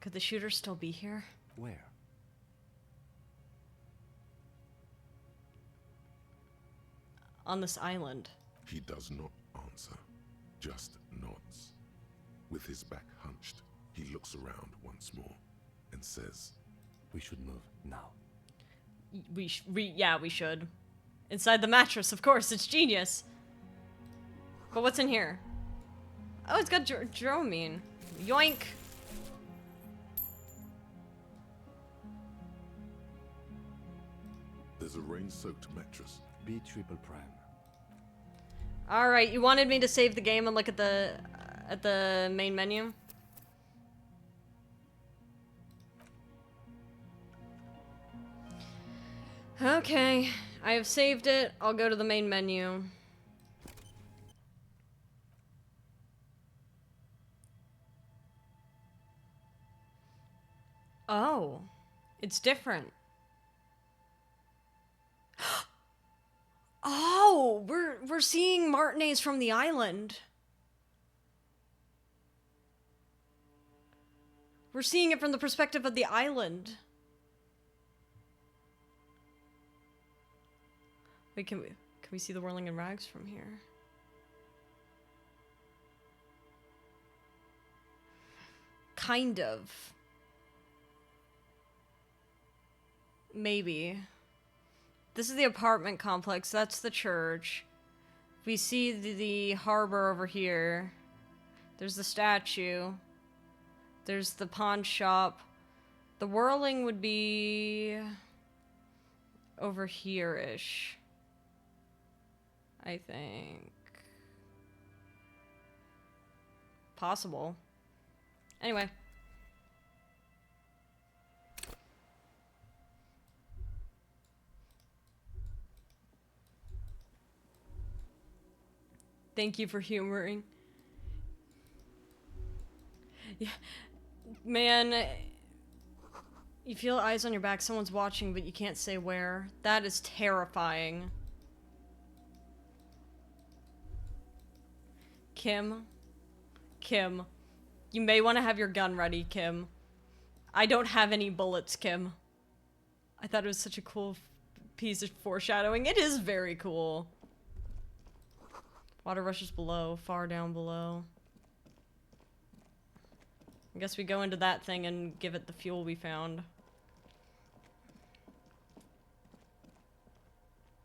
Could the shooter still be here? Where? On this island. He does not answer, just nods. With his back hunched, he looks around once more and says, "We should move now." Yeah, we should. Inside the mattress, of course, it's genius. But what's in here? Oh, it's got Dramamine. Yoink! There's a rain-soaked mattress. B triple prime. Alright, you wanted me to save the game and look at the main menu? Okay, I have saved it. I'll go to the main menu. Oh, it's different. Oh, we're seeing Martinez from the island. We're seeing it from the perspective of the island. Wait, can we see the whirling in rags from here? Kind of. Maybe. This is the apartment complex. That's the church. We see the harbor over here. There's the statue. There's the pawn shop. The whirling would be over here-ish, I think. Possible. Anyway. Thank you for humoring. Yeah. Man, you feel eyes on your back, someone's watching, but you can't say where. That is terrifying. Kim, you may want to have your gun ready, Kim. I don't have any bullets, Kim. I thought it was such a cool piece of foreshadowing. It is very cool. Water rushes below, far down below. I guess we go into that thing and give it the fuel we found.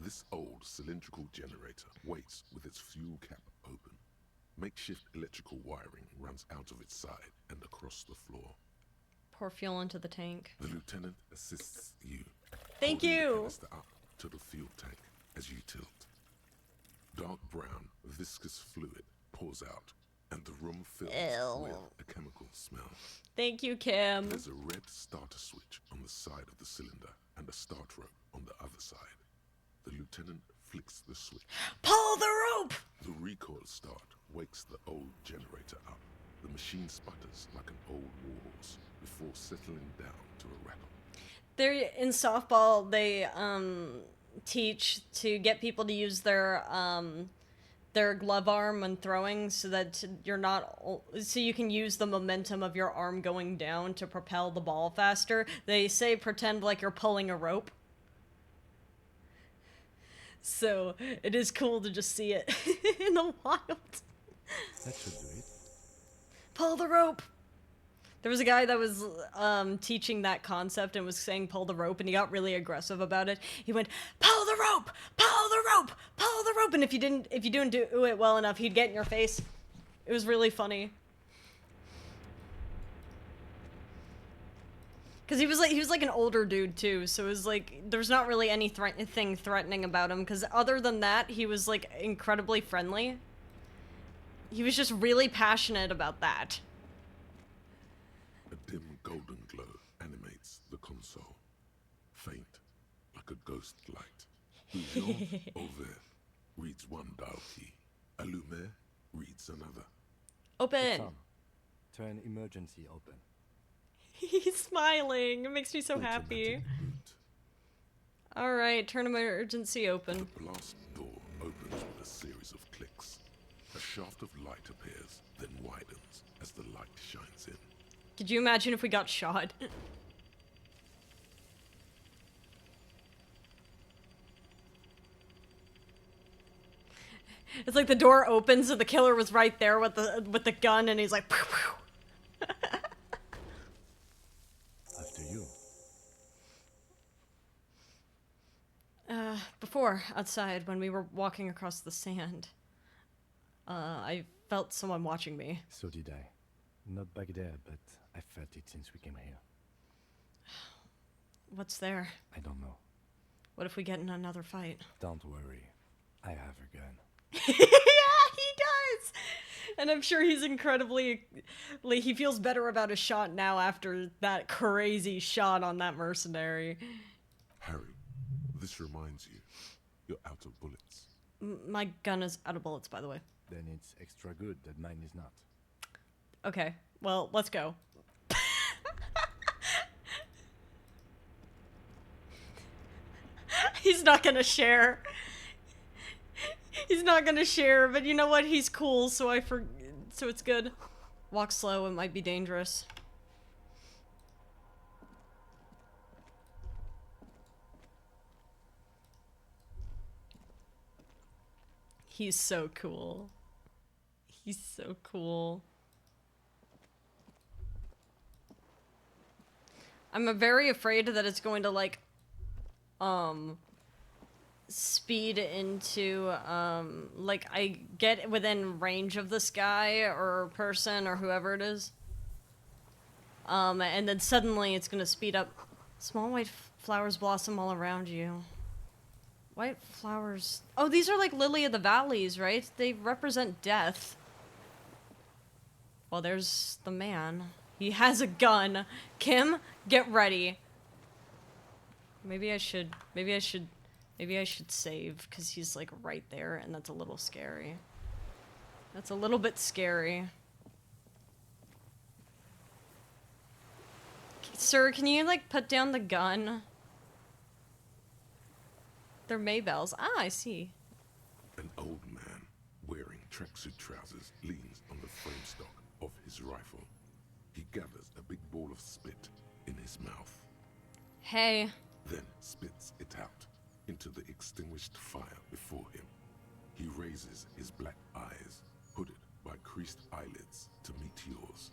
This old cylindrical generator waits with its fuel cap open. Makeshift electrical wiring runs out of its side and across the floor. Pour fuel into the tank. The lieutenant assists you. Thank holding you! the canister up to the fuel tank as you tilt. Dark brown, viscous fluid pours out, and the room fills with a chemical smell. Thank you, Kim. There's a red starter switch on the side of the cylinder and a start rope on the other side. The lieutenant flicks the switch. Pull the rope! The recoil start wakes the old generator up. The machine sputters like an old warhorse before settling down to a rattle. They're in softball, they teach to get people to use their glove arm when throwing so that so you can use the momentum of your arm going down to propel the ball faster. They say pretend like you're pulling a rope. So it is cool to just see it in the wild. That should do it. Pull the rope! There was a guy that was teaching that concept and was saying pull the rope, and he got really aggressive about it. He went, pull the rope! Pull the rope! Pull the rope! And if you didn't do it well enough, he'd get in your face. It was really funny. Cause he was like an older dude too, so it was like there's not really anything threatening about him. Cause other than that, he was like incredibly friendly. He was just really passionate about that. A dim golden glow animates the console, faint like a ghost light. Bouillon Ouvert reads one dial key. Allumé reads another. Open. Turn emergency open. He's smiling. It makes me so happy. All right, turn emergency open. The blast door opens with a series of clicks. A shaft of light appears, then widens as the light shines in. Could you imagine if we got shot? It's like the door opens and the killer was right there with the gun, and he's like, pew, pew. After you. Before, outside, when we were walking across the sand, I felt someone watching me. So did I. Not back there, but I felt it since we came here. What's there? I don't know. What if we get in another fight? Don't worry. I have a gun. Yeah, he does! And I'm sure he's incredibly... Like, he feels better about his shot now after that crazy shot on that mercenary. Harry, this reminds you, you're out of bullets. My gun is out of bullets, by the way. Then it's extra good that mine is not. Okay, well, let's go. He's not gonna share. He's not gonna share, but you know what? He's cool, so so it's good. Walk slow, it might be dangerous. He's so cool. He's so cool. I'm very afraid that it's going to, like, speed into, like, I get within range of this guy or person or whoever it is. And then suddenly it's gonna speed up. Small white flowers blossom all around you. White flowers... Oh, these are like Lily of the Valleys, right? They represent death. Well, there's the man. He has a gun. Kim, get ready. Maybe I should save, because he's like right there, and that's a little scary. That's a little bit scary. Sir, can you like put down the gun? They're Maybells. Ah, I see. An old man wearing tracksuit trousers leans on the frame stock of his rifle. He gathers a big ball of spit in his mouth. Hey. Then spits it out into the extinguished fire before him. He raises his black eyes, hooded by creased eyelids, to meet yours.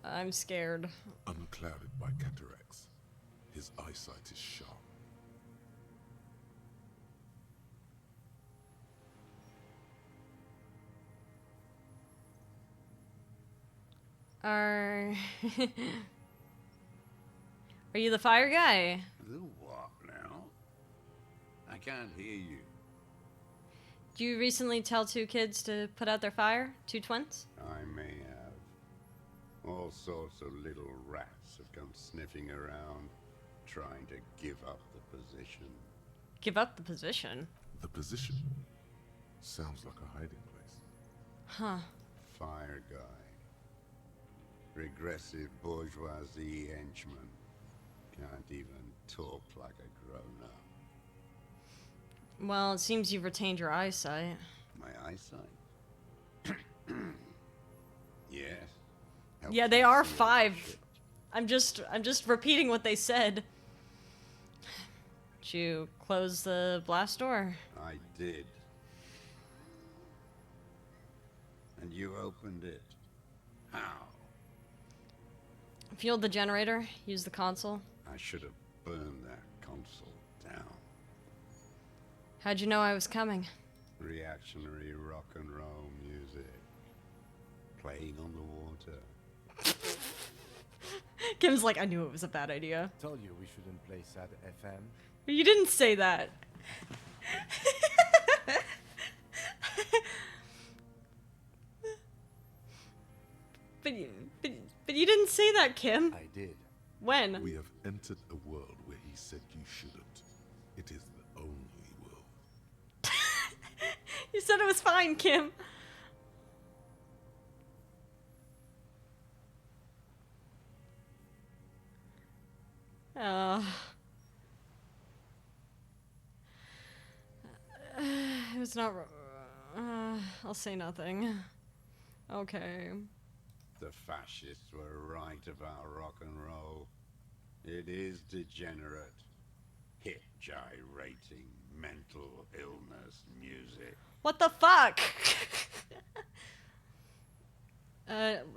I'm scared. Unclouded by cataracts, his eyesight is sharp. Are you the fire guy? The what now? I can't hear you. Did you recently tell 2 kids to put out their fire? 2 twins? I may have. All sorts of little rats have come sniffing around, trying to give up the position. Give up the position? The position sounds like a hiding place. Huh. Fire guy. Regressive bourgeoisie henchman. Can't even talk like a grown-up. Well, it seems you've retained your eyesight. My eyesight? Yes. Helps Yeah, they me are see 5. I'm just repeating what they said. Did you close the blast door? I did. And you opened it. How? Fueled the generator, used the console. I should have burned that console down. How'd you know I was coming? Reactionary rock and roll music. Playing on the water. Kim's like, I knew it was a bad idea. Told you we shouldn't play sad FM. You didn't say that. But you didn't say that, Kim. I did. When? We have entered a world where he said you shouldn't. It is the only world. You said it was fine, Kim. It was not. I'll say nothing. Okay. The fascists were right about rock and roll. It is degenerate, hip gyrating, mental illness music. What the fuck?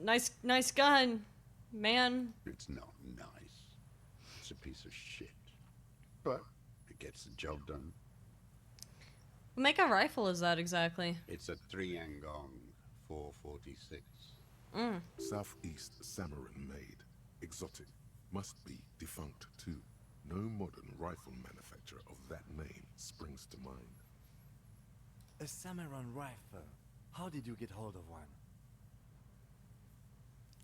Nice gun, man. It's not nice. It's a piece of shit. But it gets the job done. What make a rifle is that exactly? It's a 3-Angong 446. Southeast Samarin made. Exotic. Must be defunct too. No modern rifle manufacturer of that name springs to mind. A Samaran rifle. How did you get hold of one?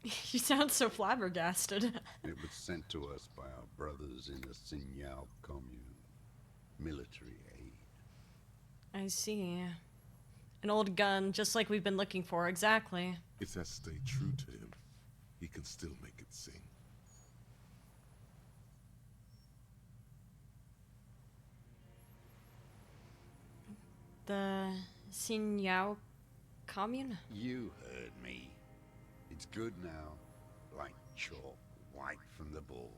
You sound so flabbergasted. It was sent to us by our brothers in the Signal commune. Military aid. I see. An old gun, just like we've been looking for, exactly. It has stayed true to him. He can still make it sing. The Signal commune? You heard me. It's good now. Like chalk, white from the ball.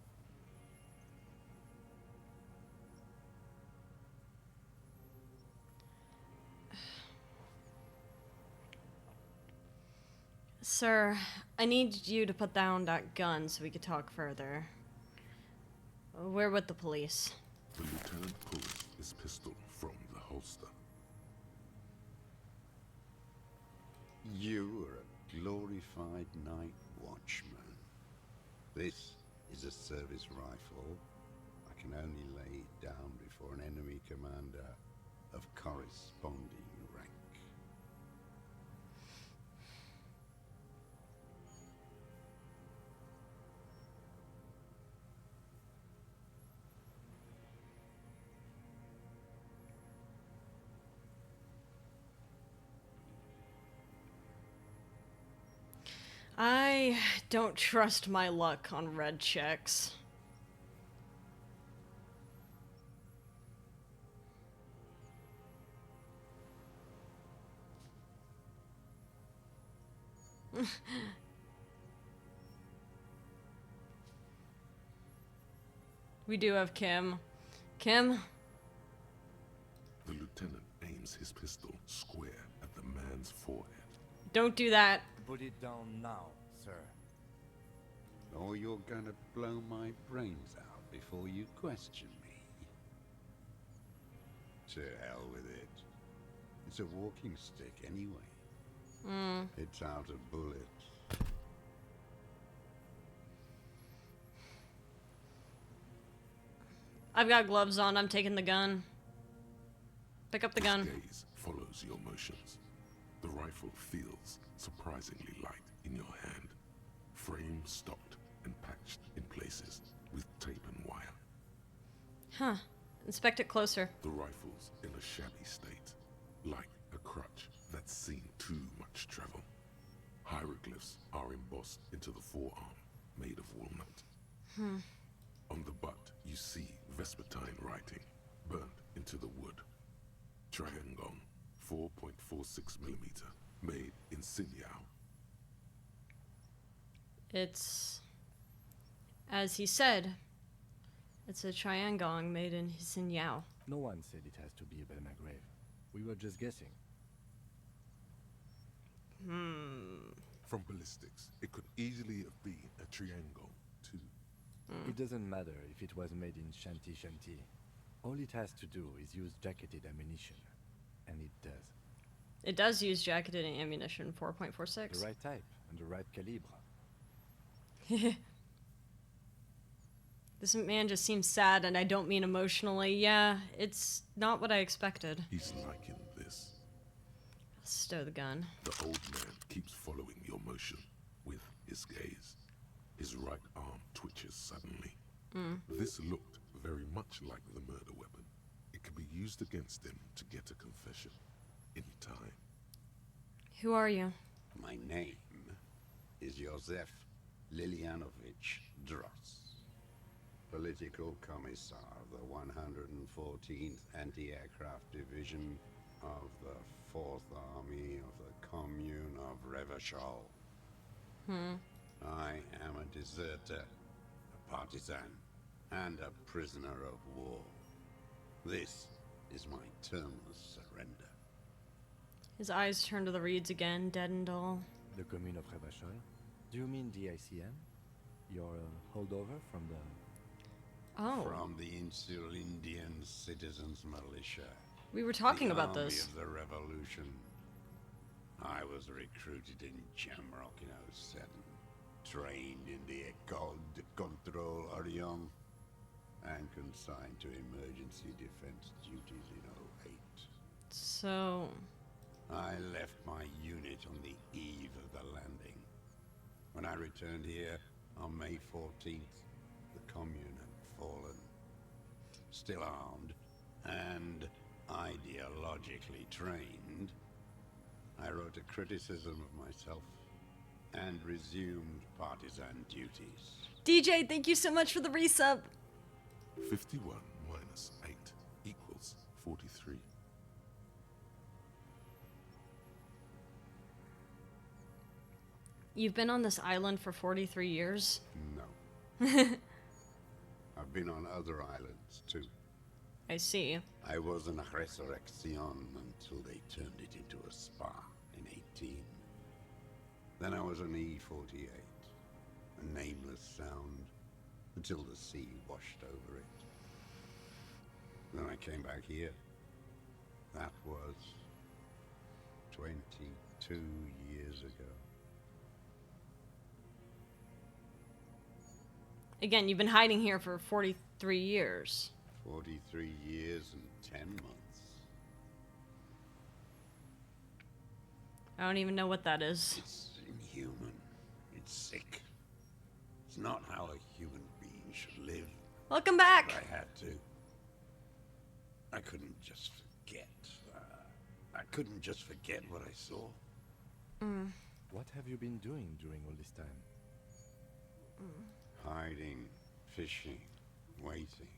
Sir, I need you to put down that gun so we could talk further. We're with the police. The lieutenant pulls his pistol from the holster. You are a glorified night watchman. This is a service rifle. I can only lay it down before an enemy commander of corresponding rank. I don't trust my luck on red checks. We do have Kim. Kim? The lieutenant aims his pistol square at the man's forehead. Don't do that. Put it down now, sir. Or you're gonna blow my brains out before you question me. To hell with it. It's a walking stick anyway. It's out of bullets. I've got gloves on. I'm taking the gun. Pick up the gun. His gaze follows your motions. The rifle feels surprisingly light in your hand. Frame stocked and patched in places with tape and wire. Huh. Inspect it closer. The rifle's in a shabby state, like a crutch that's seen too much travel. Hieroglyphs are embossed into the forearm, made of walnut. On the butt, you see Vespertine writing, burnt into the wood. Triangong, 4.46mm, made in Sinyao. It's, as he said, It's a Triangong made in Hisinyao. No one said it has to be a Belma grave. We were just guessing. From ballistics, it could easily have been a triangle, too. It doesn't matter if it was made in Shanti Shanti. All it has to do is use jacketed ammunition. And it does. It does use jacketed ammunition, 4.46. The right type and the right calibre. This man just seems sad, and I don't mean emotionally. Yeah, it's not what I expected. He's liking this. Stow the gun. The old man keeps following your motion with his gaze. His right arm twitches suddenly. This looked very much like the murder weapon. It could be used against him to get a confession any time. Who are you? My name is Josef Lilianovich Dross, Political Commissar of the 114th Anti-Aircraft Division of the 4th Army of the Commune of Revachol. I am a deserter, a partisan, and a prisoner of war. This is my termless surrender. His eyes turn to the reeds again, dead and dull. The Commune of Revachol? Do you mean the ICM? Your holdover from the... Oh. From the Insular Indian Citizens Militia. We were talking about the this. Army of the Revolution. I was recruited in Jamrock in 07. Trained in the École de Contrôle Orient. And consigned to emergency defense duties in 08. So... I left my unit on the eve of the landing. When I returned here on May 14th, the Commune had fallen. Still armed and ideologically trained, I wrote a criticism of myself and resumed partisan duties. DJ, thank you so much for the resub. 51 minus 8 equals 43. You've been on this island for 43 years? No. I've been on other islands, too. I see. I was an resurrection until they turned it into a spa in 18. Then I was an E-48, a nameless sound, until the sea washed over it. Then I came back here. That was 22 years ago. Again, you've been hiding here for 43 years. 43 years and 10 months. I don't even know what that is. It's inhuman. It's sick. It's not how a human being should live. Welcome back! But I had to. I couldn't just forget. I couldn't just forget what I saw. What have you been doing during all this time? Hiding, fishing, waiting.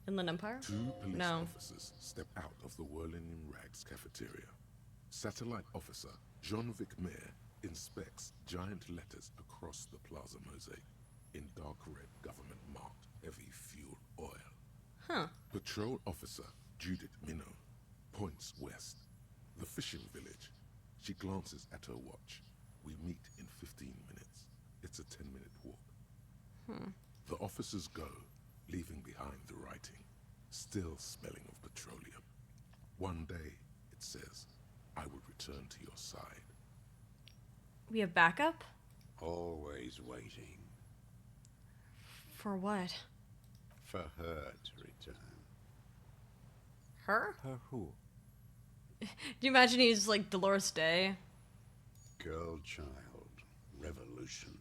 Inland Empire? 2 police officers step out of the Whirling in Rags cafeteria. Satellite officer Jean-Vic Mayer inspects giant letters across the plaza mosaic in dark red government-marked heavy fuel oil. Patrol officer Judith Minot points west. The fishing village. She glances at her watch. We meet in 15 minutes. It's a 10-minute walk. The officers go, leaving behind the writing, still smelling of petroleum. One day, it says, I will return to your side. We have backup? Always waiting. For what? For her to return. Her? Her who? Do you imagine he's like Dolores Dei? Girl, child, revolution.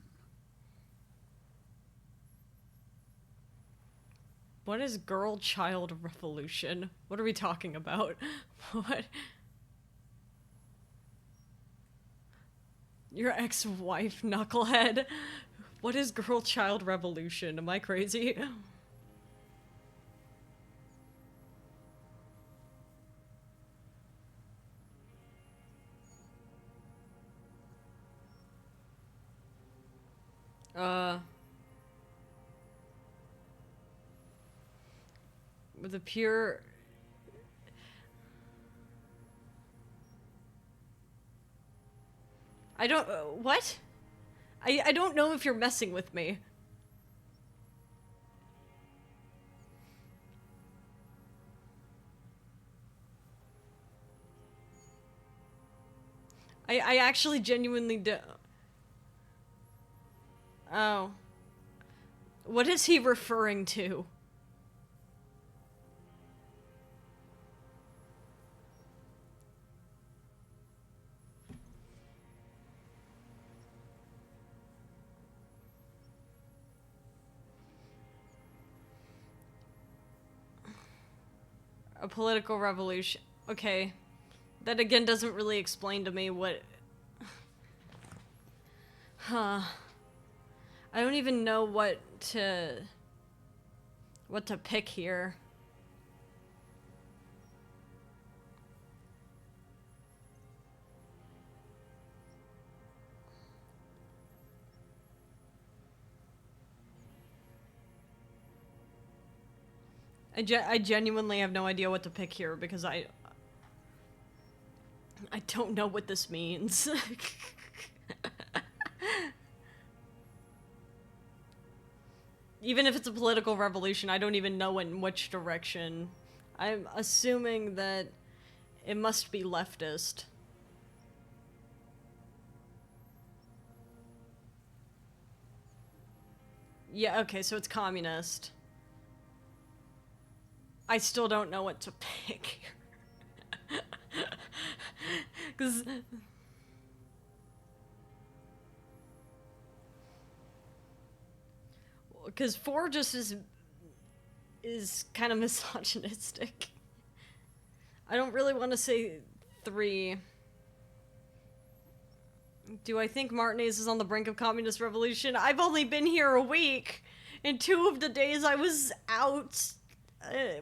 What is girl child revolution? What are we talking about? What? Your ex-wife, knucklehead? What is girl child revolution? Am I crazy? With a pure... I don't... what? I don't know if you're messing with me. I actually genuinely do... Oh. What is he referring to? A political revolution. Okay. That again doesn't really explain to me what... Huh. I don't even know what to pick here. I genuinely have no idea what to pick here because I don't know what this means. Even if it's a political revolution, I don't even know in which direction. I'm assuming that it must be leftist. Yeah, okay, so it's communist. I still don't know what to pick. Because 4 just is kind of misogynistic. I don't really want to say 3. Do I think Martinez is on the brink of communist revolution? I've only been here a week, and 2 of the days I was out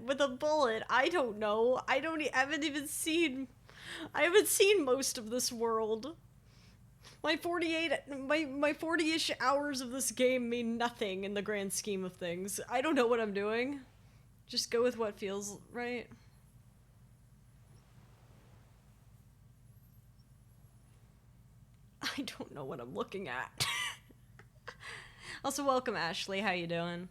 with a bullet. I don't know. I haven't seen most of this world. My 40-ish hours of this game mean nothing in the grand scheme of things. I don't know what I'm doing. Just go with what feels right. I don't know what I'm looking at. Also, welcome, Ashley. How you doing?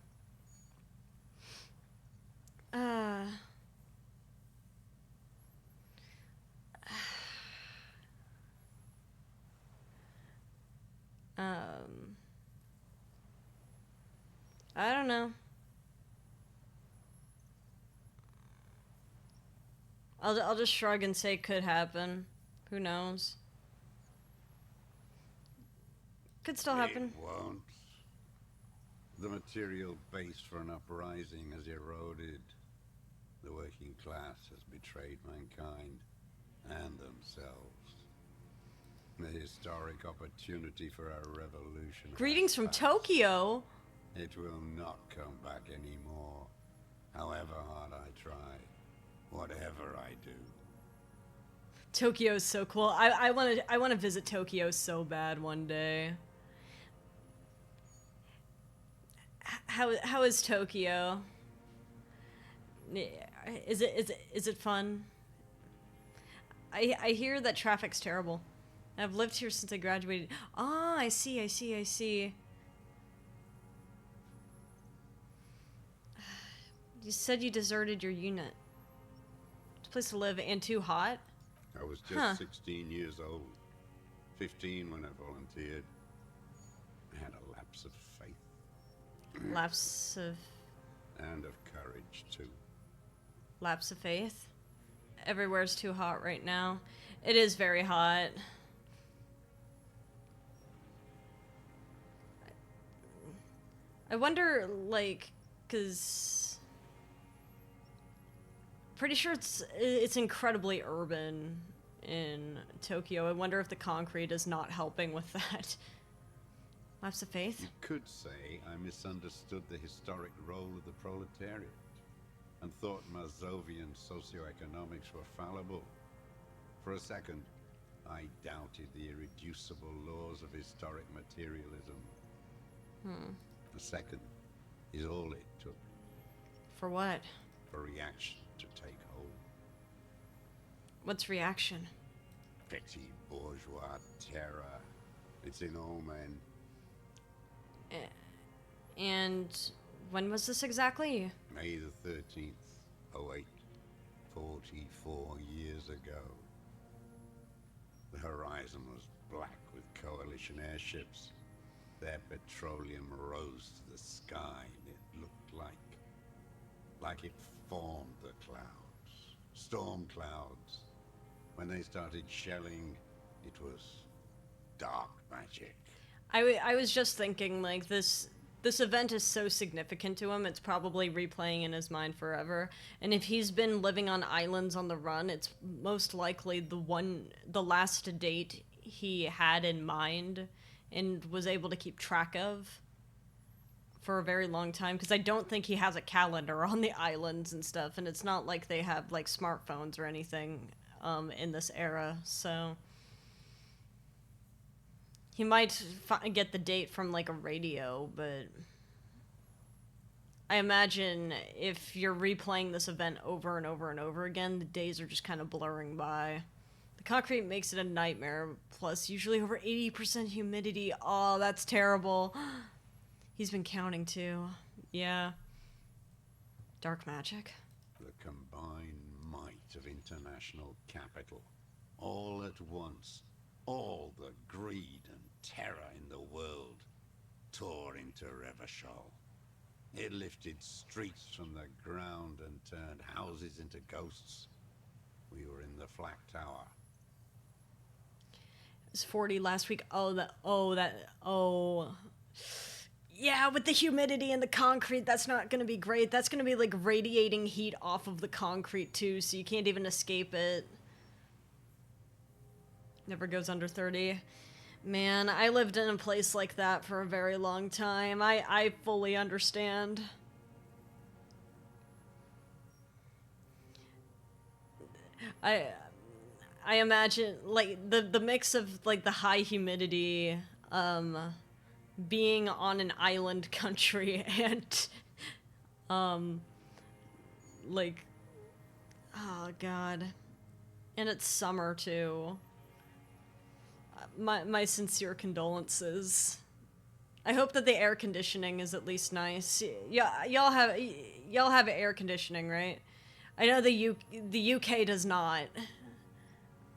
I don't know. I'll just shrug and say could happen. Who knows? Could still happen. It won't. The material base for an uprising has eroded. The working class has betrayed mankind and themselves. The historic opportunity for our revolution. Greetings from Tokyo. It will not come back anymore. However hard I try, whatever I do. Tokyo's so cool. I want to visit Tokyo so bad one day. How is Tokyo? Is it fun? I hear that traffic's terrible. I've lived here since I graduated. Ah, I see. You said you deserted your unit. It's a place to live and too hot? I was just 16 years old. 15 when I volunteered. I had a lapse of faith. Lapse of... And of courage, too. Lapse of faith? Everywhere's too hot right now. It is very hot. I wonder, like, because... Pretty sure it's incredibly urban in Tokyo. I wonder if the concrete is not helping with that. Lapse of faith? You could say I misunderstood the historic role of the proletariat and thought Mazovian socioeconomics were fallible. For a second, I doubted the irreducible laws of historic materialism. A second is all it took. For what? for reaction to take hold. What's reaction? Petty bourgeois terror. It's in all men. And when was this exactly? May the 13th, 08, 44 years ago. The horizon was black with coalition airships. Their petroleum rose to the sky, and it looked like it formed the clouds. Storm clouds. When they started shelling, it was dark magic. I was just thinking, like, this event is so significant to him, it's probably replaying in his mind forever. And if he's been living on islands on the run, it's most likely the last date he had in mind and was able to keep track of for a very long time, because I don't think he has a calendar on the islands and stuff, and it's not like they have, like, smartphones or anything in this era, so he might get the date from, like, a radio, but I imagine if you're replaying this event over and over and over again, the days are just kind of blurring by. The concrete makes it a nightmare, plus usually over 80% humidity. Oh, that's terrible. He's been counting, too. Yeah. Dark magic. The combined might of international capital. All at once. All the greed and terror in the world tore into Revachol. It lifted streets from the ground and turned houses into ghosts. We were in the Flak Tower. It was 40 last week. Yeah, with the humidity and the concrete, that's not going to be great. That's going to be, like, radiating heat off of the concrete, too, so you can't even escape it. Never goes under 30. Man, I lived in a place like that for a very long time. I fully understand. I imagine, like, the mix of, like, the high humidity, being on an island country and, like, oh god. And it's summer, too. My sincere condolences. I hope that the air conditioning is at least nice. Yeah, y'all have air conditioning, right? I know the UK does not.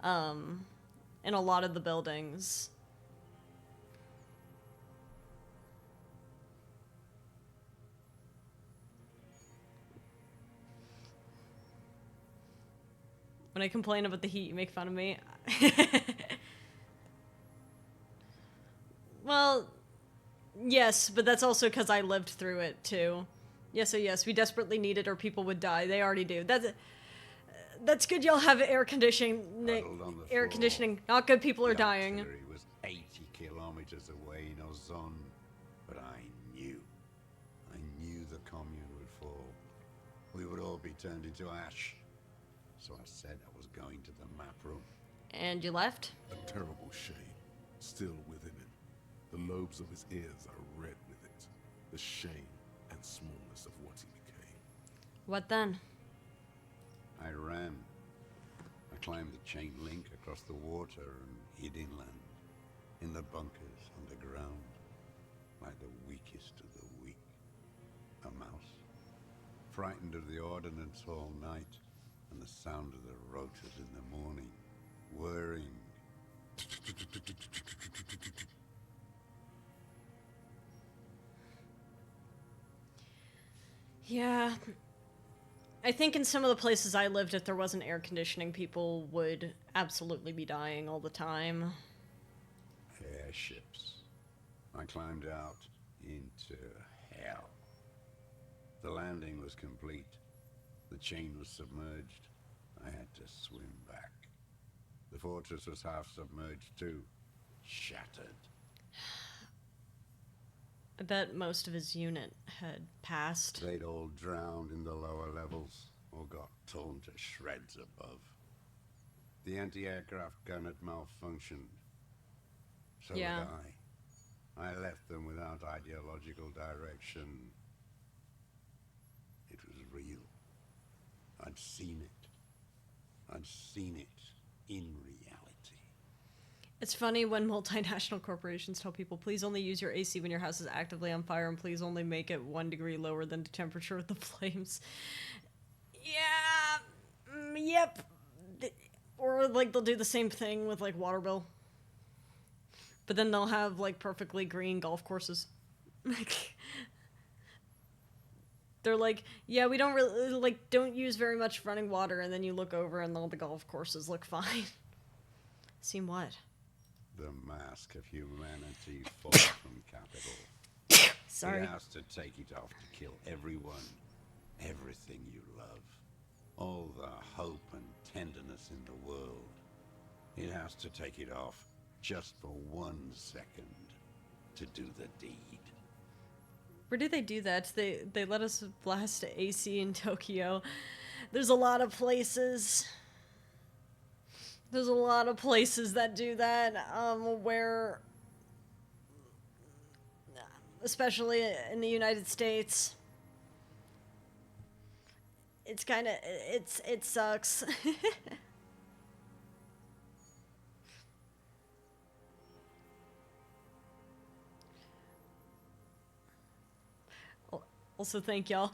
In a lot of the buildings. When I complain about the heat, you make fun of me. Well, yes, but that's also because I lived through it, too. Yes, so yes, we desperately need it or people would die. They already do. That's good y'all have air conditioning. Air conditioning. Not good, people are dying. It was 80 kilometers away in Ozon, but I knew the commune would fall. We would all be turned into ash. So I said I was going to the map room. And you left? A terrible shame, still within him. The lobes of his ears are red with it. The shame and smallness of what he became. What then? I ran. I climbed the chain link across the water and hid inland. In the bunkers underground. Like the weakest of the weak. A mouse. Frightened of the ordnance all night. And the sound of the rotors in the morning. Whirring. Yeah. I think in some of the places I lived, if there wasn't air conditioning, people would absolutely be dying all the time. Airships. I climbed out into hell. The landing was complete. The chain was submerged. I had to swim back. The fortress was half submerged too. Shattered. I bet most of his unit had passed. They'd all drowned in the lower levels, or got torn to shreds above. The anti-aircraft gun had malfunctioned. So yeah. had I. I left them without ideological direction. It was real. I'd seen it. I'd seen it in reality. It's funny when multinational corporations tell people, please only use your AC when your house is actively on fire, and please only make it 1 degree lower than the temperature of the flames. Yeah, yep. Or, like, they'll do the same thing with, like, water bill. But then they'll have, like, perfectly green golf courses. They're like, yeah, we don't really, like, don't use very much running water, and then you look over and all the golf courses look fine. Seen what? The mask of humanity falls from capital. Sorry. It has to take it off to kill everyone, everything you love. All the hope and tenderness in the world. It has to take it off just for 1 second to do the deed. Where do they do that? They let us blast AC in Tokyo. There's a lot of places. There's a lot of places that do that, where, especially in the United States, it's kind of, it sucks. Also, thank y'all.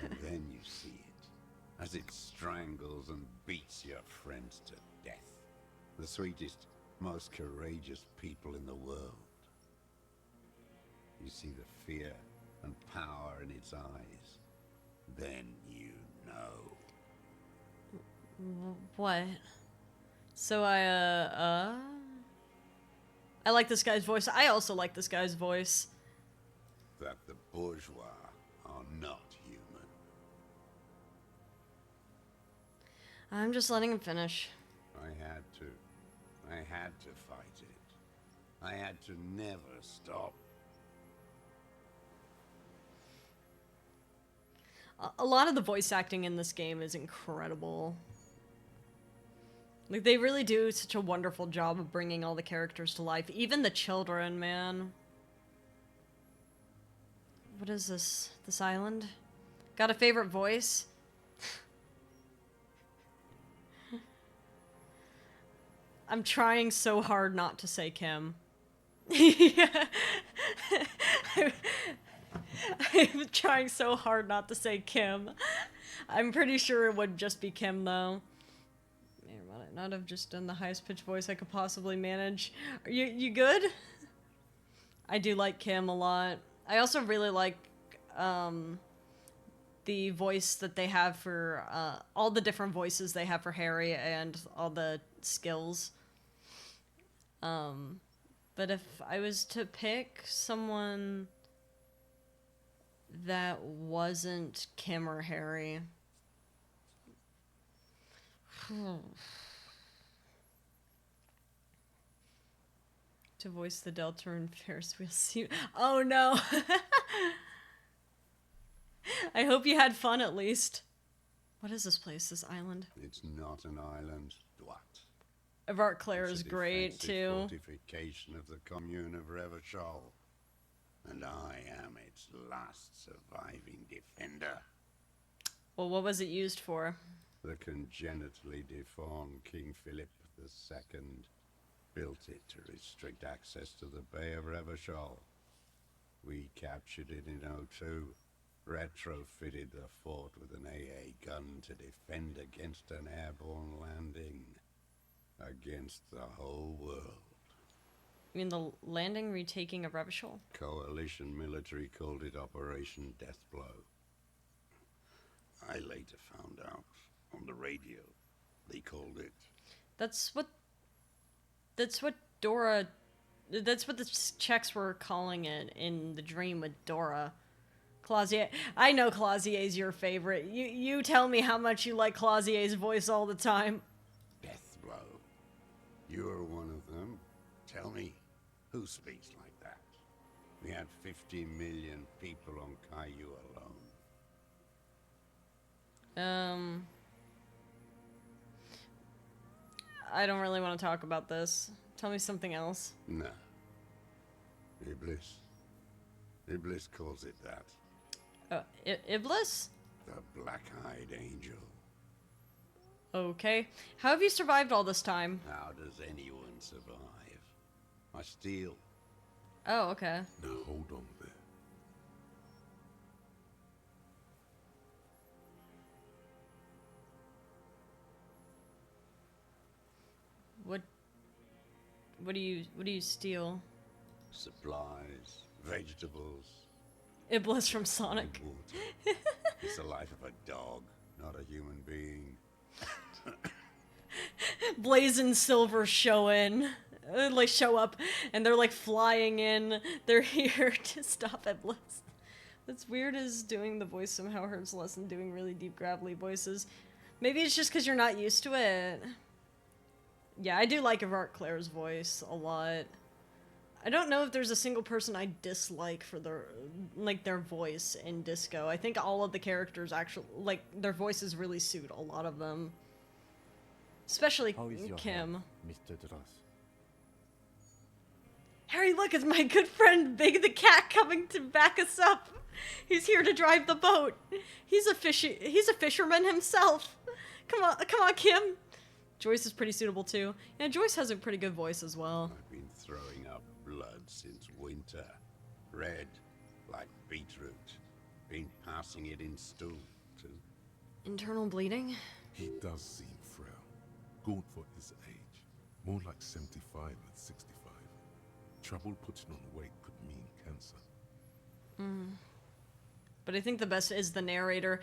And then you see it, as it strangles and beats your friends to death. The sweetest, most courageous people in the world. You see the fear and power in its eyes. Then you know. What? So I like this guy's voice. I also like this guy's voice. That the bourgeois are not human. I'm just letting him finish. I had to fight it. I had to never stop. A lot of the voice acting in this game is incredible. Like, they really do such a wonderful job of bringing all the characters to life. Even the children, man. What is this? This island? Got a favorite voice? I'm trying so hard not to say Kim. I'm trying so hard not to say Kim. I'm pretty sure it would just be Kim, though. Man, might I not have just done the highest pitched voice I could possibly manage? Are you good? I do like Kim a lot. I also really like the voice that they have for all the different voices they have for Harry and all the skills. But if I was to pick someone that wasn't Kim or Harry, to voice the Delta and Ferris wheel suit. Oh no! I hope you had fun at least. What is this place, this island? It's not an island, Dwight. Evart Claire is great too. Fortification of the commune of Revachol. And I am its last surviving defender. Well, what was it used for? The congenitally deformed King Philip II built it to restrict access to the Bay of Revachol. We captured it in '02, retrofitted the fort with an AA gun to defend against an airborne landing. Against the whole world. You mean the landing retaking of Revachol? Coalition military called it Operation Deathblow. I later found out on the radio they called it. That's what Dora. That's what the Czechs were calling it in the dream with Dora. Clausier. I know Clausier's your favorite. You tell me how much you like Clausier's voice all the time. Deathblow. You're one of them. Tell me, who speaks like that? We had 50 million people on Caillou alone. I don't really want to talk about this. Tell me something else. No. Iblis. Iblis calls it that. Iblis? The black-eyed angel. Okay. How have you survived all this time? How does anyone survive? I steal. Oh, okay. Now hold on there. What do you steal? Supplies, vegetables. Iblis from Sonic. Water. It's the life of a dog, not a human being. Blaze and Silver show up, and they're like flying in. They're here to stop Iblis. What's weird is doing the voice somehow hurts less than doing really deep gravelly voices. Maybe it's just because you're not used to it. Yeah, I do like Yvette Claire's voice a lot. I don't know if there's a single person I dislike for their voice in Disco. I think all of the characters actually, like, their voices really suit a lot of them. Especially Kim. Mr. Dross? Harry, look, it's my good friend Big the Cat coming to back us up. He's here to drive the boat. He's a fisherman himself. Come on, Kim. Joyce is pretty suitable too. Yeah, Joyce has a pretty good voice as well. I've been throwing up blood since winter. Red, like beetroot. Been passing it in stool, too. Internal bleeding? He does seem frail. Gaunt for his age. More like 75 than 65. Trouble putting on weight could mean cancer. But I think the best is the narrator.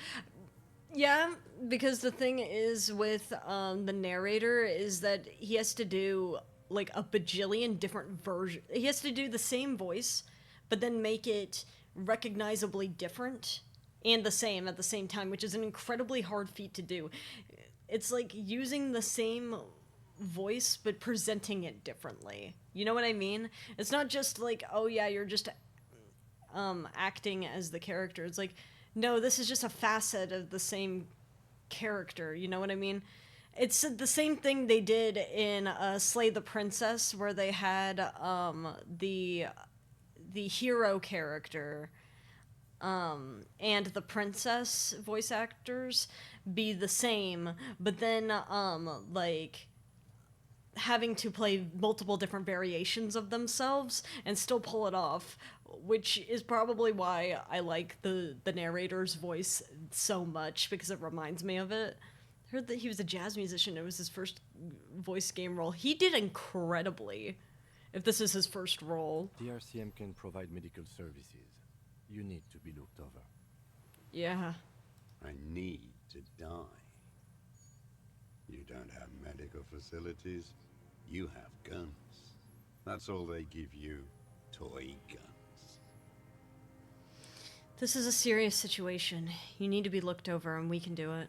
Yeah, because the thing is with the narrator is that he has to do like a bajillion different versions. He has to do the same voice, but then make it recognizably different and the same at the same time, which is an incredibly hard feat to do. It's like using the same voice, but presenting it differently. You know what I mean? It's not just like, oh yeah, you're just acting as the character. It's like, no, this is just a facet of the same character, you know what I mean? It's the same thing they did in Slay the Princess, where they had the hero character and the princess voice actors be the same, but then like having to play multiple different variations of themselves and still pull it off, which is probably why I like the narrator's voice so much, because it reminds me of it. I heard that he was a jazz musician. It was his first voice game role. He did incredibly, if this is his first role. The RCM can provide medical services. You need to be looked over. Yeah. I need to die. You don't have medical facilities. You have guns. That's all they give you. Toy guns. This is a serious situation. You need to be looked over, and we can do it.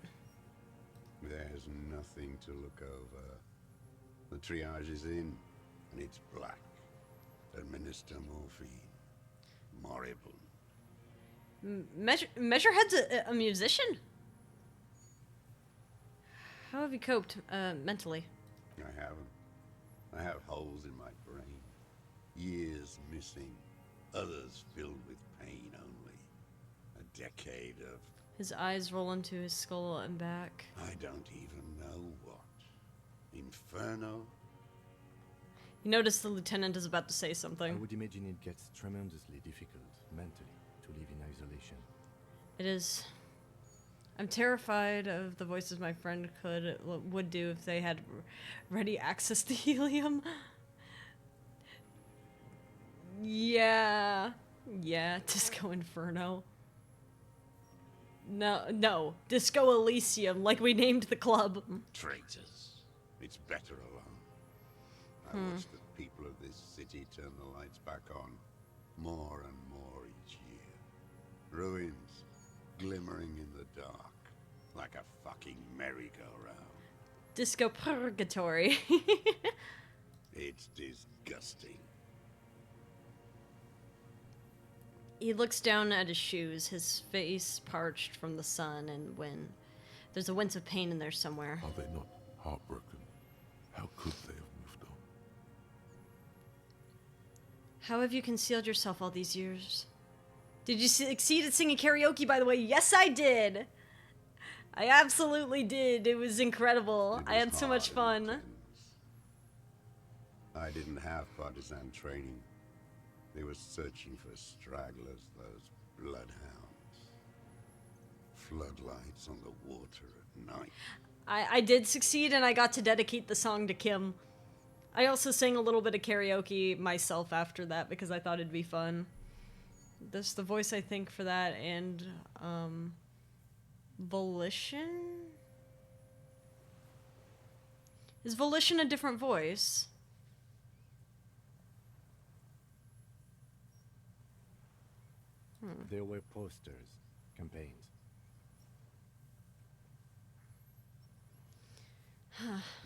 There's nothing to look over. The triage is in, and it's black. Administer morphine. Moribund. Measurehead's a musician? How have you coped mentally? I haven't. I have holes in my brain. Years missing. Others filled with pain only. A decade of... His eyes roll into his skull and back. I don't even know what. Inferno? You notice the lieutenant is about to say something. I would imagine it gets tremendously difficult mentally to live in isolation. It is. I'm terrified of the voices my friend would do if they had ready access to helium. Yeah, Disco Inferno. No, Disco Elysium, like we named the club. Traitors. It's better alone. I watch the people of this city turn the lights back on more and more each year. Ruins glimmering in the dark. Like a fucking merry-go-round. Disco Purgatory. It's disgusting. He looks down at his shoes, his face parched from the sun and wind. There's a wince of pain in there somewhere. Are they not heartbroken? How could they have moved on? How have you concealed yourself all these years? Did you succeed at singing karaoke, by the way? Yes, I did! I absolutely did. It was incredible. I had so much hard and fun. intense. I didn't have partisan training. They were searching for stragglers, those bloodhounds. Floodlights on the water at night. I did succeed, and I got to dedicate the song to Kim. I also sang a little bit of karaoke myself after that because I thought it'd be fun. That's the voice, I think, for that, and Volition? Is Volition a different voice? There were posters, campaigns.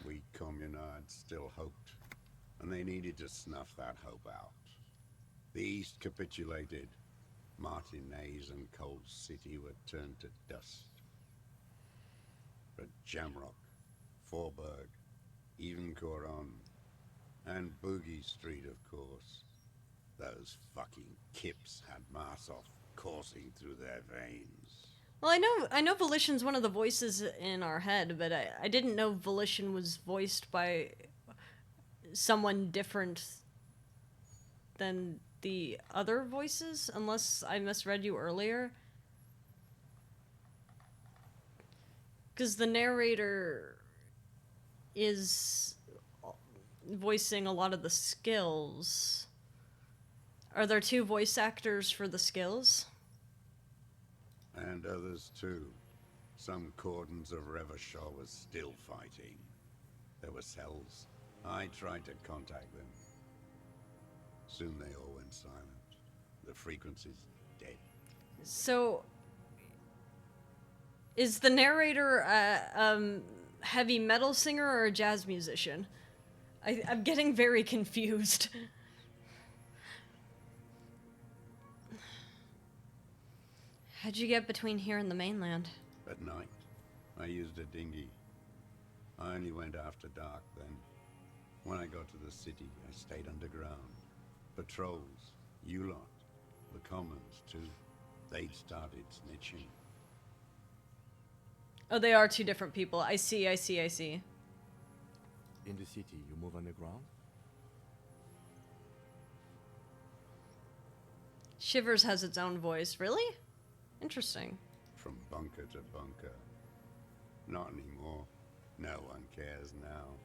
We communards still hoped, and they needed to snuff that hope out. The East capitulated. Martinez and Cold City were turned to dust. But Jamrock, Forburg, even Coron, and Boogie Street, of course. Those fucking kips had Marsov coursing through their veins. Well, I know Volition's one of the voices in our head, but I didn't know Volition was voiced by someone different than the other voices, unless I misread you earlier. Because the narrator is voicing a lot of the skills. Are there two voice actors for the skills? And others too. Some cordons of Revachol was still fighting. There were cells. I tried to contact them. Soon they all went silent. The frequency's dead. So, is the narrator a heavy metal singer or a jazz musician? I'm getting very confused. How'd you get between here and the mainland? At night, I used a dinghy. I only went after dark then. When I got to the city, I stayed underground. Patrols, you lot, the commons too. They'd started snitching. Oh, they are two different people. I see. In the city, you move underground? Shivers has its own voice. Really? Interesting. From bunker to bunker. Not anymore. No one cares now.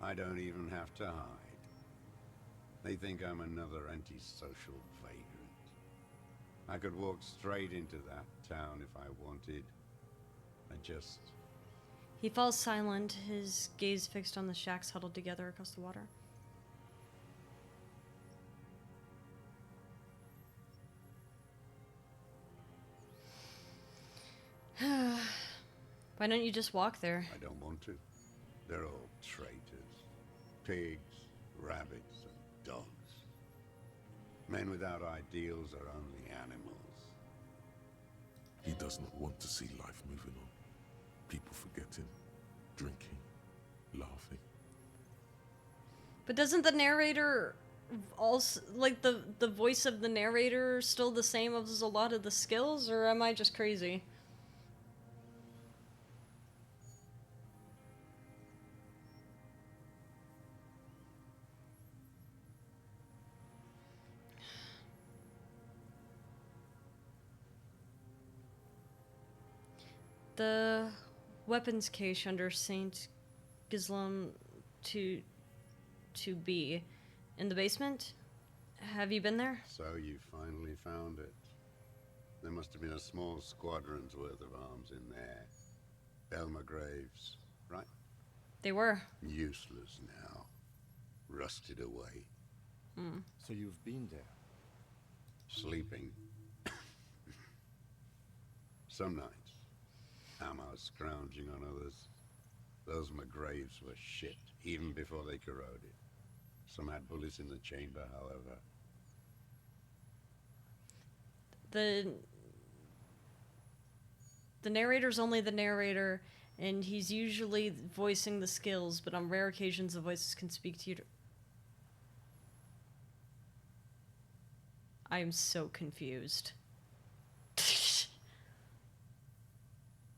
I don't even have to hide. They think I'm another antisocial vagrant. I could walk straight into that town if I wanted. I just... He falls silent, his gaze fixed on the shacks huddled together across the water. Why don't you just walk there? I don't want to. They're all traitors. Pigs, rabbits, and dogs. Men without ideals are only animals. He does not want to see life moving on. People forgetting, drinking, laughing. But doesn't the narrator also, like, the voice of the narrator still the same as a lot of the skills, or am I just crazy? The weapons cache under St. Gislam 2B in the basement? Have you been there? So you finally found it. There must have been a small squadron's worth of arms in there. Belma Graves, right? They were. Useless now. Rusted away. So you've been there? Sleeping. Some nights. Ammo scrounging on others. Those McGraves were shit, even before they corroded. Some had bullets in the chamber, however. The narrator's only the narrator, and he's usually voicing the skills, but on rare occasions the voices can speak to you. I am so confused.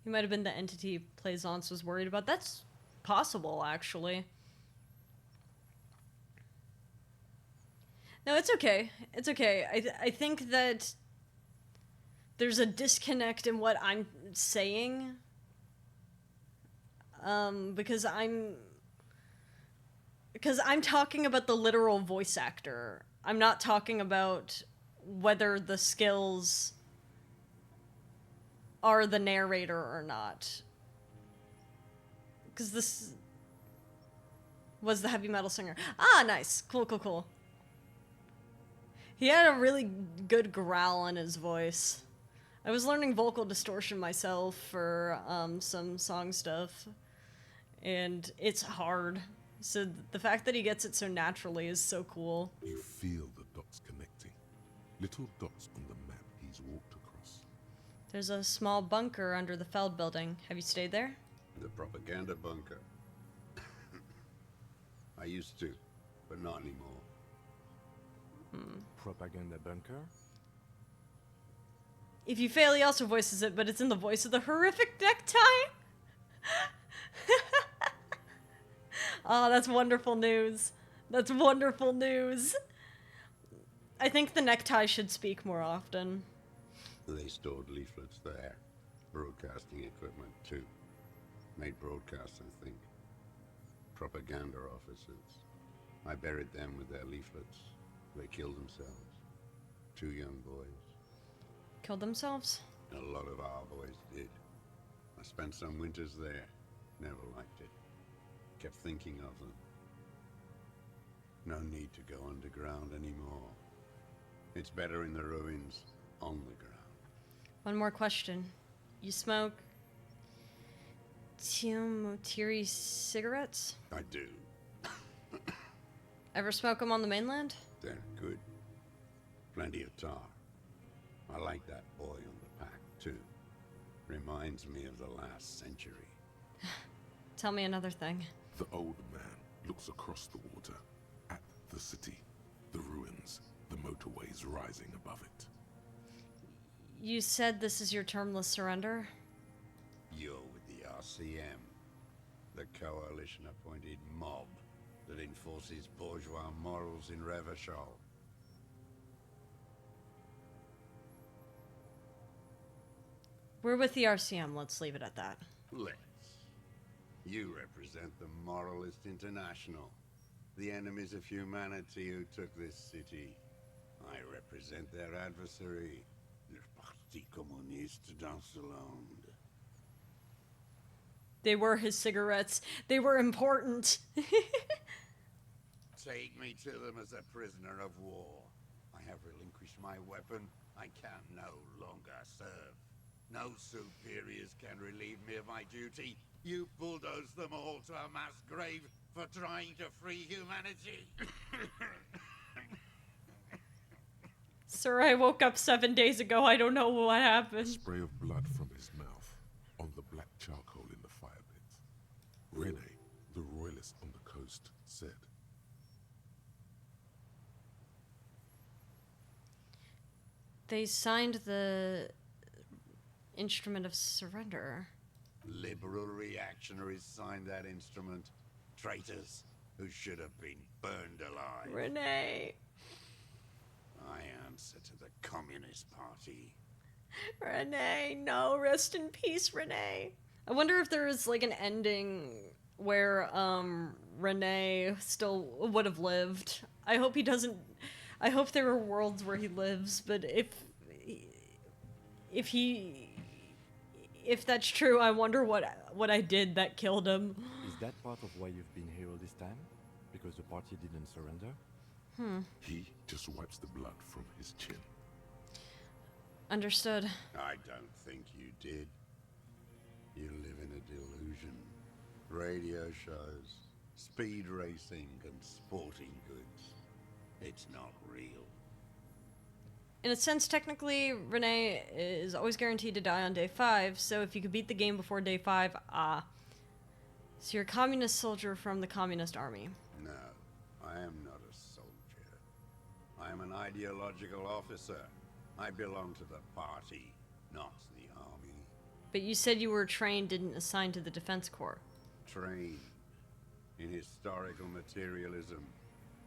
He might have been the entity Plaisance was worried about. That's possible, actually. No, it's okay. It's okay. I think that there's a disconnect in what I'm saying. Because I'm talking about the literal voice actor. I'm not talking about whether the skills are the narrator or not. Because this was the heavy metal singer. Ah, nice. Cool, cool, cool. He had a really good growl in his voice. I was learning vocal distortion myself for some song stuff, and it's hard. So the fact that he gets it so naturally is so cool. You feel the dots connecting. Little dots on the map he's walked across. There's a small bunker under the Feld building. Have you stayed there? The propaganda bunker. I used to, but not anymore. Propaganda bunker? If you fail, he also voices it, but it's in the voice of the horrific necktie. Oh, that's wonderful news. That's wonderful news. I think the necktie should speak more often. They stored leaflets there. Broadcasting equipment, too. Made broadcasts, I think. Propaganda officers. I buried them with their leaflets. They killed themselves. 2 young boys. Killed themselves? A lot of our boys did. I spent some winters there. Never liked it. Kept thinking of them. No need to go underground anymore. It's better in the ruins, on the ground. One more question. You smoke Timotiri cigarettes? I do. Ever smoke them on the mainland? They're good. Plenty of tar. I like that boy on the pack, too. Reminds me of the last century. Tell me another thing. The old man looks across the water, at the city, the ruins, the motorways rising above it. You said this is your termless surrender? You're with the RCM, the coalition-appointed mob that enforces bourgeois morals in Revachol. We're with the RCM, let's leave it at that. Let's. You represent the Moralist International, the enemies of humanity who took this city. I represent their adversary, le Parti Communiste dans ce Monde. They were his cigarettes. They were important. Take me to them as a prisoner of war. I have relinquished my weapon. I can no longer serve. No superiors can relieve me of my duty. You bulldoze them all to a mass grave for trying to free humanity. Sir, I woke up 7 days ago. I don't know what happened. Spray of blood from his mouth on the black charcoal in the fire pit. Rene, the royalist on the coast, said, They signed the instrument of surrender. Liberal reactionaries signed that instrument. Traitors who should have been burned alive. Rene. I answer to the Communist Party. Rene, no, rest in peace, Rene. I wonder if there is like an ending where Rene still would have lived. I hope he doesn't. I hope there are worlds where he lives, but if that's true, I wonder what I did that killed him. Is that part of why you've been here all this time? Because the party didn't surrender? He just wipes the blood from his chin. Understood. I don't think you did. You live in a delusion. Radio shows, speed racing, and sporting goods. It's not real. In a sense, technically, Rene is always guaranteed to die on day 5, so if you could beat the game before day 5, so you're a communist soldier from the communist army. No, I am not a soldier. I am an ideological officer. I belong to the party, not the army. But you said you were trained and assigned to the Defense Corps. Trained in historical materialism,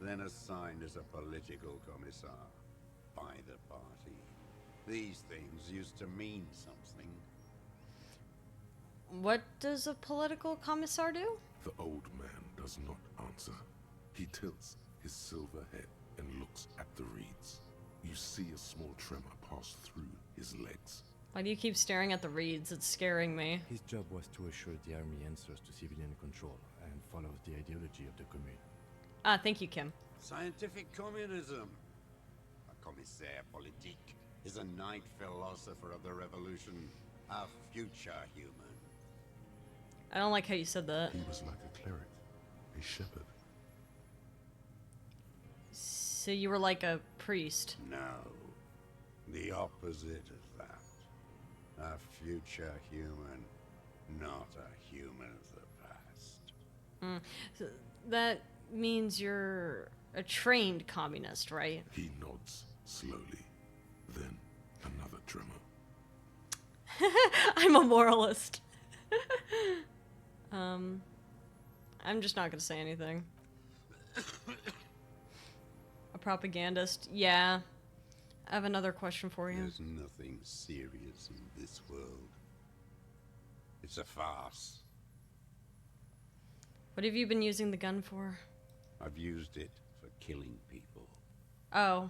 then assigned as a political commissar by the party. These things used to mean something. What does a political commissar do? The old man does not answer. He tilts his silver head and looks at the reeds. You see a small tremor pass through his legs. Why do you keep staring at the reeds? It's scaring me. His job was to assure the army answers to civilian control and follows the ideology of the commune. Ah, thank you, Kim. Scientific communism. A commissaire politique is a knight philosopher of the revolution, a future human. I don't like how you said that. He was like a cleric, a shepherd. So you were like a priest? No, the opposite of that. A future human, not a human of the past. So that means you're a trained communist, right? He nods slowly, then another tremor. I'm a moralist. I'm just not gonna say anything. A propagandist? Yeah. I have another question for you. There's nothing serious in this world. It's a farce. What have you been using the gun for? I've used it for killing people. Oh.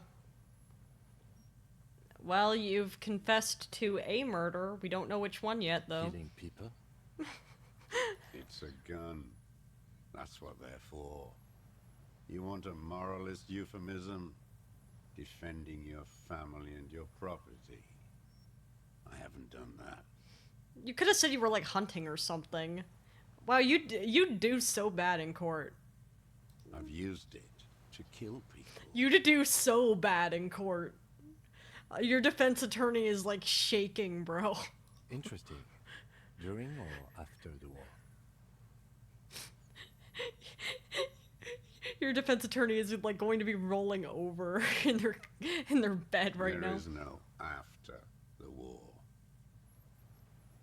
Well, you've confessed to a murder. We don't know which one yet, though. Killing people? It's a gun. That's what they're for. You want a moralist euphemism? Defending your family and your property. I haven't done that. You could have said you were like hunting or something. Wow, you do so bad in court. I've used it to kill people. You do so bad in court. Your defense attorney is like shaking, bro. Interesting. During or after the war? Your defense attorney is like going to be rolling over in their bed right now. There is no after the war.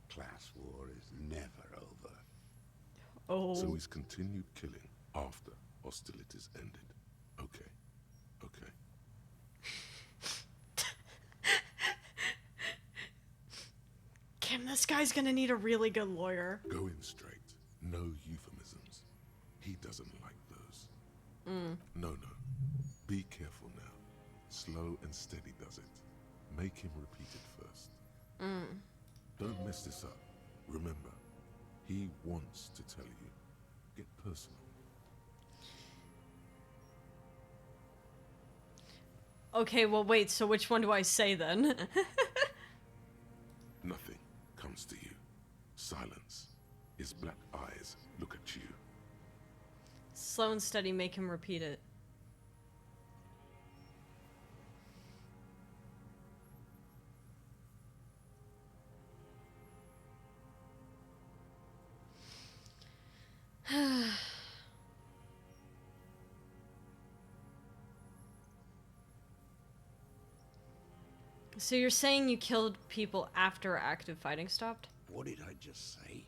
Class war is never over. Oh. So he's continued killing after hostilities ended. Okay. Okay. Kim, this guy's gonna need a really good lawyer. Go in straight. No euphemisms. He doesn't like those. No. Be careful now. Slow and steady does it. Make him repeat it first. Don't mess this up. Remember, he wants to tell you. Get personal. Okay, well wait, so which one do I say then? Nothing comes to you. Silence. His black eyes look at you. Slow and steady, make him repeat it. So you're saying you killed people after active fighting stopped? What did I just say?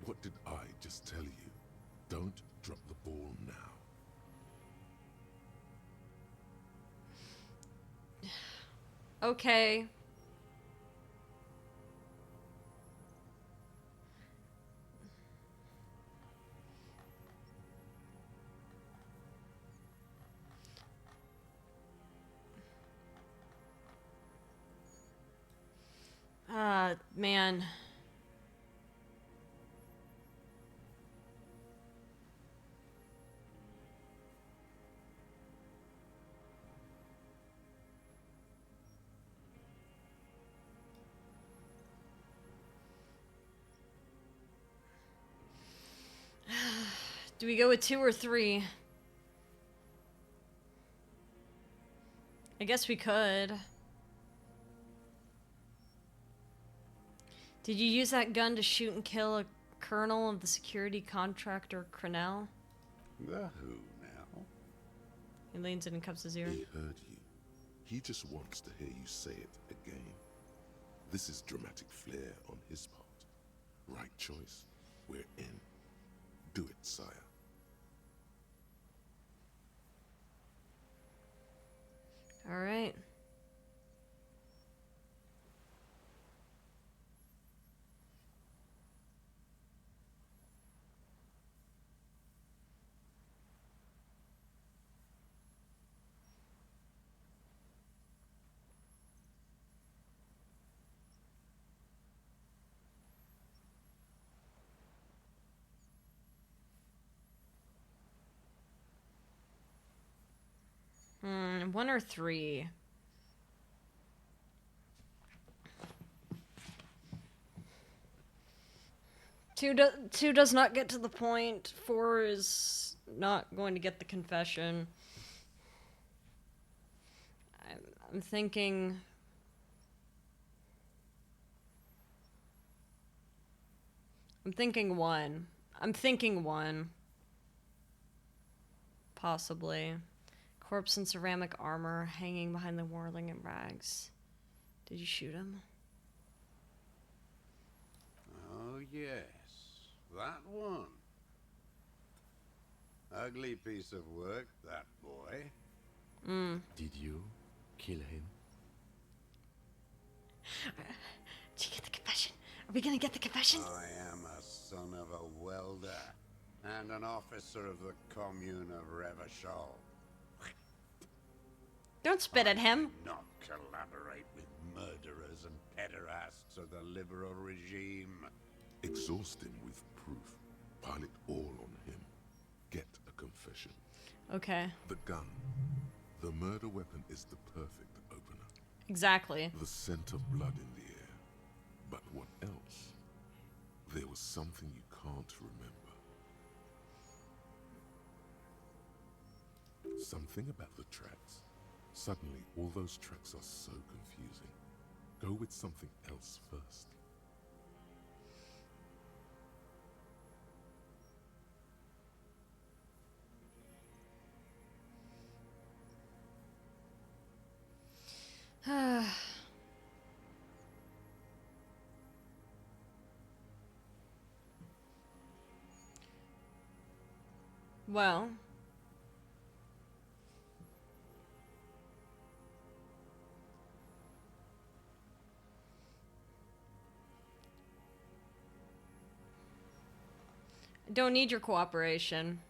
What did I just tell you? Don't drop the ball now. Okay. Man. Do we go with 2 or 3? I guess we could. Did you use that gun to shoot and kill a colonel of the security contractor Crenell? The who now? He leans in and cups his ear. He heard you. He just wants to hear you say it again. This is dramatic flair on his part. Right choice. We're in. Do it, sire. All right. One or three. Two does not get to the point. 4 is not going to get the confession. I'm thinking... I'm thinking 1. I'm thinking 1. Possibly. Corpse in ceramic armor, hanging behind the warling in rags. Did you shoot him? Oh, yes. That one. Ugly piece of work, that boy. Did you kill him? Did you get the confession? Are we gonna get the confession? I am a son of a welder and an officer of the commune of Revachol. Don't spit at him. Not collaborate with murderers and pederasts of the liberal regime. Exhaust him with proof. Pile it all on him. Get a confession. Okay. The gun. The murder weapon is the perfect opener. Exactly. The scent of blood in the air. But what else? There was something you can't remember. Something about the tracks. Suddenly, all those tracks are so confusing. Go with something else first. Well... Don't need your cooperation.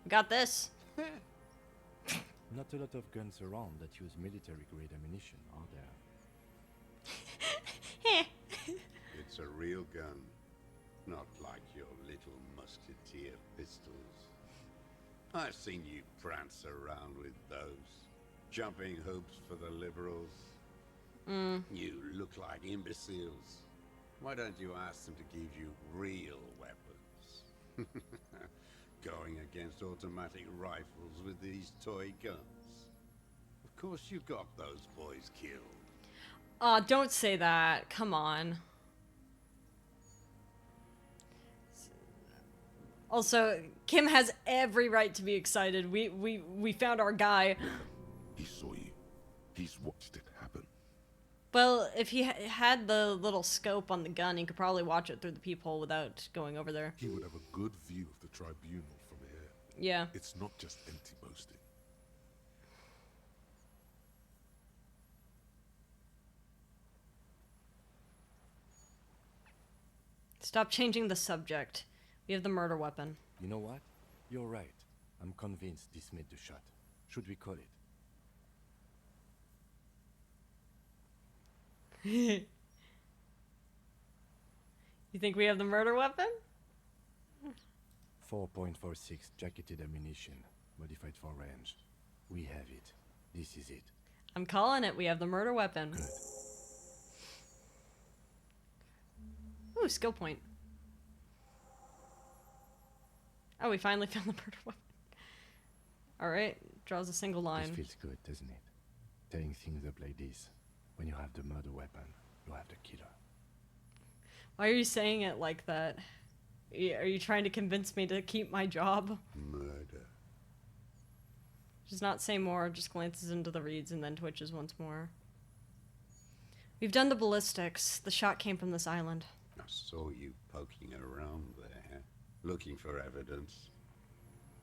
Got this. Not a lot of guns around that use military-grade ammunition, are there? It's a real gun. Not like your little musketeer pistols. I've seen you prance around with those. Jumping hoops for the liberals. You look like imbeciles. Why don't you ask them to give you real weapons? Going against automatic rifles with these toy guns. Of course you got those boys killed. Aw, don't say that. Come on. Also, Kim has every right to be excited. We found our guy. He saw you. He's watched it happen. Well, if he had the little scope on the gun, he could probably watch it through the peephole without going over there. He would have a good view of the tribunal from here. Yeah. It's not just empty boasting. Stop changing the subject. We have the murder weapon. You know what? You're right. I'm convinced this made the shot. Should we call it? You think we have the murder weapon? 4.46 jacketed ammunition, modified for range. We have it. This is it. I'm calling it. We have the murder weapon. Good. Ooh, skill point. Oh, we finally found the murder weapon. Alright, draws a single line. This feels good, doesn't it? Tearing things up like this. When you have the murder weapon, you have the killer. Why are you saying it like that? Are you trying to convince me to keep my job? Murder. Does not say more, just glances into the reeds and then twitches once more. We've done the ballistics. The shot came from this island. I saw you poking around there, looking for evidence.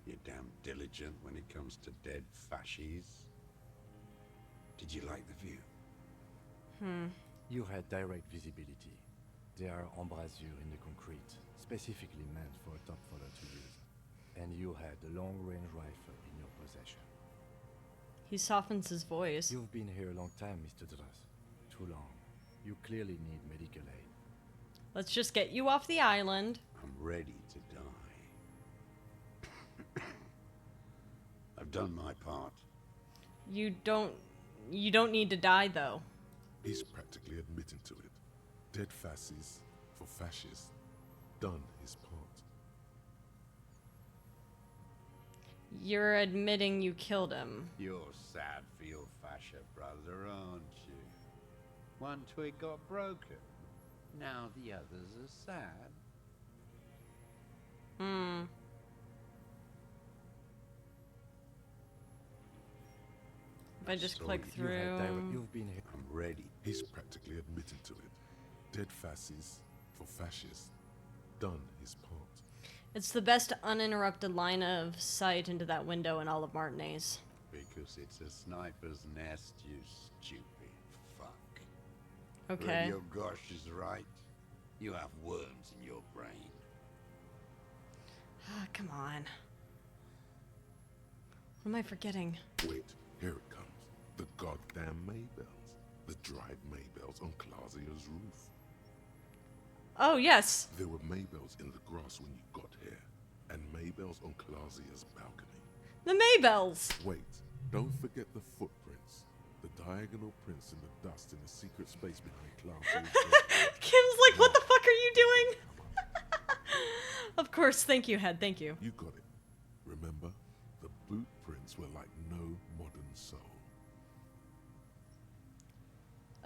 You're damn diligent when it comes to dead fascies. Did you like the view? You had direct visibility. There are embrasures in the concrete, specifically meant for a top follower to use. And you had a long-range rifle in your possession. He softens his voice. You've been here a long time, Mr. Dras. Too long. You clearly need medical aid. Let's just get you off the island. I'm ready to die. I've done my part. You don't need to die, though. He's practically admitting to it. Dead fascies for fascists. Done his part. You're admitting you killed him. You're sad for your fascia brother, aren't you? One twig got broken. Now the others are sad. If I just So click you through... You've been here. I'm ready. He's practically admitting to it. Dead fascies for fascists. Done his part. It's the best uninterrupted line of sight into that window in all of Martinez. Because it's a sniper's nest, you stupid fuck. Okay. Radio Gosh is right. You have worms in your brain. Ah, come on. What am I forgetting? Wait, here it comes. The goddamn Maybells. The dried Maybells on Clausia's roof. Oh, yes. There were Maybells in the grass when you got here, and Maybells on Clausia's balcony. The Maybells! Wait, don't forget the footprints. The diagonal prints in the dust in the secret space behind Clausia's Kim's like, what the fuck are you doing? Of course, thank you, Head, thank you. You got it. Remember, the boot prints were like no modern soul.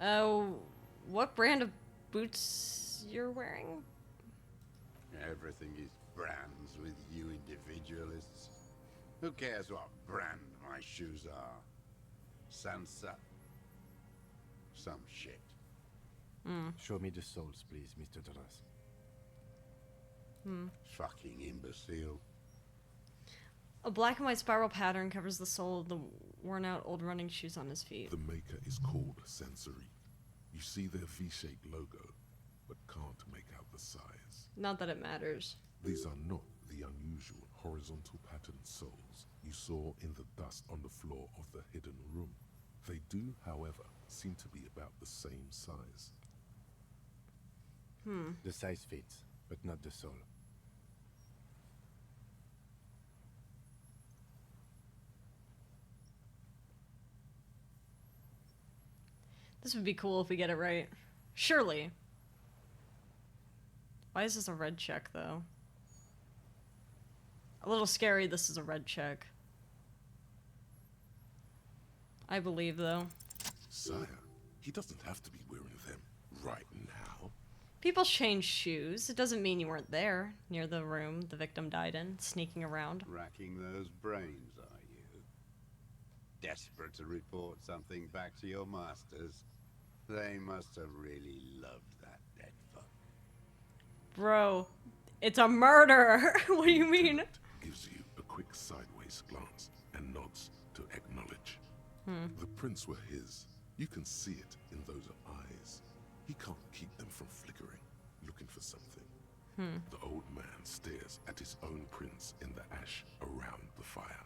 Oh, what brand of boots you're wearing? Everything is brands with you individualists. Who cares what brand my shoes are? Sansa. Some shit. Show me the soles, please, Mr. Dras. Fucking imbecile. A black and white spiral pattern covers the sole of the worn-out old running shoes on his feet. The maker is called Sensory. You see their V-shaped logo, but can't make out the size. Not that it matters. These are not the unusual horizontal patterned soles you saw in the dust on the floor of the hidden room. They do, however, seem to be about the same size. The size fits, but not the sole. This would be cool if we get it right. Surely. Why is this a red check, though? A little scary this is a red check. I believe, though. Sire, he doesn't have to be wearing them right now. People change shoes. It doesn't mean you weren't there, near the room the victim died in, sneaking around. Racking those brains, are you? Desperate to report something back to your masters? They must have really loved that dead fuck. Bro, it's a murder! What do you mean? Gives you a quick sideways glance and nods to acknowledge. The prints were his. You can see it in those eyes. He can't keep them from flickering, looking for something. The old man stares at his own prints in the ash around the fire.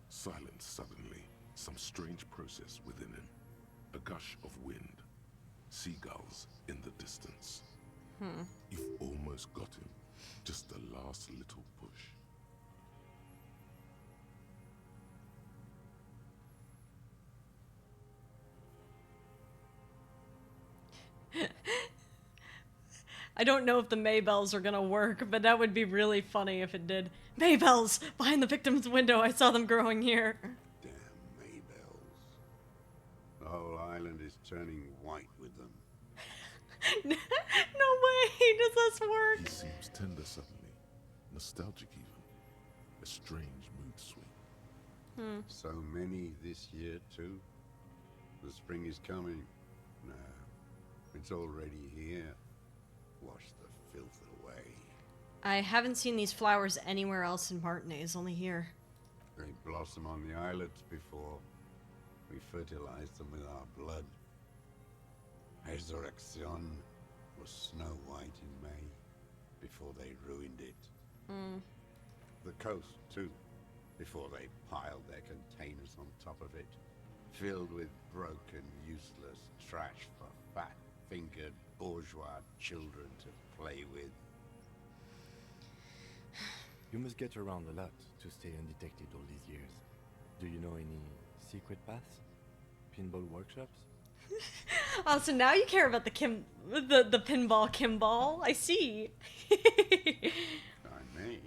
Silent suddenly, some strange process within him. A gush of wind. Seagulls in the distance. You've almost got him. Just the last little push. I don't know if the Maybells are gonna work, but that would be really funny if it did. Maybells! Behind the victim's window, I saw them growing here. Damn Maybells. The whole island is turning white with them. No way! Does this work? He seems tender suddenly. Nostalgic even. A strange mood swing. So many this year, too. The spring is coming. No, it's already here. Wash the filth away. I haven't seen these flowers anywhere else in Martinaise, only here. They blossom on the islets before. We fertilize them with our blood. Resurrection was snow white in May, before they ruined it. The coast, too, before they piled their containers on top of it, filled with broken, useless trash for fat-fingered bourgeois children to play with. You must get around a lot to stay undetected all these years. Do you know any secret paths? Pinball workshops? Oh, so now you care about the pinball Kimball. I see. I may.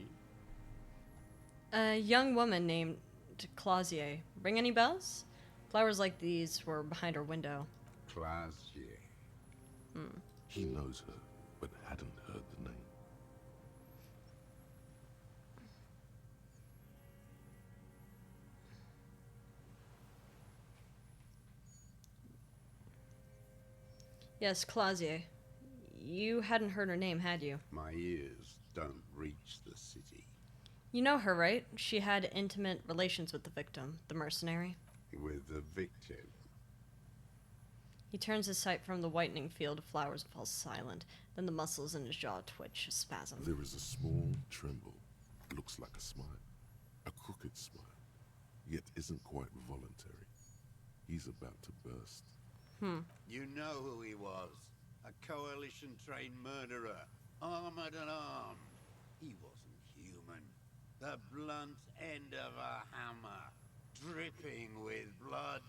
A young woman named Clausier. Ring any bells? Flowers like these were behind her window. Clausier. He knows her, but hadn't heard the name. Yes, Clausier. You hadn't heard her name, had you? My ears don't reach the city. You know her, right? She had intimate relations with the victim, the mercenary. With the victim? He turns his sight from the whitening field of flowers and falls silent. Then the muscles in his jaw twitch, a spasm. There is a small tremble. Looks like a smile. A crooked smile. Yet isn't quite voluntary. He's about to burst. You know who he was. A coalition-trained murderer. Armored and armed. He wasn't human. The blunt end of a hammer. Dripping with blood.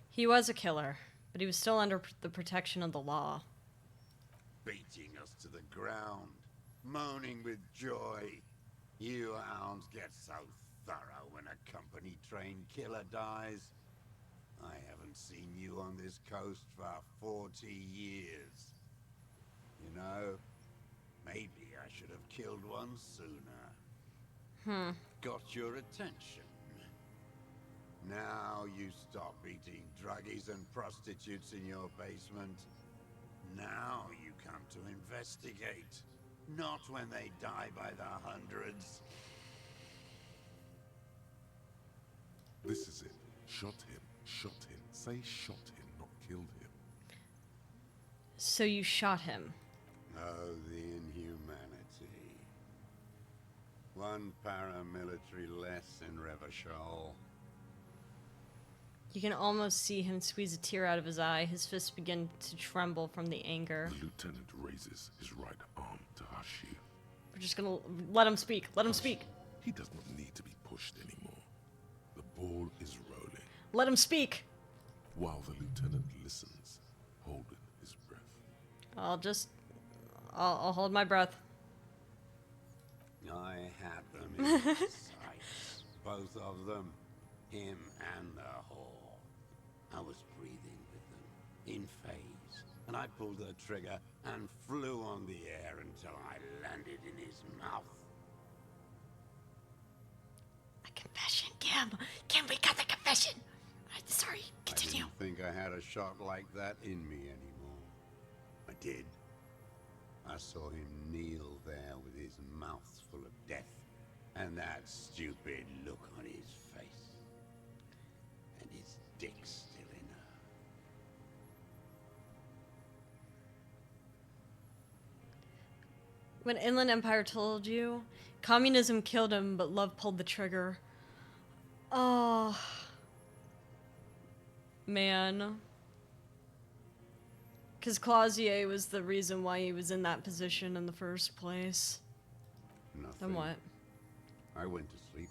He was a killer, but he was still under the protection of the law. Beating us to the ground. Moaning with joy. You hounds get so thorough when a company-trained killer dies. I haven't seen you on this coast for 40 years. You know, maybe I should have killed one sooner. Got your attention. Now you stop eating druggies and prostitutes in your basement. Now you come to investigate. Not when they die by the hundreds. This is it. Shot him. Shot him. Say shot him, not killed him. So you shot him. Oh, the inhumanity. One paramilitary less in Revachol. You can almost see him squeeze a tear out of his eye. His fists begin to tremble from the anger. The lieutenant raises his right arm to hush you. We're just gonna let him speak. Let him speak. He does not need to be pushed anymore. The ball is rolling. Let him speak. While the lieutenant listens, holding his breath. I'll hold my breath. I had them in my sights. Both of them. Him and the whore. I was breathing with them, in phase, and I pulled the trigger and flew on the air until I landed in his mouth. A confession, Kim. Kim, we got the confession. Sorry, continue. I didn't think I had a shot like that in me anymore. I did. I saw him kneel there with his mouth full of death, and that stupid look on his face. And his dick's still in her. When Inland Empire told you, communism killed him, but love pulled the trigger. Oh. Man. Because Clausier was the reason why he was in that position in the first place. Nothing. Then what? I went to sleep.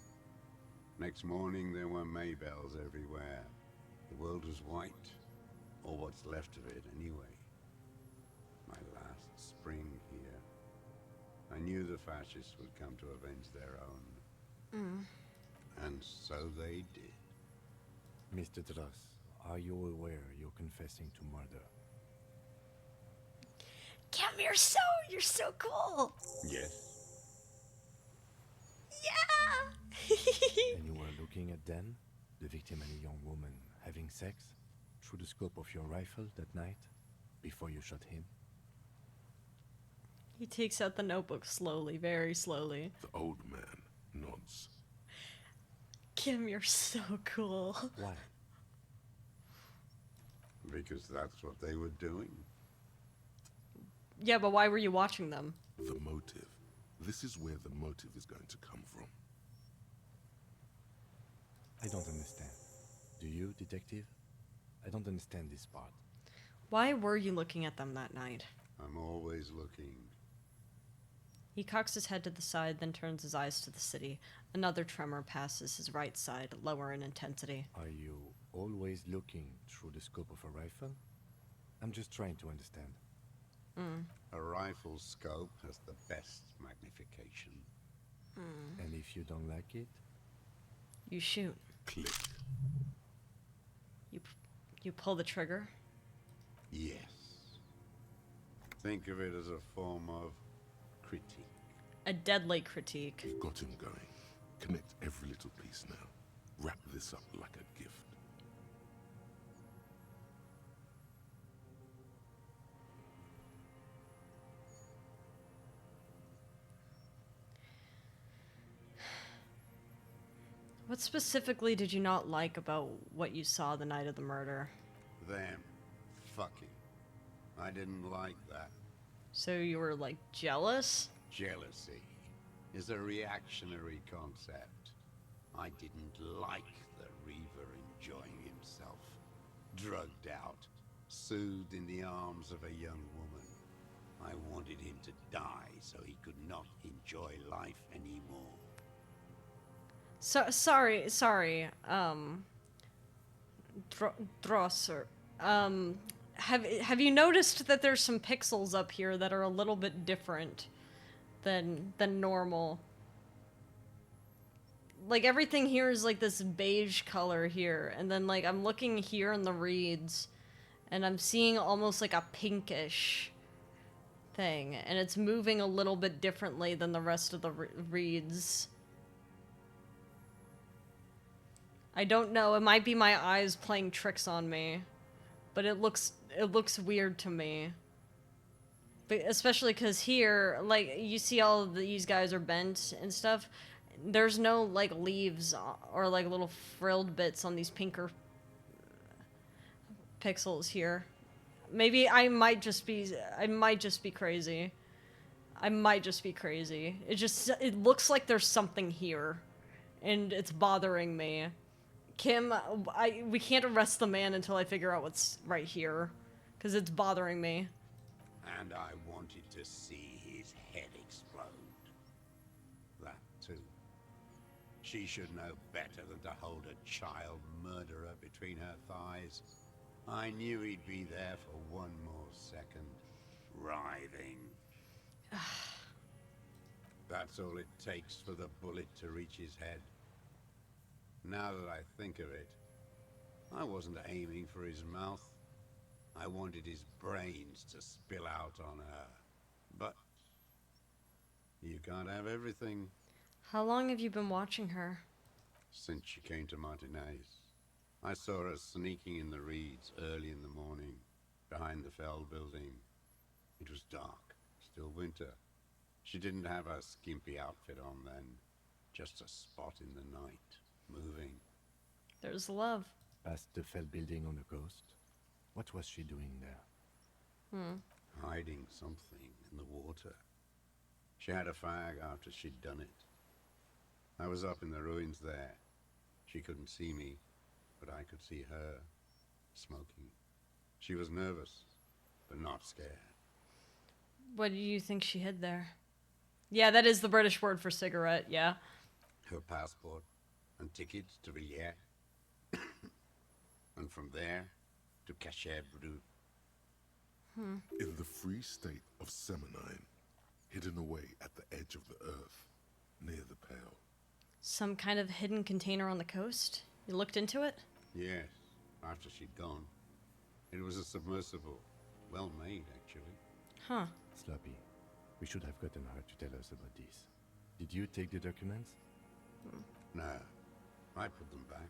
Next morning, there were Maybells everywhere. The world was white. Or what's left of it, anyway. My last spring here. I knew the fascists would come to avenge their own. And so they did. Mr. Dross, Are you aware you're confessing to murder? Kim, you're so cool. Yes. Yeah. And you were looking at Dan, the victim and a young woman, having sex through the scope of your rifle that night before you shot him? He takes out the notebook slowly, very slowly. The old man nods. Kim, you're so cool. Why? Because that's what they were doing. Yeah, but why were you watching them? The motive. This is where the motive is going to come from. I don't understand. Do you, detective? I don't understand this part. Why were you looking at them that night? I'm always looking. He cocks his head to the side, then turns his eyes to the city. Another tremor passes his right side, lower in intensity. Are you always looking through the scope of a rifle? I'm just trying to understand. A rifle scope has the best magnification. And if you don't like it? You shoot. Click. You pull the trigger? Yes. Think of it as a form of critique. A deadly critique. You've got him going. Connect every little piece now. Wrap this up like a gift. What specifically did you not like about what you saw the night of the murder? Them. Fucking. I didn't like that. So you were, like, jealous? Jealousy is a reactionary concept. I didn't like the Reaver enjoying himself. Drugged out, soothed in the arms of a young woman. I wanted him to die so he could not enjoy life anymore. So, sorry, Drosser. Have you noticed that there's some pixels up here that are a little bit different than normal? Like, everything here is like this beige color here, and then, like, I'm looking here in the reeds, and I'm seeing almost like a pinkish thing, and it's moving a little bit differently than the rest of the reeds. I don't know, it might be my eyes playing tricks on me, but it looks weird to me. But especially because here, like, you see all of these guys are bent and stuff. There's no, like, leaves or, like, little frilled bits on these pinker pixels here. Maybe I might just be crazy. I might just be crazy. It looks like there's something here, and it's bothering me. Kim, we can't arrest the man until I figure out what's right here, because it's bothering me. And I wanted to see his head explode. That too. She should know better than to hold a child murderer between her thighs. I knew he'd be there for one more second, writhing. That's all it takes for the bullet to reach his head. Now that I think of it, I wasn't aiming for his mouth. I wanted his brains to spill out on her. But you can't have everything. How long have you been watching her? Since she came to Martinez. I saw her sneaking in the reeds early in the morning, behind the Fell building. It was dark, still winter. She didn't have her skimpy outfit on then, just a spot in the night. Moving. There's love. Past the Fell building on the coast? What was she doing there? Hiding something in the water. She had a fag after she'd done it. I was up in the ruins there. She couldn't see me, but I could see her, smoking. She was nervous, but not scared. What do you think she hid there? Yeah, that is the British word for cigarette, yeah. Her passport and tickets to Villiers. And from there to Cachet Brut. In the free state of Seminine, hidden away at the edge of the earth, near the Pale. Some kind of hidden container on the coast? You looked into it? Yes, after she'd gone. It was a submersible. Well made, actually. Huh. Sloppy. We should have gotten her to tell us about this. Did you take the documents? No. I put them back.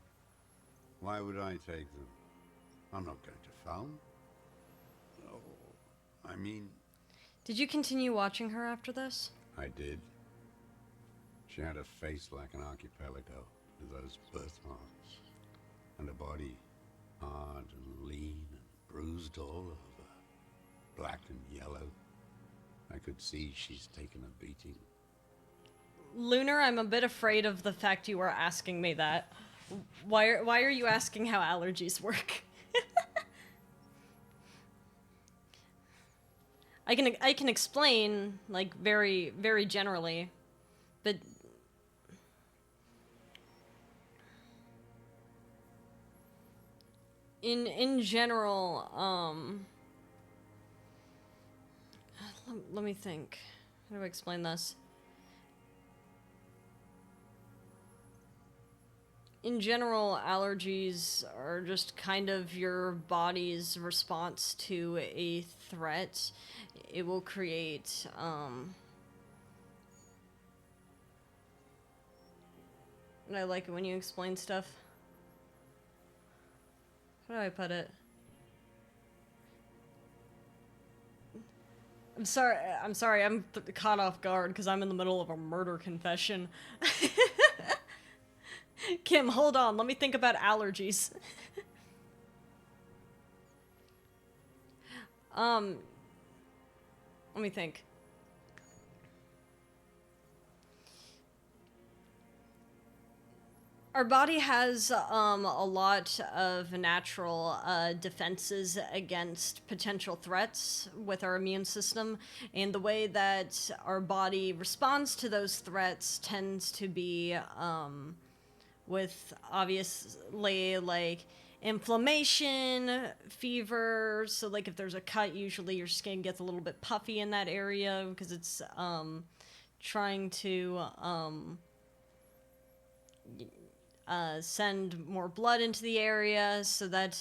Why would I take them? I'm not going to phone. Oh, I mean... Did you continue watching her after this? I did. She had a face like an archipelago, with those birthmarks. And a body hard and lean and bruised all over. Black and yellow. I could see she's taken a beating. Lunar, I'm a bit afraid of the fact you are asking me that. Why are you asking how allergies work? I can explain, like, very, very generally, but... In general, let me think. How do I explain this? In general, allergies are just kind of your body's response to a threat. It will create, and I like it when you explain stuff. How do I put it? I'm sorry, I'm caught off guard because I'm in the middle of a murder confession. Kim, hold on, let me think about allergies. Let me think. Our body has a lot of natural defenses against potential threats with our immune system, and the way that our body responds to those threats tends to be with obviously like inflammation, fever. So like if there's a cut, usually your skin gets a little bit puffy in that area because it's trying to send more blood into the area so that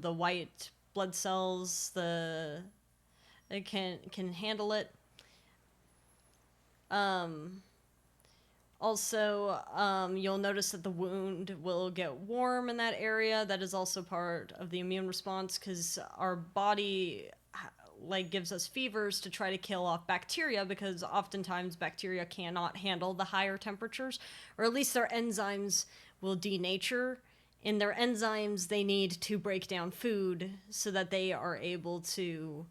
the white blood cells can handle it. Also, you'll notice that the wound will get warm in that area. That is also part of the immune response because our body like gives us fevers to try to kill off bacteria, because oftentimes bacteria cannot handle the higher temperatures, or at least their enzymes will denature. In their enzymes, they need to break down food so that they are able to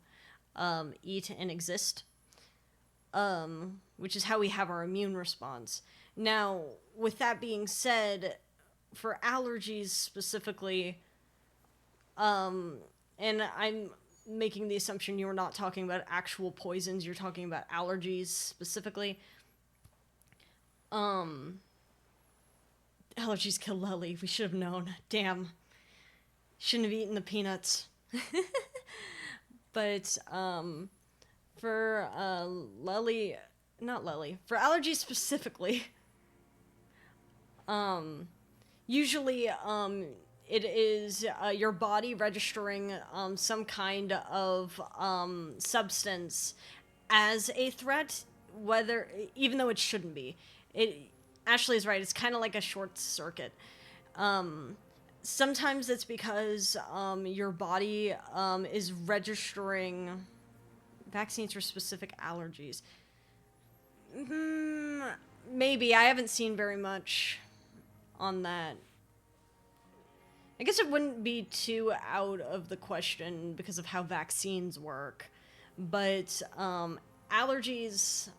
eat and exist, which is how we have our immune response. Now, with that being said, for allergies specifically, and I'm making the assumption you were not talking about actual poisons, you're talking about allergies specifically. Allergies kill Lily. We should have known. Damn. Shouldn't have eaten the peanuts. But, for, Lily... Not Lily. For allergies specifically, usually, it is your body registering some kind of substance as a threat, even though it shouldn't be. Ashley is right, it's kind of like a short circuit. Sometimes it's because your body is registering vaccines for specific allergies. Maybe. I haven't seen very much on that. I guess it wouldn't be too out of the question because of how vaccines work. But allergies...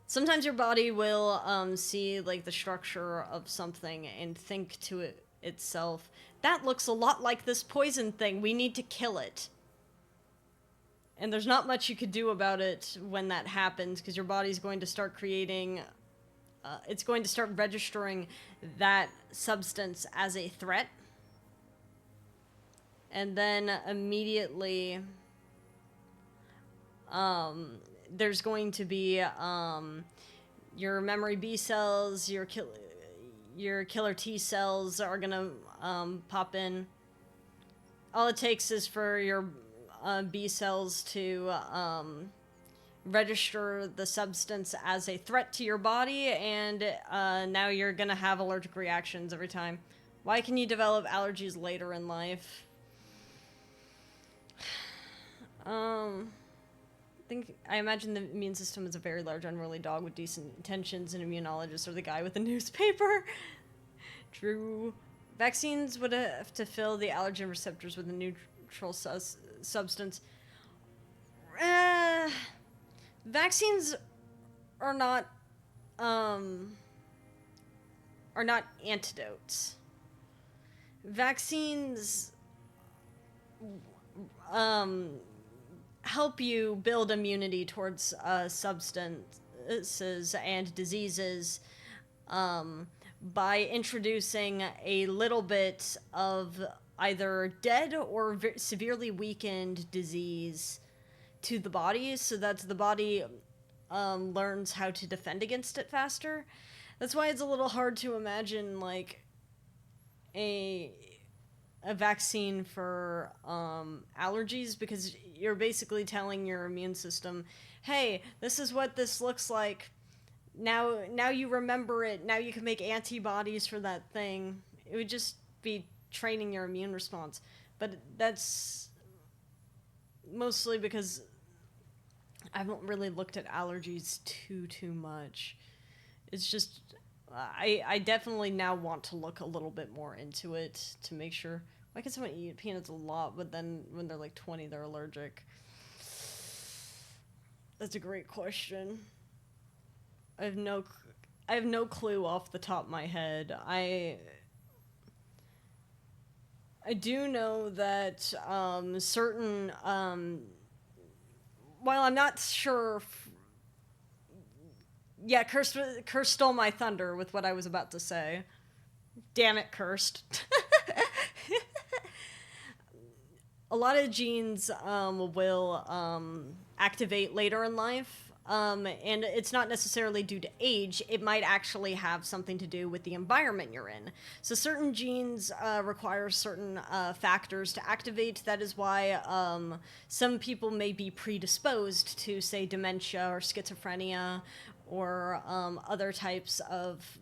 sometimes your body will see like the structure of something and think to itself, that looks a lot like this poison thing. We need to kill it. And there's not much you could do about it when that happens, because your body's going to start creating... it's going to start registering that substance as a threat. And then immediately... there's going to be your memory B cells, your your killer T cells are gonna pop in. All it takes is for your B cells to register the substance as a threat to your body, and now you're gonna have allergic reactions every time. Why can you develop allergies later in life? I imagine the immune system is a very large, unruly dog with decent intentions, and immunologists are the guy with the newspaper. True. Vaccines would have to fill the allergen receptors with a neutral substance. Vaccines are not antidotes. Vaccines help you build immunity towards substances and diseases by introducing a little bit of either dead or severely weakened disease to the body, so that the body learns how to defend against it faster. That's why it's a little hard to imagine like a vaccine for allergies, because you're basically telling your immune system, hey, this is what this looks like. Now you remember it. Now you can make antibodies for that thing. It would just be training your immune response. But that's mostly because I haven't really looked at allergies too much. It's just I definitely now want to look a little bit more into it to make sure. Why can someone eat peanuts a lot, but then when they're like 20, they're allergic? That's a great question. I have no clue off the top of my head. I do know that certain while I'm not sure. Yeah, Cursed stole my thunder with what I was about to say. Damn it, Cursed. A lot of genes will activate later in life, and it's not necessarily due to age. It might actually have something to do with the environment you're in. So certain genes require certain factors to activate. That is why some people may be predisposed to, say, dementia or schizophrenia, or other types of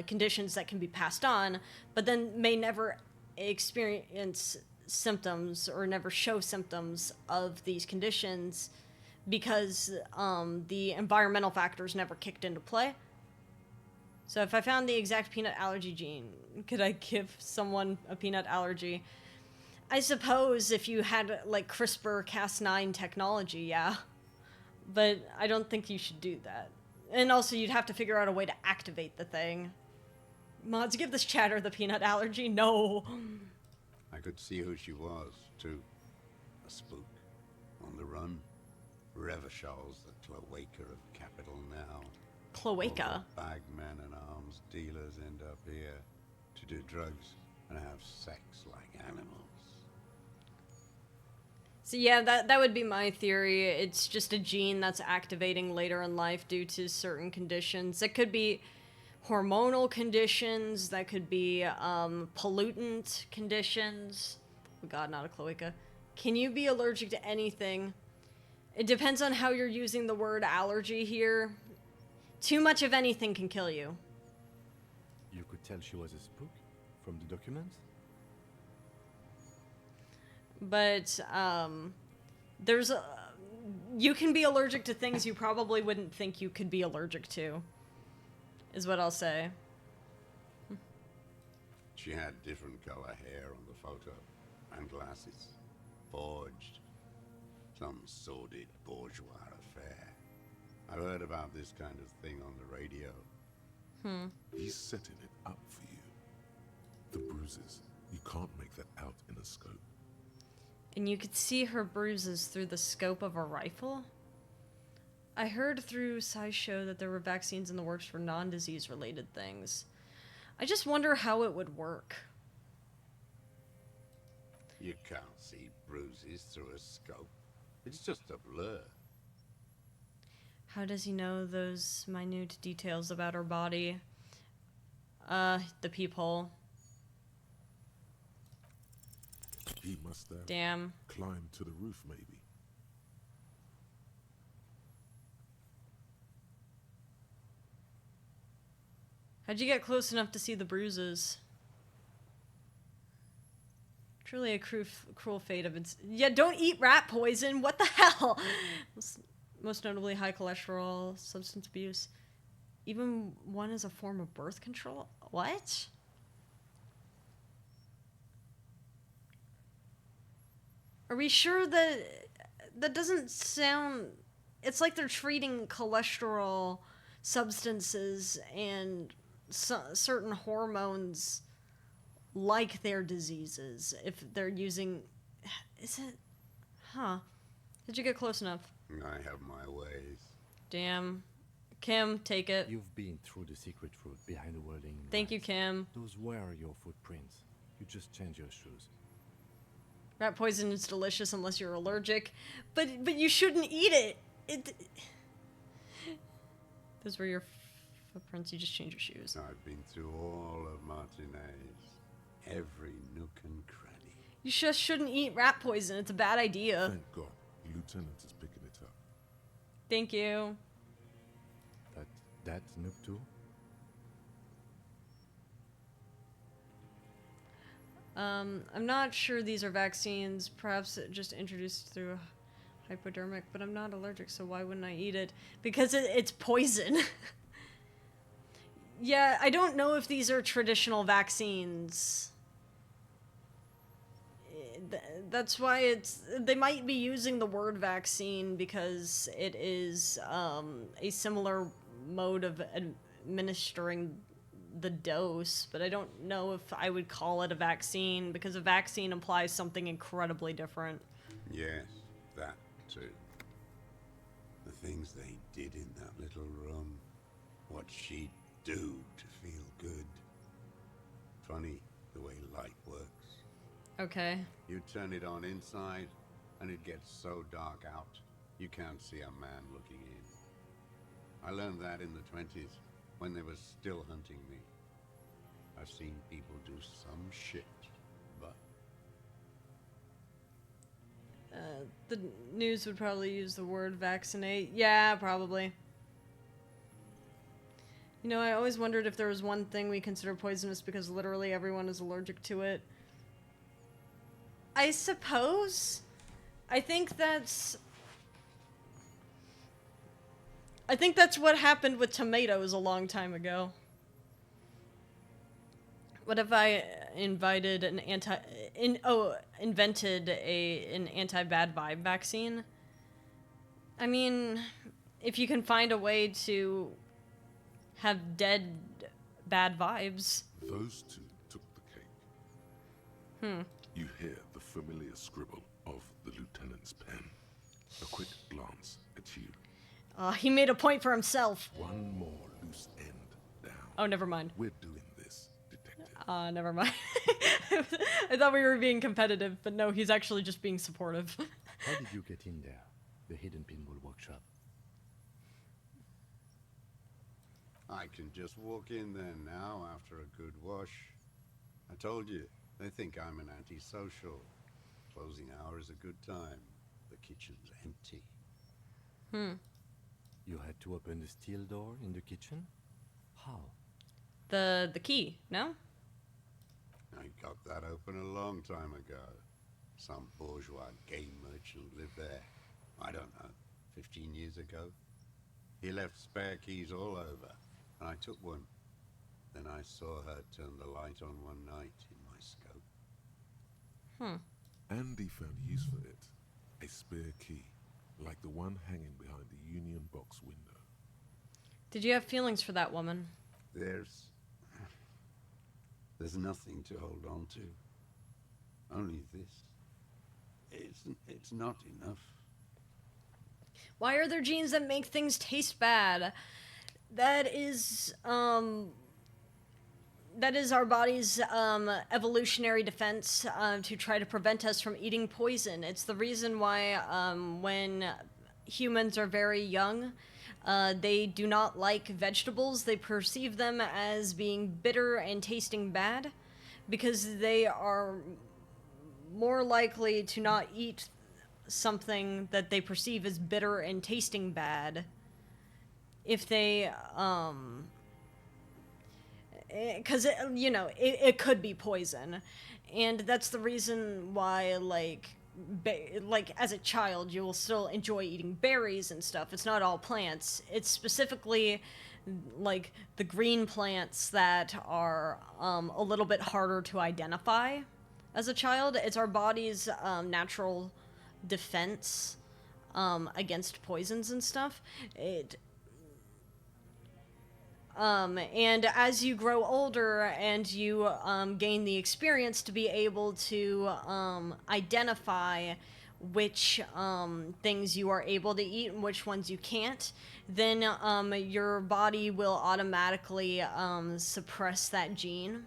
conditions that can be passed on, but then may never experience symptoms or never show symptoms of these conditions because the environmental factors never kicked into play. So if I found the exact peanut allergy gene, could I give someone a peanut allergy? I suppose if you had like CRISPR-Cas9 technology, yeah. But I don't think you should do that. And also, you'd have to figure out a way to activate the thing. Mods, give this chatter the peanut allergy? No. I could see who she was, too. A spook. On the run. Revachol's the cloaca of capital now. Cloaca? Bagmen and arms dealers end up here to do drugs and have sex like animals. So yeah, that would be my theory. It's just a gene that's activating later in life due to certain conditions. It could be hormonal conditions, that could be pollutant conditions. Oh god, not a cloaca. Can you be allergic to anything? It depends on how you're using the word allergy here. Too much of anything can kill you. You could tell she was a spook from the documents? But you can be allergic to things you probably wouldn't think you could be allergic to, is what I'll say. She had different color hair on the photo, and glasses. Forged. Some sordid bourgeois affair. I've heard about this kind of thing on the radio. He's setting it up for you. The bruises. You can't make that out in a scope. And you could see her bruises through the scope of a rifle? I heard through SciShow that there were vaccines in the works for non-disease related things. I just wonder how it would work. You can't see bruises through a scope. It's just a blur. How does he know those minute details about her body? The peephole. He must have Damn. climbed to the roof, maybe. How'd you get close enough to see the bruises? Truly a cruel fate of its. Yeah, don't eat rat poison. What the hell? Most notably, high cholesterol, substance abuse. Even one is a form of birth control? What? Are we sure that that doesn't sound... It's like they're treating cholesterol, substances, and certain hormones like their diseases. If they're using... Is it... Huh. Did you get close enough? I have my ways. Damn. Kim, take it. You've been through the secret route behind the whirling Thank you, lights. Kim. Those were your footprints. You just change your shoes. Rat poison is delicious unless you're allergic, but you shouldn't eat it. Those were your footprints. You just change your shoes. I've been through all of Martinez, every nook and cranny. You just shouldn't eat rat poison. It's a bad idea. Thank God, Lieutenant is picking it up. Thank you. That's nook too? I'm not sure these are vaccines, perhaps just introduced through hypodermic, but I'm not allergic, so why wouldn't I eat it? Because it's poison. Yeah, I don't know if these are traditional vaccines. That's why they might be using the word vaccine because it is a similar mode of administering the dose, but I don't know if I would call it a vaccine because a vaccine implies something incredibly different. Yes, that too. The things they did in that little room. What she'd do to feel good. Funny the way light works. Okay. You turn it on inside, and it gets so dark out, you can't see a man looking in. I learned that in the 20s, when they were still hunting me. I've seen people do some shit, but... The news would probably use the word vaccinate. Yeah, probably. You know, I always wondered if there was one thing we consider poisonous because literally everyone is allergic to it. I suppose. I think that's what happened with tomatoes a long time ago. What if I invented an anti-bad vibe vaccine? I mean, if you can find a way to have dead bad vibes. Those two took the cake. You hear the familiar scribble of the lieutenant's pen. A quick glance at you. He made a point for himself. One more loose end down. Oh, never mind. We're doing this, detective. Never mind. I thought we were being competitive, but no, he's actually just being supportive. How did you get in there? The hidden pinball workshop. I can just walk in there now after a good wash. I told you, they think I'm an antisocial. Closing hour is a good time. The kitchen's empty. You had to open the steel door in the kitchen? How? The key, no? I got that open a long time ago. Some bourgeois game merchant lived there. I don't know, 15 years ago. He left spare keys all over, and I took one. Then I saw her turn the light on one night in my scope. Andy found use for it. A spare key, like the one hanging behind the Union Box window. Did you have feelings for that woman? There's nothing to hold on to. Only this. It's not enough. Why are there genes that make things taste bad? That is our body's evolutionary defense to try to prevent us from eating poison. It's the reason why when humans are very young, They do not like vegetables. They perceive them as being bitter and tasting bad because they are more likely to not eat something that they perceive as bitter and tasting bad if they, because, you know, it could be poison. And that's the reason why, like, as a child, you will still enjoy eating berries and stuff. It's not all plants. It's specifically, like, the green plants that are a little bit harder to identify as a child. It's our body's natural defense against poisons and stuff. And as you grow older and you gain the experience to be able to identify which things you are able to eat and which ones you can't, then your body will automatically suppress that gene.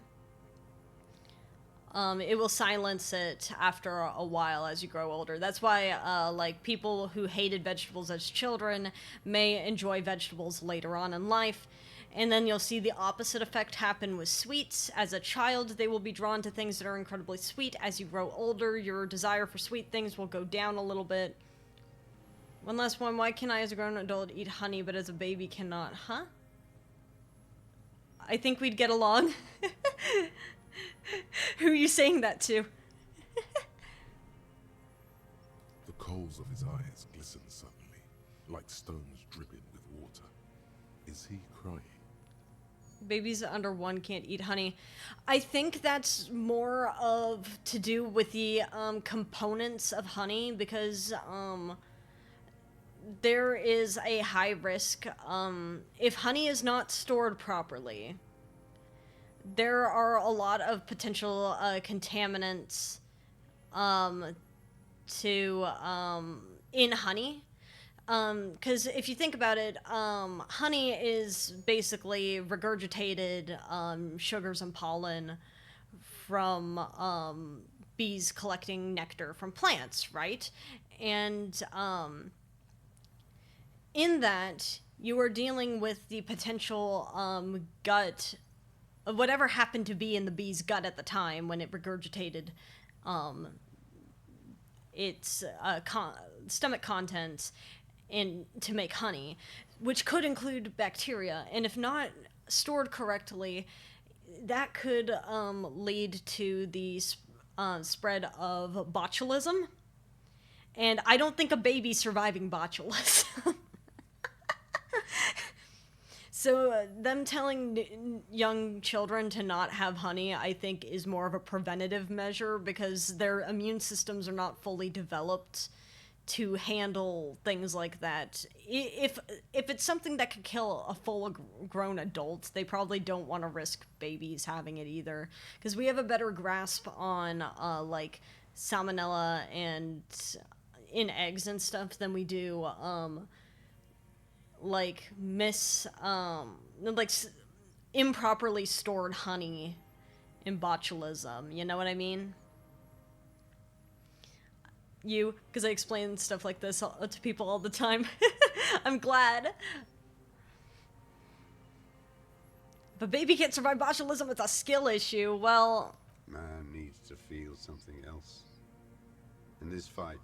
It will silence it after a while as you grow older. That's why, like, people who hated vegetables as children may enjoy vegetables later on in life. And then you'll see the opposite effect happen with sweets. As a child, they will be drawn to things that are incredibly sweet. As you grow older, your desire for sweet things will go down a little bit. One last one. Why can I, as a grown adult, eat honey, but as a baby cannot? Huh? I think we'd get along. Who are you saying that to? The coals of his eyes glisten suddenly, like stones dripping with water. Is he crying? Babies under 1 can't eat honey. I think that's more of to do with the components of honey, because there is a high risk if honey is not stored properly. There are a lot of potential contaminants in honey. Because if you think about it, honey is basically regurgitated sugars and pollen from bees collecting nectar from plants, right? And in that, you are dealing with the potential gut of whatever happened to be in the bee's gut at the time when it regurgitated its stomach contents to make honey, which could include bacteria, and if not stored correctly, that could lead to the spread of botulism. And I don't think a baby surviving botulism. So them telling young children to not have honey, I think, is more of a preventative measure, because their immune systems are not fully developed to handle things like that. If it's something that could kill a full-grown adult, they probably don't want to risk babies having it either, because we have a better grasp on like salmonella and in eggs and stuff than we do like improperly stored honey in botulism. You know what I mean? Because I explain stuff like this to people all the time. I'm glad. If a baby can't survive botulism, it's a skill issue. Well, man needs to feel something else. In this fight,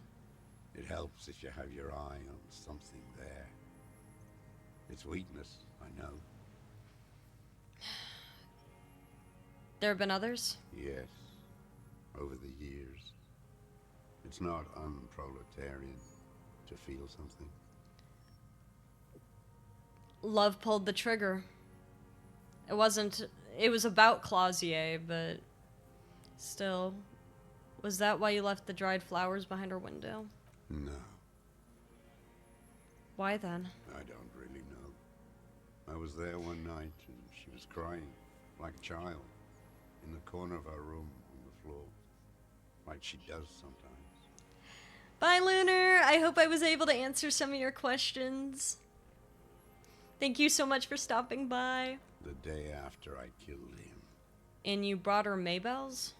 it helps if you have your eye on something there. It's weakness, I know. There have been others? Yes, over the years. It's not unproletarian to feel something. Love pulled the trigger. It was about Clausier, but still. Was that why you left the dried flowers behind her window? No. Why then? I don't really know. I was there one night and she was crying, like a child, in the corner of our room on the floor, like she does sometimes. Bye, Lunar! I hope I was able to answer some of your questions. Thank you so much for stopping by. The day after I killed him. And you brought her Maybells?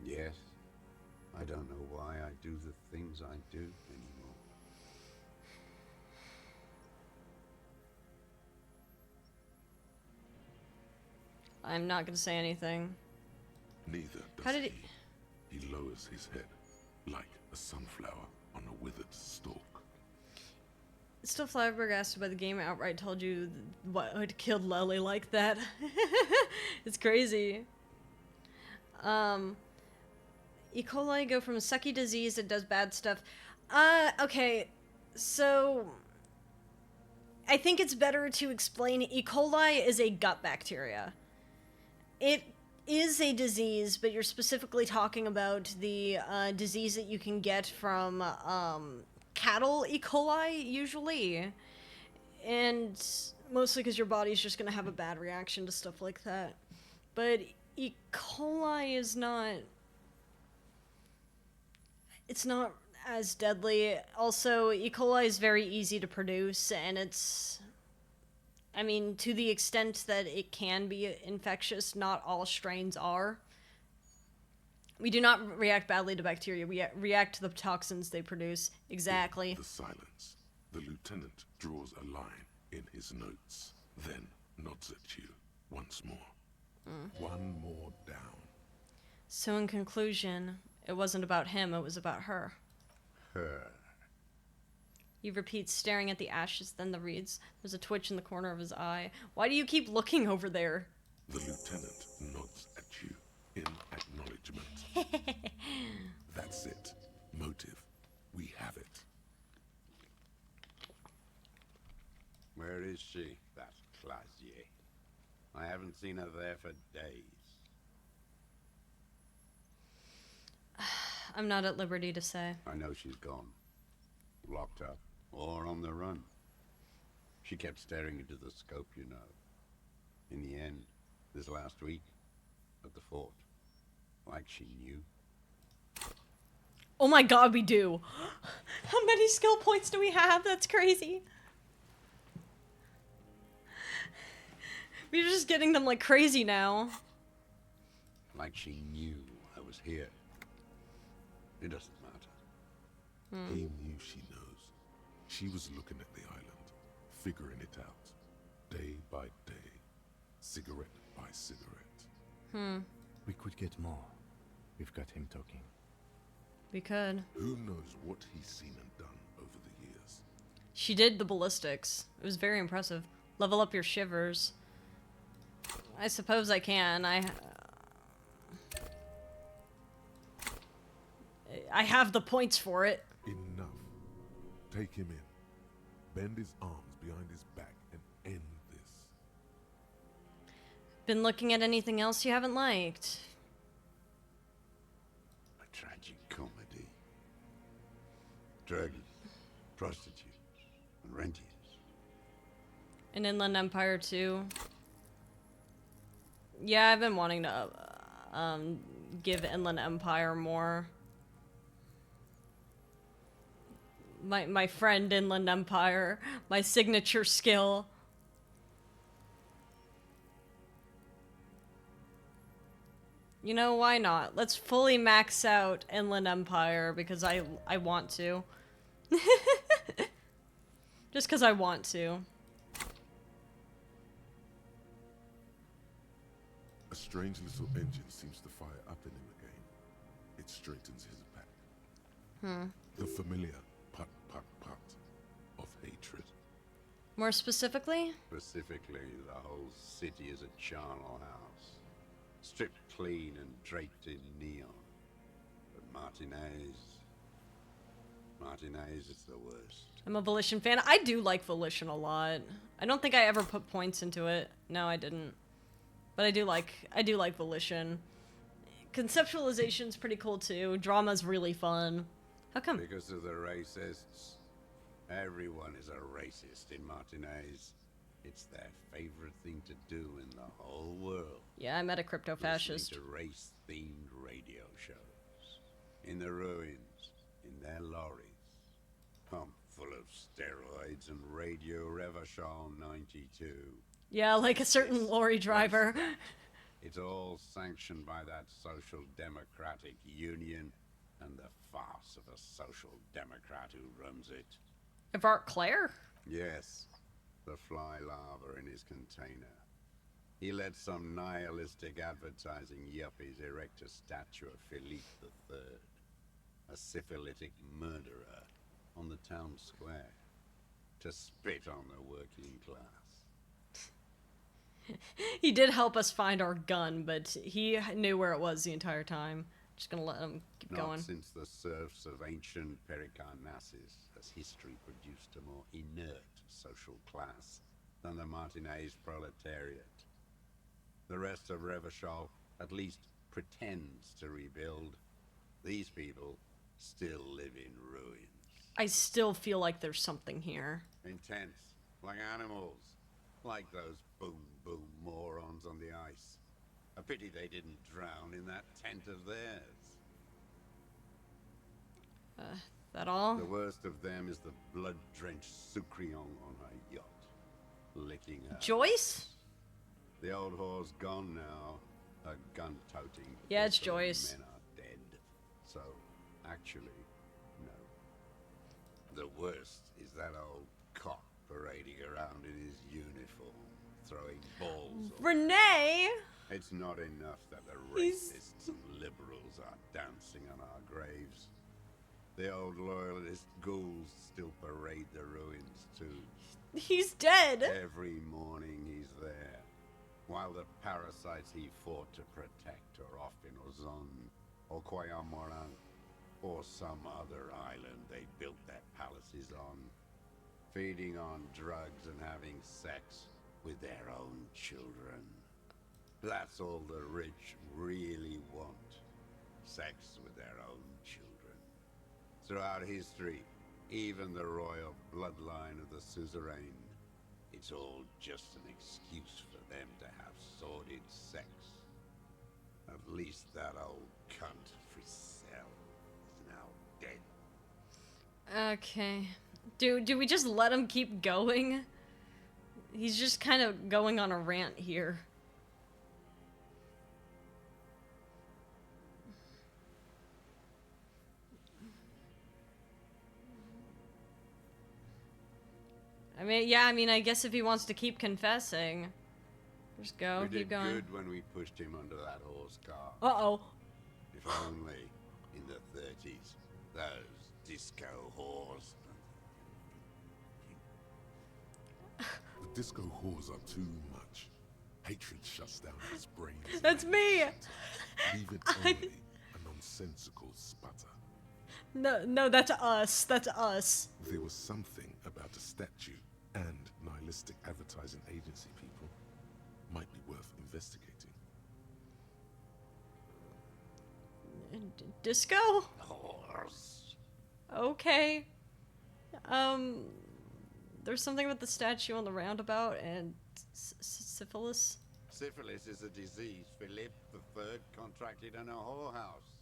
Yes. I don't know why I do the things I do anymore. I'm not gonna say anything. Neither does How did he... He lowers his head, like a sunflower on a withered stalk. Still flabbergasted by the game outright told you what had killed Lely like that. It's crazy. E. coli go from a sucky disease that does bad stuff. Okay, so I think it's better to explain E. coli is a gut bacteria. It is a disease, but you're specifically talking about the disease that you can get from cattle E. coli, usually. And mostly because your body's just going to have a bad reaction to stuff like that. But E. coli is not... It's not as deadly. Also, E. coli is very easy to produce, and it's... I mean, to the extent that it can be infectious, not all strains are. We do not react badly to bacteria. We react to the toxins they produce. Exactly. In the silence, the lieutenant draws a line in his notes, then nods at you once more. One more down. So in conclusion, it wasn't about him, it was about her. Her. He repeats, staring at the ashes, then the reeds. There's a twitch in the corner of his eye. Why do you keep looking over there? The lieutenant nods at you in acknowledgement. That's it. Motive. We have it. Where is she, that Clasier? I haven't seen her there for days. I'm not at liberty to say. I know she's gone. Locked up. Or on the run. She kept staring into the scope, you know. In the end, this last week, at the fort, like she knew. Oh my god, we do! How many skill points do we have? That's crazy. We're just getting them like crazy now. Like she knew I was here. It doesn't matter. He knew she knows. She was looking at the island, figuring it out, day by day, cigarette by cigarette. We could get more. We've got him talking. We could. Who knows what he's seen and done over the years? She did the ballistics. It was very impressive. Level up your shivers. I suppose I can. I have the points for it. Enough. Take him in. Bend his arms behind his back and end this. Been looking at anything else you haven't liked? A tragic comedy. Druggies, prostitutes, and rentiers. An Inland Empire 2. Yeah, I've been wanting to give Inland Empire more. My friend Inland Empire, my signature skill. You know, why not? Let's fully max out Inland Empire because I want to. Just because I want to. A strange little engine seems to fire up in him again. It straightens his back. The familiar put of hatred. More specifically? Specifically, the whole city is a charnel house. Stripped clean and draped in neon. But Martinez is the worst. I'm a Volition fan. I do like Volition a lot. I don't think I ever put points into it. No, I didn't. But I do like Volition. Conceptualization's pretty cool too. Drama's really fun. How come? Because of the racists. Everyone is a racist in Martinez. It's their favorite thing to do in the whole world. Yeah, I met a crypto-fascist. Listening to race-themed radio shows. In the ruins, in their lorries. Pumped full of steroids and Radio Revachol 92. Yeah, like a certain lorry driver. It's all sanctioned by that Social Democratic Union and the farce of a Social Democrat who runs it. Evart Claire? Yes, the fly larva in his container. He let some nihilistic advertising yuppies erect a statue of Philippe III, a syphilitic murderer, on the town square, to spit on the working class. He did help us find our gun, but he knew where it was the entire time. Just gonna let him keep going. Not since the serfs of ancient Pericarnassus has history produced a more inert social class than the Martinez proletariat. The rest of Revachol at least pretends to rebuild. These people still live in ruins. I still feel like there's something here. Intense, like animals. Like those boom morons on the ice. A pity they didn't drown in that tent of theirs. That all? The worst of them is the blood-drenched Sucrion on her yacht, licking her. Joyce? The old whore's gone now. Her gun-toting. Yeah, it's Joyce. Men are dead. So, actually, no. The worst is that old cock parading around in his uniform, throwing balls. Renee! It's not enough that the racists and liberals are dancing on our graves. The old loyalist ghouls still parade the ruins too. He's dead! Every morning he's there. While the parasites he fought to protect are off in Ozon, or Koyamoran, or some other island they built their palaces on, feeding on drugs and having sex with their own children. That's all the rich really want. Sex with their own children. Throughout history, even the royal bloodline of the suzerain, it's all just an excuse for them to have sordid sex. At least that old cunt Frisell is now dead. Okay. Do we just let him keep going? He's just kind of going on a rant here. I mean, yeah, I guess if he wants to keep confessing, just go, keep going. We did good when we pushed him under that horse car. Uh-oh. If only in the 30s, those disco whores. The disco whores are too much. Hatred shuts down his brain. That's me! Leave it only a nonsensical sputter. No, that's us. That's us. There was something about a statue and nihilistic advertising agency people might be worth investigating. Disco? Horse. Okay. There's something about the statue on the roundabout and syphilis. Syphilis is a disease Philippe III contracted in a whorehouse.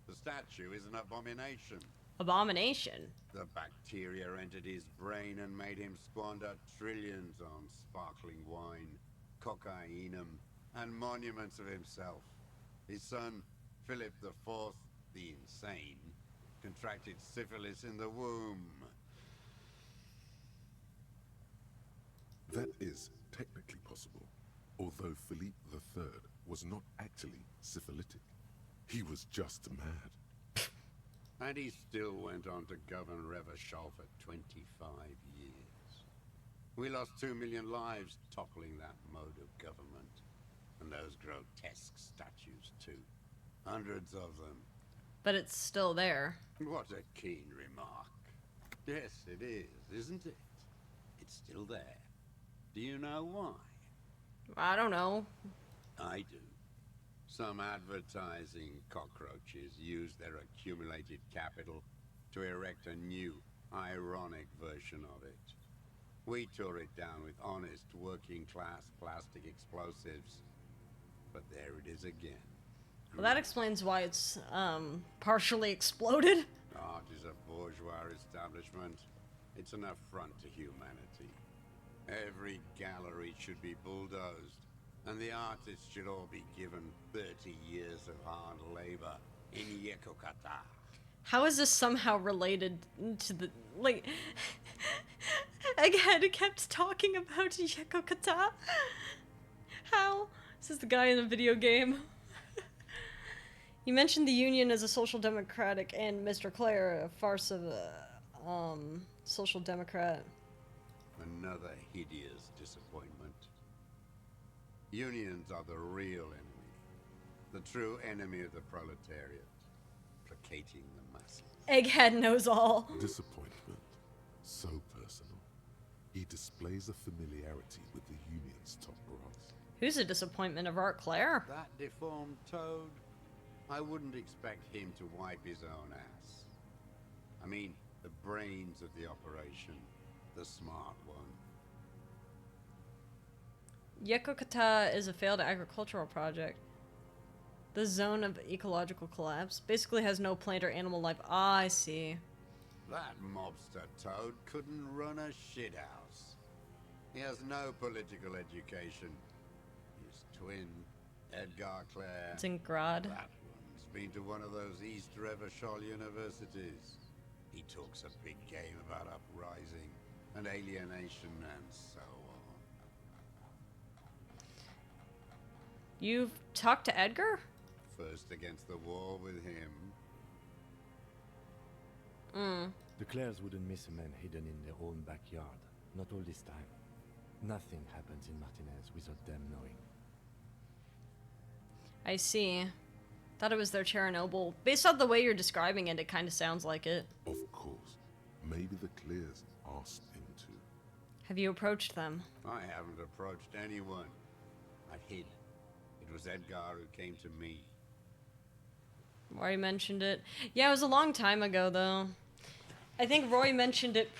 The statue is an abomination. Abomination? The bacteria entered his brain and made him squander trillions on sparkling wine, cocainum, and monuments of himself. His son, Philip IV, the insane, contracted syphilis in the womb. That is technically possible, although Philippe III was not actually syphilitic. He was just mad. And he still went on to govern Revachol for 25 years. We lost 2 million lives toppling that mode of government. And those grotesque statues too. Hundreds of them. But it's still there. What a keen remark. Yes, it is, isn't it? It's still there. Do you know why? I don't know. I do. Some advertising cockroaches use their accumulated capital to erect a new, ironic version of it. We tore it down with honest, working-class plastic explosives. But there it is again. Well, that explains why it's, partially exploded. Art is a bourgeois establishment. It's an affront to humanity. Every gallery should be bulldozed. And the artists should all be given 30 years of hard labor in Yekokata. How is this somehow related to the, like, again, it kept talking about Yekokata. How? This is the guy in the video game. You mentioned the Union as a social democratic and Mr. Clare, a farce of a social democrat. Another hideous disappointment. Unions are the real enemy. The true enemy of the proletariat. Placating the masses. Egghead knows all. Disappointment. So personal. He displays a familiarity with the Union's top brass. Who's a disappointment of Art Clare? That deformed toad? I wouldn't expect him to wipe his own ass. I mean, the brains of the operation. The smart one. Yekokata is a failed agricultural project. The zone of ecological collapse basically has no plant or animal life. Ah, I see. That mobster toad couldn't run a shithouse. He has no political education. His twin, Edgar Clare. It's in Grad. That one's been to one of those East Revachol universities. He talks a big game about uprising and alienation and so on. You've talked to Edgar? First against the wall with him. The Clares wouldn't miss a man hidden in their own backyard. Not all this time. Nothing happens in Martinez without them knowing. I see. Thought it was their Chernobyl. Based on the way you're describing it, it kind of sounds like it. Of course. Maybe the Clears asked him to. Have you approached them? I haven't approached anyone. I hid. It was Edgar who came to me. Roy mentioned it. Yeah, it was a long time ago, though. I think Roy mentioned it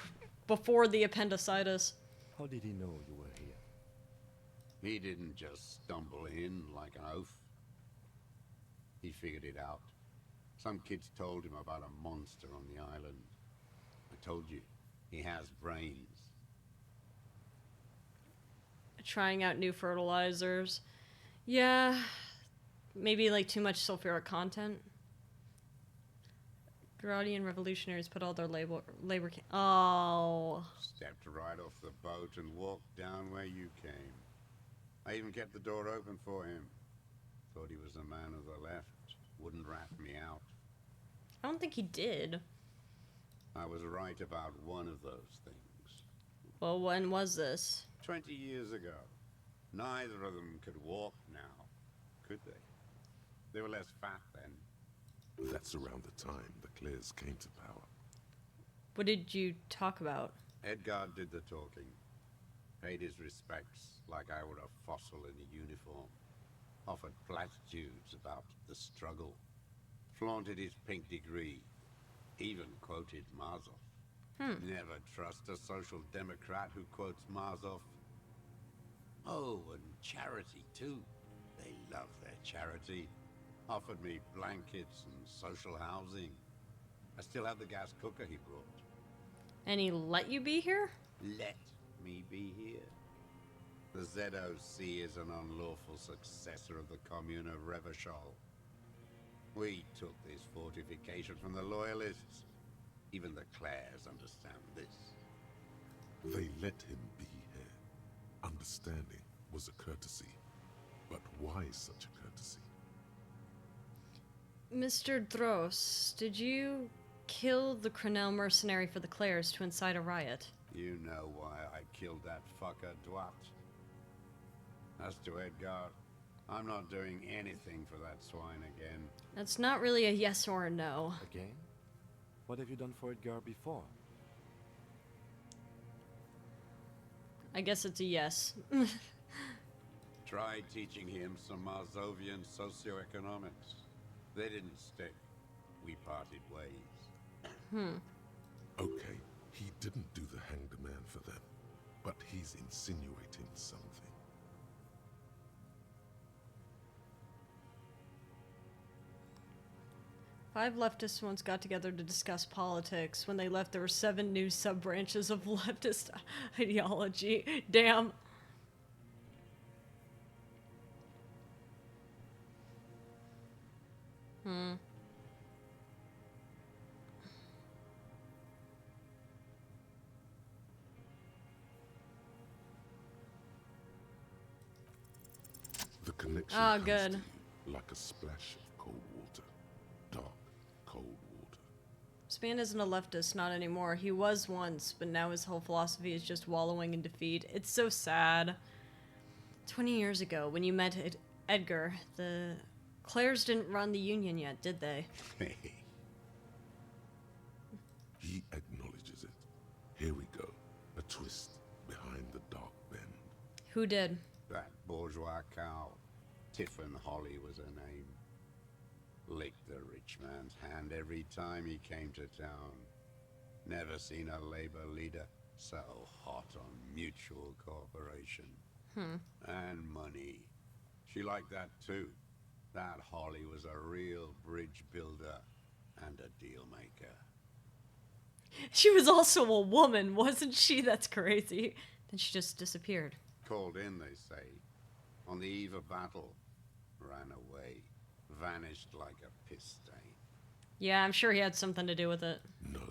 before the appendicitis. How did he know you were here? He didn't just stumble in like an oaf. He figured it out. Some kids told him about a monster on the island. I told you, he has brains. Trying out new fertilizers. Yeah, maybe like too much sulfuric content. Gradian revolutionaries put all their labor oh. Stepped right off the boat and walked down where you came. I even kept the door open for him. Thought he was a man of the left. Wouldn't rat me out. I don't think he did. I was right about one of those things. Well, when was this? 20 years ago. Neither of them could walk now, could they? They were less fat then. That's around the time the Clears came to power. What did you talk about? Edgar did the talking. Paid his respects like I were a fossil in a uniform. Offered platitudes about the struggle. Flaunted his pink degree. Even quoted Marzov. Never trust a social democrat who quotes Marzov. Oh, and charity too. They love their charity. Offered me blankets and social housing. I still have the gas cooker he brought. And he let you be here? Let me be here. The ZOC is an unlawful successor of the Commune of Revachol. We took this fortification from the Loyalists. Even the Clares understand this. They let him be here. Understanding was a courtesy. But why such a courtesy? Mr. Dross, did you kill the Crenel mercenary for the Clares to incite a riot? You know why I killed that fucker, Dwat. As to Edgar, I'm not doing anything for that swine again. That's not really a yes or a no. Again? What have you done for Edgar before? I guess it's a yes. Tried teaching him some Marzovian socioeconomics. They didn't stick. We parted ways. Okay, he didn't do the hanged man for them, but he's insinuating something. Five leftists once got together to discuss politics. When they left, there were 7 new sub-branches of leftist ideology. Damn. Affliction Oh, comes good. to you like a splash of cold water. Dark, cold water. This man isn't a leftist, not anymore. He was once, but now his whole philosophy is just wallowing in defeat. It's so sad. 20 years ago, when you met Edgar, the Claires didn't run the Union yet, did they? He acknowledges it. Here we go. A twist behind the dark bend. Who did? That bourgeois cow. Tiffin Holly was her name. Licked the rich man's hand every time he came to town. Never seen a labor leader so hot on mutual cooperation. And money. She liked that too. That Holly was a real bridge builder and a deal maker. She was also a woman, wasn't she? That's crazy. Then she just disappeared. Called in, they say. On the eve of battle. Ran away. Vanished like a piss stain. Yeah, I'm sure he had something to do with it. No,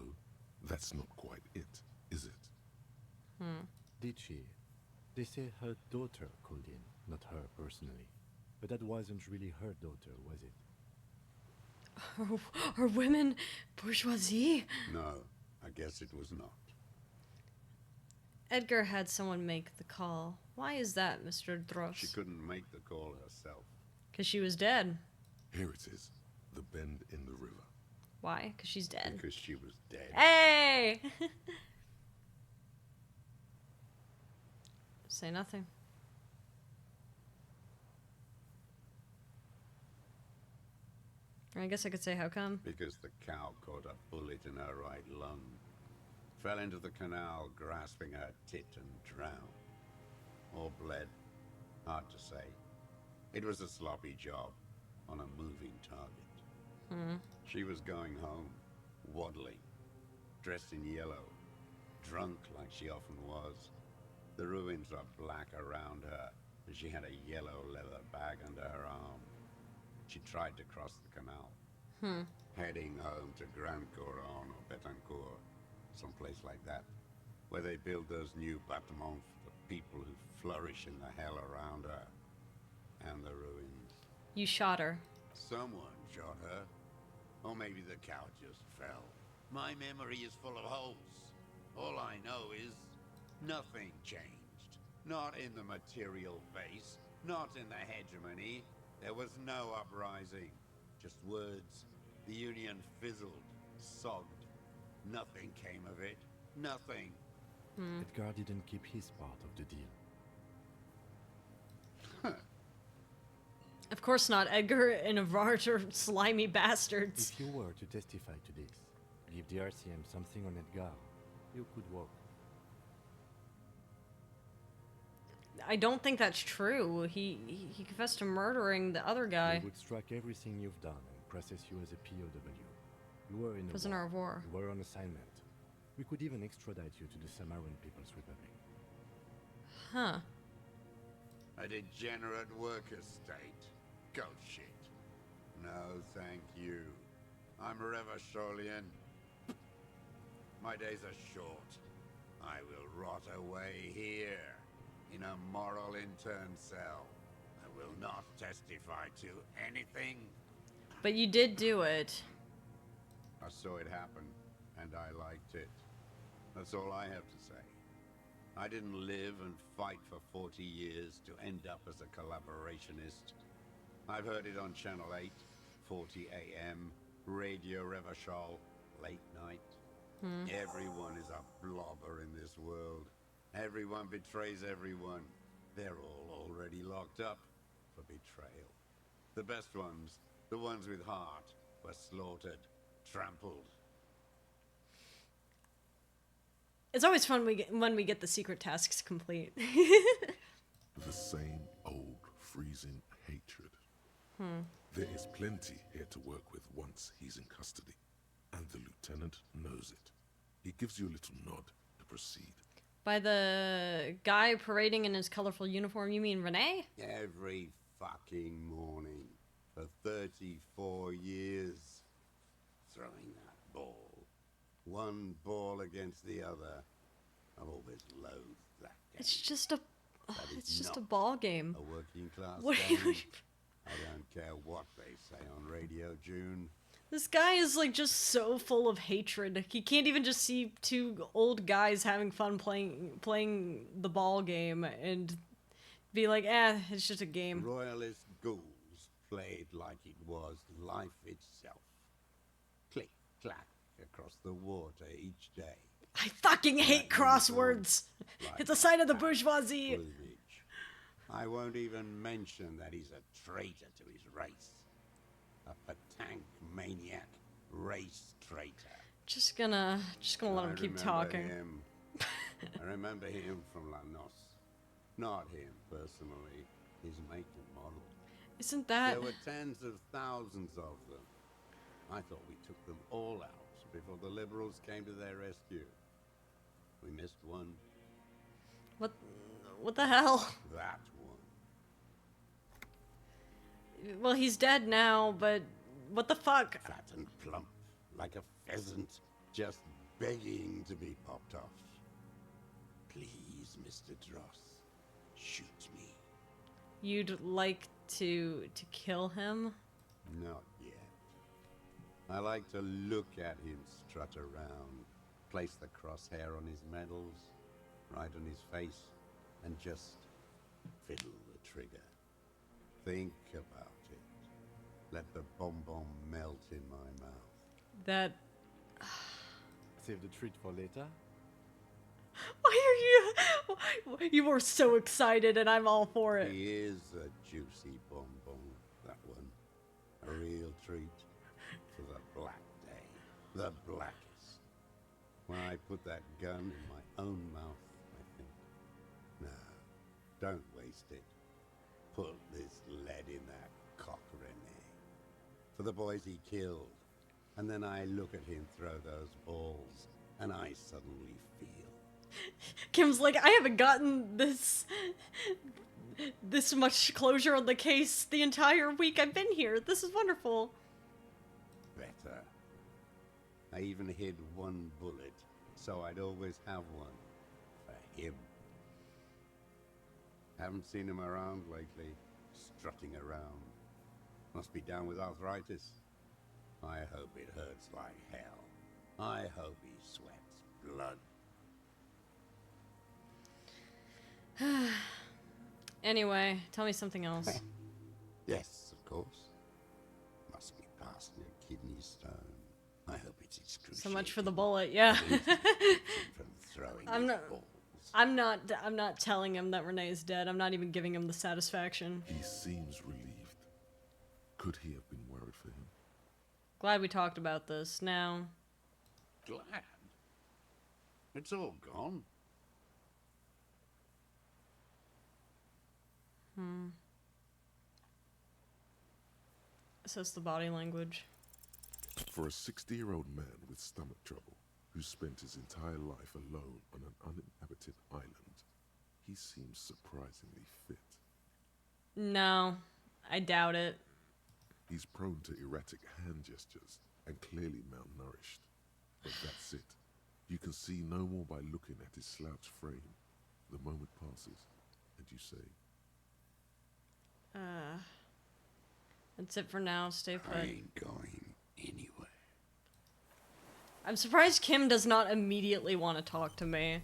that's not quite it, is it? Did she? They say her daughter called in, not her personally. But that wasn't really her daughter, was it? Are women bourgeoisie? No, I guess it was not. Edgar had someone make the call. Why is that, Mr. Dross? She couldn't make the call herself. Because she was dead. Here it is. The bend in the river. Why? Because she's dead. Because she was dead. Hey! Say nothing. I guess I could say how come. Because the cow caught a bullet in her right lung. Fell into the canal, grasping her tit and drowned. Or bled. Hard to say. It was a sloppy job on a moving target. She was going home, waddling, dressed in yellow, drunk like she often was. The ruins are black around her, and she had a yellow leather bag under her arm. She tried to cross the canal, heading home to Grand Couronne or Betancourt, someplace like that, where they build those new bâtiments for the people who flourish in the hell around her, and the ruins. You shot her. Someone shot her, or maybe the cow just fell. My memory is full of holes. All I know is nothing changed. Not in the material base, not in the hegemony. There was no uprising, just words. The Union fizzled, sogged. Nothing came of it. Nothing. Edgar didn't keep his part of the deal. Of course not. Edgar and Avart are slimy bastards. If you were to testify to this, give the RCM something on Edgar, you could walk. I don't think that's true. He confessed to murdering the other guy. We would strike everything you've done and process you as a POW. You were in a Prisoner of war. You were on assignment. We could even extradite you to the Samaran People's Republic. Huh. A degenerate worker state. Go shit. No, thank you. I'm Revacholian. My days are short. I will rot away here, in a moral intern cell. I will not testify to anything. But you did do it. I saw it happen, and I liked it. That's all I have to say. I didn't live and fight for 40 years to end up as a collaborationist. I've heard it on Channel 8, 40 AM, Radio Revachol, late night. Everyone is a blobber in this world. Everyone betrays everyone. They're all already locked up for betrayal. The best ones, the ones with heart, were slaughtered, trampled. It's always fun when we get the secret tasks complete. The same old freezing hatred. There is plenty here to work with once he's in custody, and the lieutenant knows it. He gives you a little nod to proceed. By the guy parading in his colorful uniform, you mean Renee? Every fucking morning for 34 years. Throwing that ball. One ball against the other. I've always loathed that game. It's just a That is It's just a not ball game. A working class What game. are you- I don't care what they say on Radio June. This guy is like just so full of hatred. He can't even just see two old guys having fun playing the ball game and be like, it's just a game. Royalist ghouls played like it was life itself. Click, clack across the water each day. I fucking hate crosswords. It's a sign of the bourgeoisie. Plumage. I won't even mention that he's a traitor to his race. A patank maniac race traitor. Just gonna let him keep talking. I remember him from La Noce. Not him personally, his make and model. Isn't that... There were tens of thousands of them. I thought we took them all out before the liberals came to their rescue. We missed one. What the hell? That one. Well, he's dead now, but what the fuck? Fat and plump, like a pheasant, just begging to be popped off. Please, Mr. Dross, shoot me. You'd like to kill him? Not yet. I like to look at him strut around, place the crosshair on his medals, right on his face, and just fiddle the trigger. Think about it. Let the bonbon melt in my mouth. That... Save the treat for later. Why are you... You were so excited and I'm all for it. He is a juicy bonbon, that one. A real treat for the black day. The blackest. When I put that gun in my own mouth, I think, no, don't waste it. Put this lead in that cock, Rene. For the boys he killed. And then I look at him throw those balls, and I suddenly feel. Kim's like, I haven't gotten this much closure on the case the entire week I've been here. This is wonderful. Better. I even hid one bullet, so I'd always have one. For him. Haven't seen him around lately. Strutting around. Must be down with arthritis. I hope it hurts like hell. I hope he sweats blood. Anyway, tell me something else. Yes, of course. Must be past your kidney stone. I hope it's excruciating. So much for the bullet, yeah. From throwing I'm his not balls. I'm not telling him that Renee's dead. I'm not even giving him the satisfaction. He seems relieved. Could he have been worried for him? Glad we talked about this. Now. Glad? It's all gone. Says the body language. For a 60-year-old man with stomach trouble, who spent his entire life alone on an uninhabited island, he seems surprisingly fit. No, I doubt it. He's prone to erratic hand gestures and clearly malnourished. But that's it. You can see no more by looking at his slouched frame. The moment passes, and you say, That's it for now. Stay put. I ain't going anywhere. I'm surprised Kim does not immediately want to talk to me.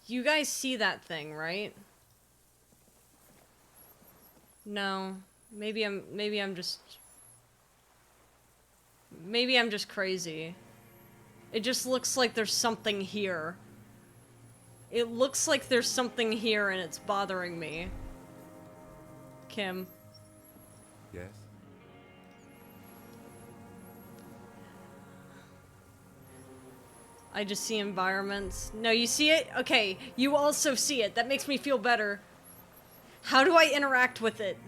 You guys see that thing, right? No. Maybe I'm just crazy. It just looks like there's something here. It looks like there's something here and it's bothering me. Kim. Yes? I just see environments. No, you see it? Okay, you also see it. That makes me feel better. How do I interact with it?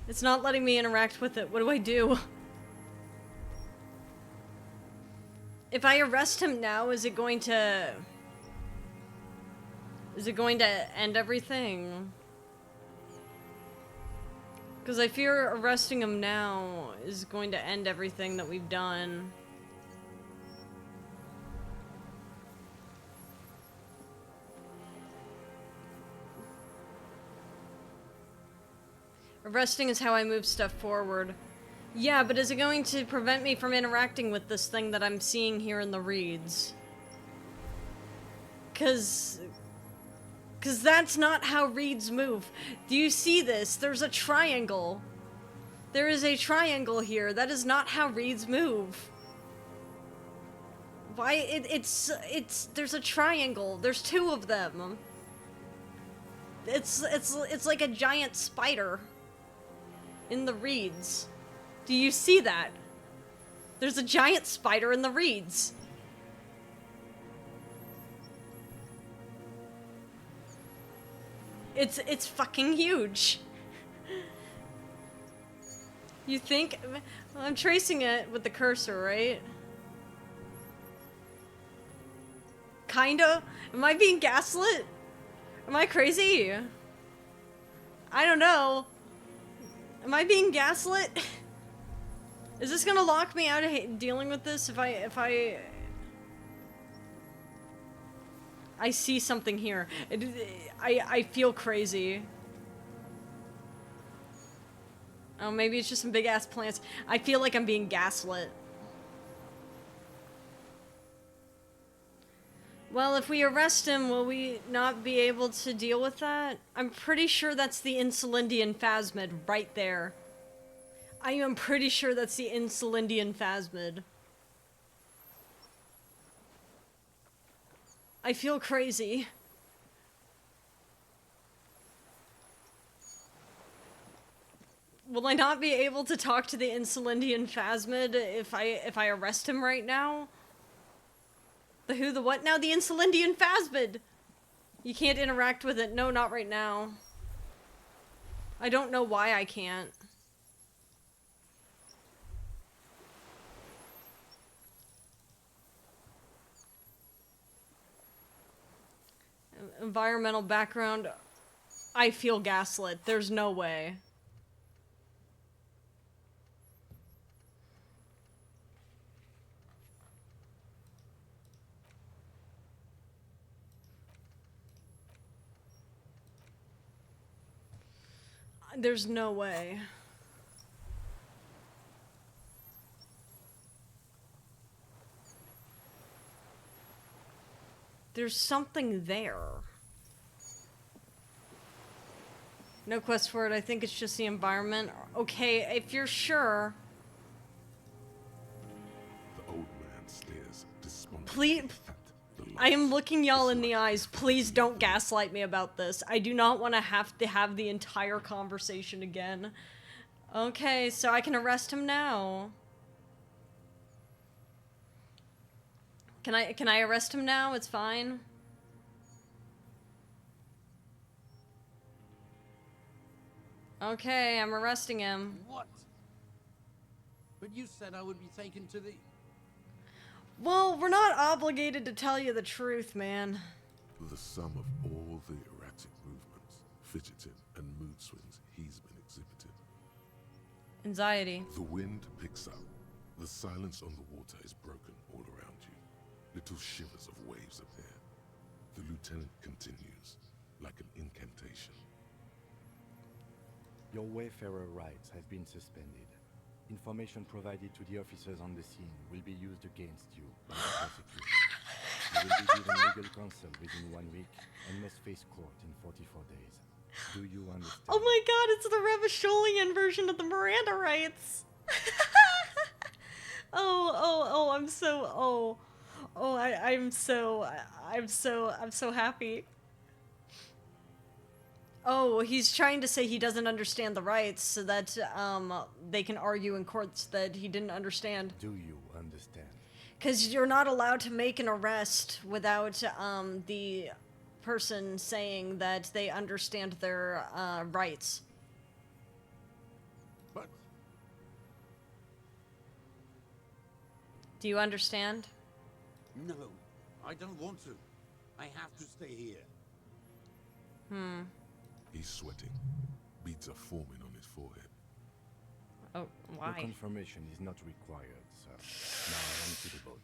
It's not letting me interact with it. What do I do? If I arrest him now, is it going to... Is it going to end everything? Because I fear arresting him now is going to end everything that we've done. Arresting is how I move stuff forward. Yeah, but is it going to prevent me from interacting with this thing that I'm seeing here in the reeds? Cause that's not how reeds move. Do you see this? There's a triangle. There is a triangle here. That is not how reeds move. Why? It's there's a triangle. There's two of them. It's like a giant spider in the reeds. Do you see that? There's a giant spider in the reeds. It's fucking huge. You think? I'm tracing it with the cursor, right? Kinda? Am I being gaslit? Am I crazy? I don't know. Am I being gaslit? Is this gonna lock me out of dealing with this if I see something here? I feel crazy. Oh, maybe it's just some big ass plants. I feel like I'm being gaslit. Well, if we arrest him, will we not be able to deal with that? I'm pretty sure that's the Insulindian phasmid right there. I am pretty sure that's the Insulindian phasmid. I feel crazy. Will I not be able to talk to the Insulindian phasmid if I arrest him right now? The who, the what now? The Insulindian phasmid! You can't interact with it. No, not right now. I don't know why I can't. Environmental background. I feel gaslit. There's no way. There's no way. There's something there. No quest for it. I think it's just the environment. Okay, if you're sure. The old man stares despondently. Please. I am looking y'all in the eyes. Please don't gaslight me about this. I do not want to have the entire conversation again. Okay, so I can arrest him now. Can I arrest him now? It's fine. Okay, I'm arresting him. What? But you said I would be taken to the... Well, we're not obligated to tell you the truth, man. The sum of all the erratic movements, fidgeting, and mood swings he's been exhibiting. Anxiety. The wind picks up. The silence on the water is broken all around you. Little shivers of waves appear. The lieutenant continues, like an incantation. Your Wayfarer rights have been suspended. Information provided to the officers on the scene will be used against you by the prosecution. You will be given legal counsel within 1 week and must face court in 44 days. Do you understand? Oh my god, it's the Revacholian version of the Miranda rights! I'm so happy. Oh, he's trying to say he doesn't understand the rights so that they can argue in courts that he didn't understand. Do you understand? Because you're not allowed to make an arrest without the person saying that they understand their rights. But... Do you understand? No, I don't want to. I have to stay here. Hmm. He's sweating. Beads are forming on his forehead. Oh, why? Your confirmation is not required, sir. Now on to the boat.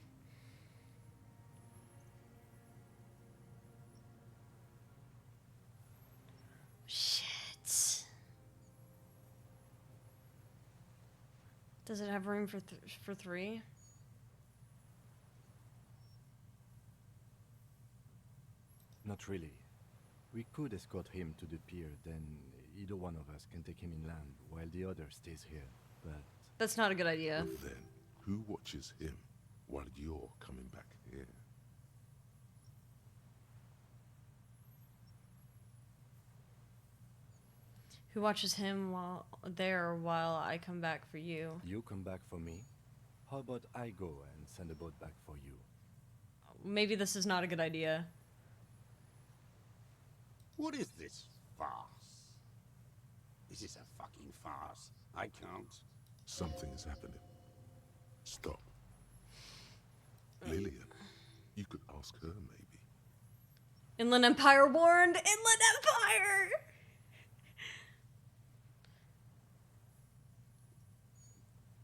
Shit. Does it have room for 3? Not really. We could escort him to the pier, then either one of us can take him inland while the other stays here, but... That's not a good idea. But then, who watches him while you're coming back here? Who watches him while I come back for you? You come back for me? How about I go and send a boat back for you? Maybe this is not a good idea. What is this farce? This is a fucking farce. I can't. Something is happening. Stop. Lillian, you could ask her maybe. Inland Empire warned! Inland Empire!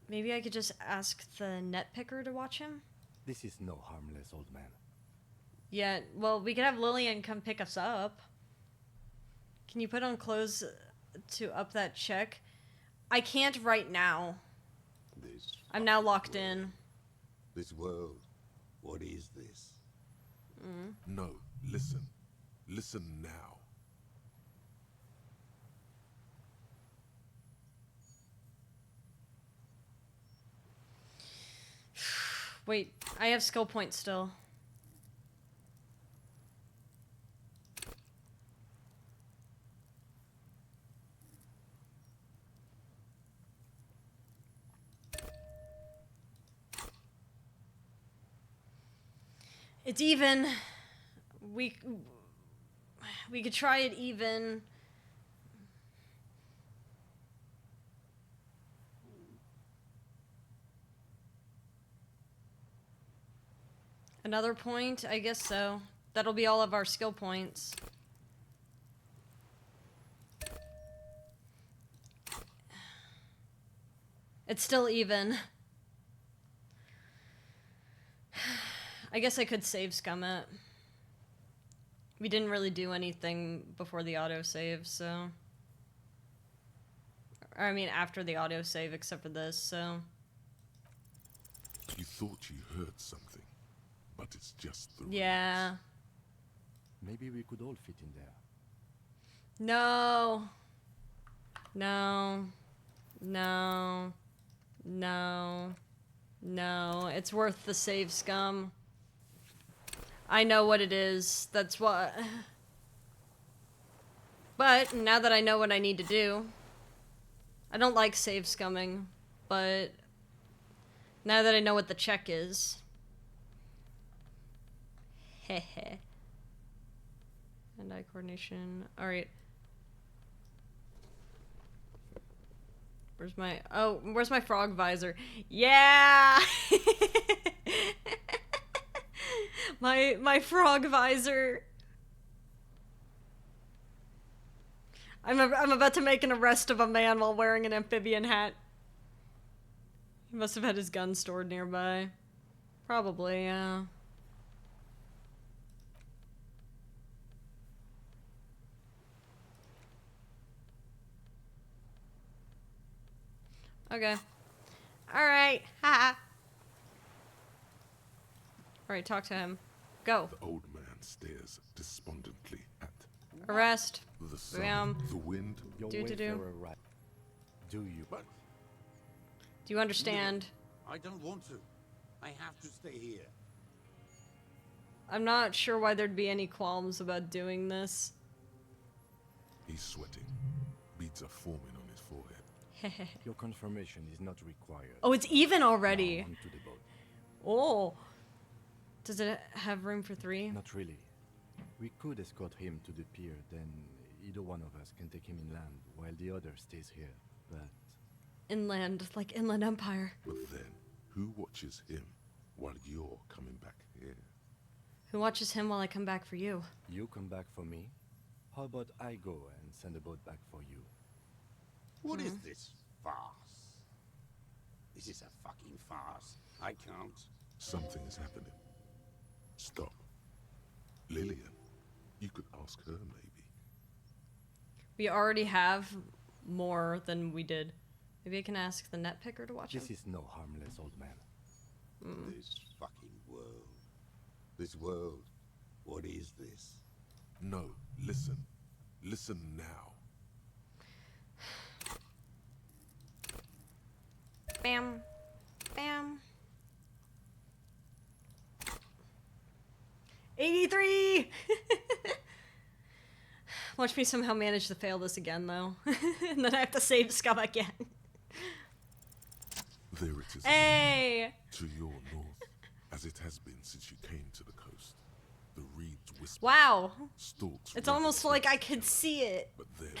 Maybe I could just ask the net picker to watch him? This is no harmless old man. Yeah, well, we could have Lillian come pick us up. Can you put on clothes to up that check? I can't right now. I'm now locked in. This world, what is this? No, listen. Listen now. Wait, I have skill points still. It's even. We could try it even. Another point? I guess so. That'll be all of our skill points. It's still even. I guess I could save scum it. We didn't really do anything before the autosave, so... Or, I mean, after the autosave, except for this, so... You thought you heard something, but it's just the Yeah. Maybe we could all fit in there. No. No. No. No. No. It's worth the save scum. I know what it is. That's what... But, now that I know what I need to do... I don't like save scumming, but... Now that I know what the check is... Hehe. Hand-eye coordination. Alright. Where's my... Oh, where's my frog visor? Yeah! my frog visor. I'm about to make an arrest of a man while wearing an amphibian hat. He must have had his gun stored nearby. Probably, yeah. Okay. Alright. Ha. Alright, talk to him. Go. The old man stares despondently at Arrest. the sun, the wind. Your Do. right. Do you? But Do you understand? I don't want to. I have to stay here. I'm not sure why there'd be any qualms about doing this. He's sweating. Beads are forming on his forehead. Your confirmation is not required. Oh, it's even already. Now onto the boat. Oh. Does it have room for 3? Not really. We could escort him to the pier, then either one of us can take him inland while the other stays here, but... Inland, like Inland Empire. But then, who watches him while you're coming back here? Who watches him while I come back for you? You come back for me? How about I go and send a boat back for you? What is this farce? This is a fucking farce. I can't. Something is happening. Stop. Lillian, you could ask her maybe. We already have more than we did. Maybe I can ask the net picker to watch This him. is no harmless old man. This fucking world. This world. What is this? No, listen. Listen now. Bam. Bam. 83! Watch me somehow manage to fail this again, though. And then I have to save Scum again. There it is. Hey! Again, to your north, as it has been since you came to the coast. The reeds whisper. Wow. Stalks. It's almost like I could see it. But then,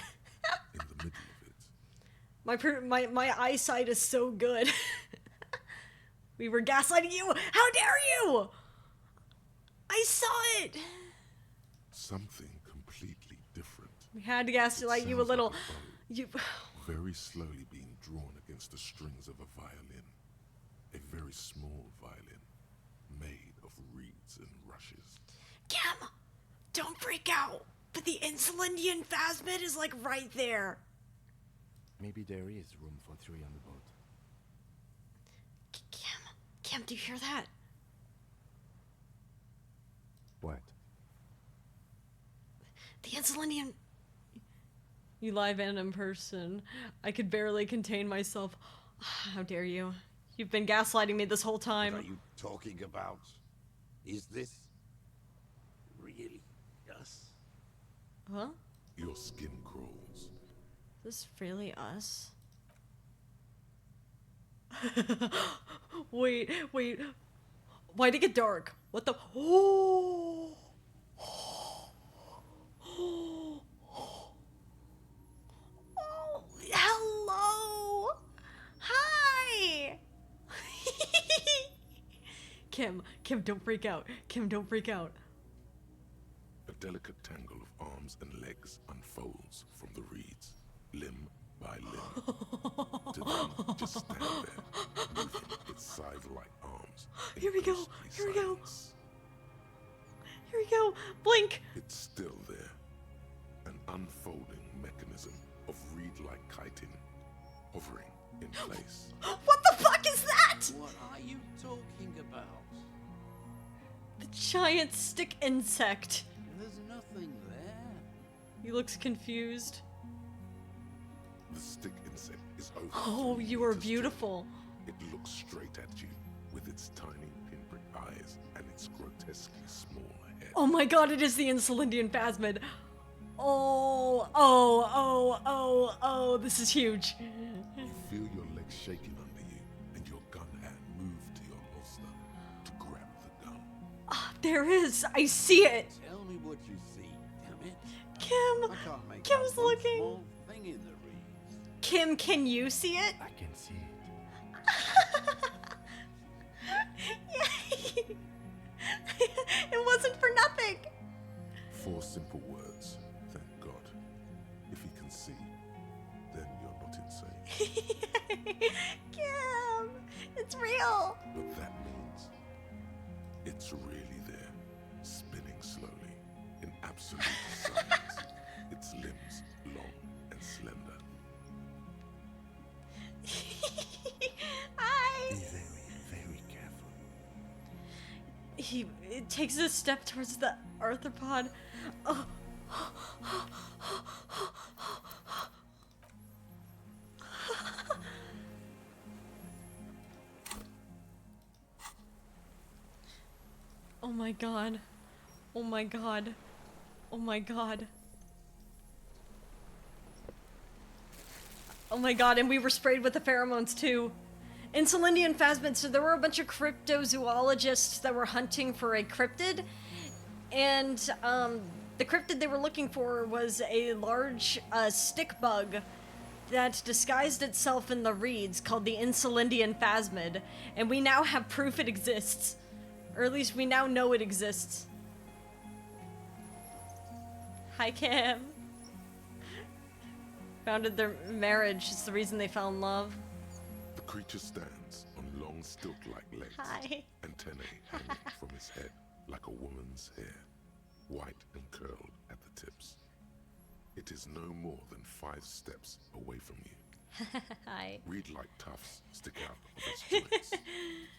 in the middle of it. My eyesight is so good. We were gaslighting you. How dare you? I saw it. Something completely different. We had to gaslight you a little. You. Very slowly being drawn against the strings of a violin. A very small violin, made of reeds and rushes. Kim, don't freak out. But the Insulindian phasmid is like right there. Maybe there is room for 3 on the boat. Kim, do you hear that? What? The Insulindian. You live and in person. I could barely contain myself. How dare you? You've been gaslighting me this whole time. What are you talking about? Is this really us? Huh? Your skin crawls. Is this really us? Wait. Why'd it get dark? What the? Oh! Hello! Hi! Kim, don't freak out. Kim, don't freak out. A delicate tangle of arms and legs unfolds from the reeds, limb by limb. To then just stand there, moving its scythe-like arms. Here we go. Here we go. Here we go. Blink. It's still there. An unfolding mechanism of reed-like chitin, hovering in place. What the fuck is that? What are you talking about? The giant stick insect. There's nothing there. He looks confused. The stick insect is over. Oh, you are beautiful. It looks straight at you with its tiny pinprick eyes and its grotesquely small head. Oh my god, it is the Insulindian phasmid. Oh, this is huge. You feel your legs shaking under you and your gun hand move to your holster to grab the gun. Ah, there is. I see it. Tell me what you see, damn it. Kim. I can't make Kim's out one looking. small thing in the reeds. Kim, can you see it? I can see it. Yay. It wasn't for nothing. 4 simple words. Thank God. If he can see, then you're not insane. Kim, it's real. But that means it's really there, spinning slowly, in absolute silence. Its limbs long and slender. Hi. Be very, very careful. He takes a step towards the arthropod. Oh. Oh my god. Oh my god. Oh my god. Oh my god, and we were sprayed with the pheromones too. Insulindian phasmid, so there were a bunch of cryptozoologists that were hunting for a cryptid, and the cryptid they were looking for was a large stick bug that disguised itself in the reeds called the Insulindian phasmid, and we now have proof it exists. Or at least we now know it exists. Hi, Kim. Founded their marriage. It's the reason they fell in love. The The creature stands on long stilt-like legs, Hi. antennae hanging from its head like a woman's hair, white and curled at the tips. It is no more than 5 steps away from you. Hi. Reed-like tufts stick out of its joints.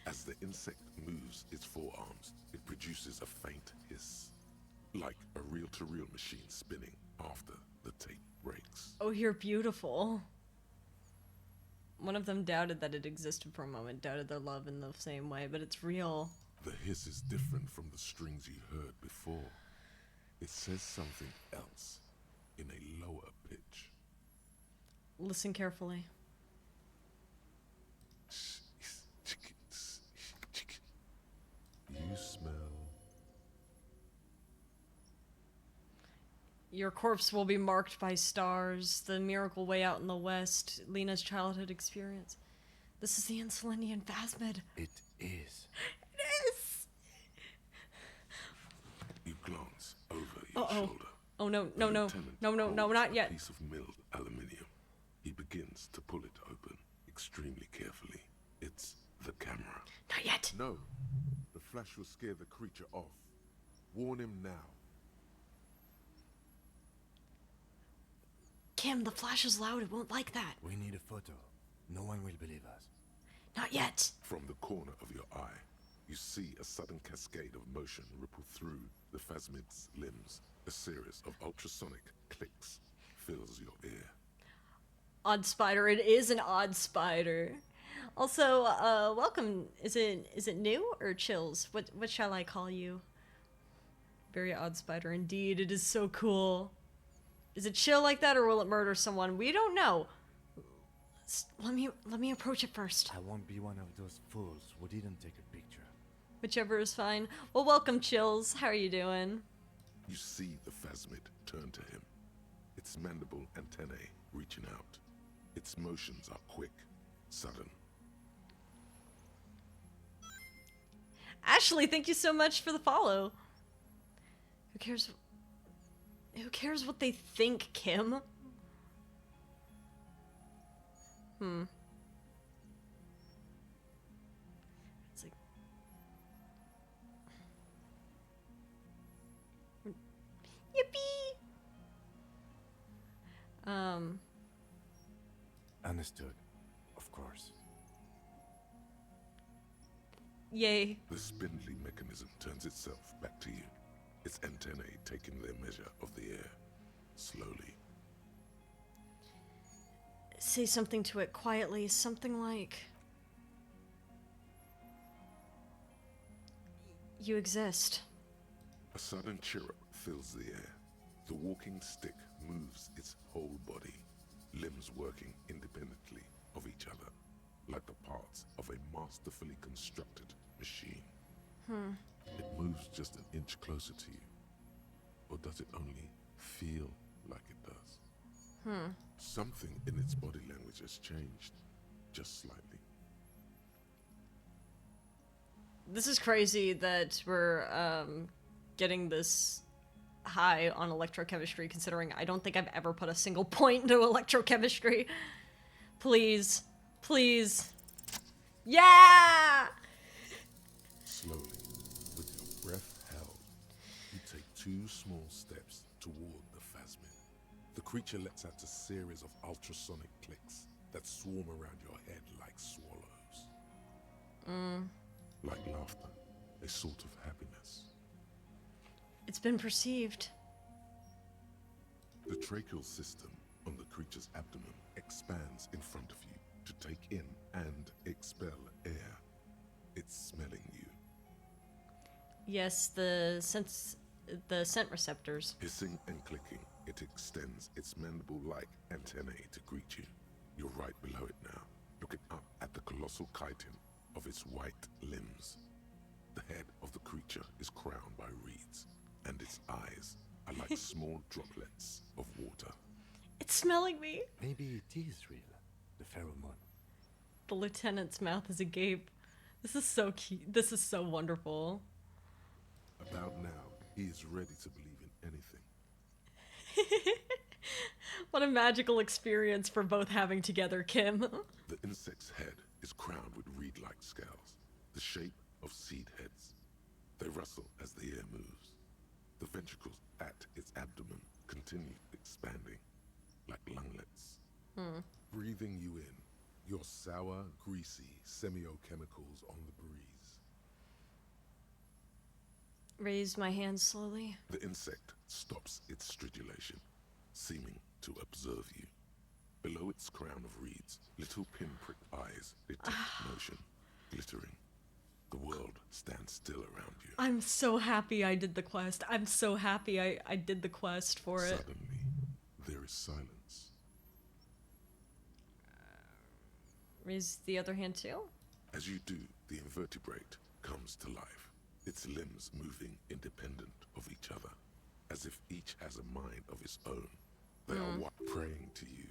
As the insect moves its forearms, it produces a faint hiss, like a reel-to-reel machine spinning after the tape breaks. Oh, you're beautiful. One of them doubted that it existed for a moment, doubted their love in the same way, but it's real. The hiss is different from the strings you heard before. It says something else in a lower pitch. Listen carefully. You smell. Your corpse will be marked by stars. The miracle way out in the west. Lena's childhood experience. This is the Insulindian phasmid. It is. It is! You glance over your shoulder. Oh no, The lieutenant no, holds not a yet. piece of milled aluminium. He begins to pull it open extremely carefully. It's the camera. Not yet. No. The flash will scare the creature off. Warn him now. Kim, the flash is loud. It won't like that. We need a photo. No one will believe us. Not yet. From the corner of your eye, you see a sudden cascade of motion ripple through the phasmid's limbs. A series of ultrasonic clicks fills your ear. Odd spider. It is an odd spider. Also, welcome. Is it new or chills? What shall I call you? Very odd spider indeed. It is so cool. Is it chill like that or will it murder someone? We don't know. Let me approach it first. I won't be one of those fools who didn't take a picture. Whichever is fine. Well, welcome, Chills. How are you doing? You see the phasmid turn to him, its mandible antennae reaching out. Its motions are quick, sudden. Ashley, thank you so much for the follow. Who cares? Who cares what they think, Kim? It's like... Yippee! Understood. Of course. Yay. The spindly mechanism turns itself back to you, its antennae taking their measure of the air, slowly. Say something to it quietly, something like... You exist. A sudden chirrup fills the air. The walking stick moves its whole body, limbs working independently of each other, like the parts of a masterfully constructed machine. It moves just an inch closer to you. Or does it only feel like it does? Something in its body language has changed, just slightly. This is crazy that we're getting this high on electrochemistry, considering I don't think I've ever put a single point into electrochemistry. Please. Please. Yeah! Slowly, with your breath held, you take 2 small steps toward the phasmid. The creature lets out a series of ultrasonic clicks that swarm around your head like swallows. Like laughter, a sort of happiness. It's been perceived. The tracheal system on the creature's abdomen expands in front of you to take in and expel air. It's smelling you. Yes, the scent receptors. Hissing and clicking, it extends its mandible-like antennae to greet you. You're right below it now, looking up at the colossal chitin of its white limbs. The head of the creature is crowned by reeds, and its eyes are like small droplets of water. It's smelling me. Maybe it is real. The pheromone. The lieutenant's mouth is agape. This is so cute. This is so wonderful. About now, he is ready to believe in anything. What a magical experience for both having together, Kim. The insect's head shape of seed heads. They rustle as the air moves. The ventricles at its abdomen continue expanding, like lunglets. Breathing you in, your sour, greasy semiochemicals on the breeze. Raise my hand slowly. The insect stops its stridulation, seeming to observe you. Below its crown of reeds, little pinprick eyes detect motion, glittering. The world stands still around you. I'm so happy I did the quest. I'm so happy I did the quest for it. Suddenly, there is silence. Raise the other hand too? As you do, the invertebrate comes to life, its limbs moving independent of each other, as if each has a mind of its own. They are what praying to you.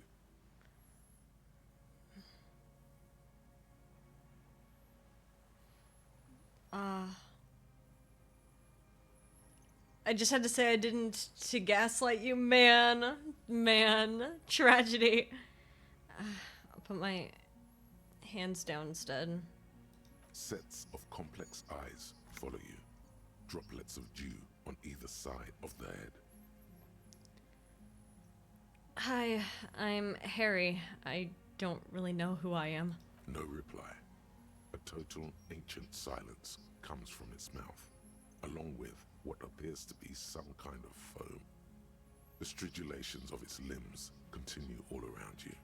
I just had to say I didn't to gaslight you, man. Tragedy. I'll put my hands down instead. Sets of complex eyes follow you, droplets of dew on either side of the head. Hi, I'm Harry. I don't really know who I am. No reply. A total ancient silence comes from its mouth, along with what appears to be some kind of foam. The stridulations of its limbs continue all around you.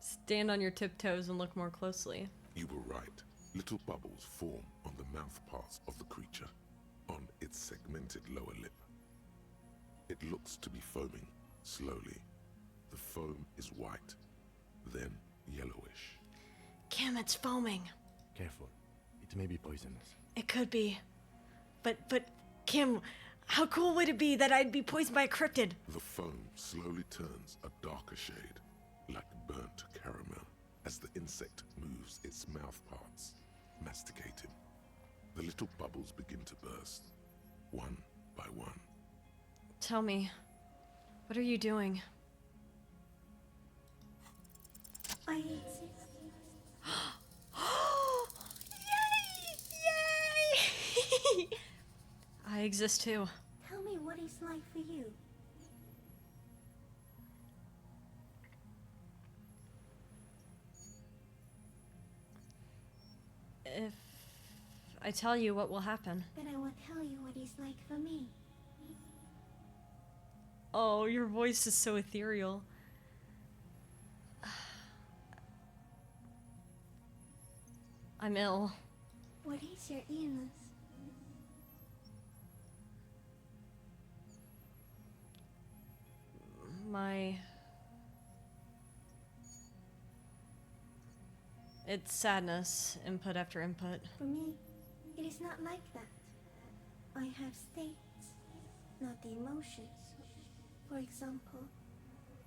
Stand on your tiptoes and look more closely. You were right. Little bubbles form on the mouth parts of the creature, on its segmented lower lip. It looks to be foaming slowly. The foam is white, then yellowish. Kim, it's foaming. Careful. It may be poisonous. It could be. But Kim, how cool would it be that I'd be poisoned by a cryptid? The foam slowly turns a darker shade, like burnt caramel, as the insect moves its mouth parts, masticating. The little bubbles begin to burst, one by one. Tell me, what are you doing? I exist. Yay! I exist too. Tell me what it's like for you. If I tell you, what will happen? Then I will tell you what it's like for me. Oh, your voice is so ethereal. I'm ill. What is your illness? It's sadness, input after input. For me, it is not like that. I have states, not the emotions. For example,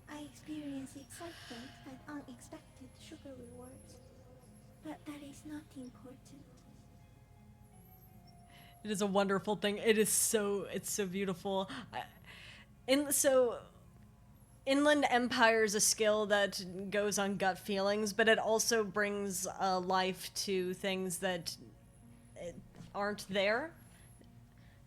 I experience excitement at unexpected sugar rewards. But that is not important. It is a wonderful thing. It's so beautiful. Inland Empire is a skill that goes on gut feelings, but it also brings life to things that aren't there.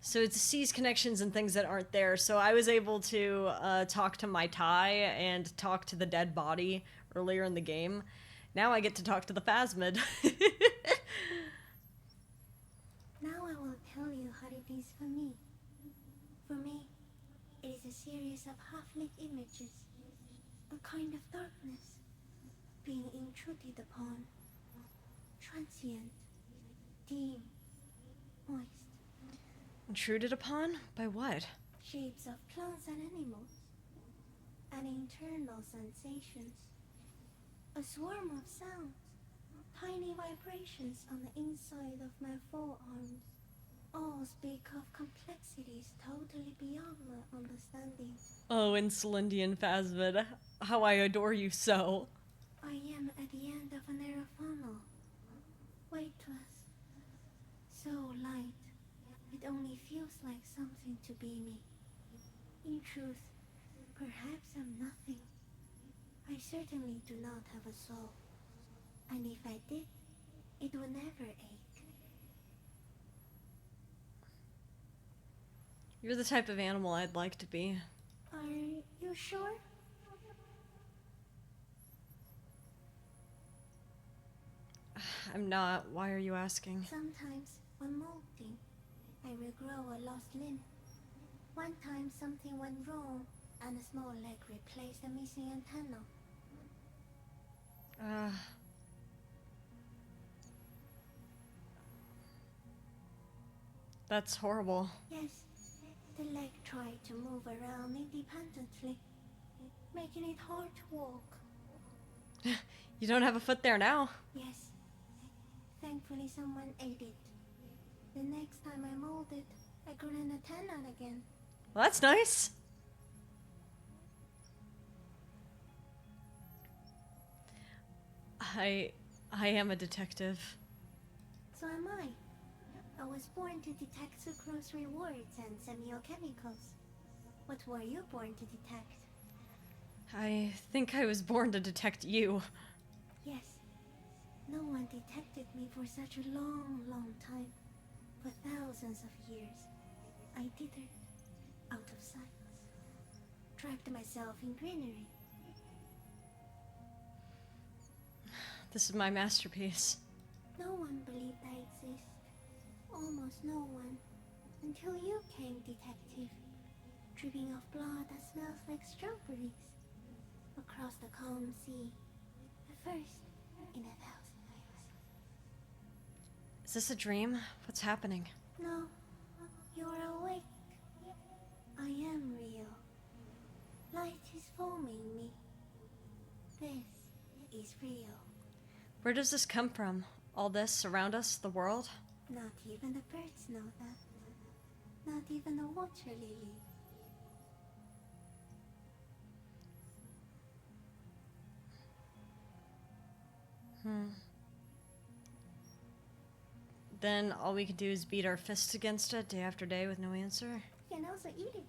So it sees connections and things that aren't there. So I was able to talk to my Thai and talk to the dead body earlier in the game. Now I get to talk to the Phasmid. Now I will tell you how it is for me. For me, it is a series of half-lit images, a kind of darkness, being intruded upon, transient, dim, moist. Intruded upon? By what? Shapes of plants and animals, and internal sensations. A swarm of sounds, tiny vibrations on the inside of my forearms. All speak of complexities totally beyond my understanding. Oh, Insulindian Phasmid, how I adore you so. I am at the end of a narrow funnel, weightless, so light, it only feels like something to be me. In truth, perhaps I'm nothing. I certainly do not have a soul, and if I did, it would never ache. You're the type of animal I'd like to be. Are you sure? I'm not. Why are you asking? Sometimes, when molting, I regrow a lost limb. One time something went wrong, and a small leg replaced a missing antenna. That's horrible. Yes, the leg tried to move around independently, making it hard to walk. You don't have a foot there now. Yes, thankfully someone ate it. The next time I molded, I grew an antenna again. Well, that's nice. I am a detective. So am I. I was born to detect sucrose rewards and semiochemicals. What were you born to detect? I think I was born to detect you. Yes. No one detected me for such a long, long time. For thousands of years. I dithered, out of sight. Trapped myself in greenery. This is my masterpiece. No one believed I exist. Almost no one. Until you came, detective. Dripping off blood that smells like strawberries. Across the calm sea. The first in 1,000 years. Is this a dream? What's happening? No. You're awake. I am real. Light is foaming me. This is real. Where does this come from? All this around us, the world? Not even the birds know that. Not even the water lily. Then all we can do is beat our fists against it day after day with no answer? You can also eat it.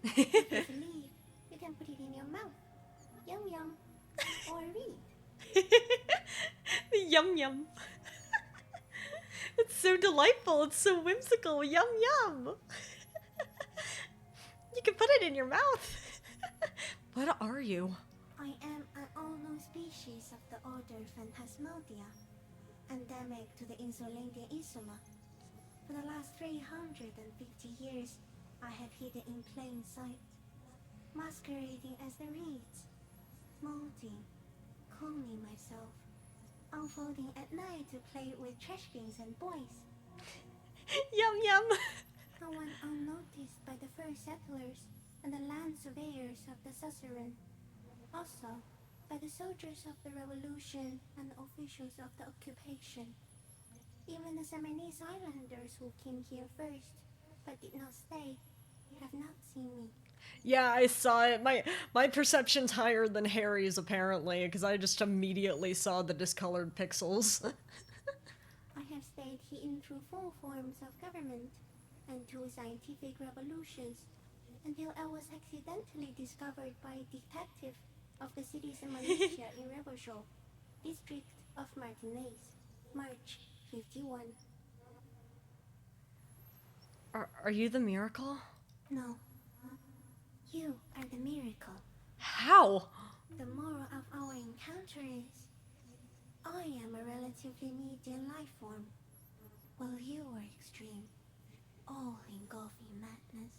If you believe, you can put it in your mouth. Yum yum. Or read. Yum yum. It's so delightful. It's so whimsical. Yum yum. You can put it in your mouth. What are you? I am an unknown species of the order Phantasmodia, endemic to the Insulandia Insula. For the last 350 years, I have hidden in plain sight, masquerading as the reeds, molding, cloning myself, unfolding at night to play with trashkins and boys. Yum yum. I went unnoticed by the first settlers and the land surveyors of the suzerain. Also, by the soldiers of the revolution and officials of the occupation. Even the Seminese islanders who came here first, but did not stay, have not seen me. Yeah, I saw it. My perception's higher than Harry's, apparently, because I just immediately saw the discolored pixels. I have stayed hidden through 4 forms of government and 2 scientific revolutions, until I was accidentally discovered by a detective of the citizen militia in Rebelshaw, district of Martinez, March 51. Are you the miracle? No. You are the miracle. How? The moral of our encounter is, I am a relatively medium life form, while you are extreme, all-engulfing madness.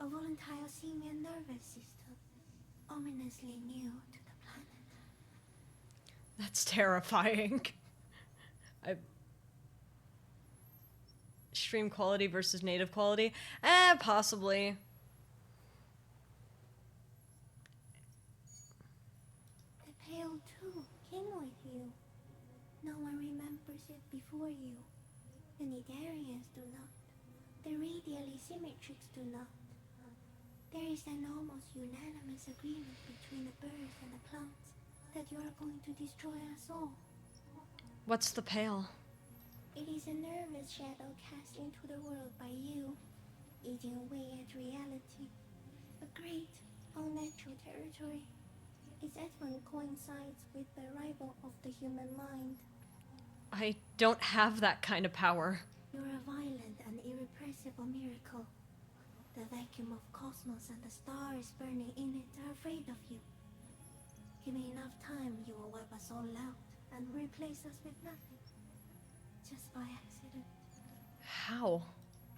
A volatile simian nervous system, ominously new to the planet. That's terrifying. Stream quality versus native quality? Possibly. The Pale too came with you. No one remembers it before you. The Nidarians do not. The radially symmetrics do not. There is an almost unanimous agreement between the birds and the plants that you are going to destroy us all. What's the Pale? It is a nervous shadow cast into the world by you, eating away at reality. A great, unnatural territory. Its advent coincides with the arrival of the human mind. I don't have that kind of power. You're a violent and irrepressible miracle. The vacuum of cosmos and the stars burning in it are afraid of you. Give me enough time, you will wipe us all out and replace us with nothing. Just by accident. How?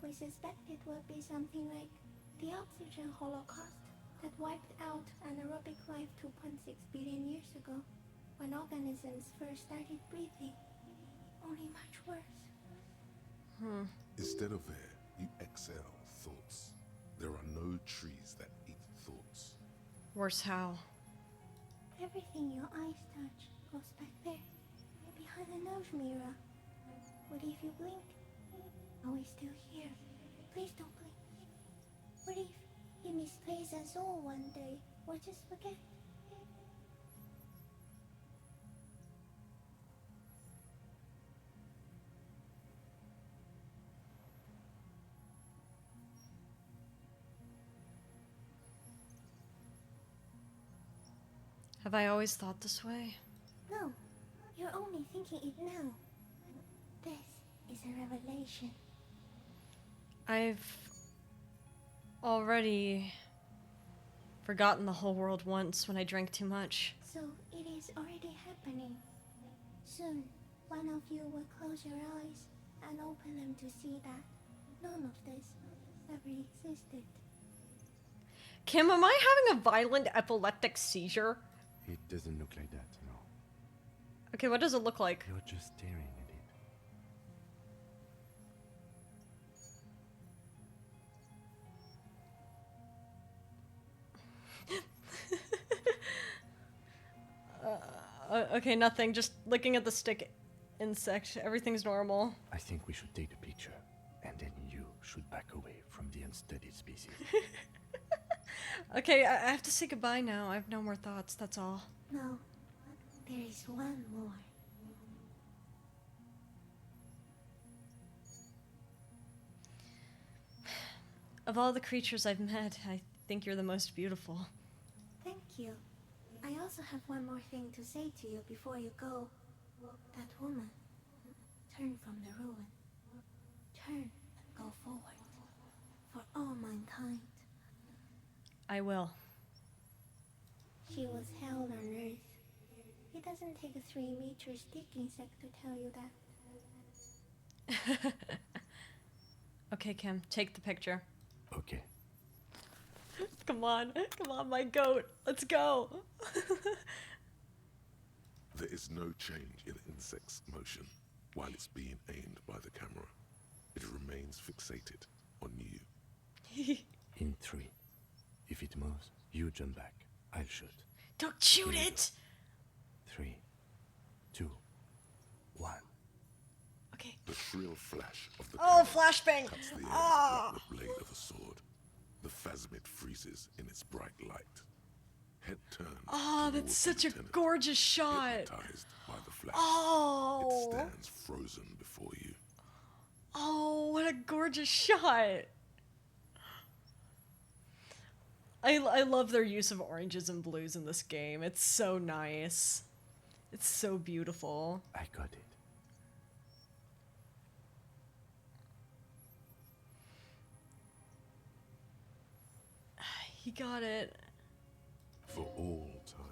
We suspect it will be something like the oxygen holocaust that wiped out anaerobic life 2.6 billion years ago, when organisms first started breathing. Only much worse. Instead of air, you exhale thoughts. There are no trees that eat thoughts. Worse how? Everything your eyes touch goes back there, behind the nose mirror. What if you blink? Are we still here? Please don't blink. What if you misplace us all one day, or just forget? Have I always thought this way? No, you're only thinking it now. This is a revelation. I've already forgotten the whole world once when I drank too much. So it is already happening. Soon, one of you will close your eyes and open them to see that none of this ever existed. Kim, am I having a violent epileptic seizure? It doesn't look like that, no. Okay, what does it look like? You're just staring at it. Okay, nothing. Just looking at the stick insect. Everything's normal. I think we should take the picture, and then you should back away from the unstudied species. Okay, I have to say goodbye now. I have no more thoughts, that's all. No, there is one more. Of all the creatures I've met, I think you're the most beautiful. Thank you. I also have one more thing to say to you before you go. That woman. Turn from the ruin. Turn and go forward. For all mankind. I will. She was held on Earth. It doesn't take a 3-meter stick insect to tell you that. Okay, Kim, take the picture. Okay. Come on, my goat. Let's go. There is no change in the insect's motion while it's being aimed by the camera. It remains fixated on you. In 3. If it moves, you jump back. I'll shoot. Don't shoot it! 3, 2, 1. Okay. The shrill flash of the flashbang! cuts the air like the blade of a sword. The phasmid freezes in its bright light. Head turned. Oh, that's such a gorgeous shot. Hypnotized by the flash. Oh. It stands frozen before you. Oh, what a gorgeous shot. I love their use of oranges and blues in this game. It's so nice. It's so beautiful. I got it. He got it. For all time.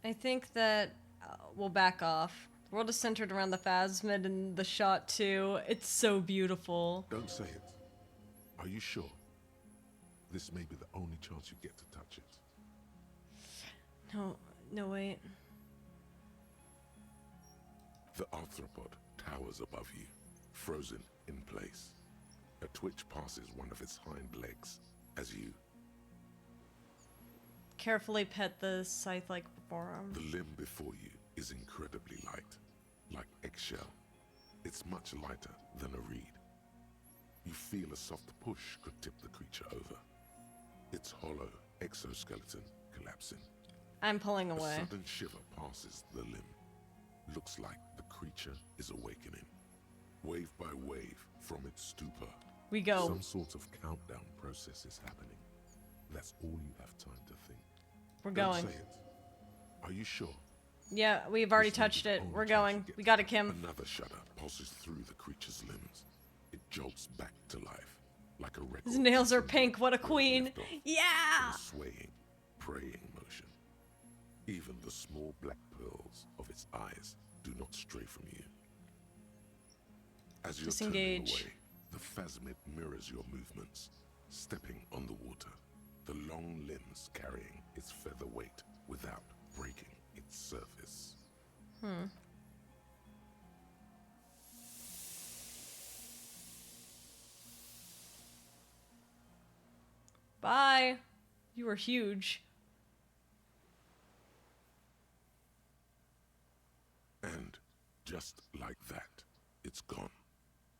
I think that we'll back off. The world is centered around the phasmid and the shot too. It's so beautiful. Don't say it. Are you sure? This may be the only chance you get to touch it. No, wait. The arthropod towers above you, frozen in place. A twitch passes one of its hind legs as you... Carefully pet the scythe-like forearm. The limb before you is incredibly light, like eggshell. It's much lighter than a reed. You feel a soft push could tip the creature over. Its hollow exoskeleton collapsing. I'm pulling away. A sudden shiver passes the limb. Looks like the creature is awakening. Wave by wave from its stupor. We go. Some sort of countdown process is happening. That's all you have time to think. We're Don't going. say it. Are you sure? Yeah, we've already This may be touched the it. only We're chance going. you get We got to it, Kim. Another shudder pulses through the creature's limbs. It jolts back to life, like a record. His nails are continuing pink. What a where it queen. left off, Yeah! in a swaying, praying motion. Even the small black pearls of its eyes do not stray from you. As you're Disengage. turning away, the phasmid mirrors your movements, stepping on the water, the long limbs carrying its feather weight without breaking its surface. Bye. You were huge. And just like that, it's gone,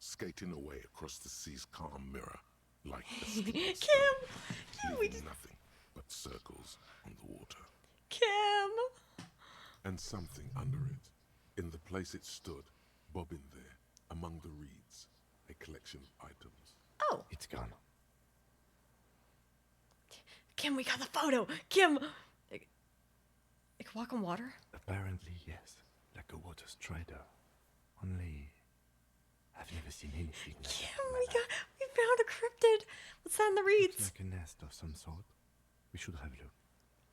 skating away across the sea's calm mirror like a skipping Kim! stone, Kim, we leaving just... nothing but circles on the water. Kim! And something under it, in the place it stood, bobbing there, among the reeds, a collection of items. Oh! It's gone. Kim, we got the photo! Kim! It can walk on water? Apparently, yes. Like a water strider. Only... I've never seen anything like Kim, that. we found a cryptid! What's that in the reeds? Looks like a nest of some sort. We should have a look.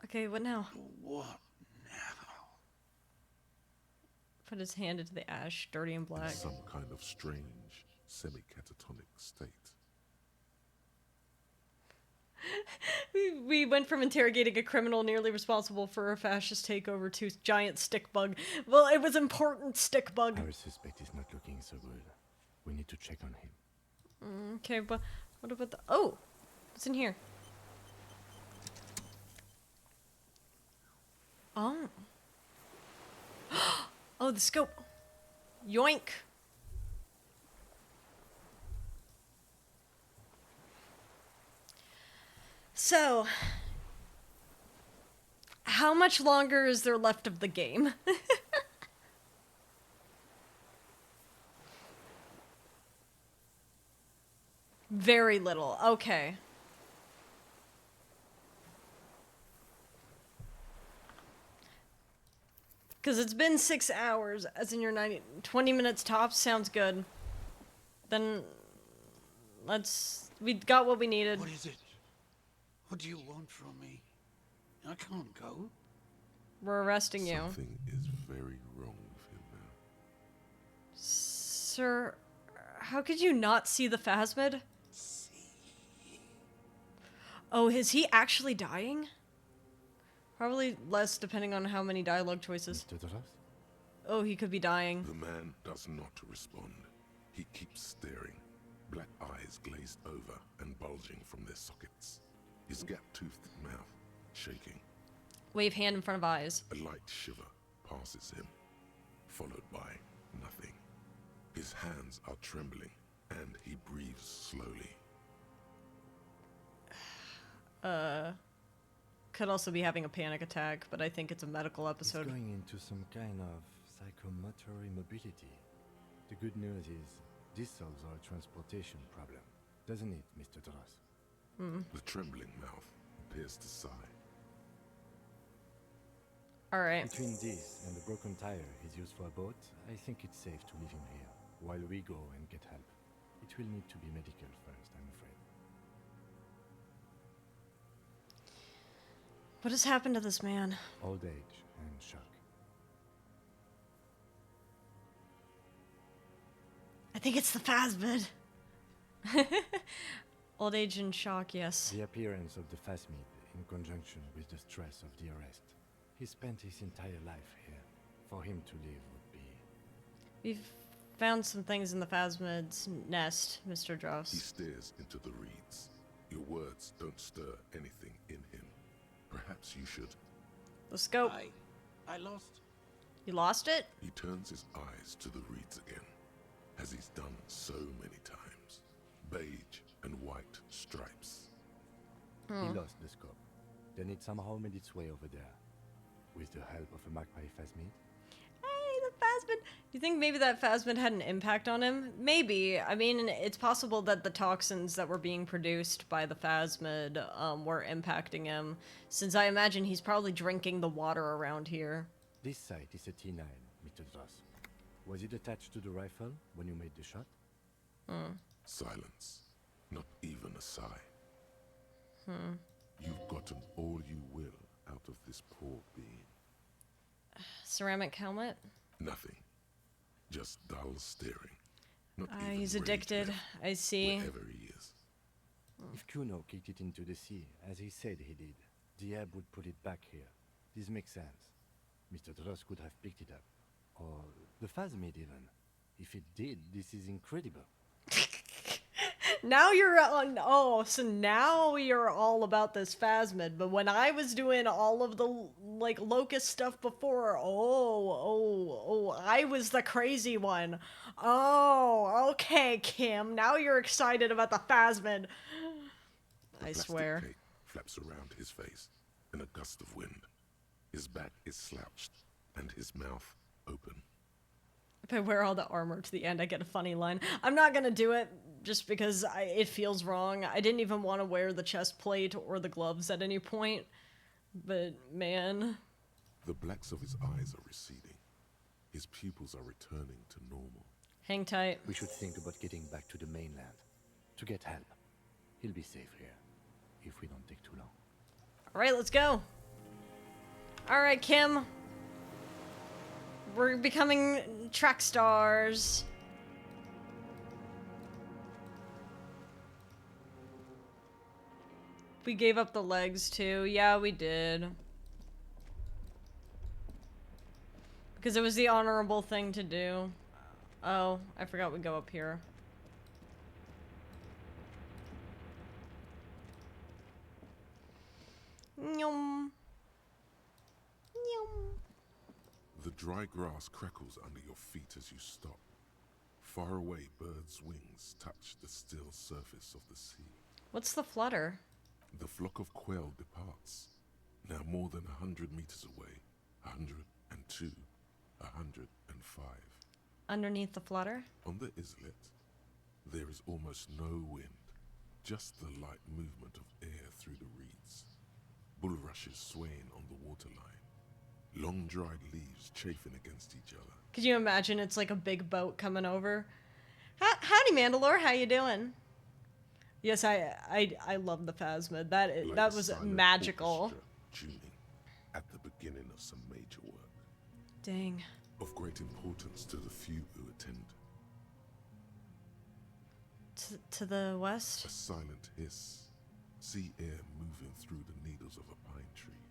Okay, what now? What? Put his hand into the ash, dirty and black. In some kind of strange, semi-catatonic state. We went from interrogating a criminal nearly responsible for a fascist takeover to giant stick bug. Well, it was important stick bug. Our suspect is not looking so good. We need to check on him. Okay, but what about the... Oh! What's in here? Oh. Oh, the scope. Yoink. So, how much longer is there left of the game? Very little. Okay. Because it's been 6 hours, as in your 20 minutes tops. Sounds good. Then, we got what we needed. What is it? What do you want from me? I can't go. We're arresting you. Something is very wrong with him now. Sir, how could you not see the phasmid? Oh, is he actually dying? Probably less, depending on how many dialogue choices. Oh, he could be dying. The man does not respond. He keeps staring, black eyes glazed over and bulging from their sockets. His gap-toothed mouth shaking. Wave hand in front of eyes. A light shiver passes him, followed by nothing. His hands are trembling, and he breathes slowly. Could also be having a panic attack, but I think it's a medical episode. He's going into some kind of psychomotor immobility. The good news is, this solves our transportation problem, doesn't it, Mr. Dross? The trembling mouth appears to sigh. Alright. Between this and the broken tire he's used for a boat, I think it's safe to leave him here, while we go and get help. It will need to be medical first, I'm afraid. What has happened to this man? Old age and shock. I think it's the phasmid. Old age and shock, yes. The appearance of the phasmid in conjunction with the stress of the arrest. He spent his entire life here. For him to live would be... We've found some things in the phasmid's nest, Mr. Dross. He stares into the reeds. Your words don't stir anything in him. Perhaps you should. The scope. I lost. You lost it? He turns his eyes to the reeds again, as he's done so many times. Beige and white stripes. He lost the scope. Then it somehow made its way over there. With the help of a magpie phasmid. Hey, the phasmid! You think maybe that phasmid had an impact on him? Maybe. I mean, it's possible that the toxins that were being produced by the phasmid were impacting him, since I imagine he's probably drinking the water around here. This sight is a T9, Mr. Dross. Was it attached to the rifle when you made the shot? Silence. Not even a sigh. You've gotten all you will out of this poor being. Ceramic helmet? Nothing. Just dull staring. Not even He's rage addicted. left, I see. Wherever he is. If Kuno kicked it into the sea, as he said he did, Diab would put it back here. This makes sense. Mr. Dross could have picked it up. Or the phasmid even. If it did, this is incredible. Now you're on. Oh, so now you're all about this phasmid. But when I was doing all of the like locust stuff before, I was the crazy one. Oh, okay, Kim. Now you're excited about the phasmid. I swear. Cape flaps around his face in a gust of wind. His back is slouched and his mouth open. If I wear all the armor to the end, I get a funny line. I'm not gonna do it just because it feels wrong. I didn't even want to wear the chest plate or the gloves at any point. But, man. The blacks of his eyes are receding. His pupils are returning to normal. Hang tight. We should think about getting back to the mainland. To get help. He'll be safe here. If we don't take too long. Alright, let's go. Alright, Kim. We're becoming track stars. We gave up the legs too. Yeah, we did. Because it was the honorable thing to do. Oh, I forgot we go up here. Nyum. Nyum. The dry grass crackles under your feet as you stop. Far away, birds' wings touch the still surface of the sea. What's the flutter? The flock of quail departs, now more than 100 meters away. 102, 105. Underneath the flutter? On the islet, there is almost no wind, just the light movement of air through the reeds. Bulrushes swaying on the waterline. Long dried leaves chafing against each other. Could you imagine it's like a big boat coming over? Howdy, Mandalore. How you doing? Yes, I love the phasmid. That was magical. Tuning at the beginning of some major work. Dang. Of great importance to the few who attend. To the west? A silent hiss. Sea air moving through the needles of a pine tree.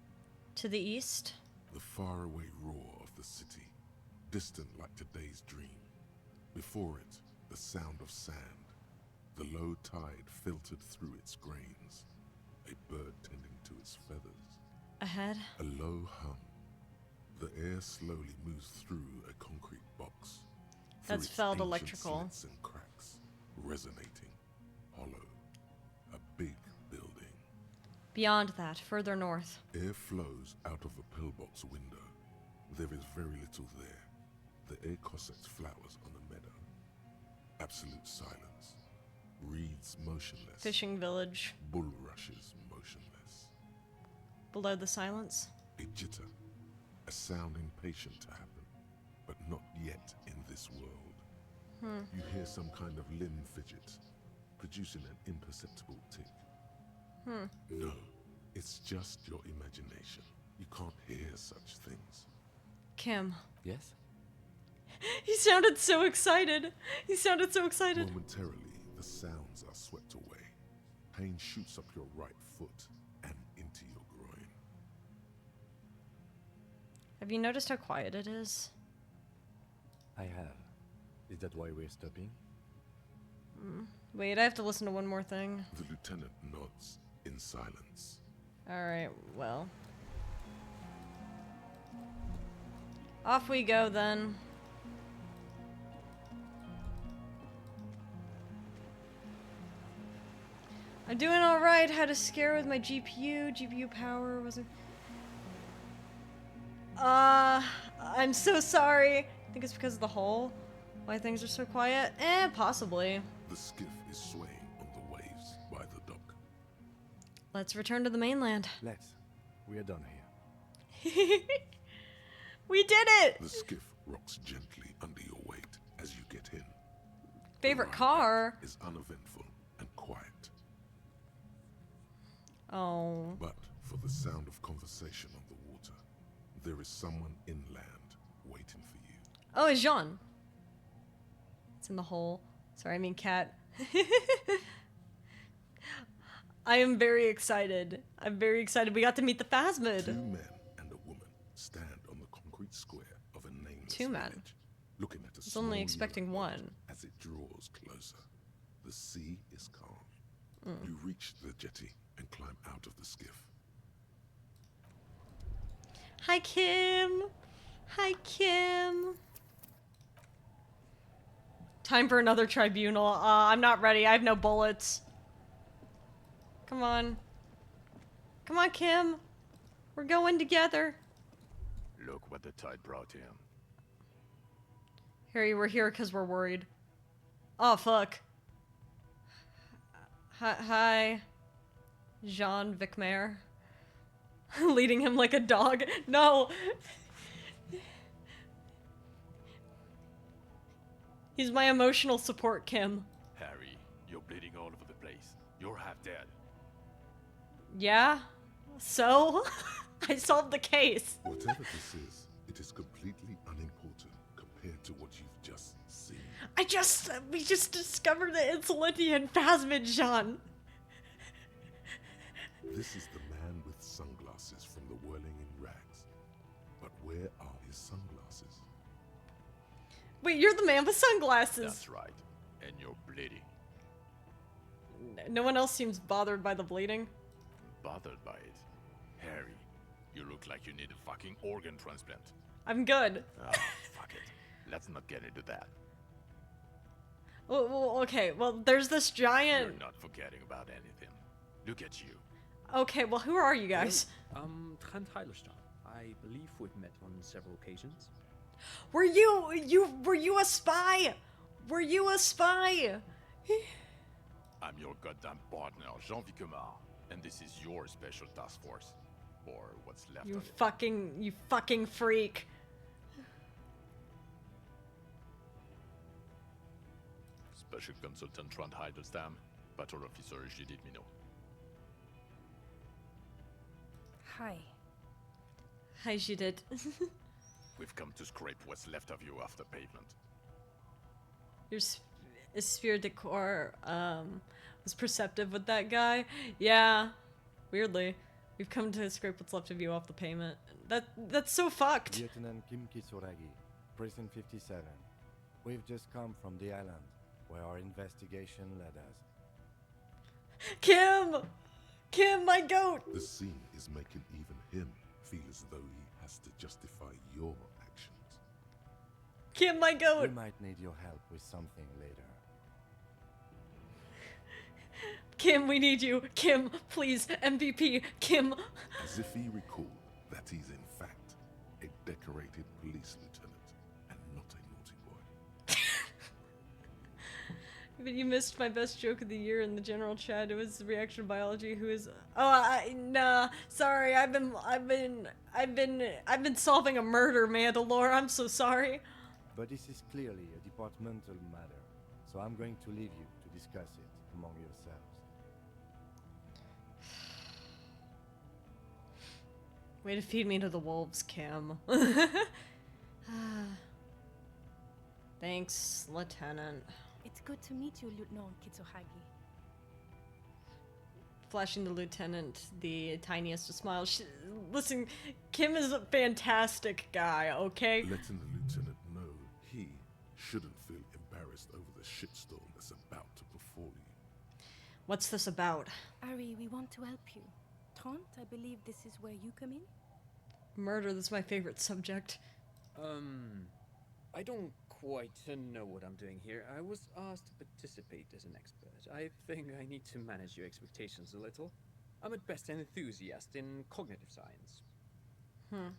To the east? The faraway roar of the city, distant like today's dream. Before it, the sound of sand. The low tide filtered through its grains. A bird tending to its feathers. Ahead? A low hum. The air slowly moves through a concrete box. That's felled electrical. Slits and cracks, resonating, hollow. A big building. Beyond that, further north. Air flows out of a pillbox window. There is very little there. The air cossets flowers on a meadow. Absolute silence. Reeds motionless. Fishing village. Bulrushes motionless. Below the silence? A jitter. A sound impatient to happen, but not yet in this world. You hear some kind of limb fidget, producing an imperceptible tick. No, it's just your imagination. You can't hear such things. Kim. Yes? He sounded so excited. He sounded so excited. Momentarily, the sounds are swept away. Pain shoots up your right foot and into your groin. Have you noticed how quiet it is? I have. Is that why we're stopping? Wait, I have to listen to one more thing. The lieutenant nods in silence. Alright, well. Off we go then. I'm doing alright. Had a scare with my GPU. GPU power wasn't... I'm so sorry. Think it's because of the hole? Why things are so quiet? Possibly. The skiff is swaying on the waves by the dock. Let's return to the mainland. Let's. We are done here. We did it! The skiff rocks gently under your weight as you get in. Favorite car? Is uneventful and quiet. Oh. But for the sound of conversation on the water, there is someone inland waiting for you. Oh, it's Jean. It's in the hole. Sorry, I mean cat. I am very excited. I'm very excited. We got to meet the Phasmid. 2 men and a woman stand on the concrete square of a nameless 2 men. village, looking at a I was only small expecting yellow boat 1. as it draws closer. The sea is calm. Mm. You reach the jetty and climb out of the skiff. Hi, Kim. Hi, Kim. Time for another tribunal. I'm not ready. I have no bullets. Come on. Come on, Kim. We're going together. Look what the tide brought him. Harry, we're here because we're worried. Oh, fuck. Hi. Jean Vicmer. Leading him like a dog. No! He's my emotional support, Kim. Harry, you're bleeding all over the place. You're half dead. Yeah? So? I solved the case. Whatever this is, it is completely unimportant compared to what you've just seen. We just discovered the Insolentian Phasmid, Jean. This is the man with sunglasses from the Whirling in Rags. But where are his sunglasses? Wait, you're the man with sunglasses. That's right. And you're bleeding. No one else seems bothered by the bleeding. Bothered by it? Harry, you look like you need a fucking organ transplant. I'm good. Oh, fuck it. Let's not get into that. Well, okay, well, there's this giant... You're not forgetting about anything. Look at you. Okay, well, who are you guys? Trent Heilerstein. I believe we've met on several occasions. Were you a spy? Were you a spy? I'm your goddamn partner, Jean Vicomar, and this is your special task force. Or what's left of it. You fucking freak. Special Consultant Trent Heilerstam, Battle Officer Judith Minot. Hi. Hi, Judith. We've come to scrape what's left of you off the pavement. Your Esprit de Corps was perceptive with that guy. Yeah, weirdly. We've come to scrape what's left of you off the pavement. That's so fucked. Lieutenant Kim Kitsuragi, Prison 57. We've just come from the island, where our investigation led us. Kim! Kim, my goat! The scene is making even him feel as though he has to justify your actions. Kim, my goat! We might need your help with something later. Kim, we need you. Kim, please, MVP. Kim. As if he recalled that he's in fact a decorated police lieutenant and not a naughty boy. But you missed my best joke of the year in the general chat. It was reaction biology. Who is? Oh, nah. Sorry, I've been solving a murder, Mandalore. I'm so sorry. But this is clearly a departmental matter, so I'm going to leave you to discuss it among yourselves. Way to feed me to the wolves, Kim. Thanks, Lieutenant. It's good to meet you, Lieutenant Kitsuragi. Flashing the lieutenant the tiniest of smiles. Listen, Kim is a fantastic guy, okay? Letting the lieutenant know he shouldn't feel embarrassed over the shitstorm that's about to befall you. What's this about? Ari, we want to help you. Trent, I believe this is where you come in? Murder, that's my favorite subject. I don't quite know what I'm doing here. I was asked to participate as an expert. I think I need to manage your expectations a little. I'm at best an enthusiast in cognitive science.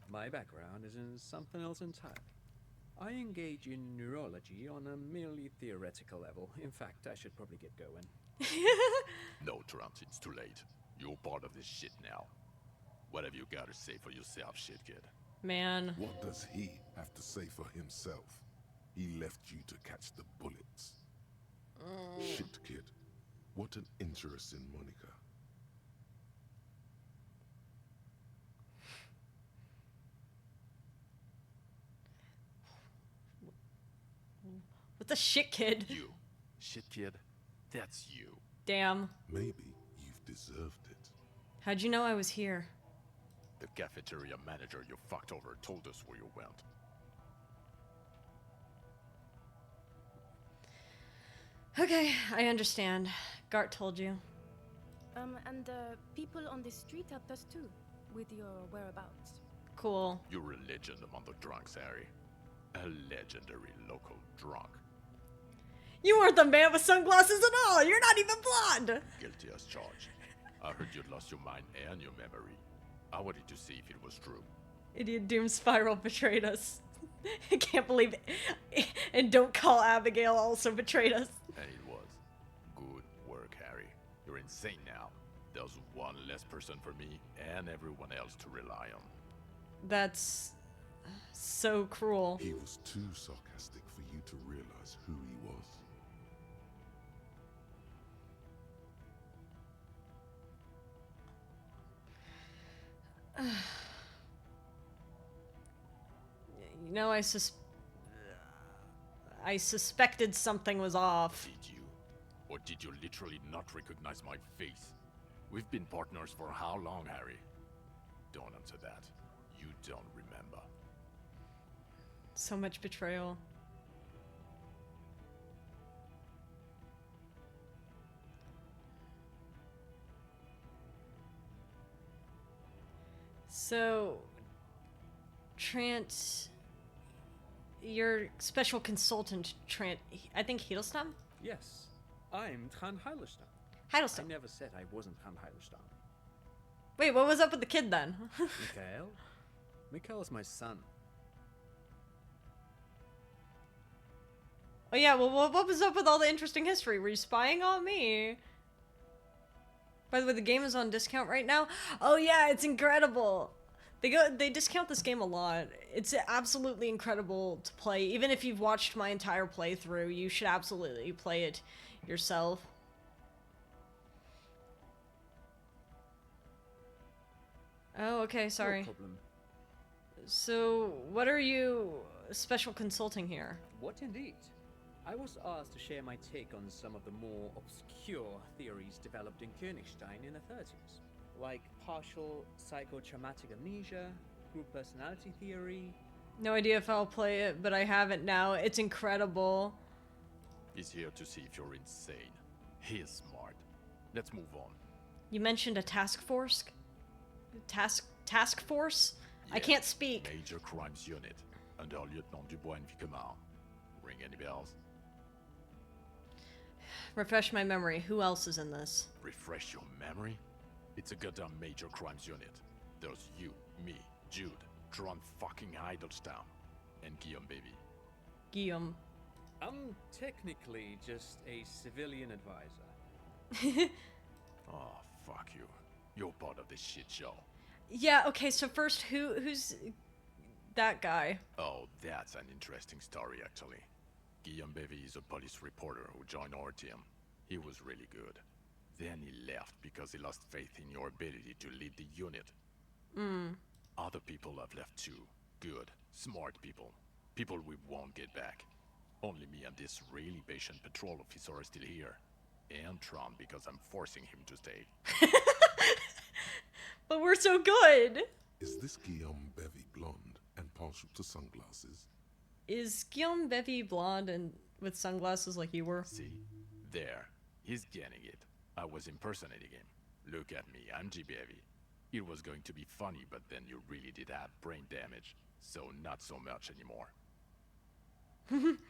My background is in something else entirely. I engage in neurology on a merely theoretical level. In fact, I should probably get going. No, Trump, it's too late. You're part of this shit now. What have you got to say for yourself, shit kid? Man. What does he have to say for himself? He left you to catch the bullets. Shit kid. What an interesting moniker. What the shit kid? You. Shit kid, that's you. Damn. Maybe you've deserved it. How'd you know I was here? The cafeteria manager you fucked over told us where you went. Okay, I understand. Gart told you. And people on the street helped us too, with your whereabouts. Cool. You're a legend among the drunks, Harry. A legendary local drunk. You weren't the man with sunglasses at all! You're not even blonde! Guilty as charged. I heard you'd lost your mind and your memory. I wanted to see if it was true. Idiot Doom Spiral betrayed us. I can't believe it. And Don't Call Abigail also betrayed us. And it was. Good work, Harry. You're insane now. There's one less person for me and everyone else to rely on. That's so cruel. He was too sarcastic for you to realize who he was. You know, I suspected something was off. Did you? Or did you literally not recognize my face? We've been partners for how long, Harry? Don't answer that. You don't remember. So much betrayal. So, Trant, your special consultant, Trant, I think Hiddleston? Yes, I'm Tran Heilstam. Hiddleston. I never said I wasn't Tran Heilstam. Wait, what was up with the kid then? Mikhail? Mikhail is my son. Oh yeah, well, what was up with all the interesting history? Were you spying on me? By the way, the game is on discount right now. Oh yeah, it's incredible. They discount this game a lot. It's absolutely incredible to play. Even if you've watched my entire playthrough, you should absolutely play it yourself. Oh, okay, sorry. No problem. So, what are you special consulting here? What indeed? I was asked to share my take on some of the more obscure theories developed in Königstein in the 30s, like partial psychotraumatic amnesia, group personality theory. No idea if I'll play it, but I have it now. It's incredible. He's here to see if you're insane. He is smart. Let's move on. You mentioned a task force? Task force? Yeah, I can't speak. Major Crimes Unit, under Lieutenant Dubois and Vicomar. Ring any bells? Refresh my memory. Who else is in this? Refresh your memory? It's a goddamn Major Crimes Unit. There's you, me, Jude, Tron fucking Heidelstown, and Guillaume baby. Guillaume. I'm technically just a civilian advisor. Oh, fuck you. You're part of this shit show. Yeah, okay, so first, who's that guy? Oh, that's an interesting story, actually. Guillaume Bevy is a police reporter who joined our team. He was really good. Then he left because he lost faith in your ability to lead the unit. Other people have left too. Good, smart people. People we won't get back. Only me and this really patient patrol officer are still here. And Tron because I'm forcing him to stay. But we're so good! Is this Guillaume Bevy blonde and partial to sunglasses? Is Guillaume Bevy blonde and with sunglasses like you were? See? There. He's getting it. I was impersonating him. Look at me, I'm G. Bevy. It was going to be funny, but then you really did have brain damage. So not so much anymore.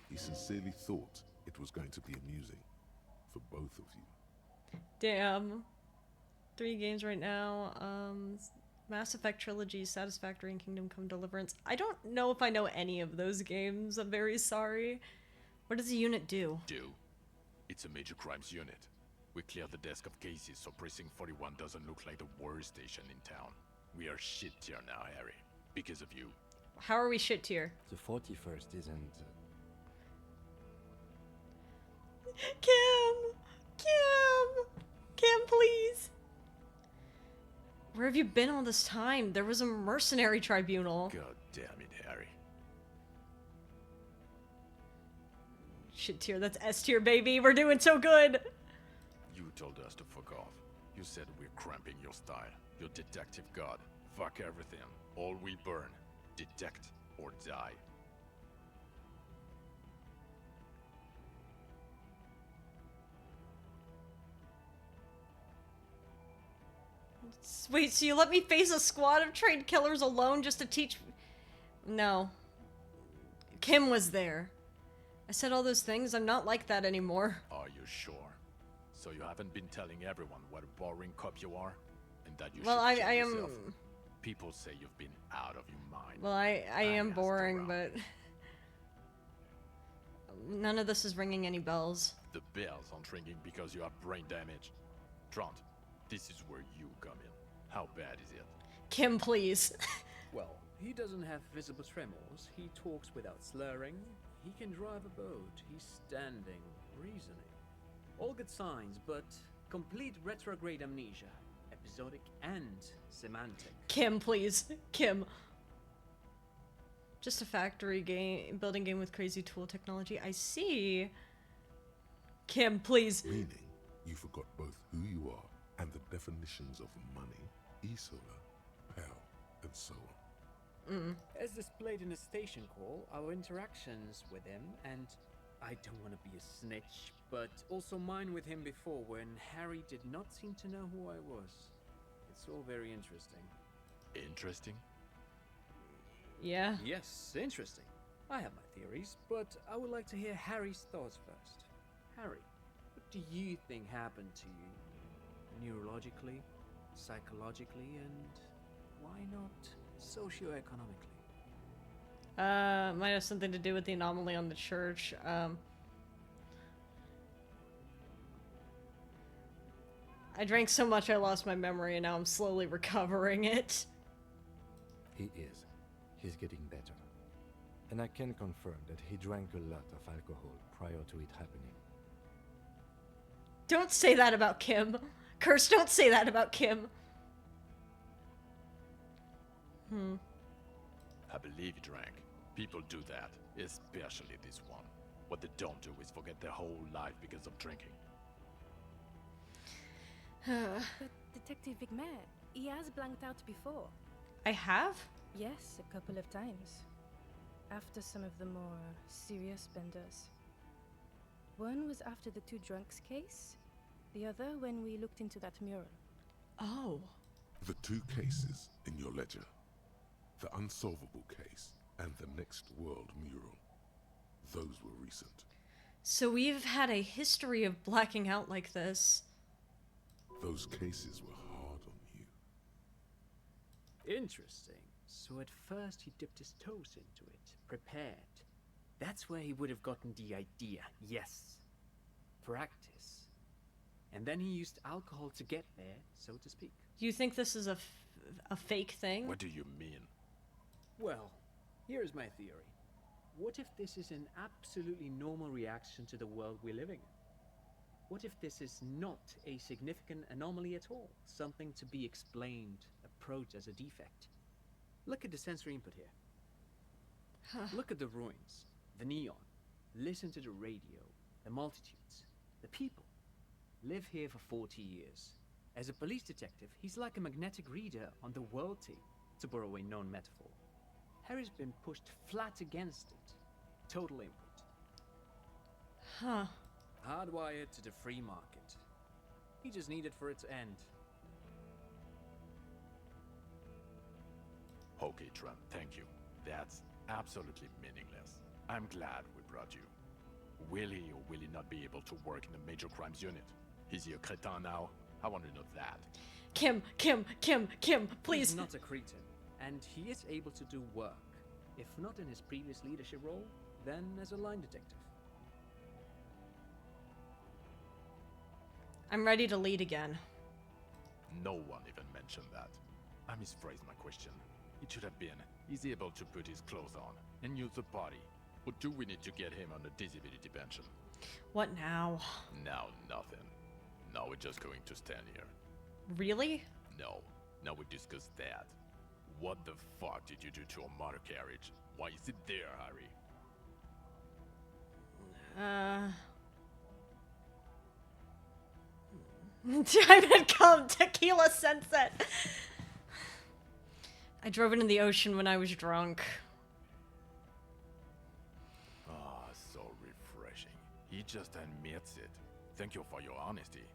He sincerely thought it was going to be amusing for both of you. Damn. 3 games right now. Mass Effect Trilogy, Satisfactory, and Kingdom Come Deliverance. I don't know if I know any of those games. I'm very sorry. What does the unit do? It's a major crimes unit. We clear the desk of cases so Precinct 41 doesn't look like the worst station in town. We are shit tier now, Harry. Because of you. How are we shit tier? The 41st isn't... Kim! Kim, please! Where have you been all this time? There was a mercenary tribunal. God damn it, Harry. Shit tier, that's S tier, baby. We're doing so good. You told us to fuck off. You said we're cramping your style. Your detective god. Fuck everything. All will burn. Detect or die. Wait, so you let me face a squad of trained killers alone just to teach... No. Kim was there. I said all those things. I'm not like that anymore. Are you sure? So you haven't been telling everyone what a boring cop you are? And that you Well, should I kill am... yourself? People say you've been out of your mind. Well, I am boring, but... None of this is ringing any bells. The bells aren't ringing because you have brain damage. Trant, this is where you come in. How bad is it? Kim, please. Well, he doesn't have visible tremors, he talks without slurring, he can drive a boat, he's standing, reasoning. All good signs, but complete retrograde amnesia. Episodic and semantic. Kim, please. Kim. Just a factory game, building game with crazy tool technology. I see. Kim, please. Meaning, you forgot both who you are and the definitions of money, Isola, pal, and so on. As displayed in the station call, our interactions with him, and I don't want to be a snitch, but also mine with him before when Harry did not seem to know who I was. It's all very interesting. Interesting? Yeah. Yes, interesting. I have my theories, but I would like to hear Harry's thoughts first. Harry, what do you think happened to you? Neurologically, psychologically, and why not socioeconomically? Might have something to do with the anomaly on the church. I drank so much I lost my memory and now I'm slowly recovering it. He is. He's getting better. And I can confirm that he drank a lot of alcohol prior to it happening. Don't say that about Kim. Curse, don't say that about Kim. I believe he drank. People do that, especially this one. What they don't do is forget their whole life because of drinking. But Detective Vigmer, he has blanked out before. I have? Yes, a couple of times. After some of the more serious benders. One was after the two drunks case, the other when we looked into that mural. Oh. The two cases in your ledger, the unsolvable case and the Next World mural, those were recent. So we've had a history of blacking out like this. Those cases were hard on you. Interesting. So at first he dipped his toes into it, prepared. That's where he would have gotten the idea, yes. Practice. And then he used alcohol to get there, so to speak. Do you think this is a fake thing? What do you mean? Well, here's my theory. What if this is an absolutely normal reaction to the world we're living in? What if this is not a significant anomaly at all? Something to be explained, approached as a defect? Look at the sensory input here. Look at the ruins, the neon. Listen to the radio, the multitudes, the people. Live here for 40 years. As a police detective, he's like a magnetic reader on the world tape, to borrow a known metaphor. Harry's been pushed flat against it. Total input. Huh. Hardwired to the free market. He just needed for it to end. Okay, Trent, thank you. That's absolutely meaningless. I'm glad we brought you. Will he or will he not be able to work in the major crimes unit? Is he a crétin now? I want to know that. Kim, please. He's not a cretin, and he is able to do work. If not in his previous leadership role, then as a line detective. I'm ready to lead again. No one even mentioned that. I misphrased my question. It should have been, is he able to put his clothes on and use the body? Or do we need to get him on a disability pension? What now? Now nothing. Now we're just going to stand here. Really? No. Now we discuss that. What the fuck did you do to a motor carriage? Why is it there, Harry? Time had come, tequila sunset. I drove into the ocean when I was drunk. Ah, so refreshing. He just admits it. Thank you for your honesty.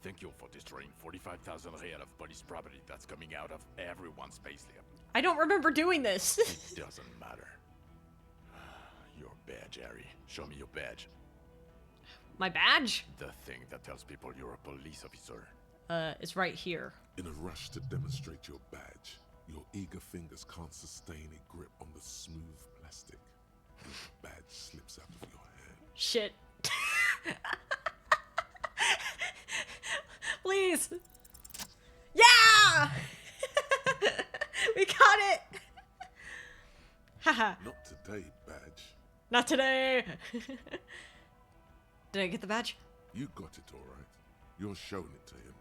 Thank you for destroying 45,000 real of police property that's coming out of everyone's payslip. I don't remember doing this. It doesn't matter. Your badge, Harry. Show me your badge. My badge? The thing that tells people you're a police officer. It's right here. In a rush to demonstrate your badge, your eager fingers can't sustain a grip on the smooth plastic. And the badge slips out of your hand. Shit. Please. Yeah! We got it! Haha. Not today, badge. Not today. Did I get the badge? You got it all right. You're showing it to him,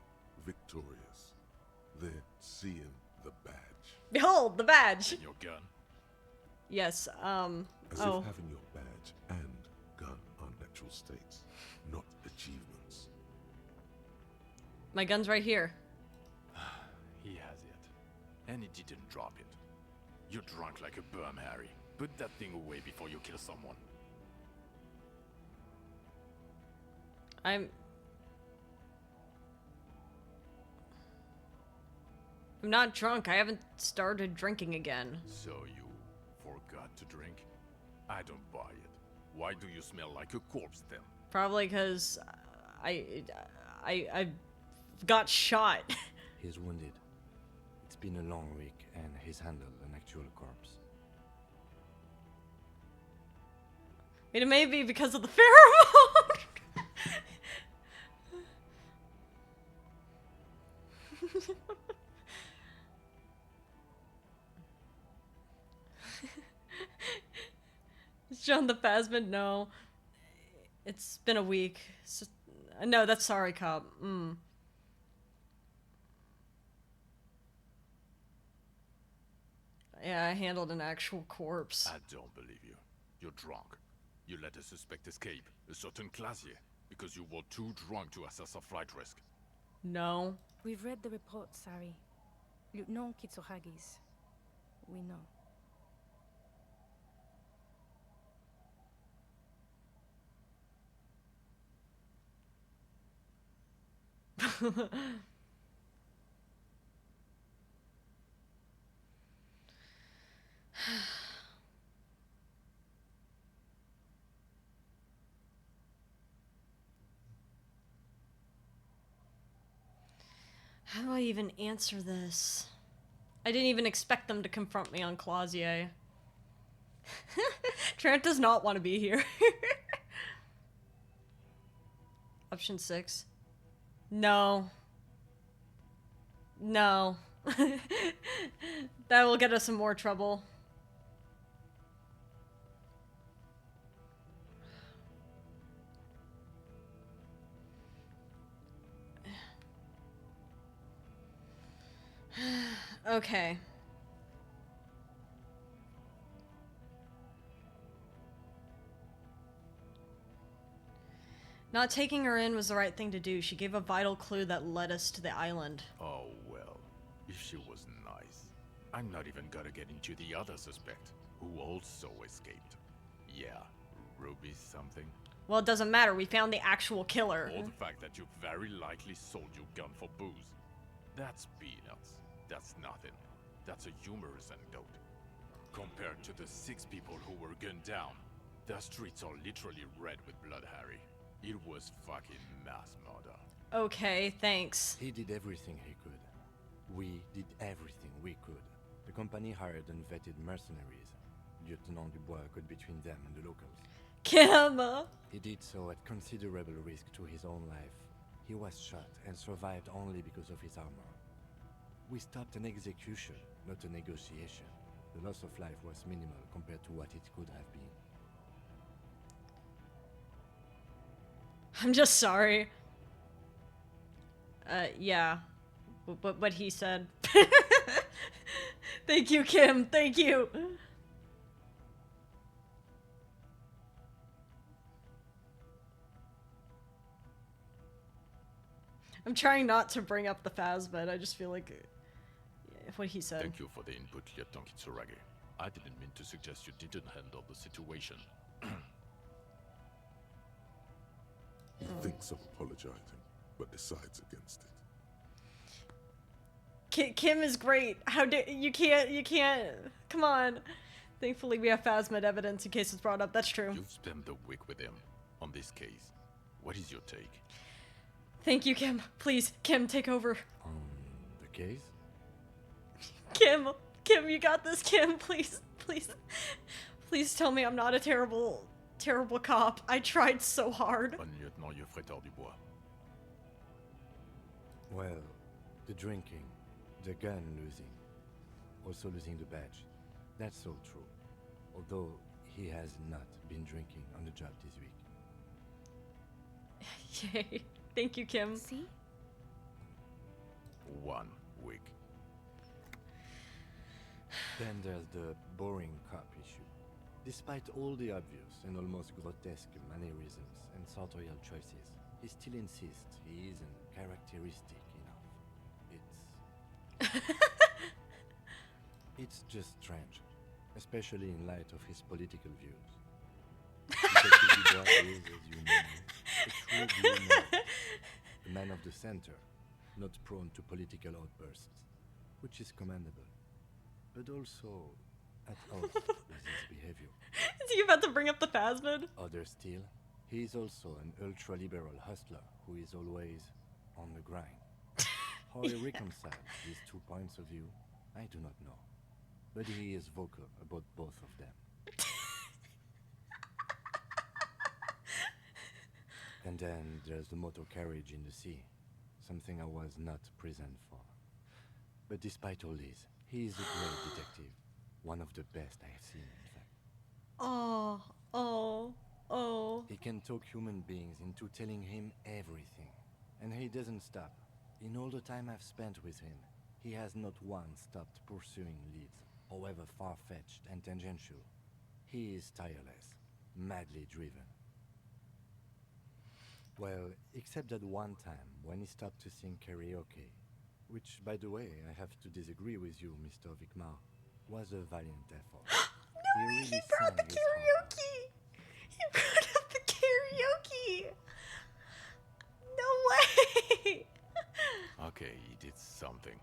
victorious. They're seeing the badge. Behold, the badge. And your gun? Yes, As if having your badge and gun are natural states, not achievements. My gun's right here. He has it. And he didn't drop it. You're drunk like a bum, Harry. Put that thing away before you kill someone. I'm not drunk. I haven't started drinking again. So you forgot to drink? I don't buy it. Why do you smell like a corpse then? Probably because I got shot. He's wounded. It's been a long week, and he's handled an actual corpse. It may be because of the pheromone. Is John the Phasmid? No. It's been a week. No, that's Sorry Cop. Yeah, I handled an actual corpse. I don't believe you. You're drunk. You let a suspect escape, a certain Classier, because you were too drunk to assess a flight risk. No. We've read the report, Sari. Lieutenant Kitsuragi's. We know. How do I even answer this? I didn't even expect them to confront me on Clausier. Trent does not want to be here. Option 6. No. No. That will get us in more trouble. Okay. Not taking her in was the right thing to do. She gave a vital clue that led us to the island. Oh, well. If she was nice. I'm not even gonna get into the other suspect, who also escaped. Yeah, Ruby something. Well, it doesn't matter. We found the actual killer. Or the fact that you very likely sold your gun for booze. That's peanuts. That's nothing. That's a humorous anecdote. Compared to the 6 people who were gunned down, the streets are literally red with blood, Harry. It was fucking mass murder. Okay, thanks. He did everything he could. We did everything we could. The company hired unvetted mercenaries. Lieutenant Dubois got between them and the locals. Kim! He did so at considerable risk to his own life. He was shot and survived only because of his armor. We stopped an execution, not a negotiation. The loss of life was minimal compared to what it could have been. I'm just sorry. Yeah. What he said. Thank you, Kim. Thank you. I'm trying not to bring up the phasmid. I just feel like what he said. Thank you for the input, Lieutenant Kitsuragi. I didn't mean to suggest you didn't handle the situation. He thinks of apologizing, but decides against it. Kim is great. How do you can't. Come on. Thankfully, we have phasmid evidence in case it's brought up. That's true. You've spent the week with him on this case. What is your take? Thank you, Kim. Please, Kim, take over. The case? Kim, you got this, Kim. Please, please. Please tell me I'm not a terrible cop. I tried so hard. Lieutenant Dubois. Well, the drinking, the gun losing, also losing the badge. That's all true. Although he has not been drinking on the job this week. Yay. Thank you, Kim. See? 1 week. Then there's the boring cop issue. Despite all the obvious and almost grotesque mannerisms and sartorial choices, he still insists he isn't characteristic enough. It's just strange, especially in light of his political views. Detective Dubois is, as you know, a true blue man, a man of the center, not prone to political outbursts, which is commendable, but also at odds with his behavior. Is he about to bring up the phasmid? Other still, he is also an ultra-liberal hustler who is always on the grind. How he reconciles these 2 points of view, I do not know, but he is vocal about both of them. And then there's the motor carriage in the sea, something I was not present for. But despite all this, he is a great detective, one of the best I have seen, in fact. Oh. He can talk human beings into telling him everything, and he doesn't stop. In all the time I've spent with him, he has not once stopped pursuing leads, however far-fetched and tangential. He is tireless, madly driven. Well, except that one time when he stopped to sing karaoke, which, by the way, I have to disagree with you, Mr. Vicmar, was a valiant effort. No, he brought the karaoke! He brought up the karaoke! No way! Okay, he did something.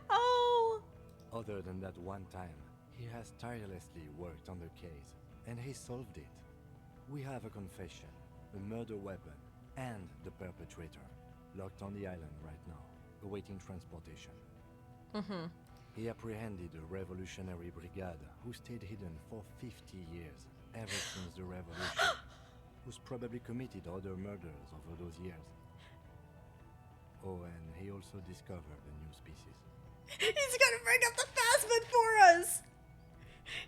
Oh! Other than that one time, he has tirelessly worked on the case, and he solved it. We have a confession, a murder weapon, and the perpetrator, locked on the island right now, awaiting transportation. He apprehended a revolutionary brigade who stayed hidden for 50 years, ever since the revolution, who's probably committed other murders over those years. Oh, and he also discovered a new species. He's gonna bring up the phasmid for us!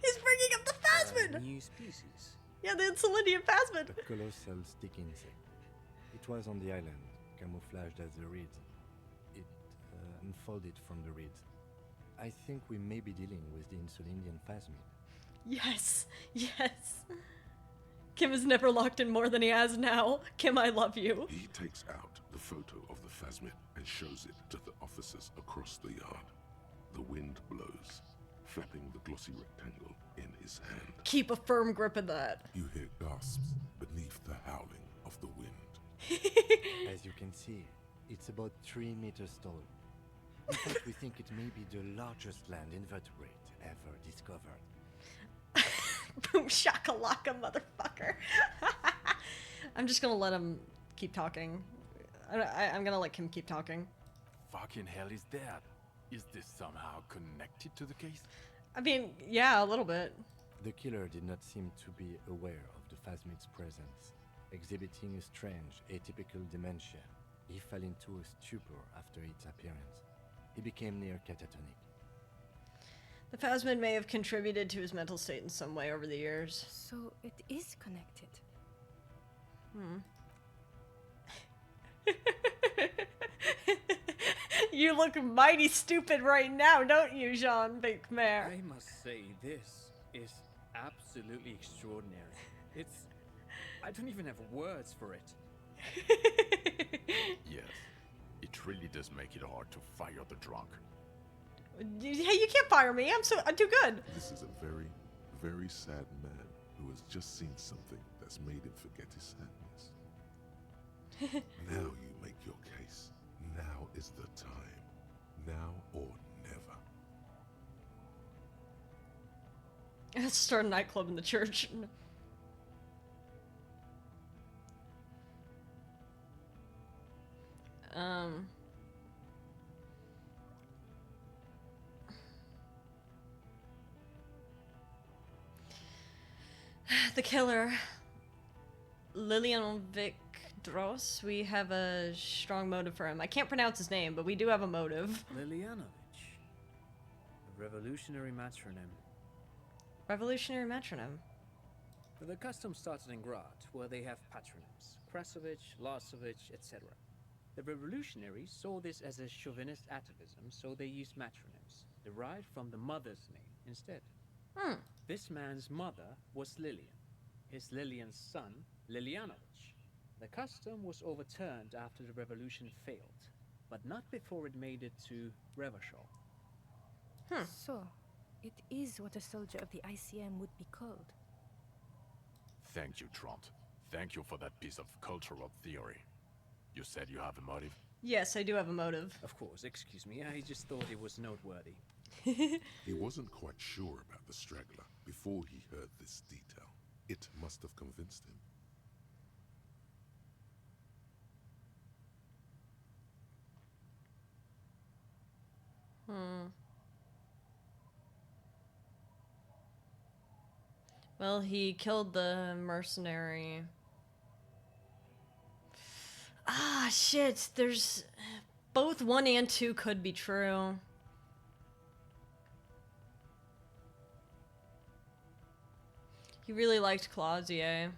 He's bringing up the phasmid! New species? Yeah, the Insolidium phasmid! A colossal stick insect. It was on the island, camouflaged as the reeds. It unfolded from the reeds. I think we may be dealing with the Insolidium phasmid. Yes, yes. Kim has never locked in more than he has now. Kim, I love you. He takes out the photo of the phasmid and shows it to the officers across the yard. The wind blows, flapping the glossy rectangle in his hand. Keep a firm grip of that. You hear gasps beneath the howling of the wind. As you can see, it's about 3 meters tall. In fact, we think it may be the largest land invertebrate ever discovered. Boom shakalaka, motherfucker. I'm just gonna let him keep talking. I'm gonna let Kim keep talking. fucking hell is that? Is this somehow connected to the case? I mean, yeah, a little bit. The killer did not seem to be aware of the phasmid's presence. Exhibiting a strange, atypical dementia, he fell into a stupor after its appearance. He became near catatonic. The phasmid may have contributed to his mental state in some way over the years. So it is connected. You look mighty stupid right now, don't you, Jean Bigmare? I must say, this is absolutely extraordinary. I don't even have words for it. Yes, it really does make it hard to fire the drunk. Hey, you can't fire me. I'm too good. This is a very, very sad man who has just seen something that's made him forget his sadness. Now you make your case. Now is the time. Now or never. Let's start a nightclub in the church. The killer, Lilianovic Dross, we have a strong motive for him. I can't pronounce his name, but we do have a motive. Lilianovich. A revolutionary matronym. Revolutionary metronome. The custom started in Grad, where they have patronyms. Krasovich, Lasovich, etc. The revolutionaries saw this as a chauvinist atavism, so they used matronyms, derived from the mother's name instead. This man's mother was Lilian. His Lilian's son, Lilianovich. The custom was overturned after the revolution failed, but not before it made it to Revachol. So, it is what a soldier of the ICM would be called. Thank you, Trant. Thank you for that piece of cultural theory. You said you have a motive? Yes, I do have a motive. Of course, excuse me, I just thought it was noteworthy. He wasn't quite sure about the straggler before he heard this detail. It must have convinced him. Well, he killed the mercenary. Ah, shit. There's... both 1 and 2 could be true. He really liked Clausier.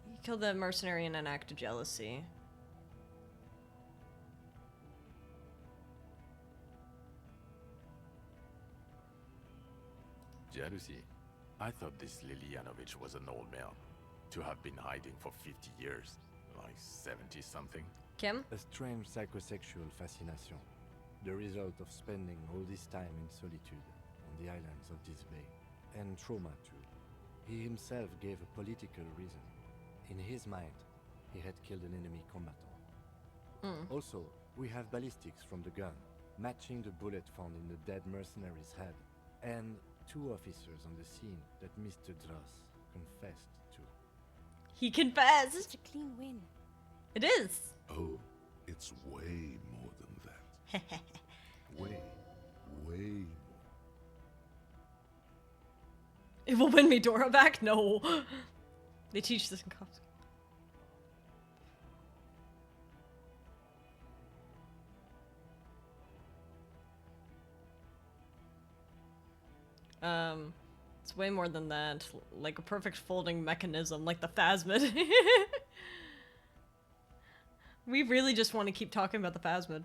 He killed the mercenary in an act of jealousy. Jealousy? I thought this Lilianovich was an old man. To have been hiding for 50 years. Like 70-something. Kim? A strange psychosexual fascination. The result of spending all this time in solitude on the islands of this bay. And trauma too. He himself gave a political reason. In his mind, he had killed an enemy combatant. Also, we have ballistics from the gun, matching the bullet found in the dead mercenary's head, and 2 officers on the scene that Mr. Dross confessed to. He confessed! Such a clean win. It is! Oh, it's way more than that. way more. It will win me Dora back? No. They teach this in cops. It's way more than that. Like a perfect folding mechanism, like the phasmid. We really just want to keep talking about the phasmid.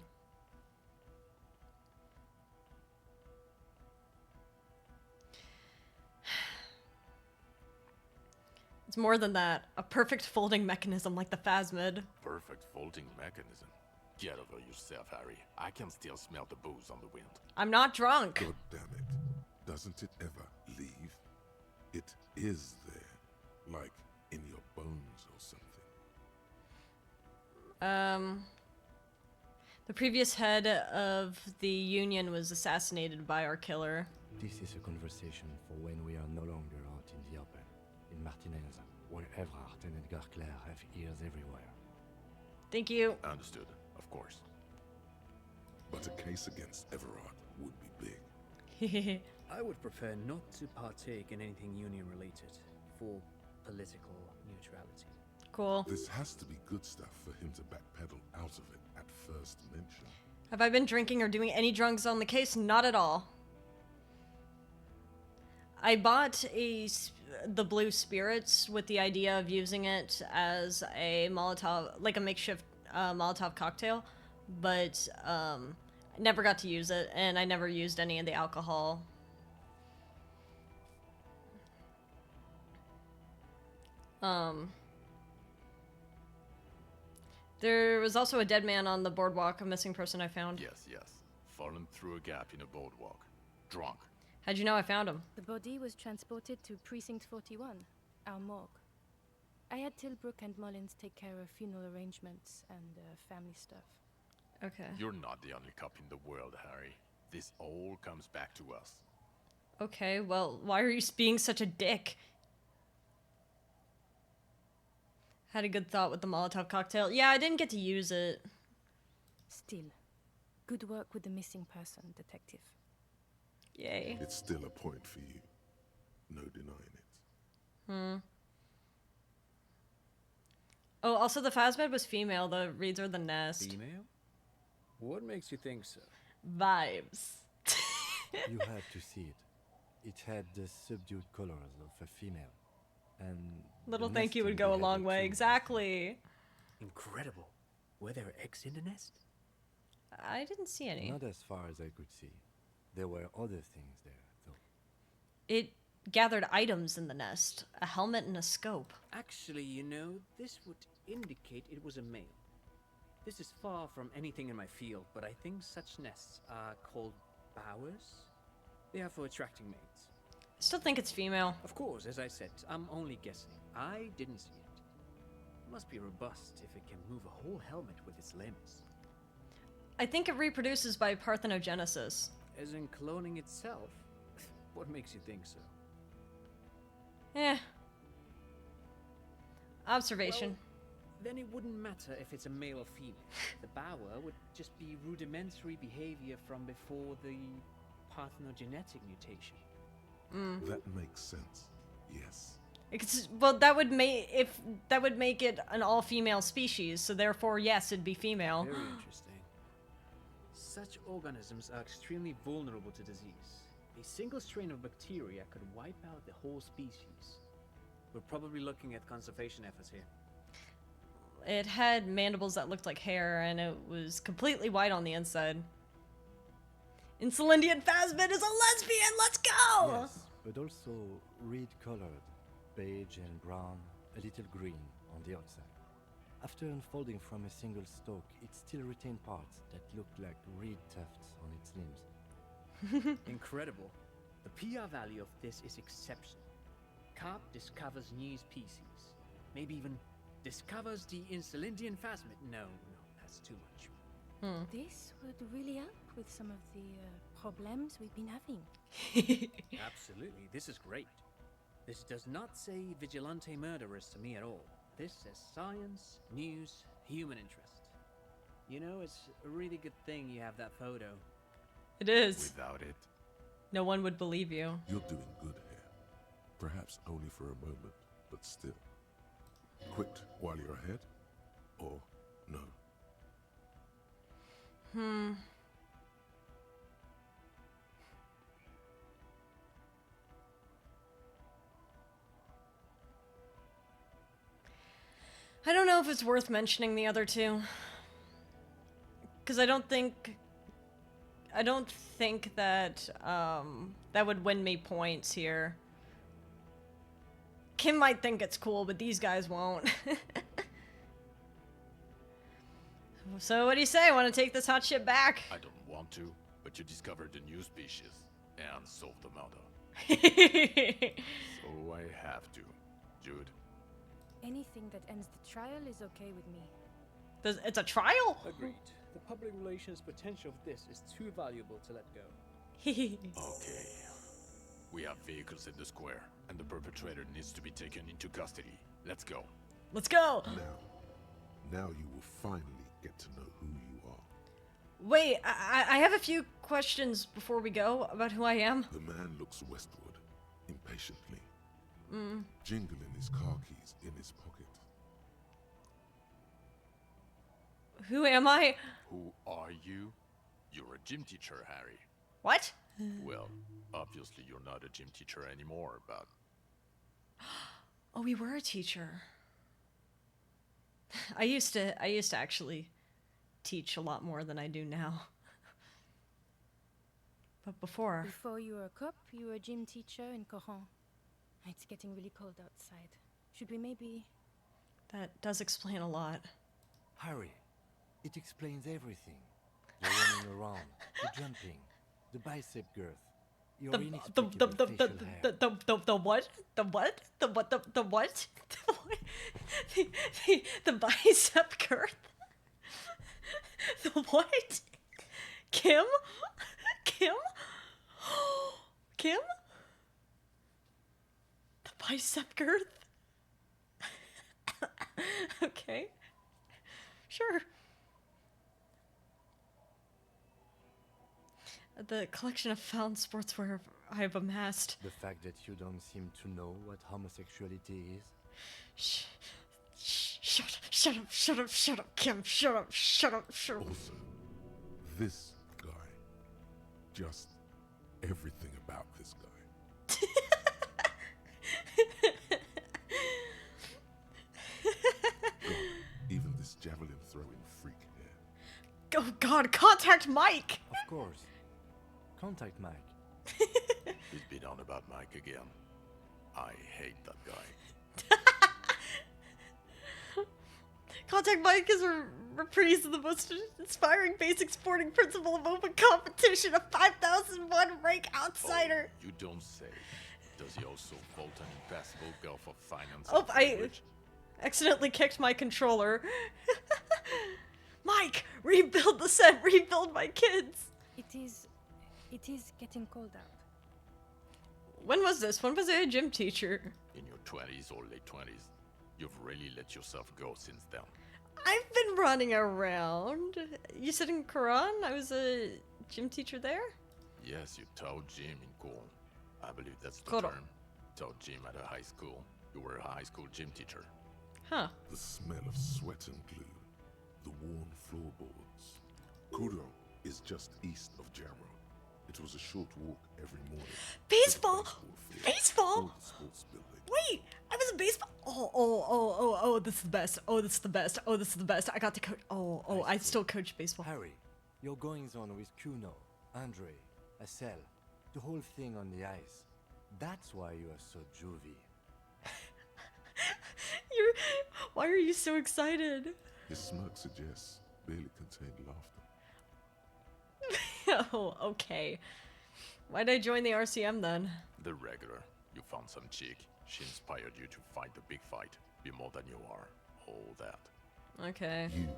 It's more than that. A perfect folding mechanism like the phasmid. Perfect folding mechanism. Get over yourself, Harry. I can still smell the booze on the wind. I'm not drunk. God damn it. Doesn't it ever leave? It is there. Like in your bones or something. The previous head of the Union was assassinated by our killer. This is a conversation for when we are no longer out in the open. In Martinez, where Everard and Edgar Clare have ears everywhere. Thank you. Understood, of course. But a case against Everard would be big. I would prefer not to partake in anything Union-related, for political neutrality. Cool. This has to be good stuff for him to backpedal out of it at first mention. Have I been drinking or doing any drugs on the case? Not at all. I bought the blue spirits with the idea of using it as a Molotov, like a makeshift Molotov cocktail, but I never got to use it, and I never used any of the alcohol. There was also a dead man on the boardwalk, a missing person I found. Yes, yes. Fallen through a gap in a boardwalk. Drunk. How'd you know I found him? The body was transported to Precinct 41, our morgue. I had Tilbrook and Mullins take care of funeral arrangements and family stuff. Okay. You're not the only cop in the world, Harry. This all comes back to us. Okay, well, why are you being such a dick? Had a good thought with the Molotov cocktail. Yeah, I didn't get to use it. Still, good work with the missing person, detective. Yay. It's still a point for you. No denying it. Oh, also the Phasmed was female. The reeds are the nest. Female? What makes you think so? Vibes. You had to see it. It had the subdued colors of a female. And little thank you would go a long way. Exactly. Incredible. Were there eggs in the nest? I didn't see any. Not as far as I could see. There were other things there, though. It gathered items in the nest. A helmet and a scope. Actually, you know, this would indicate it was a male. This is far from anything in my field, but I think such nests are called bowers. They are for attracting mates. Still think it's female. Of course, as I said, I'm only guessing. I didn't see it. It must be robust if it can move a whole helmet with its limbs. I think it reproduces by parthenogenesis. As in cloning itself? What makes you think so? Eh. Observation. Well, then it wouldn't matter if it's a male or female. The bower would just be rudimentary behavior from before the parthenogenetic mutation. That makes sense. Yes. Well, that would make it an all-female species. So therefore, yes, it'd be female. Very interesting. Such organisms are extremely vulnerable to disease. A single strain of bacteria could wipe out the whole species. We're probably looking at conservation efforts here. It had mandibles that looked like hair, and it was completely white on the inside. Insulindian Phasmid is a lesbian! Let's go! Yes, but also reed-colored, beige and brown, a little green on the outside. After unfolding from a single stalk, it still retained parts that looked like reed tufts on its limbs. Incredible. The PR value of this is exceptional. Carp discovers new species. Maybe even discovers the Insulindian Phasmid. No, that's too much. This would really help with some of the problems we've been having. Absolutely, this is great. This does not say vigilante murderers to me at all. This says science, news, human interest. You know, it's a really good thing you have that photo. It is. Without it, no one would believe you. You're doing good here. Perhaps only for a moment, but still. Quit while you're ahead, or no? I don't know if it's worth mentioning the other two. Because I don't think that, that would win me points here. Kim might think it's cool, but these guys won't. So what do you say? Want to take this hot shit back? I don't want to, but you discovered a new species and solved the murder. So I have to. Jude? Anything that ends the trial is okay with me. It's a trial? Agreed. The public relations potential of this is too valuable to let go. Okay. We have vehicles in the square, and the perpetrator needs to be taken into custody. Let's go. Let's go! Now you will finally get to know who you are. Wait, I have a few questions before we go about who I am. The man looks westward, impatiently, jingling his car keys in his pocket. Who am I? Who are you? You're a gym teacher, Harry. What? Well, obviously you're not a gym teacher anymore, but... Oh, we were a teacher. I used to actually teach a lot more than I do now. But before... Before you were a cop, you were a gym teacher in Coron. It's getting really cold outside. Should we maybe... That does explain a lot. Harry, it explains everything. You're running around, the jumping, the bicep girth, your inexplicable facial hair. The what? The what? The what? The what? The bicep girth? The what? Kim? Kim? Kim? The bicep girth? Okay. Sure. The collection of found sportswear I have amassed. The fact that you don't seem to know what homosexuality is. Shut up, Kim, shut up. Also, this guy. Just everything about this guy. God, even this javelin throwing freak here. Oh God, contact Mike! Of course. Contact Mike. He's been on about Mike again. I hate that guy. Contact Mike is a reprise of the most inspiring basic sporting principle of open competition, a 5001 rank outsider. Oh, you don't say. Does he also vault an impassable gulf of finance? Oh, I accidentally kicked my controller. Mike, rebuild the set, rebuild my kids. It is getting cold out. When was this? When was I a gym teacher? In your 20s or late 20s. You've really let yourself go since then. I've been running around. You said in Quran I was a gym teacher there? Yes, you taught gym in Cool. I believe that's the Koro. term. Taught gym at a high school. You were a high school gym teacher. Huh. The smell of sweat and glue. The worn floorboards. Kuro is just east of Jarrow. It was a short walk every morning. Baseball! Baseball! Or the sports building. Wait! I was a baseball. Oh, this is the best. Oh, this is the best. Oh, this is the best. I got to coach. Oh, I still coach baseball. Harry, your goings on with Kuno, Andre, Assel, the whole thing on the ice. That's why you are so juvie. Why are you so excited? His smirk suggests barely contained laughter. Oh, okay. Why'd I join the RCM then? The regular. You found some chick. She inspired you to fight the big fight. Be more than you are. All that. Okay. You,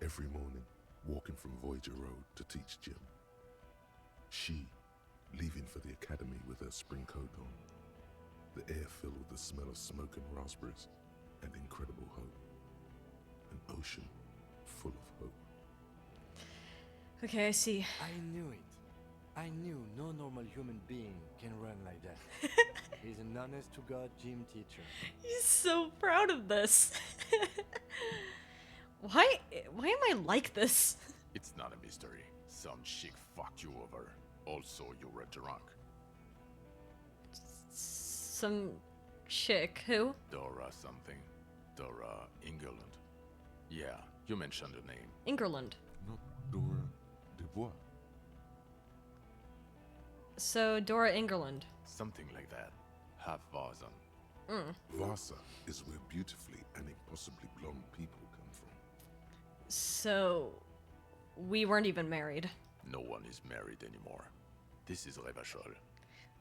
every morning, walking from Voyager Road to teach gym. She, leaving for the academy with her spring coat on. The air filled with the smell of smoke and raspberries and incredible hope. An ocean full of hope. Okay, I see. I knew it. I knew no normal human being can run like that. He's an honest-to-God gym teacher. He's so proud of this. Why am I like this? It's not a mystery. Some chick fucked you over. Also, you were drunk. Some chick, who? Dora something. Dora England. Yeah, you mentioned the name. England. Not Dora Dubois. So, Dora England. Something like that. Half Vazan. Vasa is where beautifully and impossibly blonde people come from. So, we weren't even married. No one is married anymore. This is Revachol.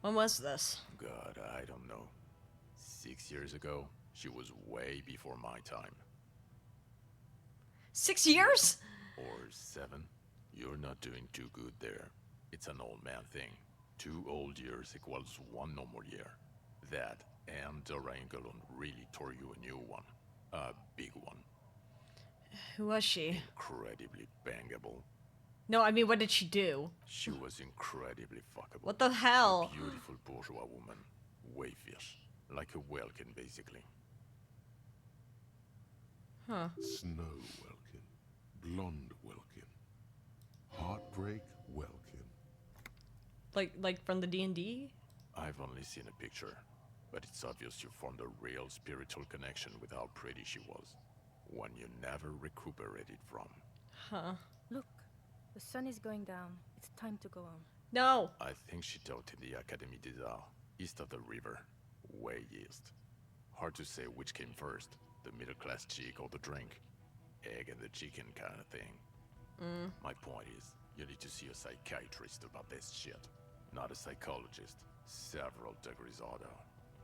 When was this? God, I don't know. 6 years ago? She was way before my time. 6 years? Or 7. You're not doing too good there. It's an old man thing. 2 old years equals 1 normal year. That and Dorangalon really tore you a new one. A big one. Who was she? Incredibly bangable. No, I mean, what did she do? She was incredibly fuckable. What the hell? A beautiful bourgeois woman. Wayfish. Like a Welkin, basically. Huh. Snow Welkin. Blonde Welkin. Heartbreak Welkin. Like from the D&D? I've only seen a picture, but it's obvious you formed a real spiritual connection with how pretty she was. One you never recuperated from. Huh. Look, the sun is going down. It's time to go on. No! I think she taught in the Académie des Arts, east of the river. Way east. Hard to say which came first, the middle-class chick or the drink. Egg and the chicken kind of thing. My point is, you need to see a psychiatrist about this shit. Not a psychologist. Several degrees harder.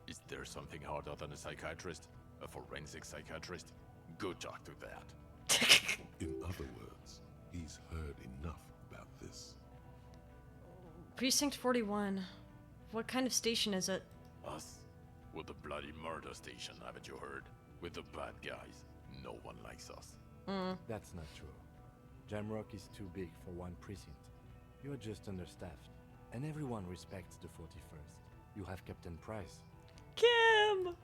Is there something harder than a psychiatrist? A forensic psychiatrist? Go talk to that. In other words, he's heard enough about this. Precinct 41. What kind of station is it? Us? We're the bloody murder station, haven't you heard? We're the bad guys. No one likes us. That's not true. Jamrock is too big for one precinct. You're just understaffed. And everyone respects the 41st. You have Captain Price. Kim!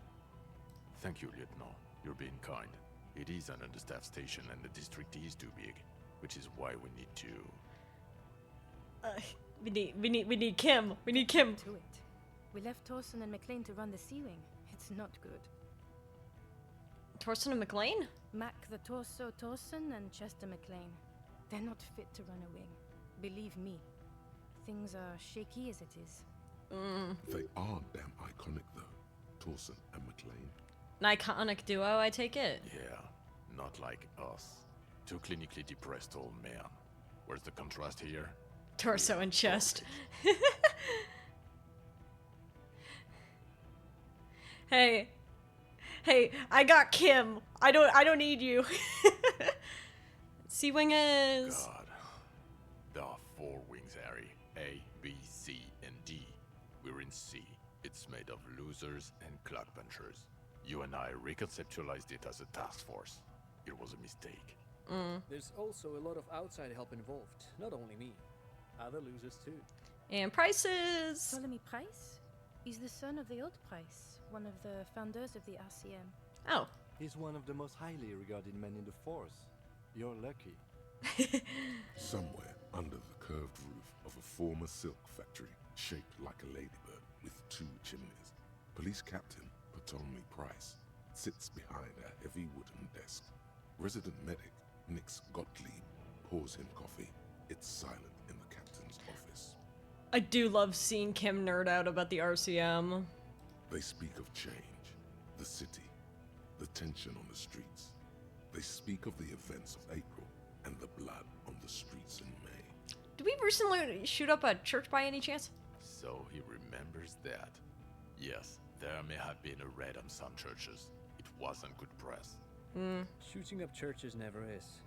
Thank you, Lieutenant. You're being kind. It is an understaffed station and the district is too big, which is why we need to... We need Kim. We need Kim. To it. We left Torson and McLean to run the Sea Wing. It's not good. Torson and McLean? Mac the Torso Torson and Chester McLean. They're not fit to run a wing. Believe me. Things are shaky as it is. They are damn iconic, though. Torson and McLean. An iconic duo, I take it. Yeah, not like us. 2 clinically depressed old men. Where's the contrast here? Torso and chest. Hey, I got Kim. I don't need you. Sea Wing is... God. There are 4 wings, Harry. A, B, C, and D. We're in C. It's made of losers and clock punchers. You and I reconceptualized it as a task force. It was a mistake. There's also a lot of outside help involved. Not only me. Other losers too. And Prices. Ptolemy Price? He's the son of the old Price, one of the founders of the RCM. Oh. He's one of the most highly regarded men in the force. You're lucky. Somewhere under the curved roof of a former silk factory, shaped like a ladybird with 2 chimneys, Police Captain Ptolemy Price sits behind a heavy wooden desk. Resident medic Nix Gottlieb pours him coffee. It's silent in the captain's office. I do love seeing Kim nerd out about the RCM. They speak of change, the city, the tension on the streets. They speak of the events of April and the blood on the streets in May. Did we recently shoot up a church by any chance? So he remembers that. Yes, there may have been a raid on some churches. It wasn't good press. Shooting up churches never is.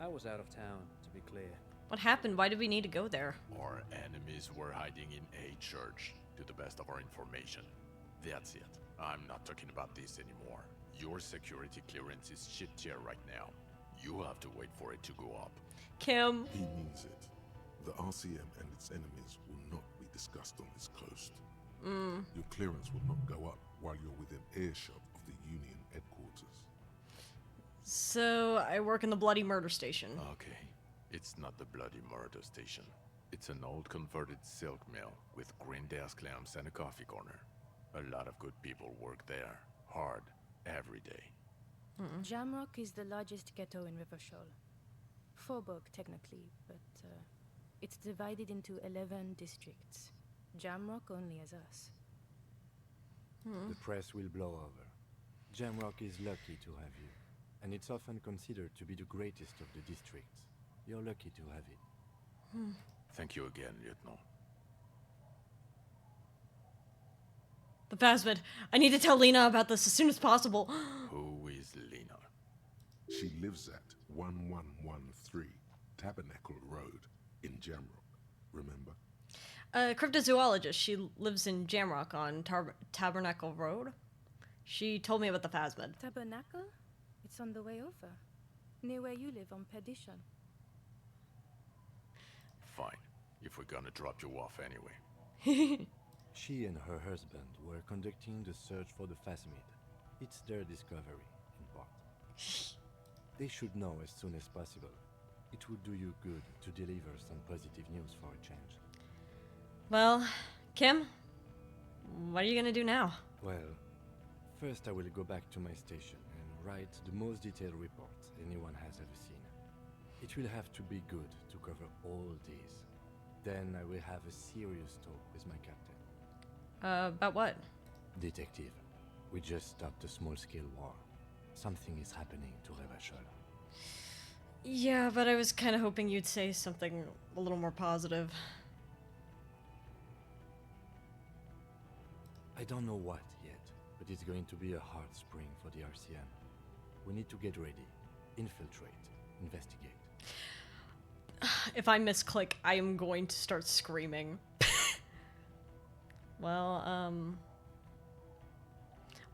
I was out of town, to be clear. What happened? Why did we need to go there? Our enemies were hiding in a church, to the best of our information. That's it. I'm not talking about this anymore. Your security clearance is shit tier right now. You have to wait for it to go up. Kim. He means it. The RCM and its enemies will not be discussed on this coast. Your clearance will not go up while you're within earshot of the Union headquarters. So, I work in the bloody murder station. Okay. It's not the bloody murder station. It's an old converted silk mill with green desk lamps and a coffee corner. A lot of good people work there. Hard. Every day. Jamrock is the largest ghetto in Rivershore. Faubourg, technically, but it's divided into 11 districts. Jamrock only has us. The press will blow over. Jamrock is lucky to have you, and it's often considered to be the greatest of the districts. You're lucky to have it. Thank you again, Lieutenant. The Phasmid. I need to tell Lena about this as soon as possible. Who is Lena? She lives at 1113 Tabernacle Road in Jamrock. Remember? Cryptozoologist. She lives in Jamrock on Tabernacle Road. She told me about the Phasmid. Tabernacle? It's on the way over. Near where you live on Perdition. Fine, if we're gonna drop you off anyway. She and her husband were conducting the search for the Phasmid. It's their discovery, in part. They should know as soon as possible. It would do you good to deliver some positive news for a change. Well, Kim, what are you gonna do now? Well, first I will go back to my station and write the most detailed report anyone has ever seen. It will have to be good to cover all these. Then I will have a serious talk with my captain. About what? Detective, we just stopped a small-scale war. Something is happening to Revachol. Yeah, but I was kind of hoping you'd say something a little more positive. I don't know what yet, but it's going to be a hard spring for the RCM. We need to get ready, infiltrate, investigate. If I misclick, I am going to start screaming. Well,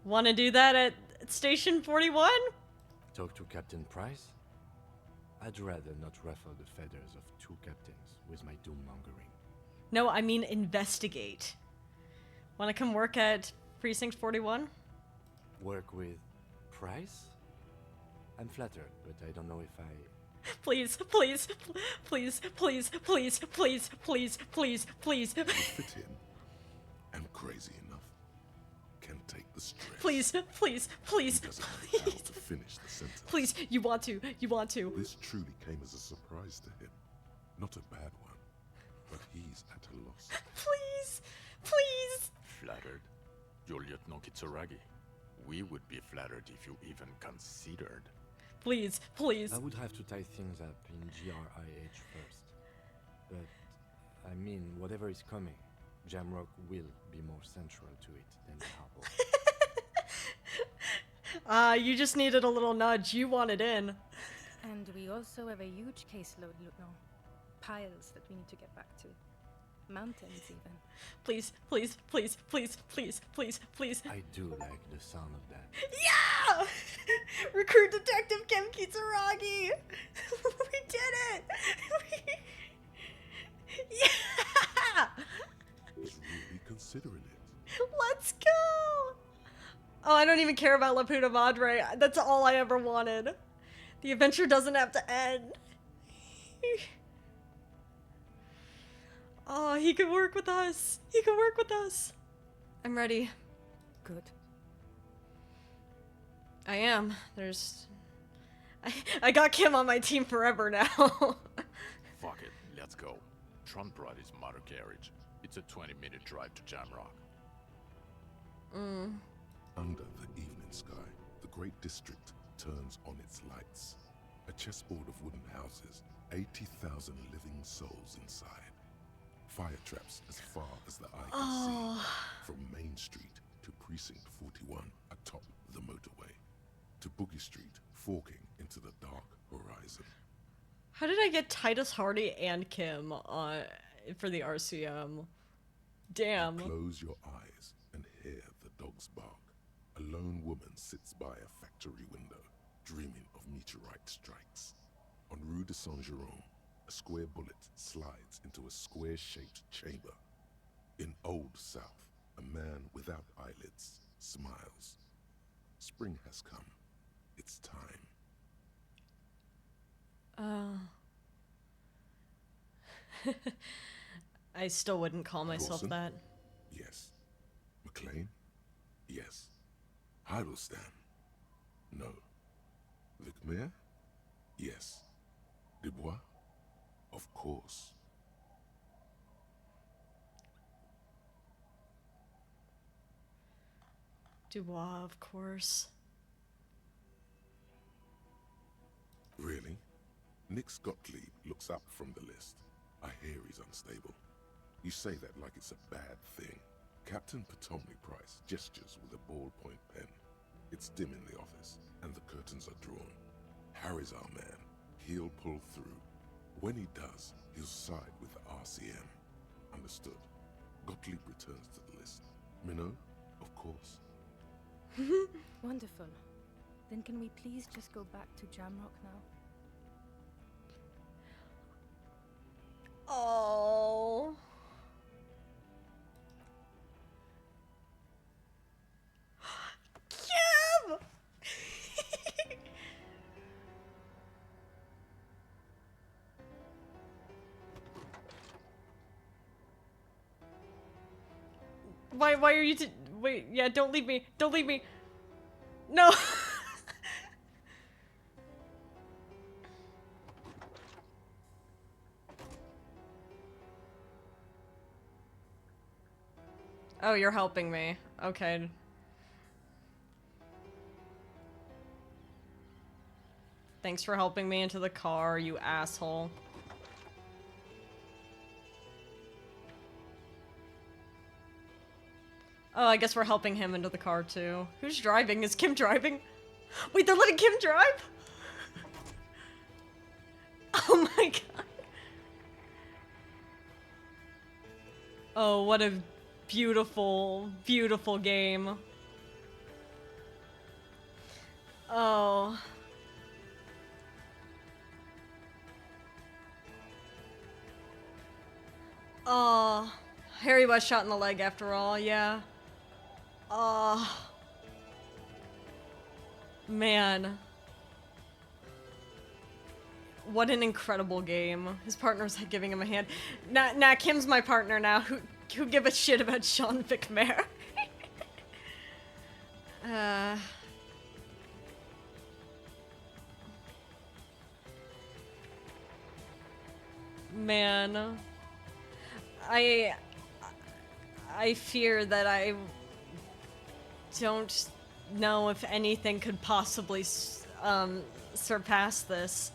want to do that at Station 41? Talk to Captain Price? I'd rather not ruffle the feathers of two captains with my doom-mongering. No, I mean investigate. Want to come work at Precinct 41? Work with Price? I'm flattered, but I don't know if I... Please, please, please, please, please, please, please, please, please. You fit in. I'm crazy enough. Can take the stress. Please, please, please, He doesn't know please. how to finish the sentence. Please, you want to, you want to. This truly came as a surprise to him. Not a bad one, but he's at a loss. Please, please. Flattered? You're Lieutenant Kitsuragi. We would be flattered if you even considered. Please, please. I would have to tie things up in GRIH first. But, I mean, whatever is coming, Jamrock will be more central to it than the harbor. You just needed a little nudge. You wanted in. And we also have a huge caseload, Lieutenant. Piles that we need to get back to. Mountains, even. Please, please, please, please, please, please, please. I do like the sound of that. Yeah! Recruit Detective Kim Kitsuragi! We did it! Yeah! He's really considering it. Let's go! Oh, I don't even care about La Puta Madre. That's all I ever wanted. The adventure doesn't have to end. Oh, he could work with us. He could work with us. I'm ready. Good. I am. I got Kim on my team forever now. Fuck it, let's go. Tron brought his motor carriage. It's a 20-minute drive to Jamrock. Under the evening sky, the great district turns on its lights. A chessboard of wooden houses, 80,000 living souls inside. Fire traps as far as the eye can see. From Main Street to Precinct 41 atop the motorway. To Boogie Street, forking into the dark horizon. How did I get Titus Hardy and Kim for the RCM? Damn. Close your eyes and hear the dogs bark. A lone woman sits by a factory window, dreaming of meteorite strikes. On Rue de Saint-Jérôme, a square bullet slides into a square-shaped chamber. In Old South, a man without eyelids smiles. Spring has come. It's time. I still wouldn't call myself Dawson? that. Yes. McLean? Yes. Heidelstein? No. Vicmere? Yes. Dubois? Of course. Dubois, of course. Really? Nix Gottlieb looks up from the list. I hear he's unstable. You say that like it's a bad thing. Captain Potomac Price gestures with a ballpoint pen. It's dim in the office, and the curtains are drawn. Harry's our man. He'll pull through. When he does, he'll side with the RCM. Understood. Gottlieb returns to the list. Minnow, of course. Wonderful. Then can we please just go back to Jamrock now? Oh. Kim! Why are you wait, yeah, don't leave me. Don't leave me. No. Oh, you're helping me. Okay. Thanks for helping me into the car, you asshole. Oh, I guess we're helping him into the car too. Who's driving? Is Kim driving? Wait, they're letting Kim drive? Oh my god. Oh, what a beautiful, beautiful game. Oh. Oh. Harry was shot in the leg after all, yeah. Oh. Man. What an incredible game. His partner's giving him a hand. Nah, Kim's my partner now. Who give a shit about Sean McMahon? Man. I fear that I don't know if anything could possibly surpass this.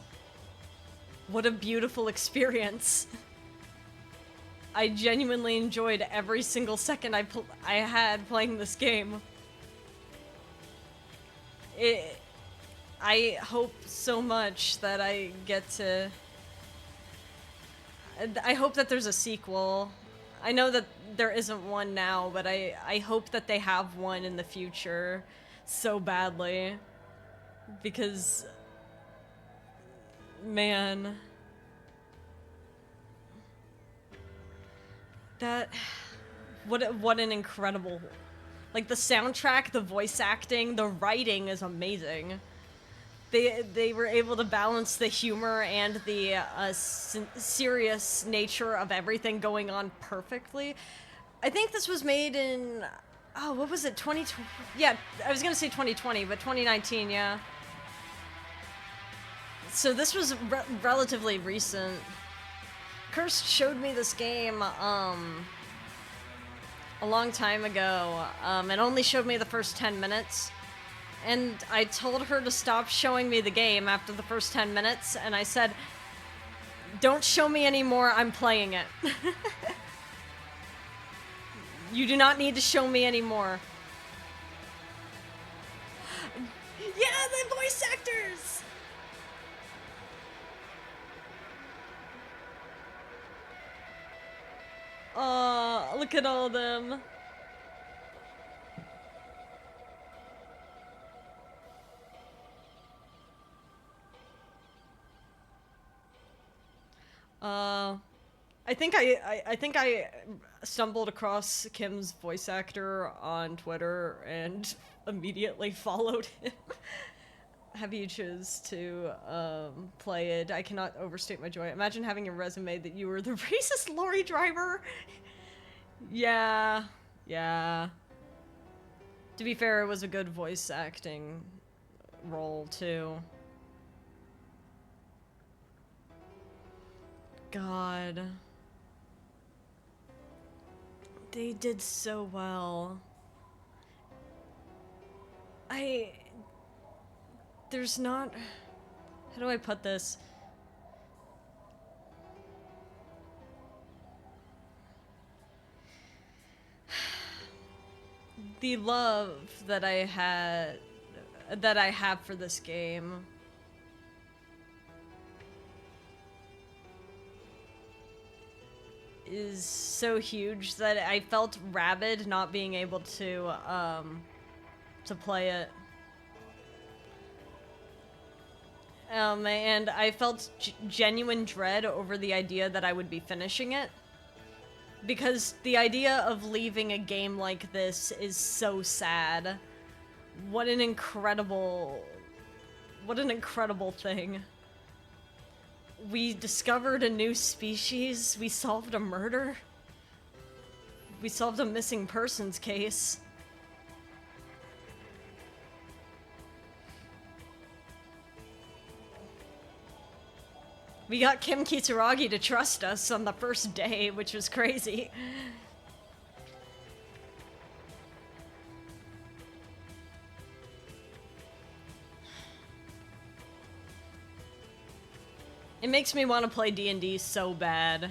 What a beautiful experience. I genuinely enjoyed every single second I had playing this game. I hope so much that I get to... I hope that there's a sequel. I know that there isn't one now, but I hope that they have one in the future so badly. Because... man... that... What an incredible... like, the soundtrack, the voice acting, the writing is amazing. They were able to balance the humor and the serious nature of everything going on perfectly. I think this was made in... oh, what was it? 2020? Yeah, I was gonna say 2020, but 2019, yeah. So this was relatively recent. Kirst showed me this game, a long time ago, and only showed me the first 10 minutes. And I told her to stop showing me the game after the first 10 minutes, and I said, don't show me anymore, I'm playing it. You do not need to show me anymore. Yeah, the voice actors! Oh, look at all of them. I think I stumbled across Kim's voice actor on Twitter and immediately followed him. Have you choose to play it? I cannot overstate my joy. Imagine having a resume that you were the racist lorry driver. Yeah. To be fair, it was a good voice acting role too. God. They did so well. There's not... how do I put this? The love that I have for this game is so huge that I felt rabid not being able to play it. And I felt genuine dread over the idea that I would be finishing it. Because the idea of leaving a game like this is so sad. What an incredible thing. We discovered a new species, we solved a murder, we solved a missing persons case. We got Kim Kitsuragi to trust us on the first day, which was crazy. It makes me want to play D&D so bad.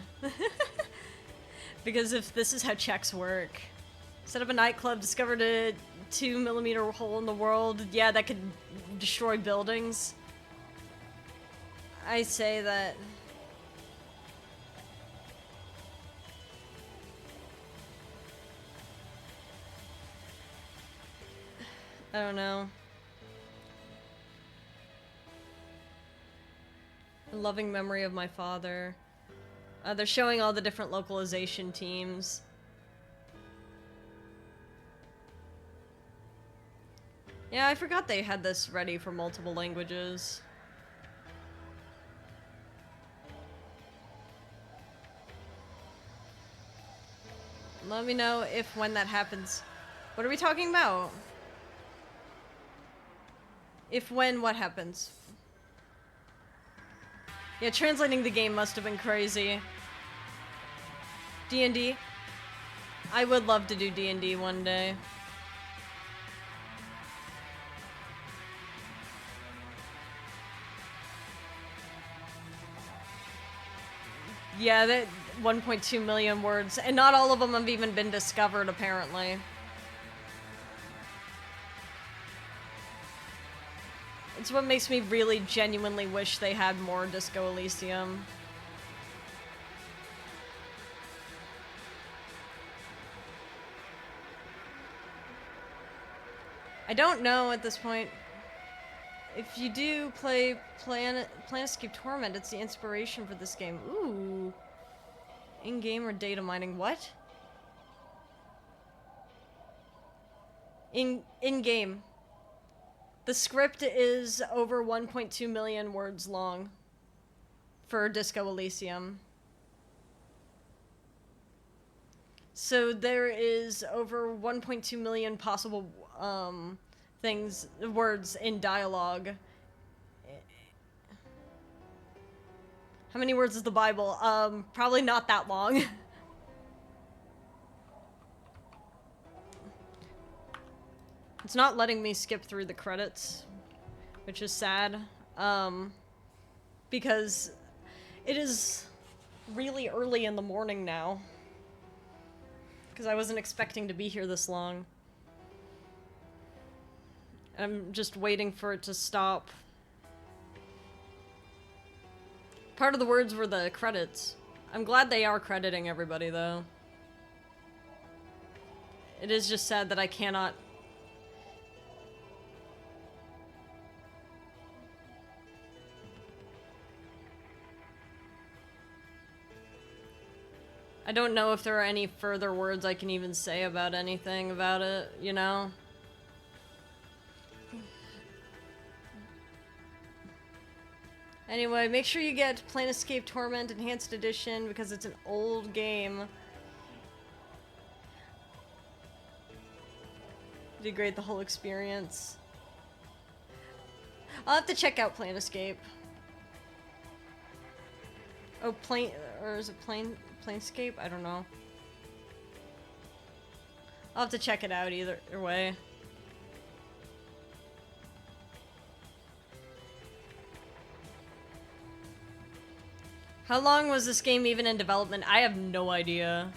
Because if this is how checks work. Set up a nightclub, discovered a 2mm hole in the world. Yeah, that could destroy buildings. I say that... I don't know. A loving memory of my father. They're showing all the different localization teams. Yeah, I forgot they had this ready for multiple languages. Let me know when that happens. What are we talking about? When what happens? Yeah, translating the game must have been crazy. D&D? I would love to do D&D one day. Yeah, that 1.2 million words, and not all of them have even been discovered, apparently. It's what makes me really genuinely wish they had more Disco Elysium. I don't know at this point. If you do play Planescape Torment, it's the inspiration for this game. Ooh. In-game or data mining? What? In-game. The script is over 1.2 million words long for Disco Elysium. So there is over 1.2 million possible words in dialogue. How many words is the Bible? Probably not that long. It's not letting me skip through the credits, which is sad, because it is really early in the morning now, because I wasn't expecting to be here this long. I'm just waiting for it to stop. Part of the words were the credits. I'm glad they are crediting everybody, though. It is just sad that I cannot... I don't know if there are any further words I can even say about anything about it, you know? Anyway, make sure you get Planescape Torment Enhanced Edition because it's an old game. Degrade the whole experience. I'll have to check out Planescape. Oh, or is it Planescape? I don't know. I'll have to check it out either way. How long was this game even in development? I have no idea.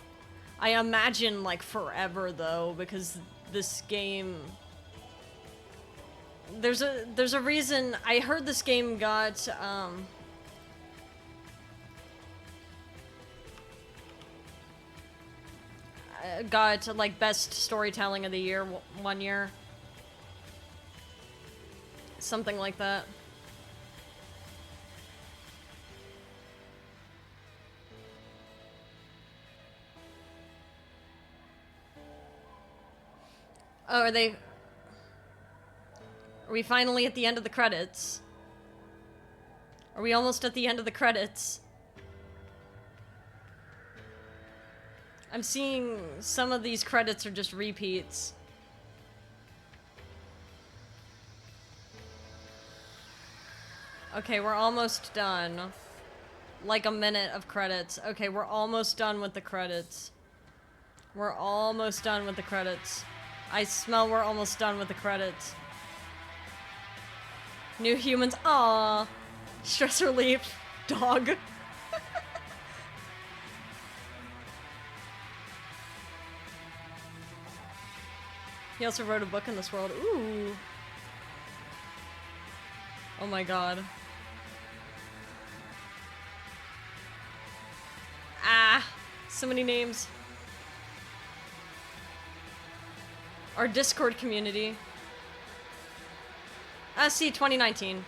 I imagine like forever though, because this game... There's a reason I heard this game got got like best storytelling of the year one year. Something like that. Oh, are we finally at the end of the credits? Are we almost at the end of the credits? I'm seeing some of these credits are just repeats. Okay, we're almost done. Like a minute of credits. Okay, we're almost done with the credits. We're almost done with the credits. I smell we're almost done with the credits. New humans. Aww. Stress relief. Dog. He also wrote a book in this world. Ooh. Oh my god. Ah. So many names. Our Discord community. See, 2019.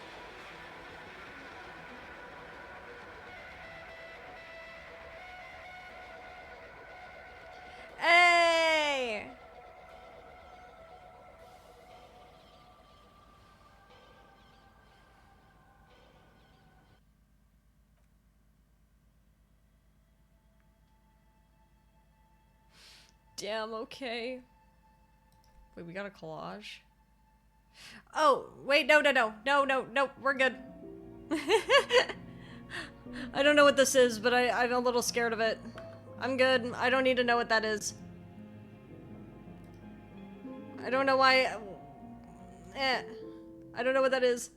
Hey! Damn, okay. Wait, we got a collage? Oh, wait, no, we're good. I don't know what this is, but I'm a little scared of it. I'm good. I don't need to know what that is. I don't know why... I don't know what that is.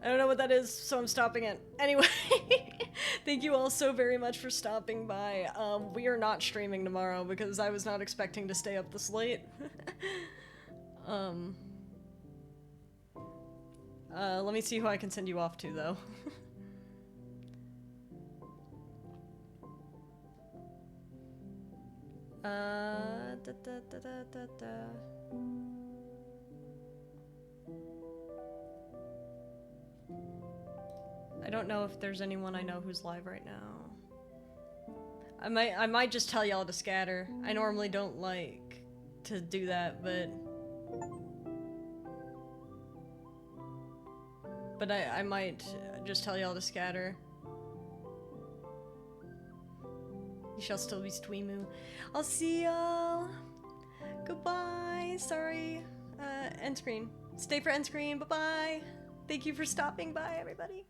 I don't know what that is, so I'm stopping it. Anyway, thank you all so very much for stopping by. We are not streaming tomorrow because I was not expecting to stay up this late. Let me see who I can send you off to, though. I don't know if there's anyone I know who's live right now. I might just tell y'all to scatter. I normally don't like to do that, but I might just tell y'all to scatter. You shall still be Stweemu. I'll see y'all. Goodbye. Sorry. End screen. Stay for end screen. Bye-bye. Thank you for stopping by, everybody.